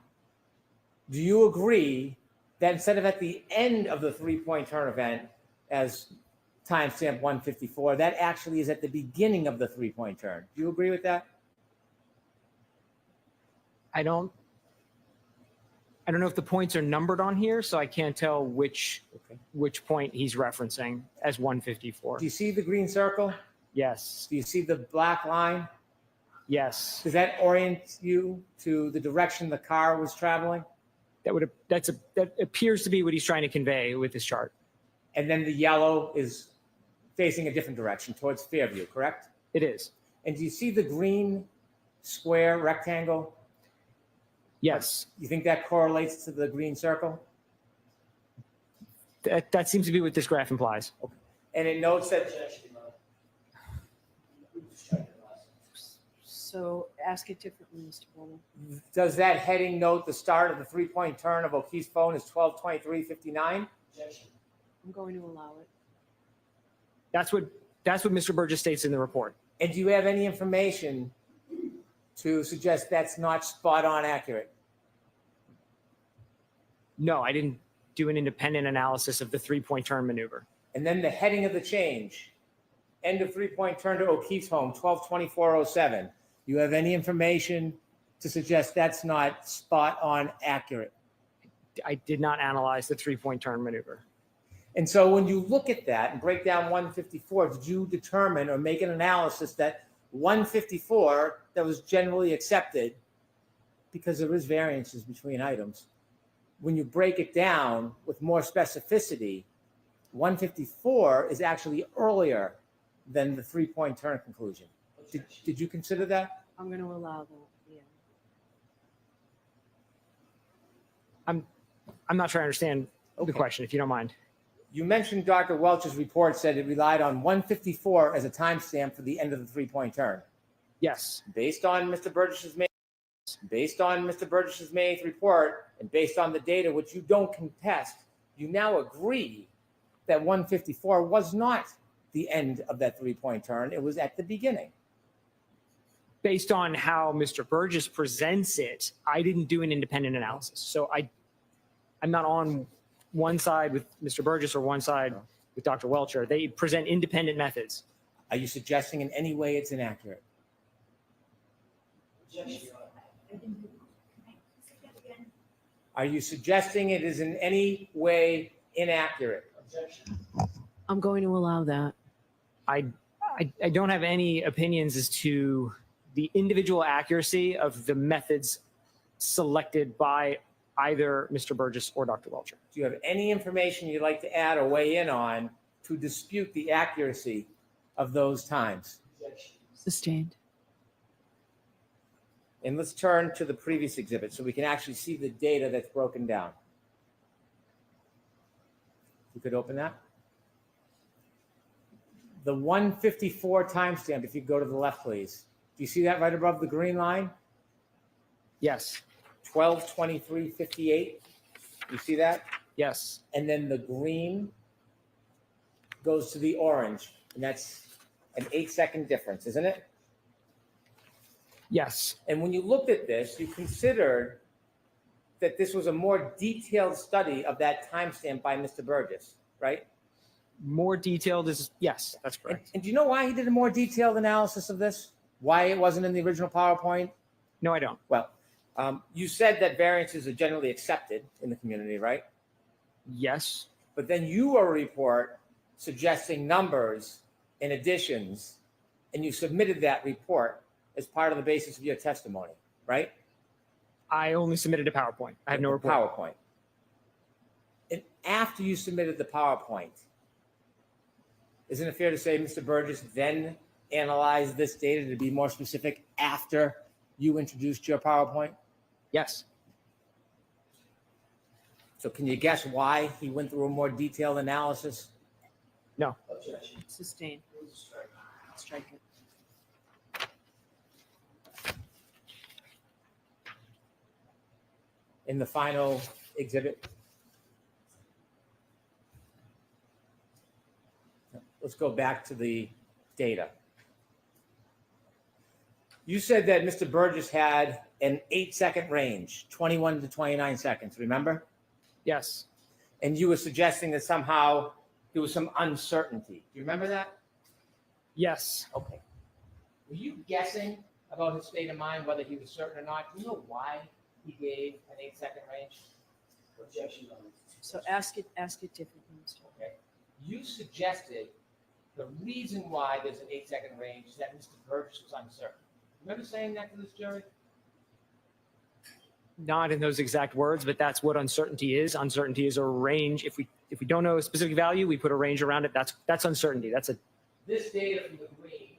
do you agree that instead of at the end of the 3-point turn event as timestamp 154, that actually is at the beginning of the 3-point turn? Do you agree with that? I don't know if the points are numbered on here, so I can't tell which point he's referencing as 154. Do you see the green circle? Yes. Do you see the black line? Yes. Does that orient you to the direction the car was traveling? That appears to be what he's trying to convey with this chart. And then the yellow is facing a different direction towards Fairview, correct? It is. And do you see the green square rectangle? Yes. You think that correlates to the green circle? That seems to be what this graph implies. And it notes that. So ask it differently, Mr. Bowman. Does that heading note the start of the 3-point turn of O'Keefe's phone is 12:23:59? I'm going to allow it. That's what Mr. Burgess states in the report. And do you have any information to suggest that's not spot on accurate? No, I didn't do an independent analysis of the 3-point turn maneuver. And then the heading of the change, end of 3-point turn to O'Keefe's home, 12:24:07. You have any information to suggest that's not spot on accurate? I did not analyze the 3-point turn maneuver. And so when you look at that and break down 154, did you determine or make an analysis that 154 that was generally accepted, because there is variances between items, when you break it down with more specificity, 154 is actually earlier than the 3-point turn conclusion? Did you consider that? I'm going to allow that, yeah. I'm not sure I understand the Okay. question, if you don't mind. You mentioned Dr. Welch's report said it relied on 154 as a timestamp for the end of the 3-point turn. Yes. Based on Mr. Burgess's May 8th report, and based on the data which you don't contest, you now agree that 154 was not the end of that 3-point turn. It was at the beginning. Based on how Mr. Burgess presents it, I didn't do an independent analysis. So I'm not on one side with Mr. Burgess or one side with Dr. Welcher. They present independent methods. Are you suggesting in any way it's inaccurate? Are you suggesting it is in any way inaccurate? I'm going to allow that. I I don't have any opinions as to the individual accuracy of the methods selected by either Mr. Burgess or Dr. Welcher. Do you have any information you'd like to add or weigh in on to dispute the accuracy of those times? Sustained. And let's turn to the previous exhibit so we can actually see the data that's broken down. You could open that. The 154 timestamp, if you go to the left, please. Do you see that right above the green line? Yes. 12/23/58. You see that? Yes. And then the green goes to the orange, and that's an 8-second difference, isn't it? Yes. And when you looked at this, you considered that this was a more detailed study of that timestamp by Mr. Burgess, right? More detailed is, yes, that's And, correct. and do you know why he did a more detailed analysis of this? Why it wasn't in the original PowerPoint? No, I don't. Well, you said that variances are generally accepted in the community, right? Yes. But then you wrote a report suggesting numbers and additions, and you submitted that report as part of the basis of your testimony, right? I only submitted a PowerPoint. I have no The report. PowerPoint. And after you submitted the PowerPoint, isn't it fair to say Mr. Burgess then analyzed this data to be more specific after you introduced your PowerPoint? Yes. So can you guess why he went through a more detailed analysis? No. Sustained. Strike it. In the final exhibit? Let's go back to the data. You said that Mr. Burgess had an 8-second range, 21 to 29 seconds, remember? Yes. And you were suggesting that somehow there was some uncertainty. Do you remember that? Yes. Okay. Were you guessing about his state of mind, whether he was certain or not? Do you know why he gave an 8-second range? Objection. So ask it differently, Mr. Okay. You suggested the reason why there's an 8-second range is that Mr. Burgess was uncertain. Remember saying that to this jury? Not in those exact words, but that's what uncertainty is. Uncertainty is a range. If we don't know a specific value, we put a range around it. That's uncertainty. That's a This data from the green,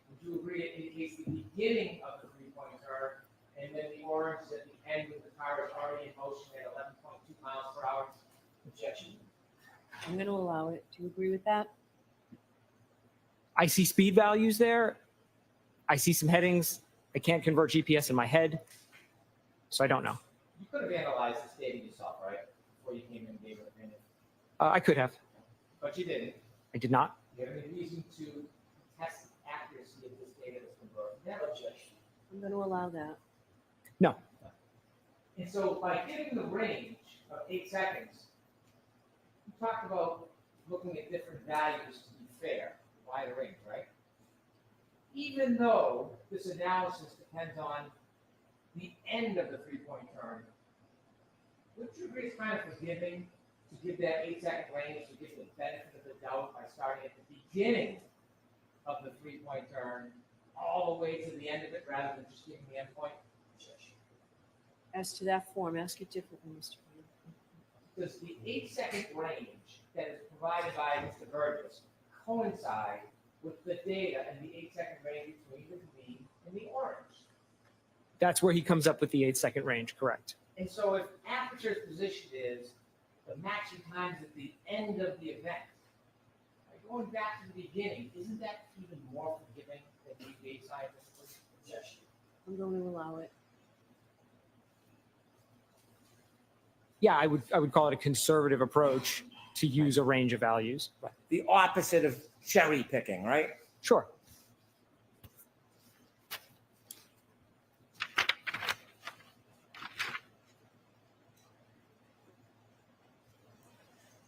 would you agree it indicates the beginning of the 3-point turn, and then the orange is at the end when the car is already in motion at 11.2 miles per hour? Objection. I'm going to allow it. Do you agree with that? I see speed values there. I see some headings. I can't convert GPS in my head, so I don't know. You could have analyzed this data yourself, right? Before you came in and gave an opinion. I could have. But you didn't. I did not. Do you have any reason to test the accuracy of this data that's converted? No objection. I'm going to allow that. No. And so by giving the range of 8 seconds, you talked about looking at different values to be fair, wide range, right? Even though this analysis depends on the end of the 3-point turn, wouldn't you agree it's kind of forgiving to give that 8-second range to give the benefit of the doubt by starting at the beginning of the 3-point turn all the way to the end of it rather than just giving the end point? As to that form, ask it differently, Mr. Does the 8-second range that is provided by Mr. Burgess coincide with the data and the 8-second range between the green and the orange? That's where he comes up with the 8-second range, correct? And so if Aperture's position is the matching times at the end of the event, going back to the beginning, isn't that even more forgiving than the EPA scientific suggestion? I'm going to allow it. Yeah, I would call it a conservative approach to use a range of values. The opposite of cherry picking, right? Sure.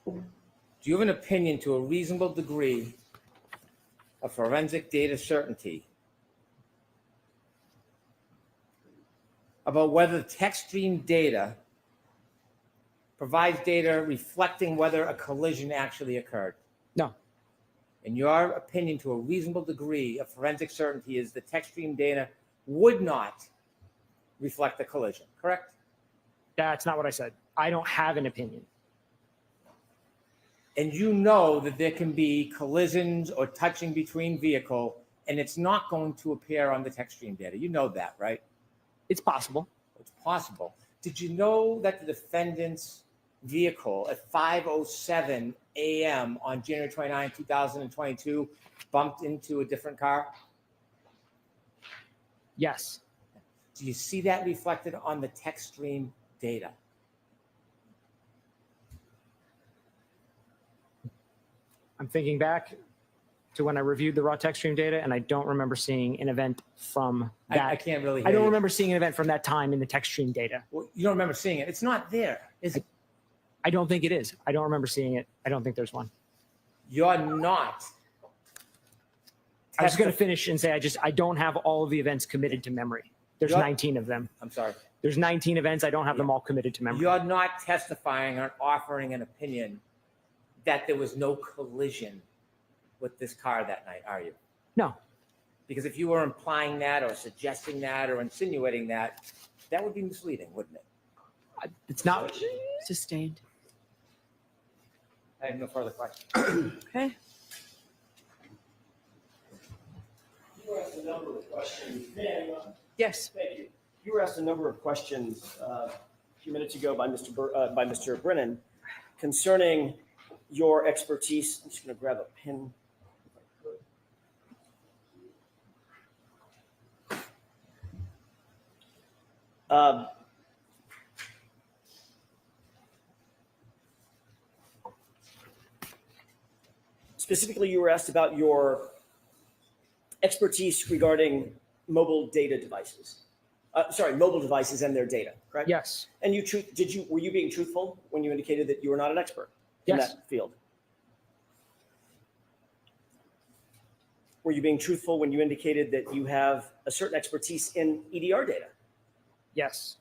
Do you have an opinion to a reasonable degree of forensic data certainty about whether text stream data provides data reflecting whether a collision actually occurred? No. in your opinion, to a reasonable degree of forensic certainty, is the tech stream data would not reflect the collision, correct? That's not what I said. I don't have an opinion. And you know that there can be collisions or touching between vehicle, and it's not going to appear on the tech stream data. You know that, right? It's possible. It's possible. Did you know that the defendant's vehicle at 5:07 a.m. on January 29, 2022 bumped into a different car? Yes. Do you see that reflected on the tech stream data? I'm thinking back to when I reviewed the raw tech stream data, and I don't remember seeing an event from that. I can't really hear I don't you. remember seeing an event from that time in the tech stream data. Well, you don't remember seeing it. It's not there, is it? I don't think it is. I don't remember seeing it. I don't think there's one. You're not. I was going to finish and say I don't have all of the events committed to memory. There's You're- 19 of them. I'm sorry. There's 19 events. I don't have them all committed to memory. You're not testifying or offering an opinion that there was no collision with this car that night, are you? No. Because if you were implying that or suggesting that or insinuating that, that would be misleading, wouldn't it? It's not. Sustained. I have no further questions. Okay. You were asked a number of questions. Yes. Thank you. You were asked a number of questions a few minutes ago by Mr. Brennan concerning your expertise. I'm just going to grab a pen. Specifically, you were asked about your expertise regarding mobile data devices. Mobile devices and their data, correct? Yes. And were you being truthful when you indicated that you were not an expert in Yes. that field? Were you being truthful when you indicated that you have a certain expertise in EDR data? Yes.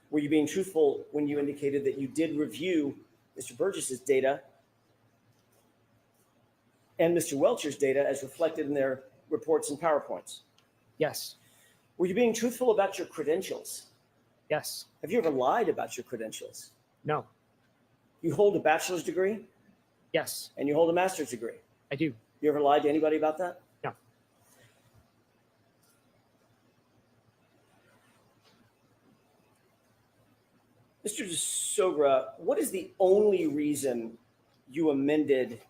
Were you being truthful when you indicated that you did review Mr. Burgess's data and Mr. Welcher's data as reflected in their reports and PowerPoints? Yes. Were you being truthful about your credentials? Yes. Have you ever lied about your credentials? No. You hold a bachelor's degree Yes. and you hold a master's degree. I do. You ever lied to anybody about that? No. Mr. DeSogra, what is the only reason you amended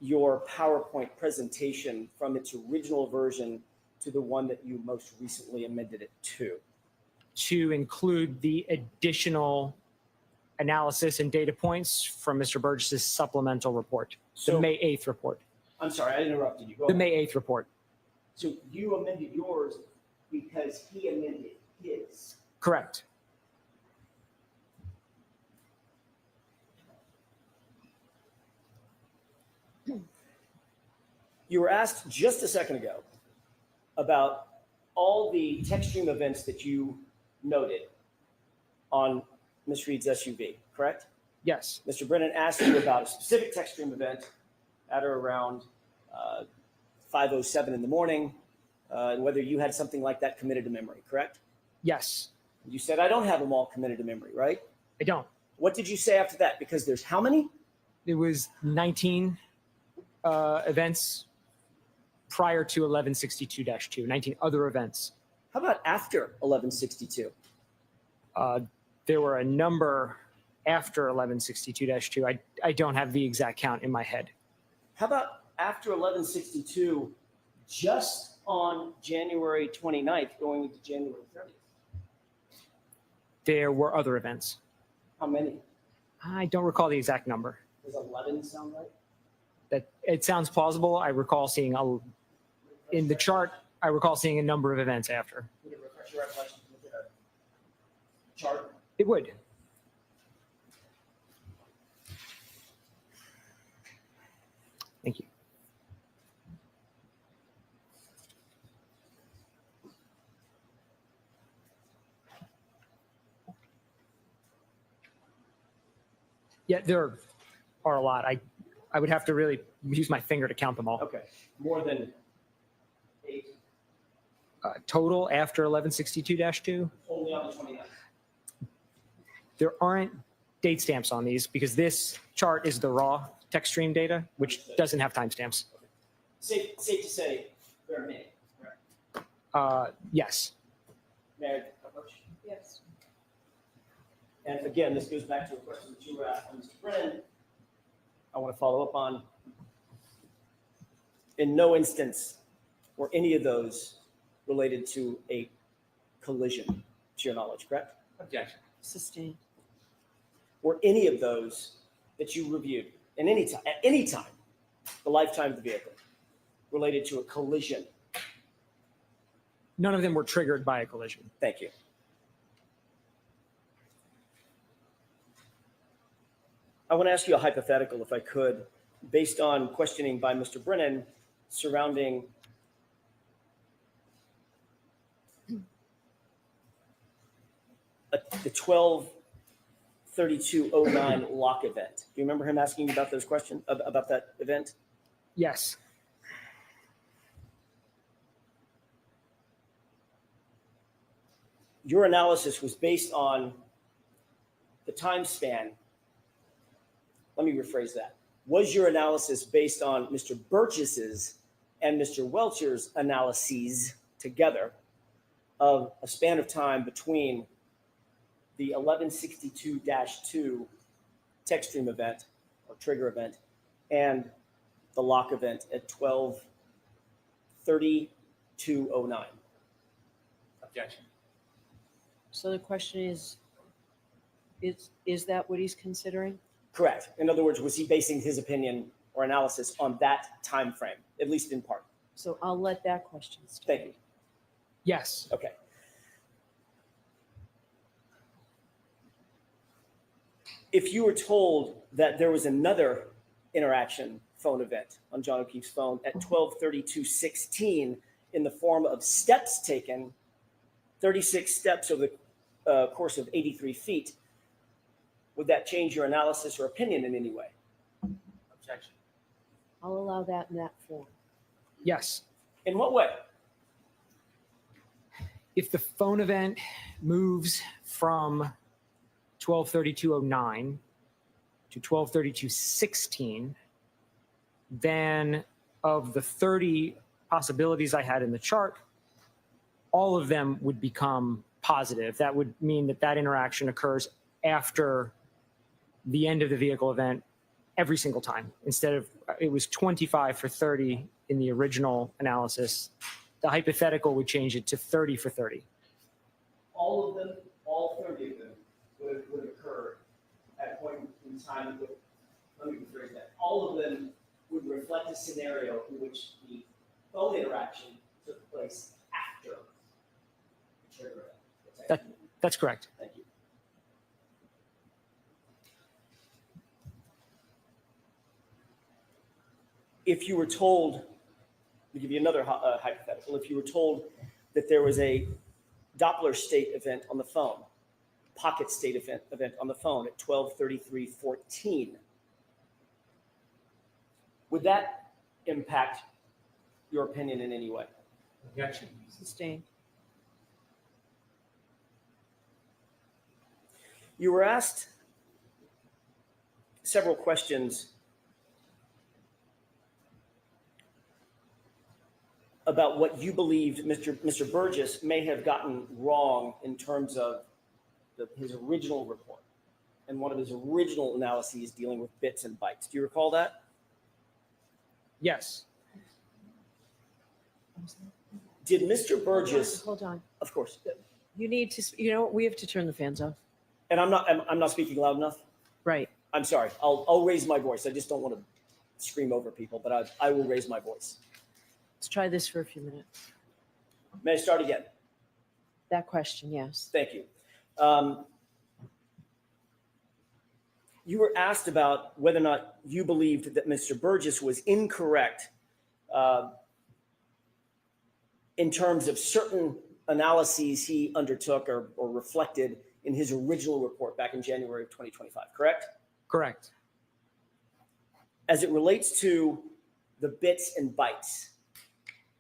your PowerPoint presentation from its original version to the one that you most recently amended it to? To include the additional analysis and data points from Mr. Burgess's supplemental report, the May 8th report. I'm sorry, I interrupted you. Go The ahead. May 8th report. So you amended yours because he amended his. Correct. You were asked just a second ago about all the tech stream events that you noted on Ms. Reed's SUV, correct? Yes. Mr. Brennan asked you about a specific tech stream event at or around 5:07 in the morning, and whether you had something like that committed to memory, correct? Yes. You said, I don't have them all committed to memory, right? I don't. What did you say after that? Because there's how many? It was 19 events prior to 1162-2, 19 other events. How about after 1162? There were a number after 1162-2. I don't have the exact count in my head. How about after 1162, just on January 29th, going into January 30th? There were other events. How many? I don't recall the exact number. Does 11 sound right? That it sounds plausible. I recall seeing in the chart. I recall seeing a number of events after. Would it refresh your recollection to look at a chart? It would. Thank you. Yeah, there are a lot. I would have to really use my finger to count them all. Okay, more than 8, Total after 1162-2, only on the 29th. there aren't date stamps on these because this chart is the raw text stream data, which doesn't have timestamps. Safe to say there are many, correct? Yes. Mayor, approach. Yes. And again, this goes back to a question that you were asked by Mr. Brennan. I want to follow up on. In no instance were any of those related to a collision, to your knowledge, correct? Objection. Sustained. Were any of those that you reviewed at any time, the lifetime of the vehicle, related to a collision? None of them were triggered by a collision. Thank you. I want to ask you a hypothetical, if I could, based on questioning by Mr. Brennan surrounding the 12/32/09 lock event. Do you remember him asking you about those questions, about that event? Yes. Your analysis was based on the time span. Let me rephrase that. Was your analysis based on Mr. Burgess's and Mr. Welcher's analyses together of a span of time between the 1162-2 text stream event or trigger event and the lock event at 12/32/09? Objection. So the question is that what he's considering? Correct. In other words, was he basing his opinion or analysis on that time frame, at least in part? So I'll let that question stand. Thank you. Yes. Okay. If you were told that there was another interaction phone event on John O'Keefe's phone at 12/32/16 in the form of steps taken, 36 steps over the course of 83 feet, would that change your analysis or opinion in any way? Objection. I'll allow that in that form. Yes. In what way? If the phone event moves from 12/32/09 to 12/32/16, then of the 30 possibilities I had in the chart, all of them would become positive. That would mean that that interaction occurs after the end of the vehicle event every single time. Instead of, it was 25 for 30 in the original analysis, the hypothetical would change it to 30 for 30. All of them, all 30 of them would occur at a point in time. Let me rephrase that. All of them would reflect a scenario in which the phone interaction took place after the trigger event. That's correct. Thank you. If you were told, to give you another hypothetical, if you were told that there was a Doppler state event on the phone, pocket state event on the phone at 12/33/14, would that impact your opinion in any way? Objection. Sustained. You were asked several questions about what you believed Mr. Burgess may have gotten wrong in terms of his original report and one of his original analyses dealing with bits and bytes. Do you recall that? Yes. Did Mr. Burgess, Hold on. of course, You need to, we have to turn the fans off. and I'm not speaking loud enough. Right. I'm sorry. I'll raise my voice. I just don't want to scream over people, but I will raise my voice. Let's try this for a few minutes. May I start again? That question, yes. Thank you. You were asked about whether or not you believed that Mr. Burgess was incorrect in terms of certain analyses he undertook or reflected in his original report back in January of 2025, correct? Correct. as it relates to the bits and bytes,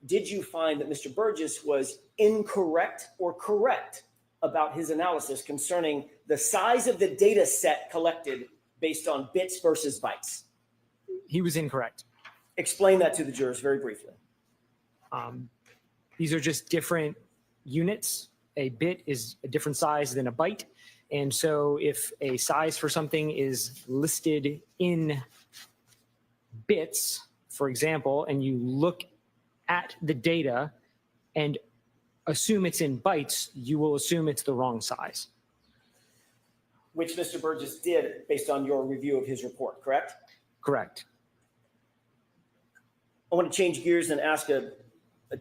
did you find that Mr. Burgess was incorrect or correct about his analysis concerning the size of the data set collected based on bits versus bytes? He was incorrect. Explain that to the jurors very briefly. These are just different units. A bit is a different size than a byte. And so if a size for something is listed in bits, for example, and you look at the data and assume it's in bytes, you will assume it's the wrong size. Which Mr. Burgess did based on your review of his report, correct? Correct. I want to change gears and ask a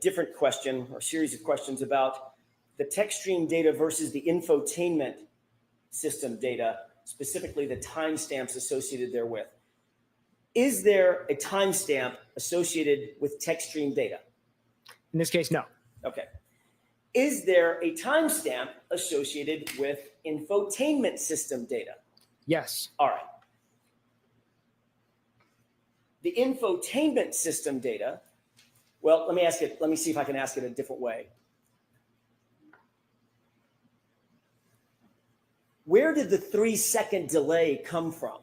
different question or series of questions about the text stream data versus the infotainment system data, specifically the timestamps associated therewith. Is there a timestamp associated with text stream data? In this case, no. Okay. Is there a timestamp associated with infotainment system data? Yes. All right. The infotainment system data, well, let me see if I can ask it a different way. Where did the 3-second delay come from?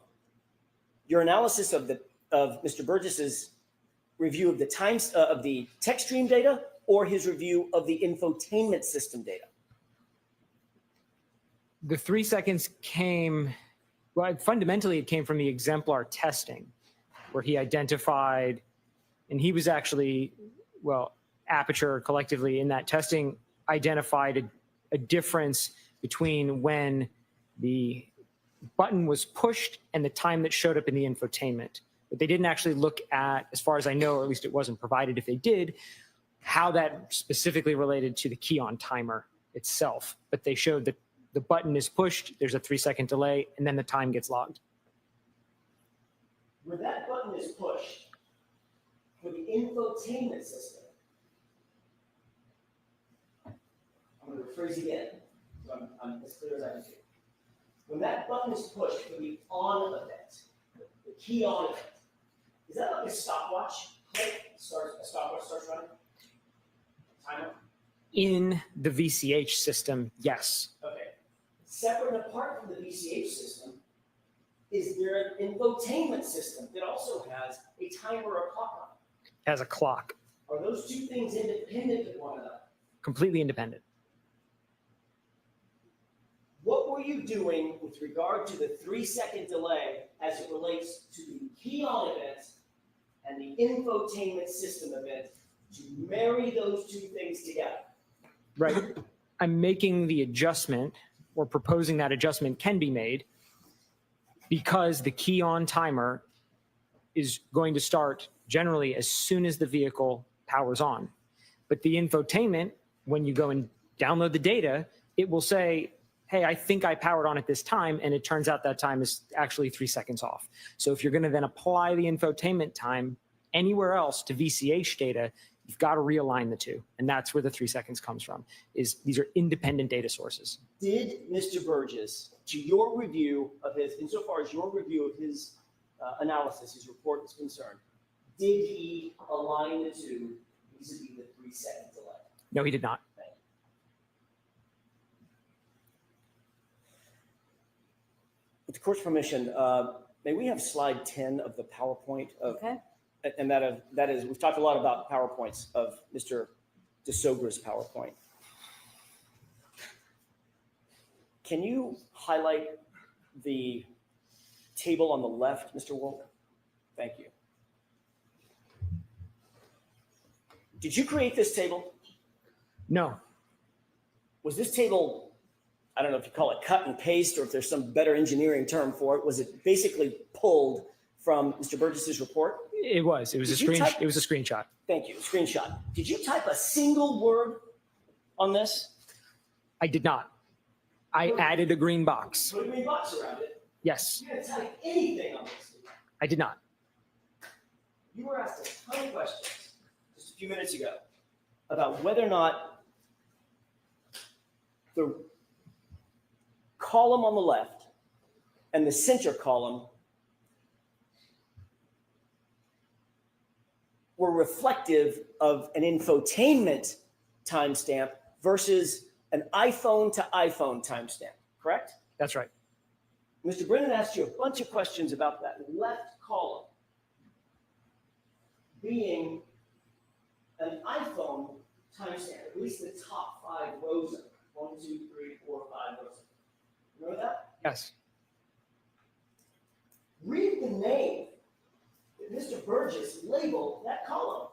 Your analysis of Mr. Burgess's review of the text stream data, or his review of the infotainment system data? The 3 seconds came, well, fundamentally it came from the exemplar testing, where he identified, and he was actually, well, Aperture collectively in that testing identified a difference between when the button was pushed and the time that showed up in the infotainment. But they didn't actually look at, as far as I know, or at least it wasn't provided if they did, how that specifically related to the key on timer itself. But they showed that the button is pushed, there's a 3-second delay, and then the time gets logged. When that button is pushed for the infotainment system, I'm going to rephrase again, so I'm as clear as I can be. When that button is pushed for the on event, the key on event, is that like a stopwatch? Click, a stopwatch starts running? Timer? In the VCH system, yes. Okay. Separate and apart from the VCH system, is there an infotainment system that also has a timer or a clock on it? As a clock, Are those two things independent of one another? completely independent. What were you doing with regard to the 3-second delay as it relates to the key on event and the infotainment system event to marry those two things together? Right. I'm making the adjustment, or proposing that adjustment can be made, because the key on timer is going to start generally as soon as the vehicle powers on. But the infotainment, when you go and download the data, it will say, hey, I think I powered on at this time, and it turns out that time is actually 3 seconds off. So if you're going to then apply the infotainment time anywhere else to VCH data, you've got to realign the two. And that's where the 3 seconds comes from, is these are independent data sources. Did Mr. Burgess, to your review of his, insofar as your review of his analysis, his report is concerned, did he align the two vis-a-vis the 3-second delay? No, he did not. With the court's permission, may we have slide 10 of the PowerPoint of, Okay. and that is, we've talked a lot about PowerPoints of Mr. DeSogra's PowerPoint. Can you highlight the table on the left, Mr. Wolk? Thank you. Did you create this table? No. Was this table, I don't know if you call it cut and paste or if there's some better engineering term for it, was it basically pulled from Mr. Burgess's report? It was. It was Did you type- it was a screenshot. Thank you, screenshot. Did you type a single word on this? I did not. I added a green box. Put a green box around it. Yes, You didn't type anything on this. I did not. You were asked a ton of questions just a few minutes ago about whether or not the column on the left and the center column were reflective of an infotainment timestamp versus an iPhone to iPhone timestamp, correct? That's right. Mr. Brennan asked you a bunch of questions about that left column being an iPhone timestamp, at least the top 5 rows of it. 1, 2, 3, 4, 5 rows of it. Remember that? Yes. Read the name that Mr. Burgess labeled that column.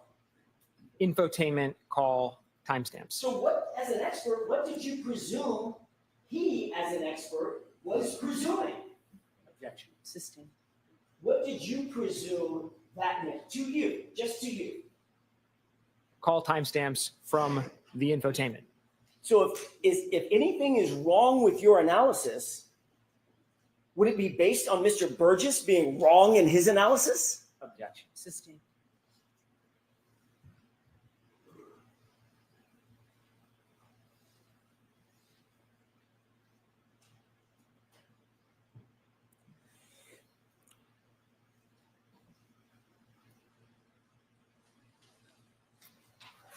Infotainment call timestamps. So what, as an expert, what did you presume he, as an expert, was presuming? Objection. Sustained. What did you presume that meant to you, just to you? Call timestamps from the infotainment. So if anything is wrong with your analysis, would it be based on Mr. Burgess being wrong in his analysis? Objection. Sustained.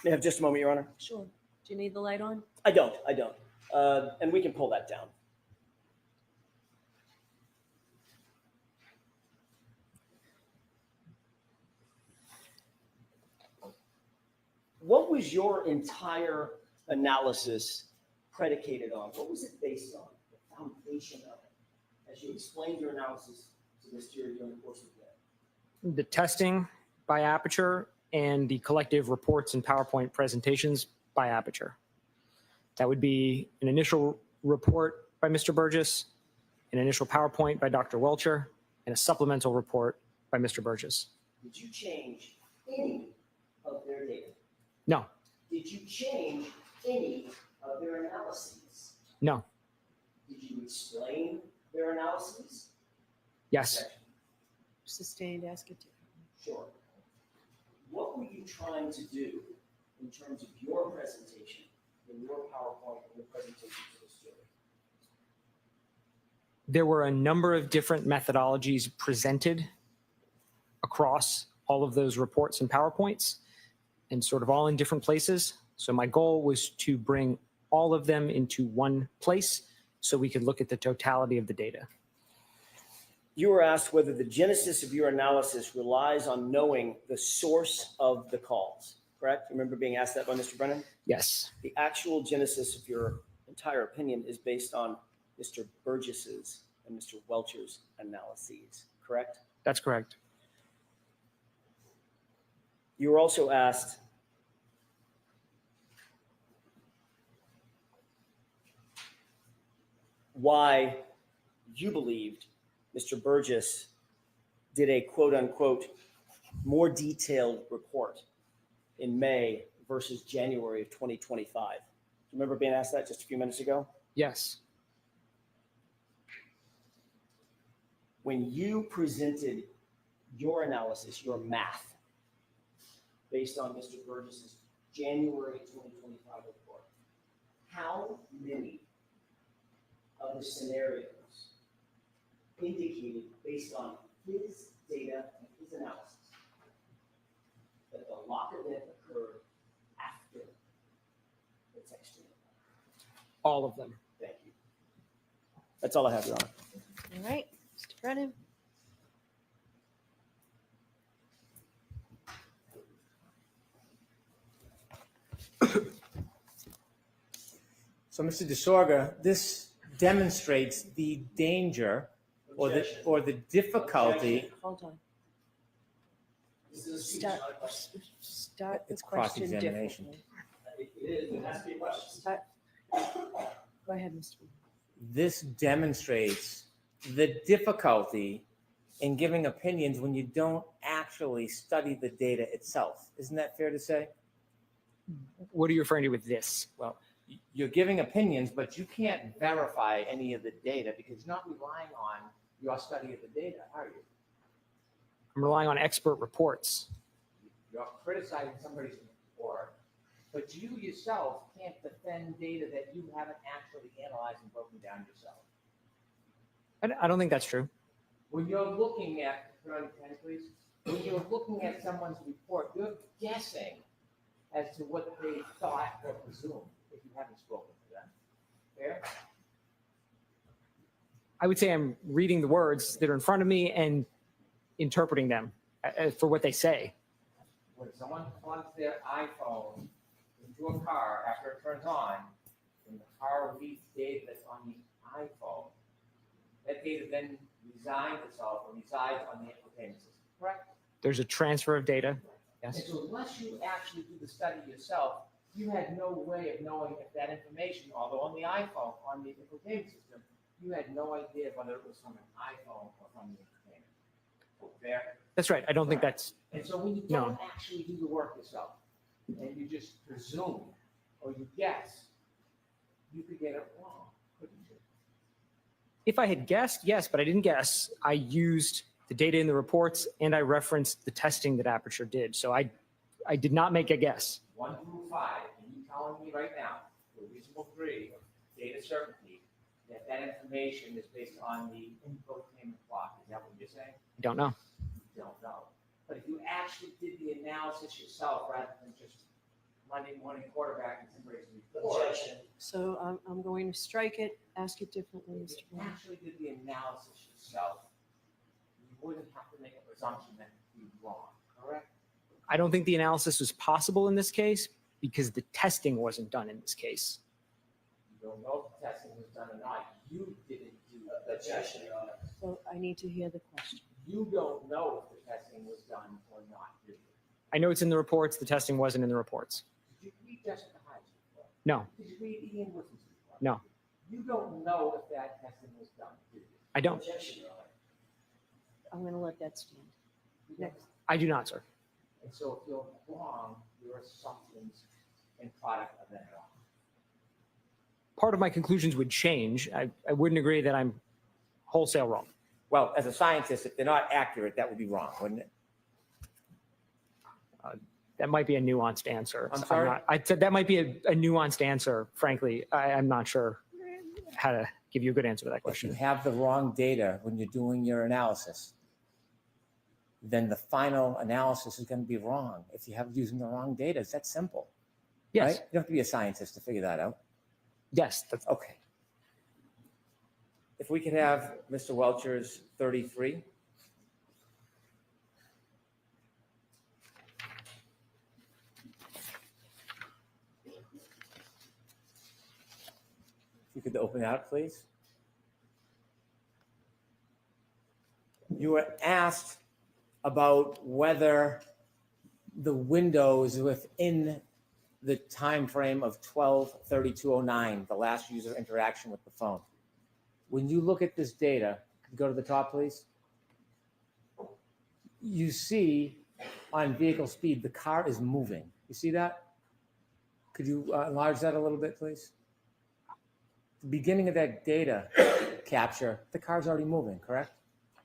May I have just a moment, Your Honor? Sure. Do you need the light on? I don't. And we can pull that down. What was your entire analysis predicated on? What was it based on? The foundation of it, as you explained your analysis to this jury during the course of the day. The testing by Aperture and the collective reports and PowerPoint presentations by Aperture. That would be an initial report by Mr. Burgess, an initial PowerPoint by Dr. Welcher, and a supplemental report by Mr. Burgess. Did you change any of their data? No, Did you change any of their analyses? no, Did you explain their analyses? yes. Sustained. Ask it to. Sure. What were you trying to do in terms of your presentation, in your PowerPoint, and your presentation to this jury? There were a number of different methodologies presented across all of those reports and PowerPoints, and sort of all in different places. So my goal was to bring all of them into one place so we could look at the totality of the data. You were asked whether the genesis of your analysis relies on knowing the source of the calls, correct? Remember being asked that by Mr. Brennan? Yes, The actual genesis of your entire opinion is based on Mr. Burgess's and Mr. Welcher's analyses, correct? that's correct. You were also asked why you believed Mr. Burgess did a quote unquote more detailed report in May versus January of 2025. Do you remember being asked that just a few minutes ago? Yes, When you presented your analysis, your math, based on Mr. Burgess's January 2025 report, how many of the scenarios indicated, based on his data and his analysis, that the lock event occurred after the texting? all of them. Thank you. That's all I have, Your Honor. All right, Mr. Brennan. So, Mr. DeSorga, this demonstrates the danger or the difficulty. Hold on. This is a speech, Start, not a question. start the It's question cross-examination. differently. It is, it has to be a question. Start. Go ahead, Mr. Brennan. This demonstrates the difficulty in giving opinions when you don't actually study the data itself. Isn't that fair to say? What are you referring to with this? Well, you're giving opinions, but you can't verify any of the data because you're not relying on your study of the data, are you? I'm relying on expert reports. You're criticizing somebody's report, but you yourself can't defend data that you haven't actually analyzed and broken down yourself. I don't think that's true. When you're looking at, turn on 10, please. when you're looking at someone's report, you're guessing as to what they thought or presumed if you haven't spoken to them. Fair? I would say I'm reading the words that are in front of me and interpreting them for what they say. When someone plugs their iPhone into a car after it turns on, and the car reads data that's on the iPhone, that data then resides itself or resides on the infotainment system, correct? There's a transfer of data. And Yes. so unless you actually do the study yourself, you had no way of knowing if that information, although on the iPhone, on the infotainment system, you had no idea whether it was from an iPhone or from the infotainment. Fair? That's right. I don't think that's, And so when you No. don't actually do the work yourself, and you just presume or you guess, you could get it wrong, couldn't you? if I had guessed, yes, but I didn't guess. I used the data in the reports and I referenced the testing that Aperture did. So I did not make a guess. 1 through 5, and you telling me right now, with a reasonable degree of data certainty, that that information is based on the infotainment clock. Is that what you're saying? I don't know. You don't know. But if you actually did the analysis yourself rather than just Monday morning quarterback and somebody's report. So I'm going to strike it, ask it differently, If Mr. you Mayor. actually did the analysis yourself, you wouldn't have to make a presumption that you'd be wrong, correct? I don't think the analysis was possible in this case because the testing wasn't done in this case. You don't know if the testing was done or not. You didn't do the testing. So I need to hear the question. You don't know if the testing was done or not, do you? I know it's in the reports. The testing wasn't in the reports. Did you read Jessica Hyde's report? No, Did you read Ian Woodson's report? no, You don't know if that testing was done, do you? I don't. I'm going to let that stand. Next. I do not, sir. And so if you're wrong, your assumptions and product are then wrong. Part of my conclusions would change. I wouldn't agree that I'm wholesale wrong. Well, as a scientist, if they're not accurate, that would be wrong, wouldn't it? That might be a nuanced answer. I'm sorry? I said that might be a nuanced answer. Frankly, I'm not sure how to give you a good answer to that If you question. have the wrong data when you're doing your analysis, then the final analysis is going to be wrong. If you have using the wrong data, it's that simple. Yes, Right? You don't have to be a scientist to figure that out. yes, that's Okay. If we could have Mr. Welcher's 33. If you could open that, please. You were asked about whether the window is within the time frame of 12/32/09, the last user interaction with the phone. When you look at this data, could you go to the top, please? You see on vehicle speed, the car is moving. You see that? Could you enlarge that a little bit, please? The beginning of that data capture, the car's already moving, correct?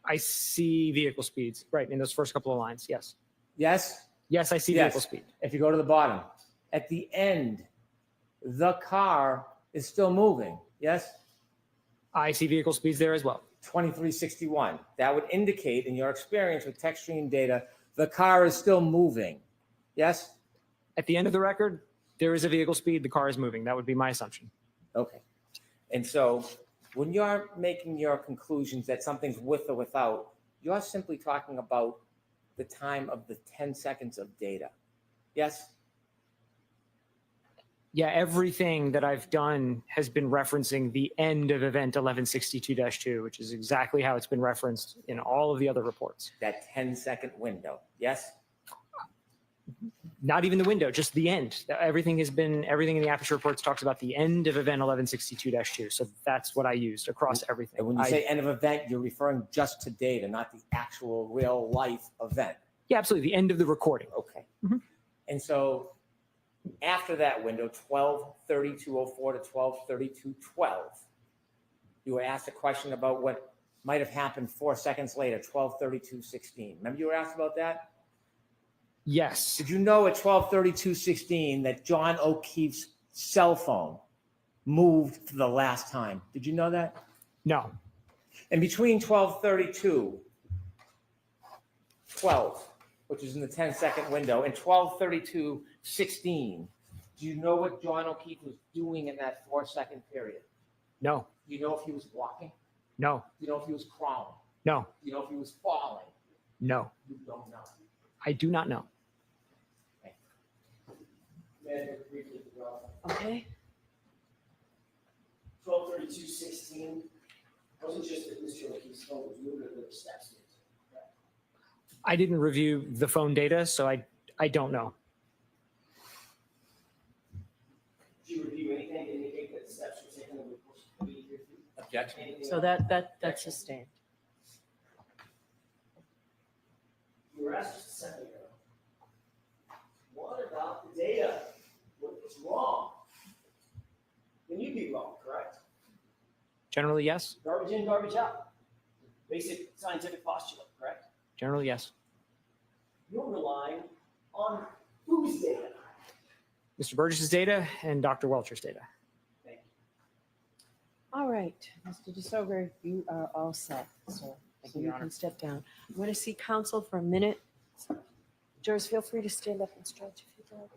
I see vehicle speeds, right, in those first couple of lines, yes. Yes? Yes, I see Yes. vehicle speed. If you go to the bottom, at the end, the car is still moving, yes? I see vehicle speeds there as well. 2361. That would indicate, in your experience with text stream data, the car is still moving, yes? At the end of the record, there is a vehicle speed, the car is moving. That would be my assumption. Okay. And so when you're making your conclusions that something's with or without, you're simply talking about the time of the 10 seconds of data, yes? Yeah, everything that I've done has been referencing the end of event 1162-2, which is exactly how it's been referenced in all of the other reports. That 10-second window, yes? Not even the window, just the end. Everything in the Aperture reports talks about the end of event 1162-2. So that's what I used across everything. And when you say end of event, you're referring just to data, not the actual real life event. Yeah, absolutely. The end of the recording. Okay. Mhm. And so after that window, 12/32/04 to 12/32/12, you were asked a question about what might have happened 4 seconds later, 12/32/16. Remember you were asked about that? Yes. Did you know at 12/32/16 that John O'Keefe's cell phone moved for the last time? Did you know that? No. And between 12/32 12, which is in the 10-second window, and 12:32:16. Do you know what John O'Keefe was doing in that 4-second period? No, Do you know if he was walking? no, Do you know if he was crawling? no, Do you know if he was falling? no. You don't know. I do not know. Okay, 12:32:16. Wasn't just that Mr. O'Keefe's phone was moving, there were steps. I didn't review the phone data, so I don't know. Did you review anything to indicate that steps were taken over the course of the week? Objection. Anything so else? that's sustained. You were asked just a second ago. What about the data? What if it's wrong? Then you'd be wrong, correct? Generally, yes. Garbage in, garbage out. Basic scientific postulate, correct? Generally, yes. You're relying on whose data? Mr. Burgess's data and Dr. Welcher's data. Thank you. All right, Mr. DeSoger, you are all set, so Thank you, you Your Honor. can step down. I'm going to see counsel for a minute. Jurors, feel free to stand up and stretch if you'd like.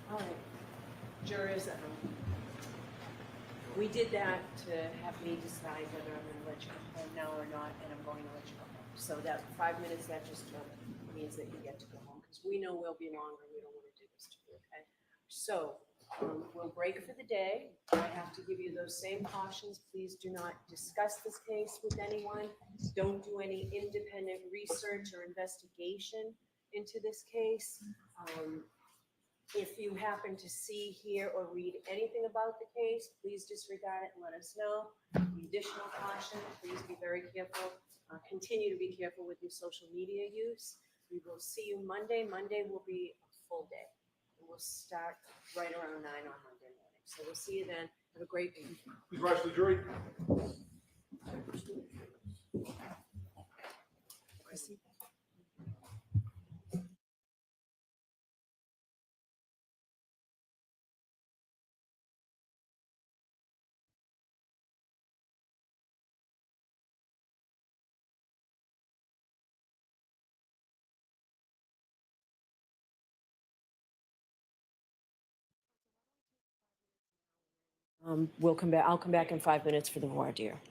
All right, jurors, we did that to have me decide whether I'm going to let you go home now or not, and I'm going to let you go home. So that 5 minutes that just took means that you get to go home, because we know we'll be longer, we don't want to do this to you, okay? So we'll break for the day. I have to give you those same cautions. Please do not discuss this case with anyone. Don't do any independent research or investigation into this case. If you happen to see, hear, or read anything about the case, please disregard it and let us know. Additional caution, please be very careful. Continue to be careful with your social media use. We will see you Monday. Monday will be a full day. We'll start right around 9 on Monday morning. So we'll see you then. Have a great week. Please rise to the jury. We'll come back. I'll come back in 5 minutes for the voir dire.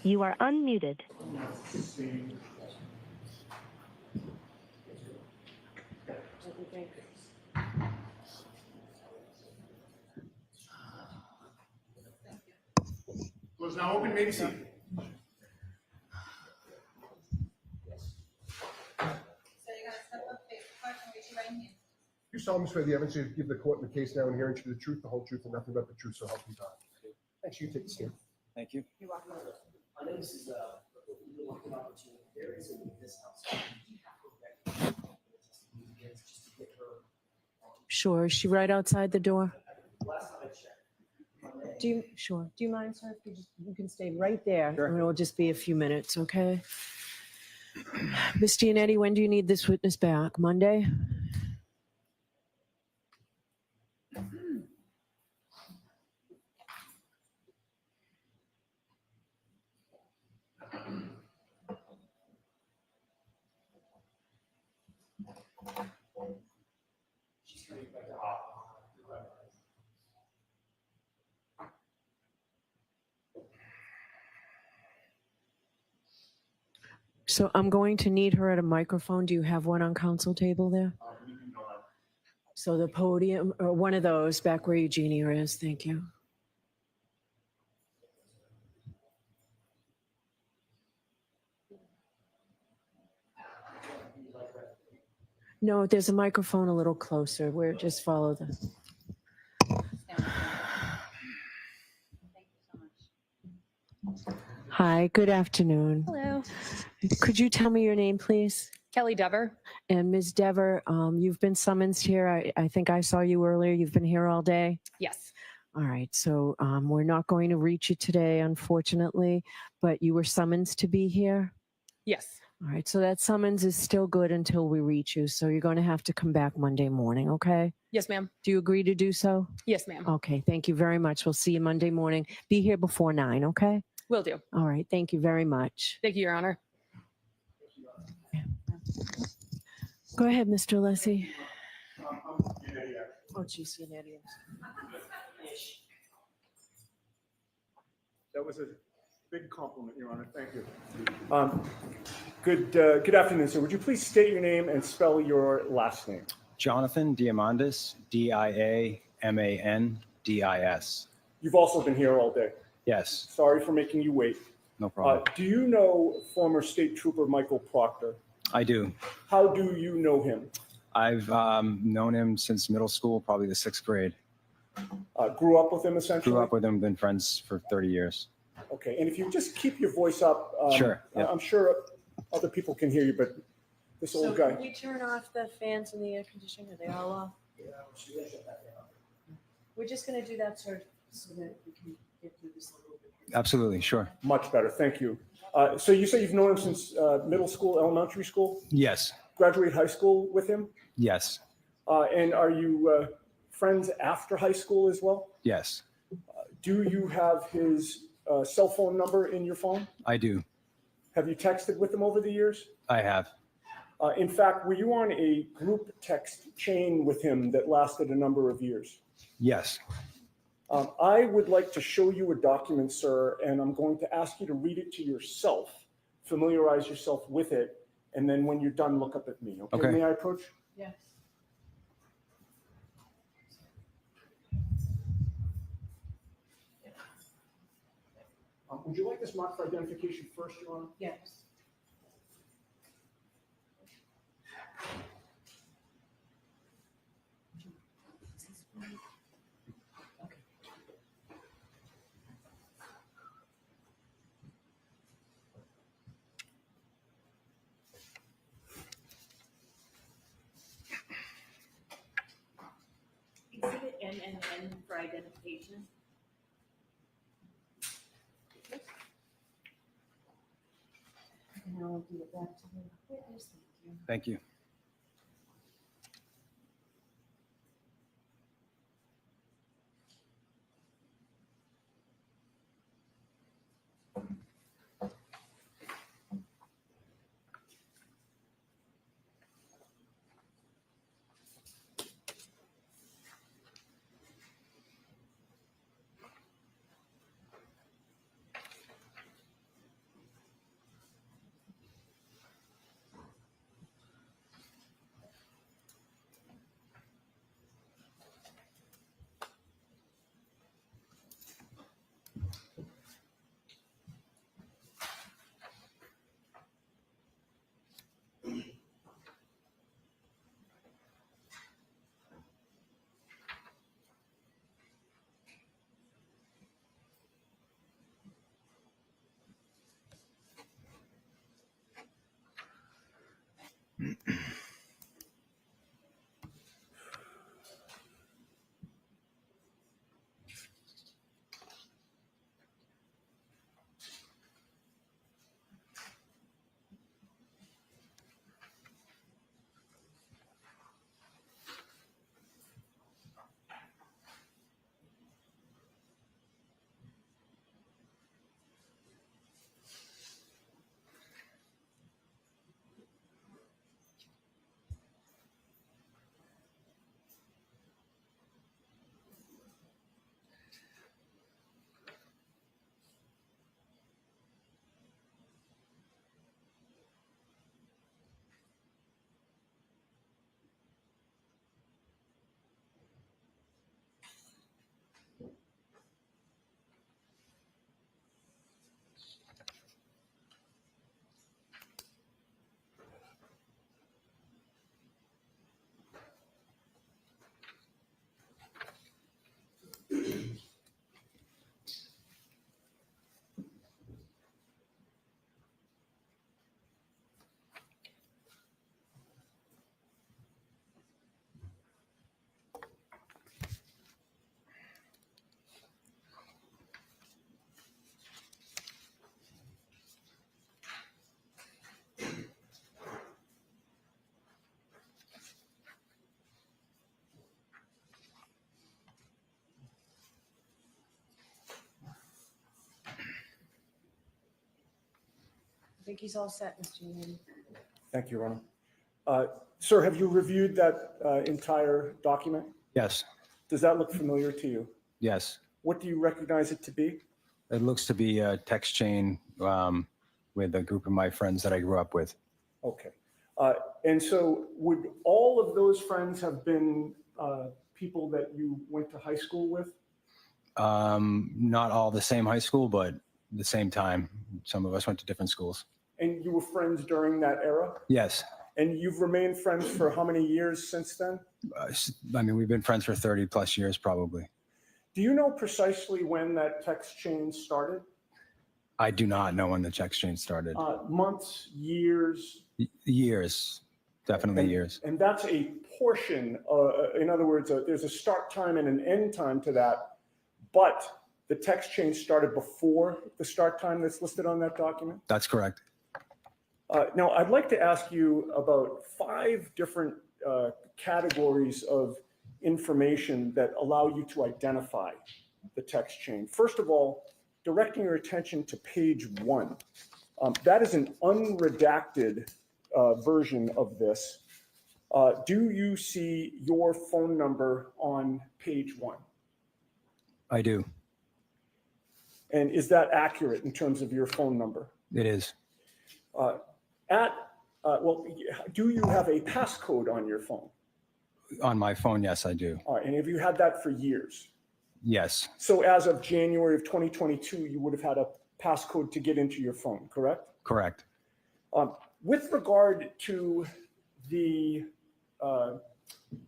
You are unmuted. Floor is now open, may be seated. So you're gonna step up, face the clerk, and raise your right hand. You solemnly swear the evidence you give the court in the case now and hearing to the truth, the whole truth, and nothing but the truth, so help you God. Thanks, you can take the stand. Thank you. You're welcome. I know this is a really lucky opportunity. There is a witness outside. Do you have her back? Just to get her. Sure. Is she right outside the door? Last time I checked. Do you mind, sir? If you can stay right there. Sure. And it'll just be a few minutes, okay? Ms. Gianetti, when do you need this witness back? Monday? So I'm going to need her at a microphone. Do you have one on council table there? So the podium, or one of those back where Eugenia is. Thank you. No, there's a microphone a little closer. We're just follow the. Hi, good afternoon. Hello. Could you tell me your name, please? Kelly Dever. And Ms. Dever, you've been summoned here. I think I saw you earlier. You've been here all day? Yes. All right. So we're not going to reach you today, unfortunately, but you were summoned to be here? Yes. All right. So that summons is still good until we reach you. So you're going to have to come back Monday morning, okay? Yes, ma'am. Do you agree to do so? Yes, ma'am. Okay. Thank you very much. We'll see you Monday morning. Be here before 9, okay? Will do. All right. Thank you very much. Thank you, Your Honor. Go ahead, Mr. Lessie. Oh, geez, Gianetti. That was a big compliment, Your Honor. Thank you. Good afternoon, sir. Would you please state your name and spell your last name? Jonathan Diamandis, Diamandis. You've also been here all day. Yes, Sorry for making you wait. no problem. Do you know former State Trooper Michael Proctor? I do. How do you know him? I've known him since middle school, probably the 6th grade. Grew up with him essentially? Grew up with him, been friends for 30 years. Okay, and if you just keep your voice up, Sure, yeah. I'm sure other people can hear you, but this So old guy. can we turn off the fans and the air conditioning? Are they all off? We're just going to do that, sir, so that we can get through this a little bit. Absolutely, sure. Much better, thank you. So you say you've known him since middle school, elementary school? Yes, Graduate high school with him? yes, And are you friends after high school as well? yes, Do you have his cell phone number in your phone? I do. Have you texted with him over the years? I have. In fact, were you on a group text chain with him that lasted a number of years? Yes, I would like to show you a document, sir, and I'm going to ask you to read it to yourself, familiarize yourself with it, and then when you're done, look up at me. Okay? Okay. May I approach? Yes. Would you like this mark for identification first, Your Honor? Yes. Exhibit NNN for identification. And I'll give it back to the witness. Thank you. thank you. think he's all set, Mr. Union. Thank you, Your Honor. Sir, have you reviewed that entire document? Yes, Does that look familiar to you? yes. What do you recognize it to be? It looks to be a text chain with a group of my friends that I grew up with. Okay. And so would all of those friends have been people that you went to high school with? Not all the same high school, but the same time. Some of us went to different schools. And you were friends during that era? Yes. And you've remained friends for how many years since then? I mean, we've been friends for 30 plus years, probably. Do you know precisely when that text chain started? I do not know when the text chain started. Months, years? Years, definitely years. And that's a portion, in other words, there's a start time and an end time to that, but the text chain started before the start time that's listed on that document? That's correct. Now, I'd like to ask you about 5 different categories of information that allow you to identify the text chain. First of all, directing your attention to page 1. That is an unredacted version of this. Do you see your phone number on page 1? I do. And is that accurate in terms of your phone number? It is. Well, do you have a passcode on your phone? On my phone, yes, I do. All right, and have you had that for years? Yes, So as of January of 2022, you would have had a passcode to get into your phone, correct? correct. With regard to the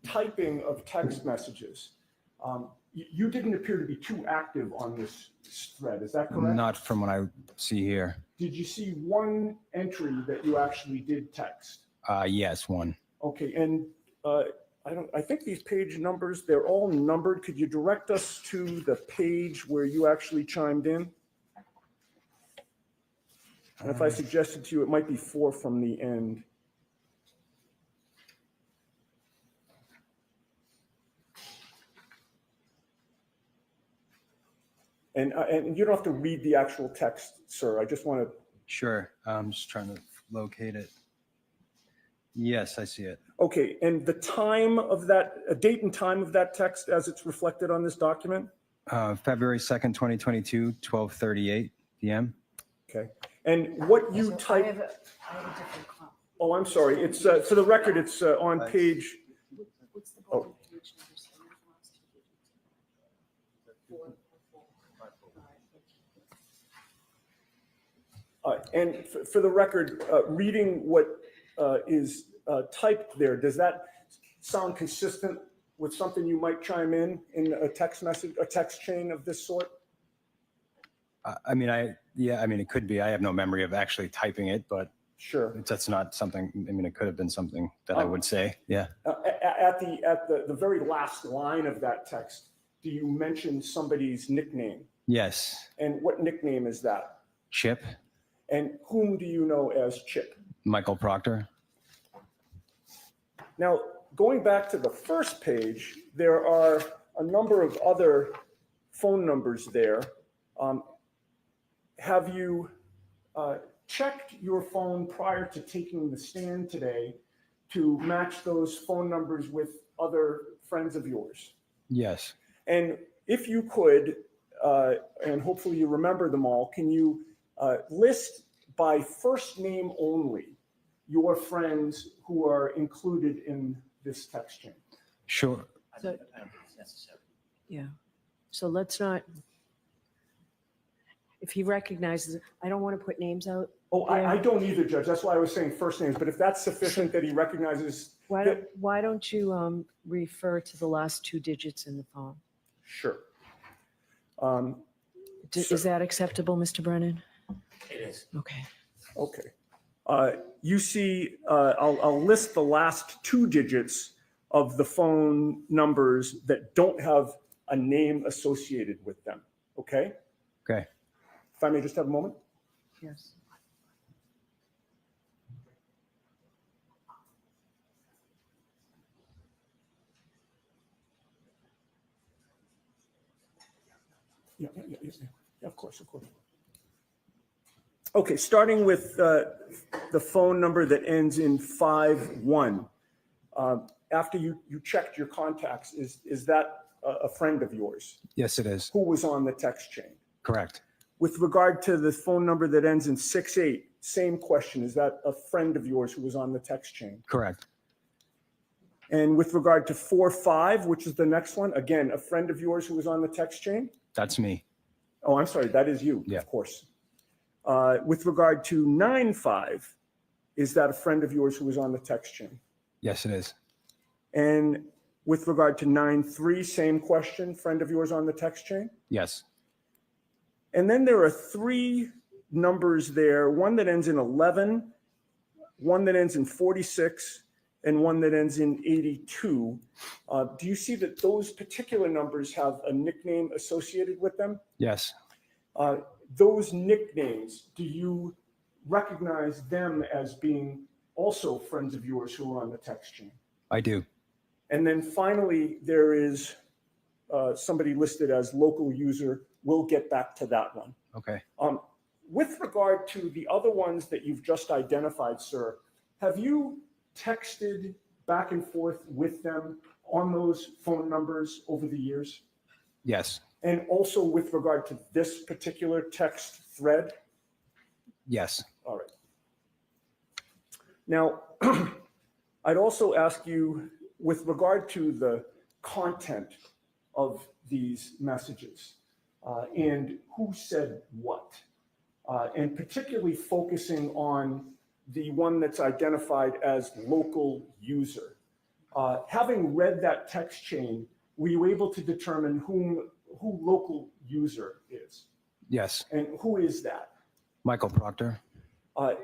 typing of text messages, you didn't appear to be too active on this thread, is that correct? Not from what I see here. Did you see one entry that you actually did text? Yes, one. Okay, and I think these page numbers, they're all numbered. Could you direct us to the page where you actually chimed in? And if I suggested to you, it might be 4 from the end. And you don't have to read the actual text, sir. I just want to. Sure. I'm just trying to locate it. Yes, I see it. Okay, and the time of that, a date and time of that text as it's reflected on this document? February 2nd, 2022, 12:38 p.m. Okay, and what you So I type, have a different copy. oh, I'm sorry, it's, for the record, it's on page, What's the bottom page number? So I'm the last 2 digits. 4. and for the record, reading what is typed there, does that sound consistent with something you might chime in a text message, a text chain of this sort? I mean, it could be. I have no memory of actually typing it, but Sure. that's not something. I mean, it could have been something that I would say. Yeah. At the very last line of that text, do you mention somebody's nickname? Yes. And what nickname is that? Chip. And whom do you know as Chip? Michael Proctor. Now, going back to the first page, there are a number of other phone numbers there. Have you checked your phone prior to taking the stand today to match those phone numbers with other friends of yours? Yes. And if you could, and hopefully you remember them all, can you list by first name only your friends who are included in this text chain? Sure. So, yeah, so let's not, if he recognizes, I don't want to put names out. Oh, I don't either, Judge. That's why I was saying first names, but if that's sufficient that he recognizes. Why don't you refer to the last 2 digits in the phone? Sure. Is that acceptable, Mr. Brennan? It is. Okay. Okay. You see, I'll list the last 2 digits of the phone numbers that don't have a name associated with them. Okay? Okay. If I may just have a moment. Yes. Yeah, of course, of course. Okay, starting with the phone number that ends in 51. After you checked your contacts, is that a friend of yours Yes, it is. who was on the text chain? Correct. With regard to the phone number that ends in 68, same question. Is that a friend of yours who was on the text chain? Correct. And with regard to 45, which is the next one, again, a friend of yours who was on the text chain? That's me. Oh, I'm sorry, that is you, Yeah. of course. With regard to 95, is that a friend of yours who was on the text chain? Yes, it is. And with regard to 93, same question, friend of yours on the text chain? Yes. And then there are three numbers there, one that ends in 11, one that ends in 46, and one that ends in 82. Do you see that those particular numbers have a nickname associated with them? Yes. Those nicknames, do you recognize them as being also friends of yours who are on the text chain? I do. And then finally, there is somebody listed as local user. We'll get back to that one. Okay. With regard to the other ones that you've just identified, sir, have you texted back and forth with them on those phone numbers over the years? Yes. And also with regard to this particular text thread? Yes. All right. Now, I'd also ask you, with regard to the content of these messages and who said what, and particularly focusing on the one that's identified as local user. Having read that text chain, were you able to determine who local user is? Yes. And who is that? Michael Proctor.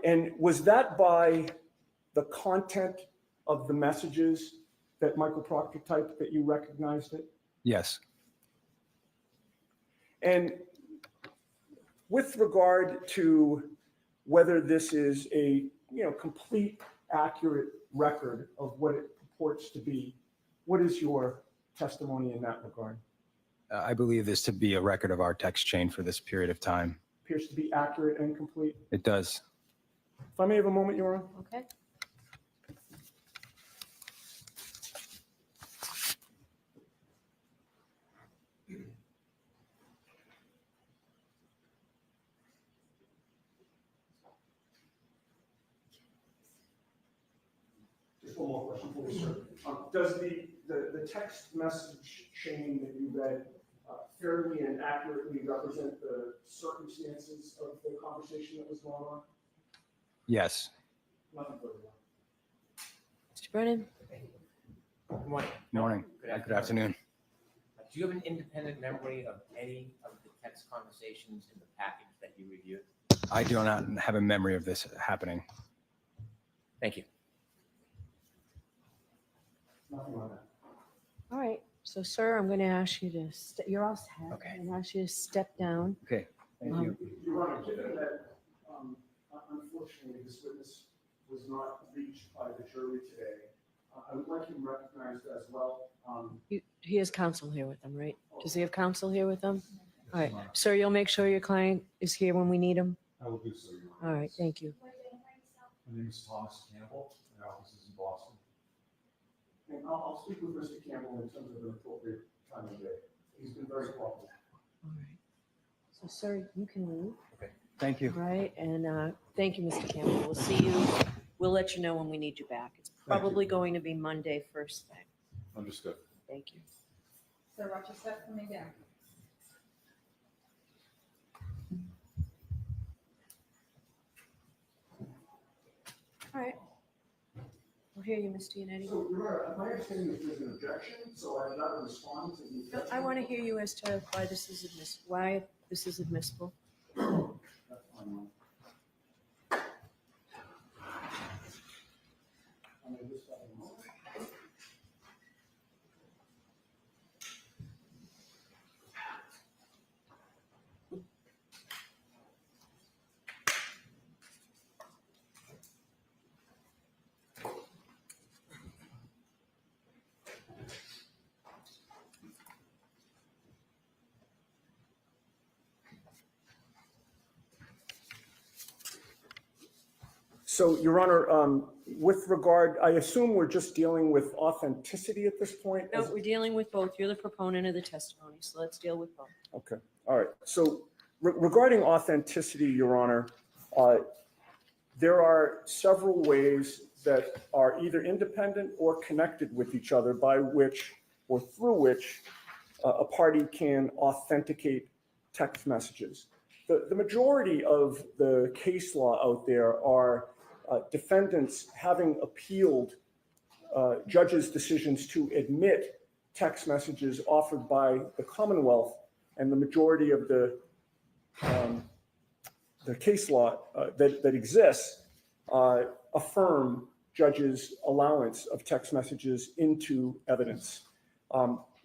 And was that by the content of the messages that Michael Proctor typed that you recognized it? Yes. And with regard to whether this is a complete, accurate record of what it purports to be, what is your testimony in that regard? I believe this to be a record of our text chain for this period of time. Appears to be accurate and complete. It does. If I may have a moment, Your Honor. Okay. Just one more question for you, sir. Does the text message chain that you read fairly and accurately represent the circumstances of the conversation that was going on? Yes. Nothing further. Mr. Brennan? Good morning. Morning. Good afternoon. Do you have an independent memory of any of the text conversations in the package that you reviewed? I do not have a memory of this happening. Thank you. Nothing on that. All right. So, sir, I'm going to ask you to, you're all set. Okay. I'm going to ask you to step down. Okay. Thank you. Your Honor, given that unfortunately this witness was not reached by the jury today, I would like him recognized as well. He has counsel here with him, right? Does he have counsel here with him? All right. Sir, you'll make sure your client is here when we need him? I will do so, Your Honor. All right. Thank you. My name is Thomas Campbell. My office is in Boston. And I'll speak with Mr. Campbell in terms of an appropriate time of day. He's been very cooperative. All right. So, sir, you can leave. Thank you. Right. And thank you, Mr. Campbell. We'll see you. We'll let you know when we need you back. It's probably going to be Monday first thing. Understood. Thank you. Sir, watch your step coming down. All right. We'll hear you, Ms. Giannetti. So, Your Honor, my understanding is there's an objection, so I'd rather respond to the objection. I want to hear you as to why this is admissible. That's fine. I mean, just a moment. So, Your Honor, with regard, I assume we're just dealing with authenticity at this point? No, we're dealing with both. You're the proponent of the testimony, so let's deal with both. Okay, all right. So regarding authenticity, Your Honor, there are several ways that are either independent or connected with each other by which or through which a party can authenticate text messages. The majority of the case law out there are defendants having appealed judges' decisions to admit text messages offered by the Commonwealth, and the majority of the case law that exists affirm judges' allowance of text messages into evidence.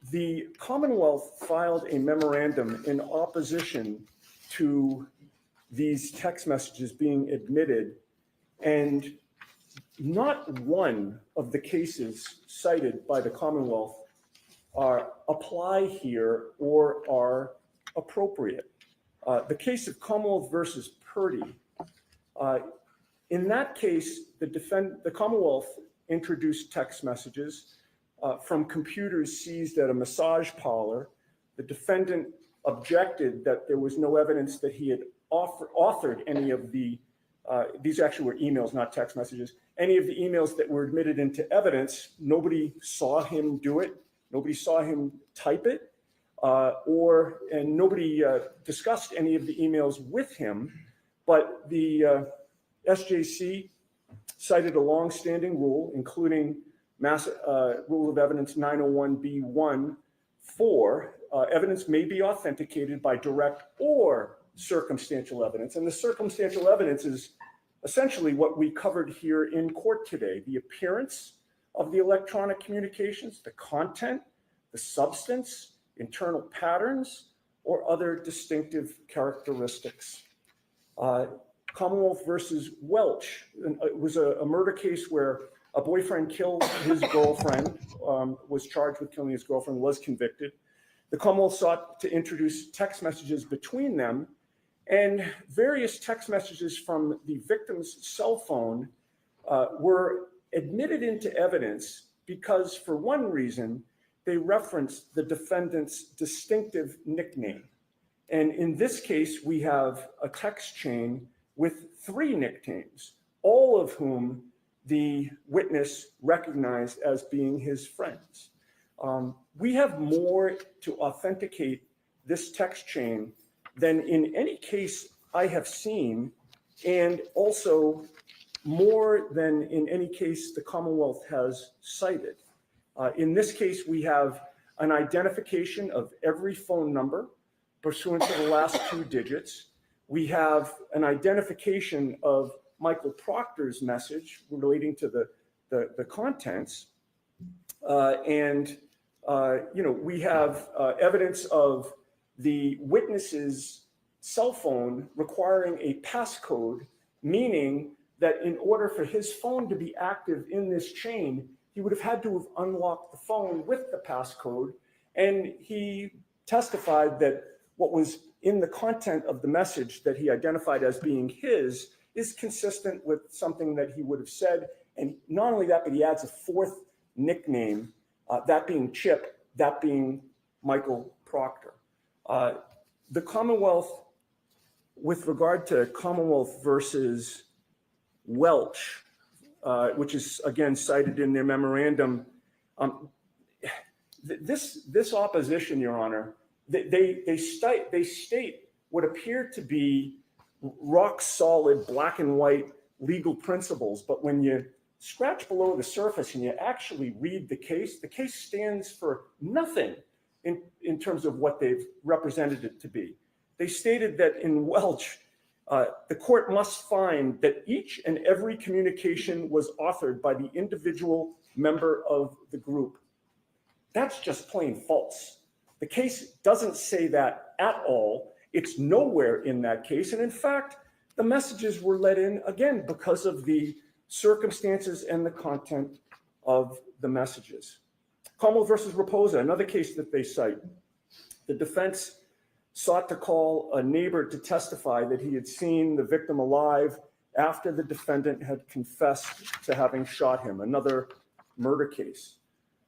The Commonwealth filed a memorandum in opposition to these text messages being admitted, and not one of the cases cited by the Commonwealth apply here or are appropriate. The case of Commonwealth versus Purdy, in that case, the Commonwealth introduced text messages from computers seized at a massage parlor. The defendant objected that there was no evidence that he had authored any of the, these actually were emails, not text messages, any of the emails that were admitted into evidence. Nobody saw him do it. Nobody saw him type it, and nobody discussed any of the emails with him. But the SJC cited a longstanding rule, including Rule of Evidence 901B1, evidence may be authenticated by direct or circumstantial evidence. And the circumstantial evidence is essentially what we covered here in court today: the appearance of the electronic communications, the content, the substance, internal patterns, or other distinctive characteristics. Commonwealth versus Welch, it was a murder case where a boyfriend killed his girlfriend, was charged with killing his girlfriend, was convicted. The Commonwealth sought to introduce text messages between them, and various text messages from the victim's cell phone were admitted into evidence because, for one reason, they referenced the defendant's distinctive nickname. And in this case, we have a text chain with 3 nicknames, all of whom the witness recognized as being his friends. We have more to authenticate this text chain than in any case I have seen, and also more than in any case the Commonwealth has cited. In this case, we have an identification of every phone number pursuant to the last 2 digits. We have an identification of Michael Proctor's message relating to the contents. We have evidence of the witness's cell phone requiring a passcode, meaning that in order for his phone to be active in this chain, he would have had to have unlocked the phone with the passcode. And he testified that what was in the content of the message that he identified as being his is consistent with something that he would have said. And not only that, but he adds a 4th nickname, that being Chip, that being Michael Proctor. The Commonwealth, with regard to Commonwealth versus Welch, which is again cited in their memorandum, this opposition, Your Honor, they state what appear to be rock solid black and white legal principles, but when you scratch below the surface and you actually read the case stands for nothing in terms of what they've represented it to be. They stated that in Welch, the court must find that each and every communication was authored by the individual member of the group. That's just plain false. The case doesn't say that at all. It's nowhere in that case. And in fact, the messages were let in again because of the circumstances and the content of the messages. Commonwealth versus Raposa, another case that they cite. The defense sought to call a neighbor to testify that he had seen the victim alive after the defendant had confessed to having shot him, another murder case.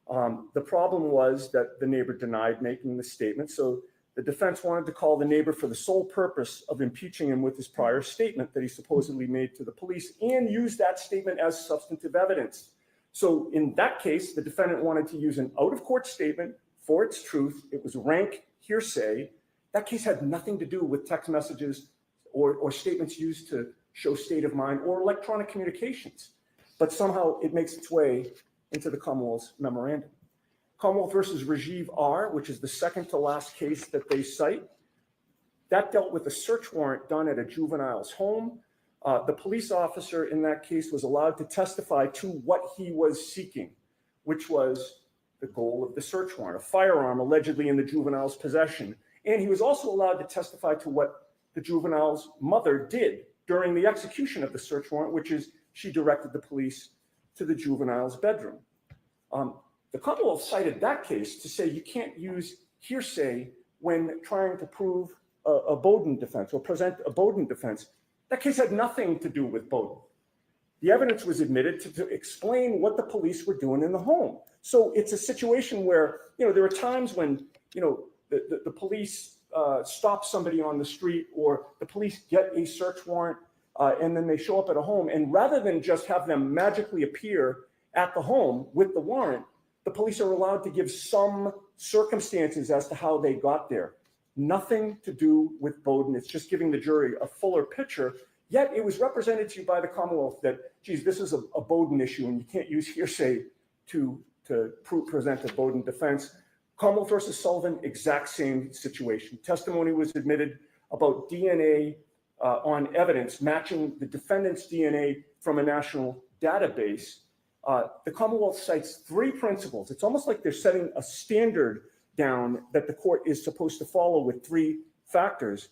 The problem was that the neighbor denied making the statement. So the defense wanted to call the neighbor for the sole purpose of impeaching him with his prior statement that he supposedly made to the police and use that statement as substantive evidence. So in that case, the defendant wanted to use an out-of-court statement for its truth. It was rank hearsay. That case had nothing to do with text messages or statements used to show state of mind or electronic communications. But somehow it makes its way into the Commonwealth's memorandum. Commonwealth versus Rajiv R., which is the second to last case that they cite, that dealt with a search warrant done at a juvenile's home. The police officer in that case was allowed to testify to what he was seeking, which was the goal of the search warrant, a firearm allegedly in the juvenile's possession. And he was also allowed to testify to what the juvenile's mother did during the execution of the search warrant, which is she directed the police to the juvenile's bedroom. The Commonwealth cited that case to say you can't use hearsay when trying to prove a Bowden defense or present a Bowden defense. That case had nothing to do with Bowden. The evidence was admitted to explain what the police were doing in the home. So it's a situation where, there are times when, the police stop somebody on the street or the police get a search warrant and then they show up at a home. And rather than just have them magically appear at the home with the warrant, the police are allowed to give some circumstances as to how they got there. Nothing to do with Bowden. It's just giving the jury a fuller picture. Yet it was represented to you by the Commonwealth that, geez, this is a Bowden issue and you can't use hearsay to present a Bowden defense. Commonwealth versus Sullivan, exact same situation. Testimony was admitted about DNA on evidence matching the defendant's DNA from a national database. The Commonwealth cites three principles. It's almost like they're setting a standard down that the court is supposed to follow with three factors.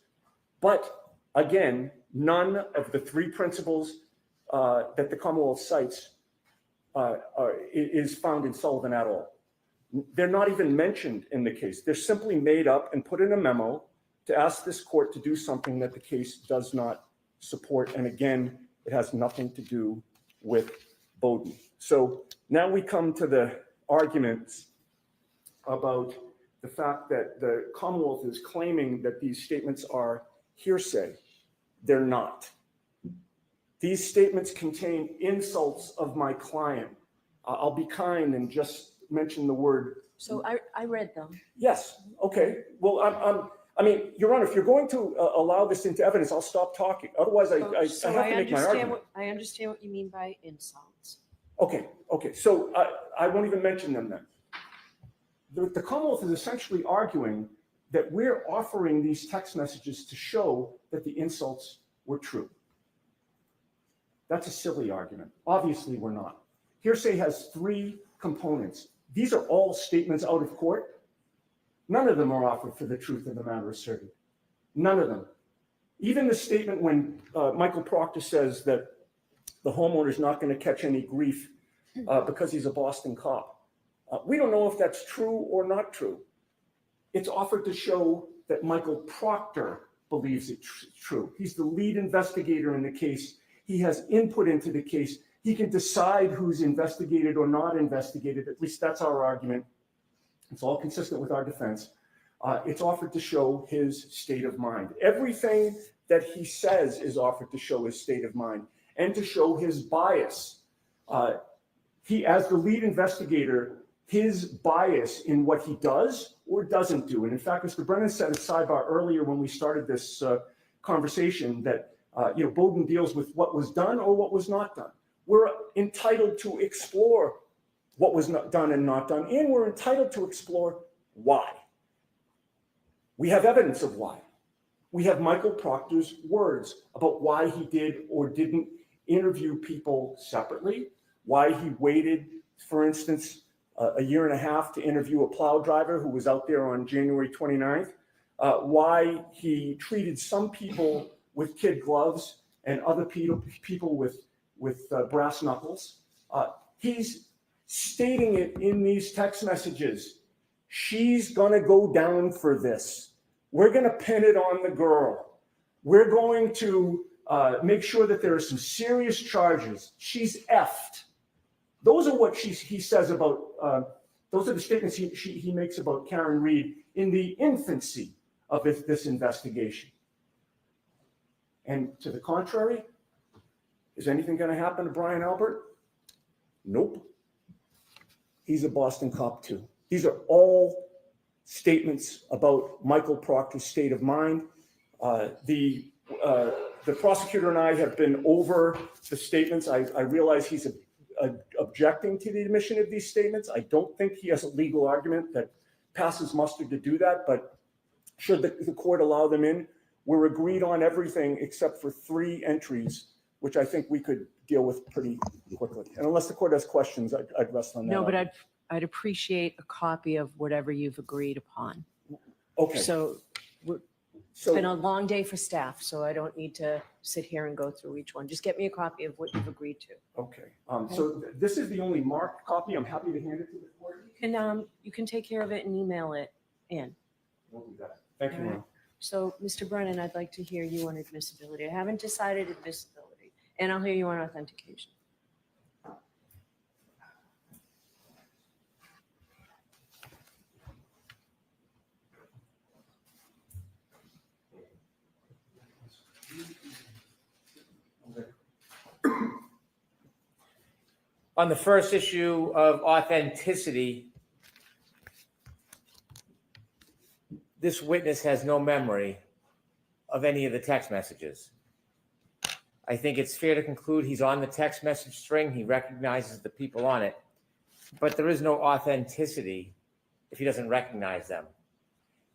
But again, none of the three principles that the Commonwealth cites is found in Sullivan at all. They're not even mentioned in the case. They're simply made up and put in a memo to ask this court to do something that the case does not support. And again, it has nothing to do with Bowden. So now we come to the arguments about the fact that the Commonwealth is claiming that these statements are hearsay. They're not. These statements contain insults of my client. I'll be kind and just mention the word. So I read them. Yes. Okay. Well, I mean, Your Honor, if you're going to allow this into evidence, I'll stop talking. Otherwise, I have to make my argument. I understand what you mean by insults. Okay. Okay. So I won't even mention them then. The Commonwealth is essentially arguing that we're offering these text messages to show that the insults were true. That's a silly argument. Obviously, we're not. Hearsay has three components. These are all statements out of court. None of them are offered for the truth of the matter asserted. None of them. Even the statement when Michael Proctor says that the homeowner is not going to catch any grief because he's a Boston cop. We don't know if that's true or not true. It's offered to show that Michael Proctor believes it's true. He's the lead investigator in the case. He has input into the case. He can decide who's investigated or not investigated. At least that's our argument. It's all consistent with our defense. It's offered to show his state of mind. Everything that he says is offered to show his state of mind and to show his bias. He, as the lead investigator, his bias in what he does or doesn't do. And in fact, Mr. Brennan said at sidebar earlier when we started this conversation that Bowden deals with what was done or what was not done. We're entitled to explore what was not done and not done, and we're entitled to explore why. We have evidence of why. We have Michael Proctor's words about why he did or didn't interview people separately, why he waited, for instance, a year and a half to interview a plow driver who was out there on January 29th, why he treated some people with kid gloves and other people with brass knuckles. He's stating it in these text messages. She's going to go down for this. We're going to pin it on the girl. We're going to make sure that there are some serious charges. She's effed. Those are what he says about, those are the statements he makes about Karen Reed in the infancy of this investigation. And to the contrary, is anything going to happen to Brian Albert? Nope. He's a Boston cop too. These are all statements about Michael Proctor's state of mind. The prosecutor and I have been over the statements. I realize he's objecting to the admission of these statements. I don't think he has a legal argument that passes muster to do that, but should the court allow them in, we're agreed on everything except for 3 entries, which I think we could deal with pretty quickly. And unless the court has questions, I'd rest on that. No, but I'd appreciate a copy of whatever you've agreed upon. Okay. So it's been a long day for staff, so I don't need to sit here and go through each one. Just get me a copy of what you've agreed to. Okay. So this is the only marked copy. I'm happy to hand it to the court. You can take care of it and email it in. We'll do that. Thank you, All right. Ron. So, Mr. Brennan, I'd like to hear you on admissibility. I haven't decided admissibility, and I'll hear you on authentication. On the first issue of authenticity, this witness has no memory of any of the text messages. I think it's fair to conclude he's on the text message string. He recognizes the people on it, but there is no authenticity if he doesn't recognize them.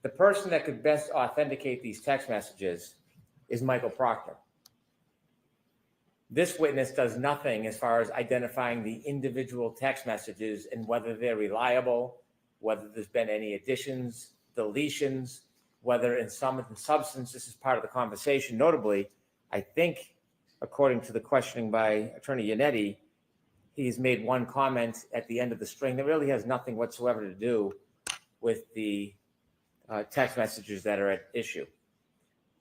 The person that could best authenticate these text messages is Michael Proctor. This witness does nothing as far as identifying the individual text messages and whether they're reliable, whether there's been any additions, deletions, whether in some substance this is part of the conversation. Notably, I think, according to the questioning by Attorney Yannetti, he's made one comment at the end of the string that really has nothing whatsoever to do with the text messages that are at issue.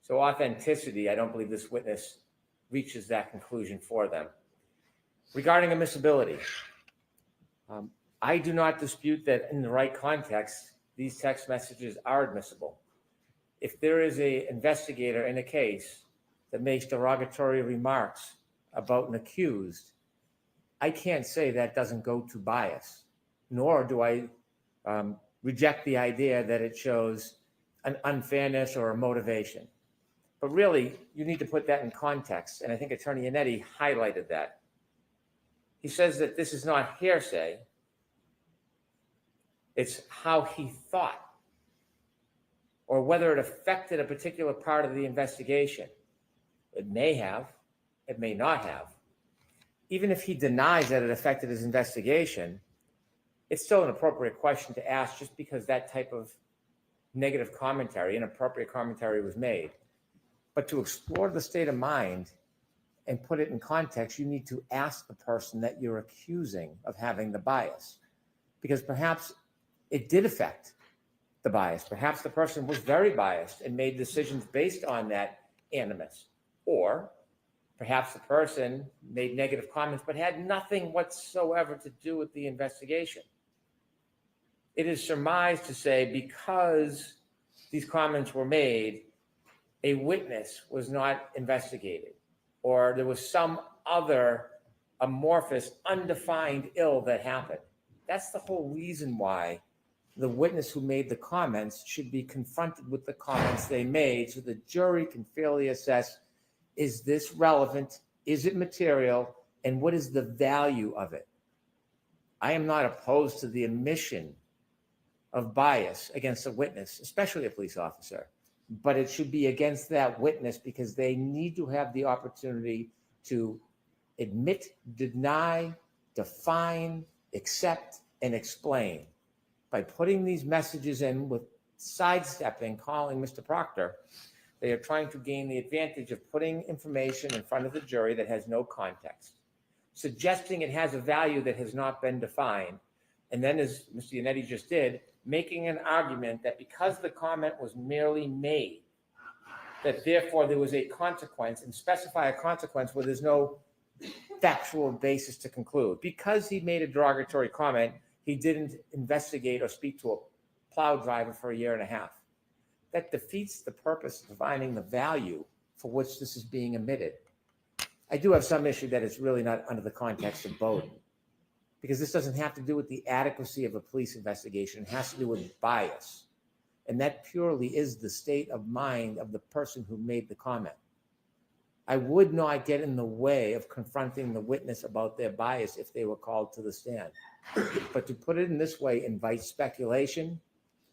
So authenticity, I don't believe this witness reaches that conclusion for them. Regarding admissibility, I do not dispute that in the right context, these text messages are admissible. If there is an investigator in a case that makes derogatory remarks about an accused, I can't say that doesn't go to bias, nor do I reject the idea that it shows an unfairness or a motivation. But really, you need to put that in context, and I think Attorney Yannetti highlighted that. He says that this is not hearsay, it's how he thought, or whether it affected a particular part of the investigation. It may have, it may not have. Even if he denies that it affected his investigation, it's still an appropriate question to ask just because that type of negative commentary, inappropriate commentary was made. But to explore the state of mind and put it in context, you need to ask the person that you're accusing of having the bias, because perhaps it did affect the bias. Perhaps the person was very biased and made decisions based on that animus. Or perhaps the person made negative comments but had nothing whatsoever to do with the investigation. It is surmised to say because these comments were made, a witness was not investigated, or there was some other amorphous, undefined ill that happened. That's the whole reason why the witness who made the comments should be confronted with the comments they made so the jury can fairly assess, is this relevant? Is it material? And what is the value of it? I am not opposed to the admission of bias against a witness, especially a police officer, but it should be against that witness because they need to have the opportunity to admit, deny, define, accept, and explain. By putting these messages in with sidestepping, calling Mr. Proctor, they are trying to gain the advantage of putting information in front of the jury that has no context, suggesting it has a value that has not been defined, and then, as Mr. Yannetti just did, making an argument that because the comment was merely made, that therefore there was a consequence, and specify a consequence where there's no factual basis to conclude. Because he made a derogatory comment, he didn't investigate or speak to a plow driver for a year and a half. That defeats the purpose of finding the value for which this is being emitted. I do have some issue that it's really not under the context of Bowden, because this doesn't have to do with the adequacy of a police investigation. It has to do with bias. And that purely is the state of mind of the person who made the comment. I would not get in the way of confronting the witness about their bias if they were called to the stand. But to put it in this way invites speculation,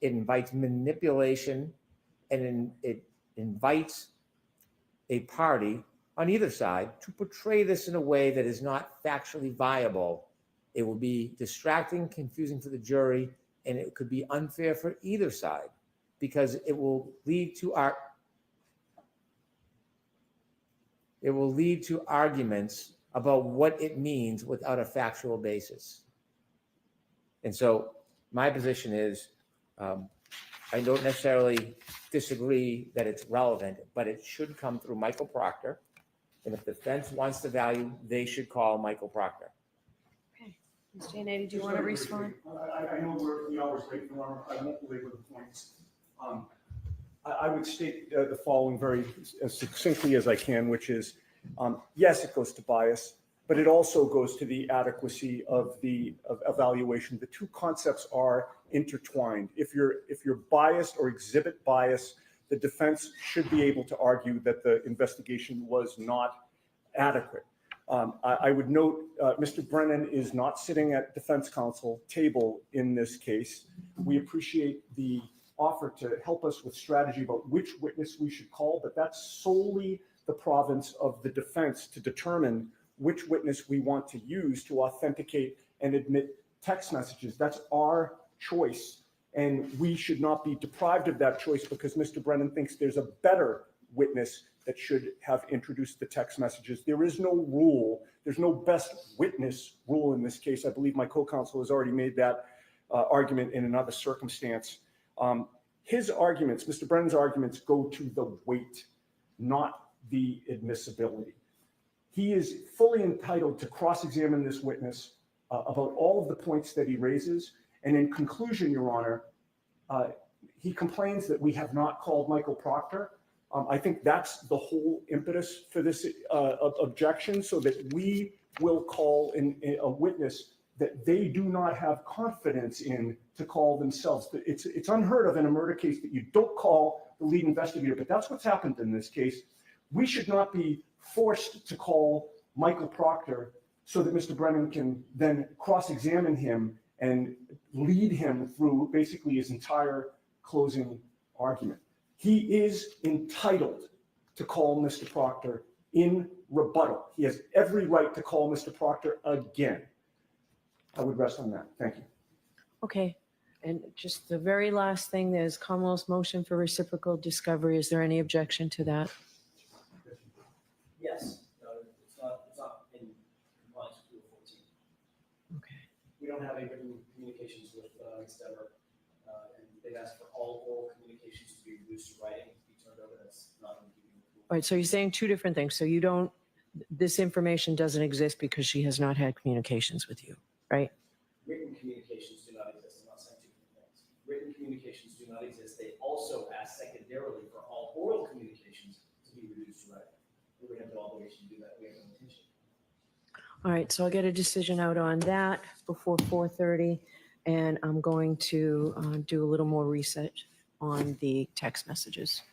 it invites manipulation, and it invites a party on either side to portray this in a way that is not factually viable. It will be distracting, confusing for the jury, and it could be unfair for either side, because it will lead to arguments about what it means without a factual basis. And so my position is, I don't necessarily disagree that it's relevant, but it should come through Michael Proctor. And if the defense wants the value, they should call Michael Proctor. Okay. Ms. Giannetti, do you want to respond? I know we're the hours late, Your Honor. I won't belabor the points. I would state the following very as succinctly as I can, which is, yes, it goes to bias, but it also goes to the adequacy of the evaluation. The two concepts are intertwined. If you're biased or exhibit bias, the defense should be able to argue that the investigation was not adequate. I would note Mr. Brennan is not sitting at defense counsel table in this case. We appreciate the offer to help us with strategy about which witness we should call, but that's solely the province of the defense to determine which witness we want to use to authenticate and admit text messages. That's our choice. And we should not be deprived of that choice because Mr. Brennan thinks there's a better witness that should have introduced the text messages. There is no rule. There's no best witness rule in this case. I believe my co-counsel has already made that argument in another circumstance. His arguments, Mr. Brennan's arguments, go to the weight, not the admissibility. He is fully entitled to cross-examine this witness about all of the points that he raises. And in conclusion, Your Honor, he complains that we have not called Michael Proctor. I think that's the whole impetus for this objection, so that we will call a witness that they do not have confidence in to call themselves. It's unheard of in a murder case that you don't call the lead investigator, but that's what's happened in this case. We should not be forced to call Michael Proctor so that Mr. Brennan can then cross-examine him and lead him through basically his entire closing argument. He is entitled to call Mr. Proctor in rebuttal. He has every right to call Mr. Proctor again. I would rest on that. Thank you. Okay. And just the very last thing, there's Commonwealth's motion for reciprocal discovery. Is there any objection to that? Yes, it's not in compliance with Rule 14. Okay. We don't have any written communications with Ms. Dever, and they've asked for all oral communications to be reduced to writing, to be turned over. That's not in keeping with Rule. All right. So you're saying two different things. So you don't, this information doesn't exist because she has not had communications with you, right? Written communications do not exist. I'm not saying two different things. Written communications do not exist. They also ask secondarily for all oral communications to be reduced to writing. We have no obligation to do that. We have no intention. All right, so I'll get a decision out on that before 4:30, and I'm going to do a little more research on the text messages.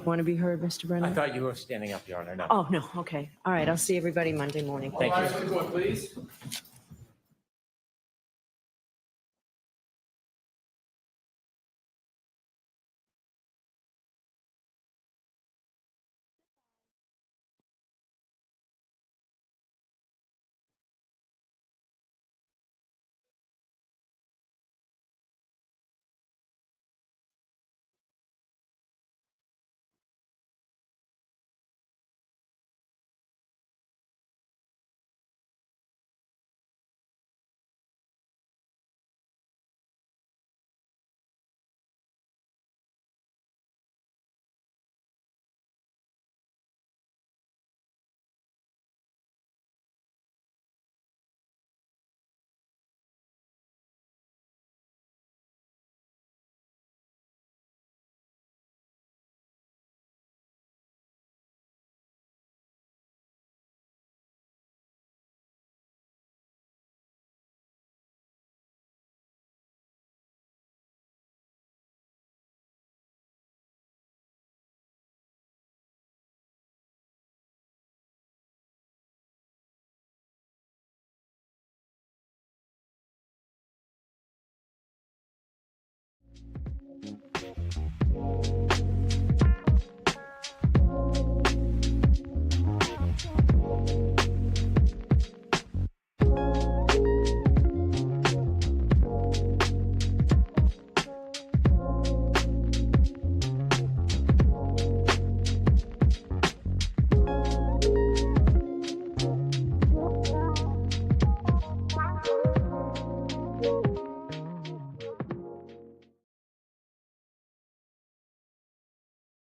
Want to be heard, Mr. I Brennan? thought you were standing up, Your Honor. No. Oh, no, okay. All right, I'll see everybody Monday morning. Thank you. Please.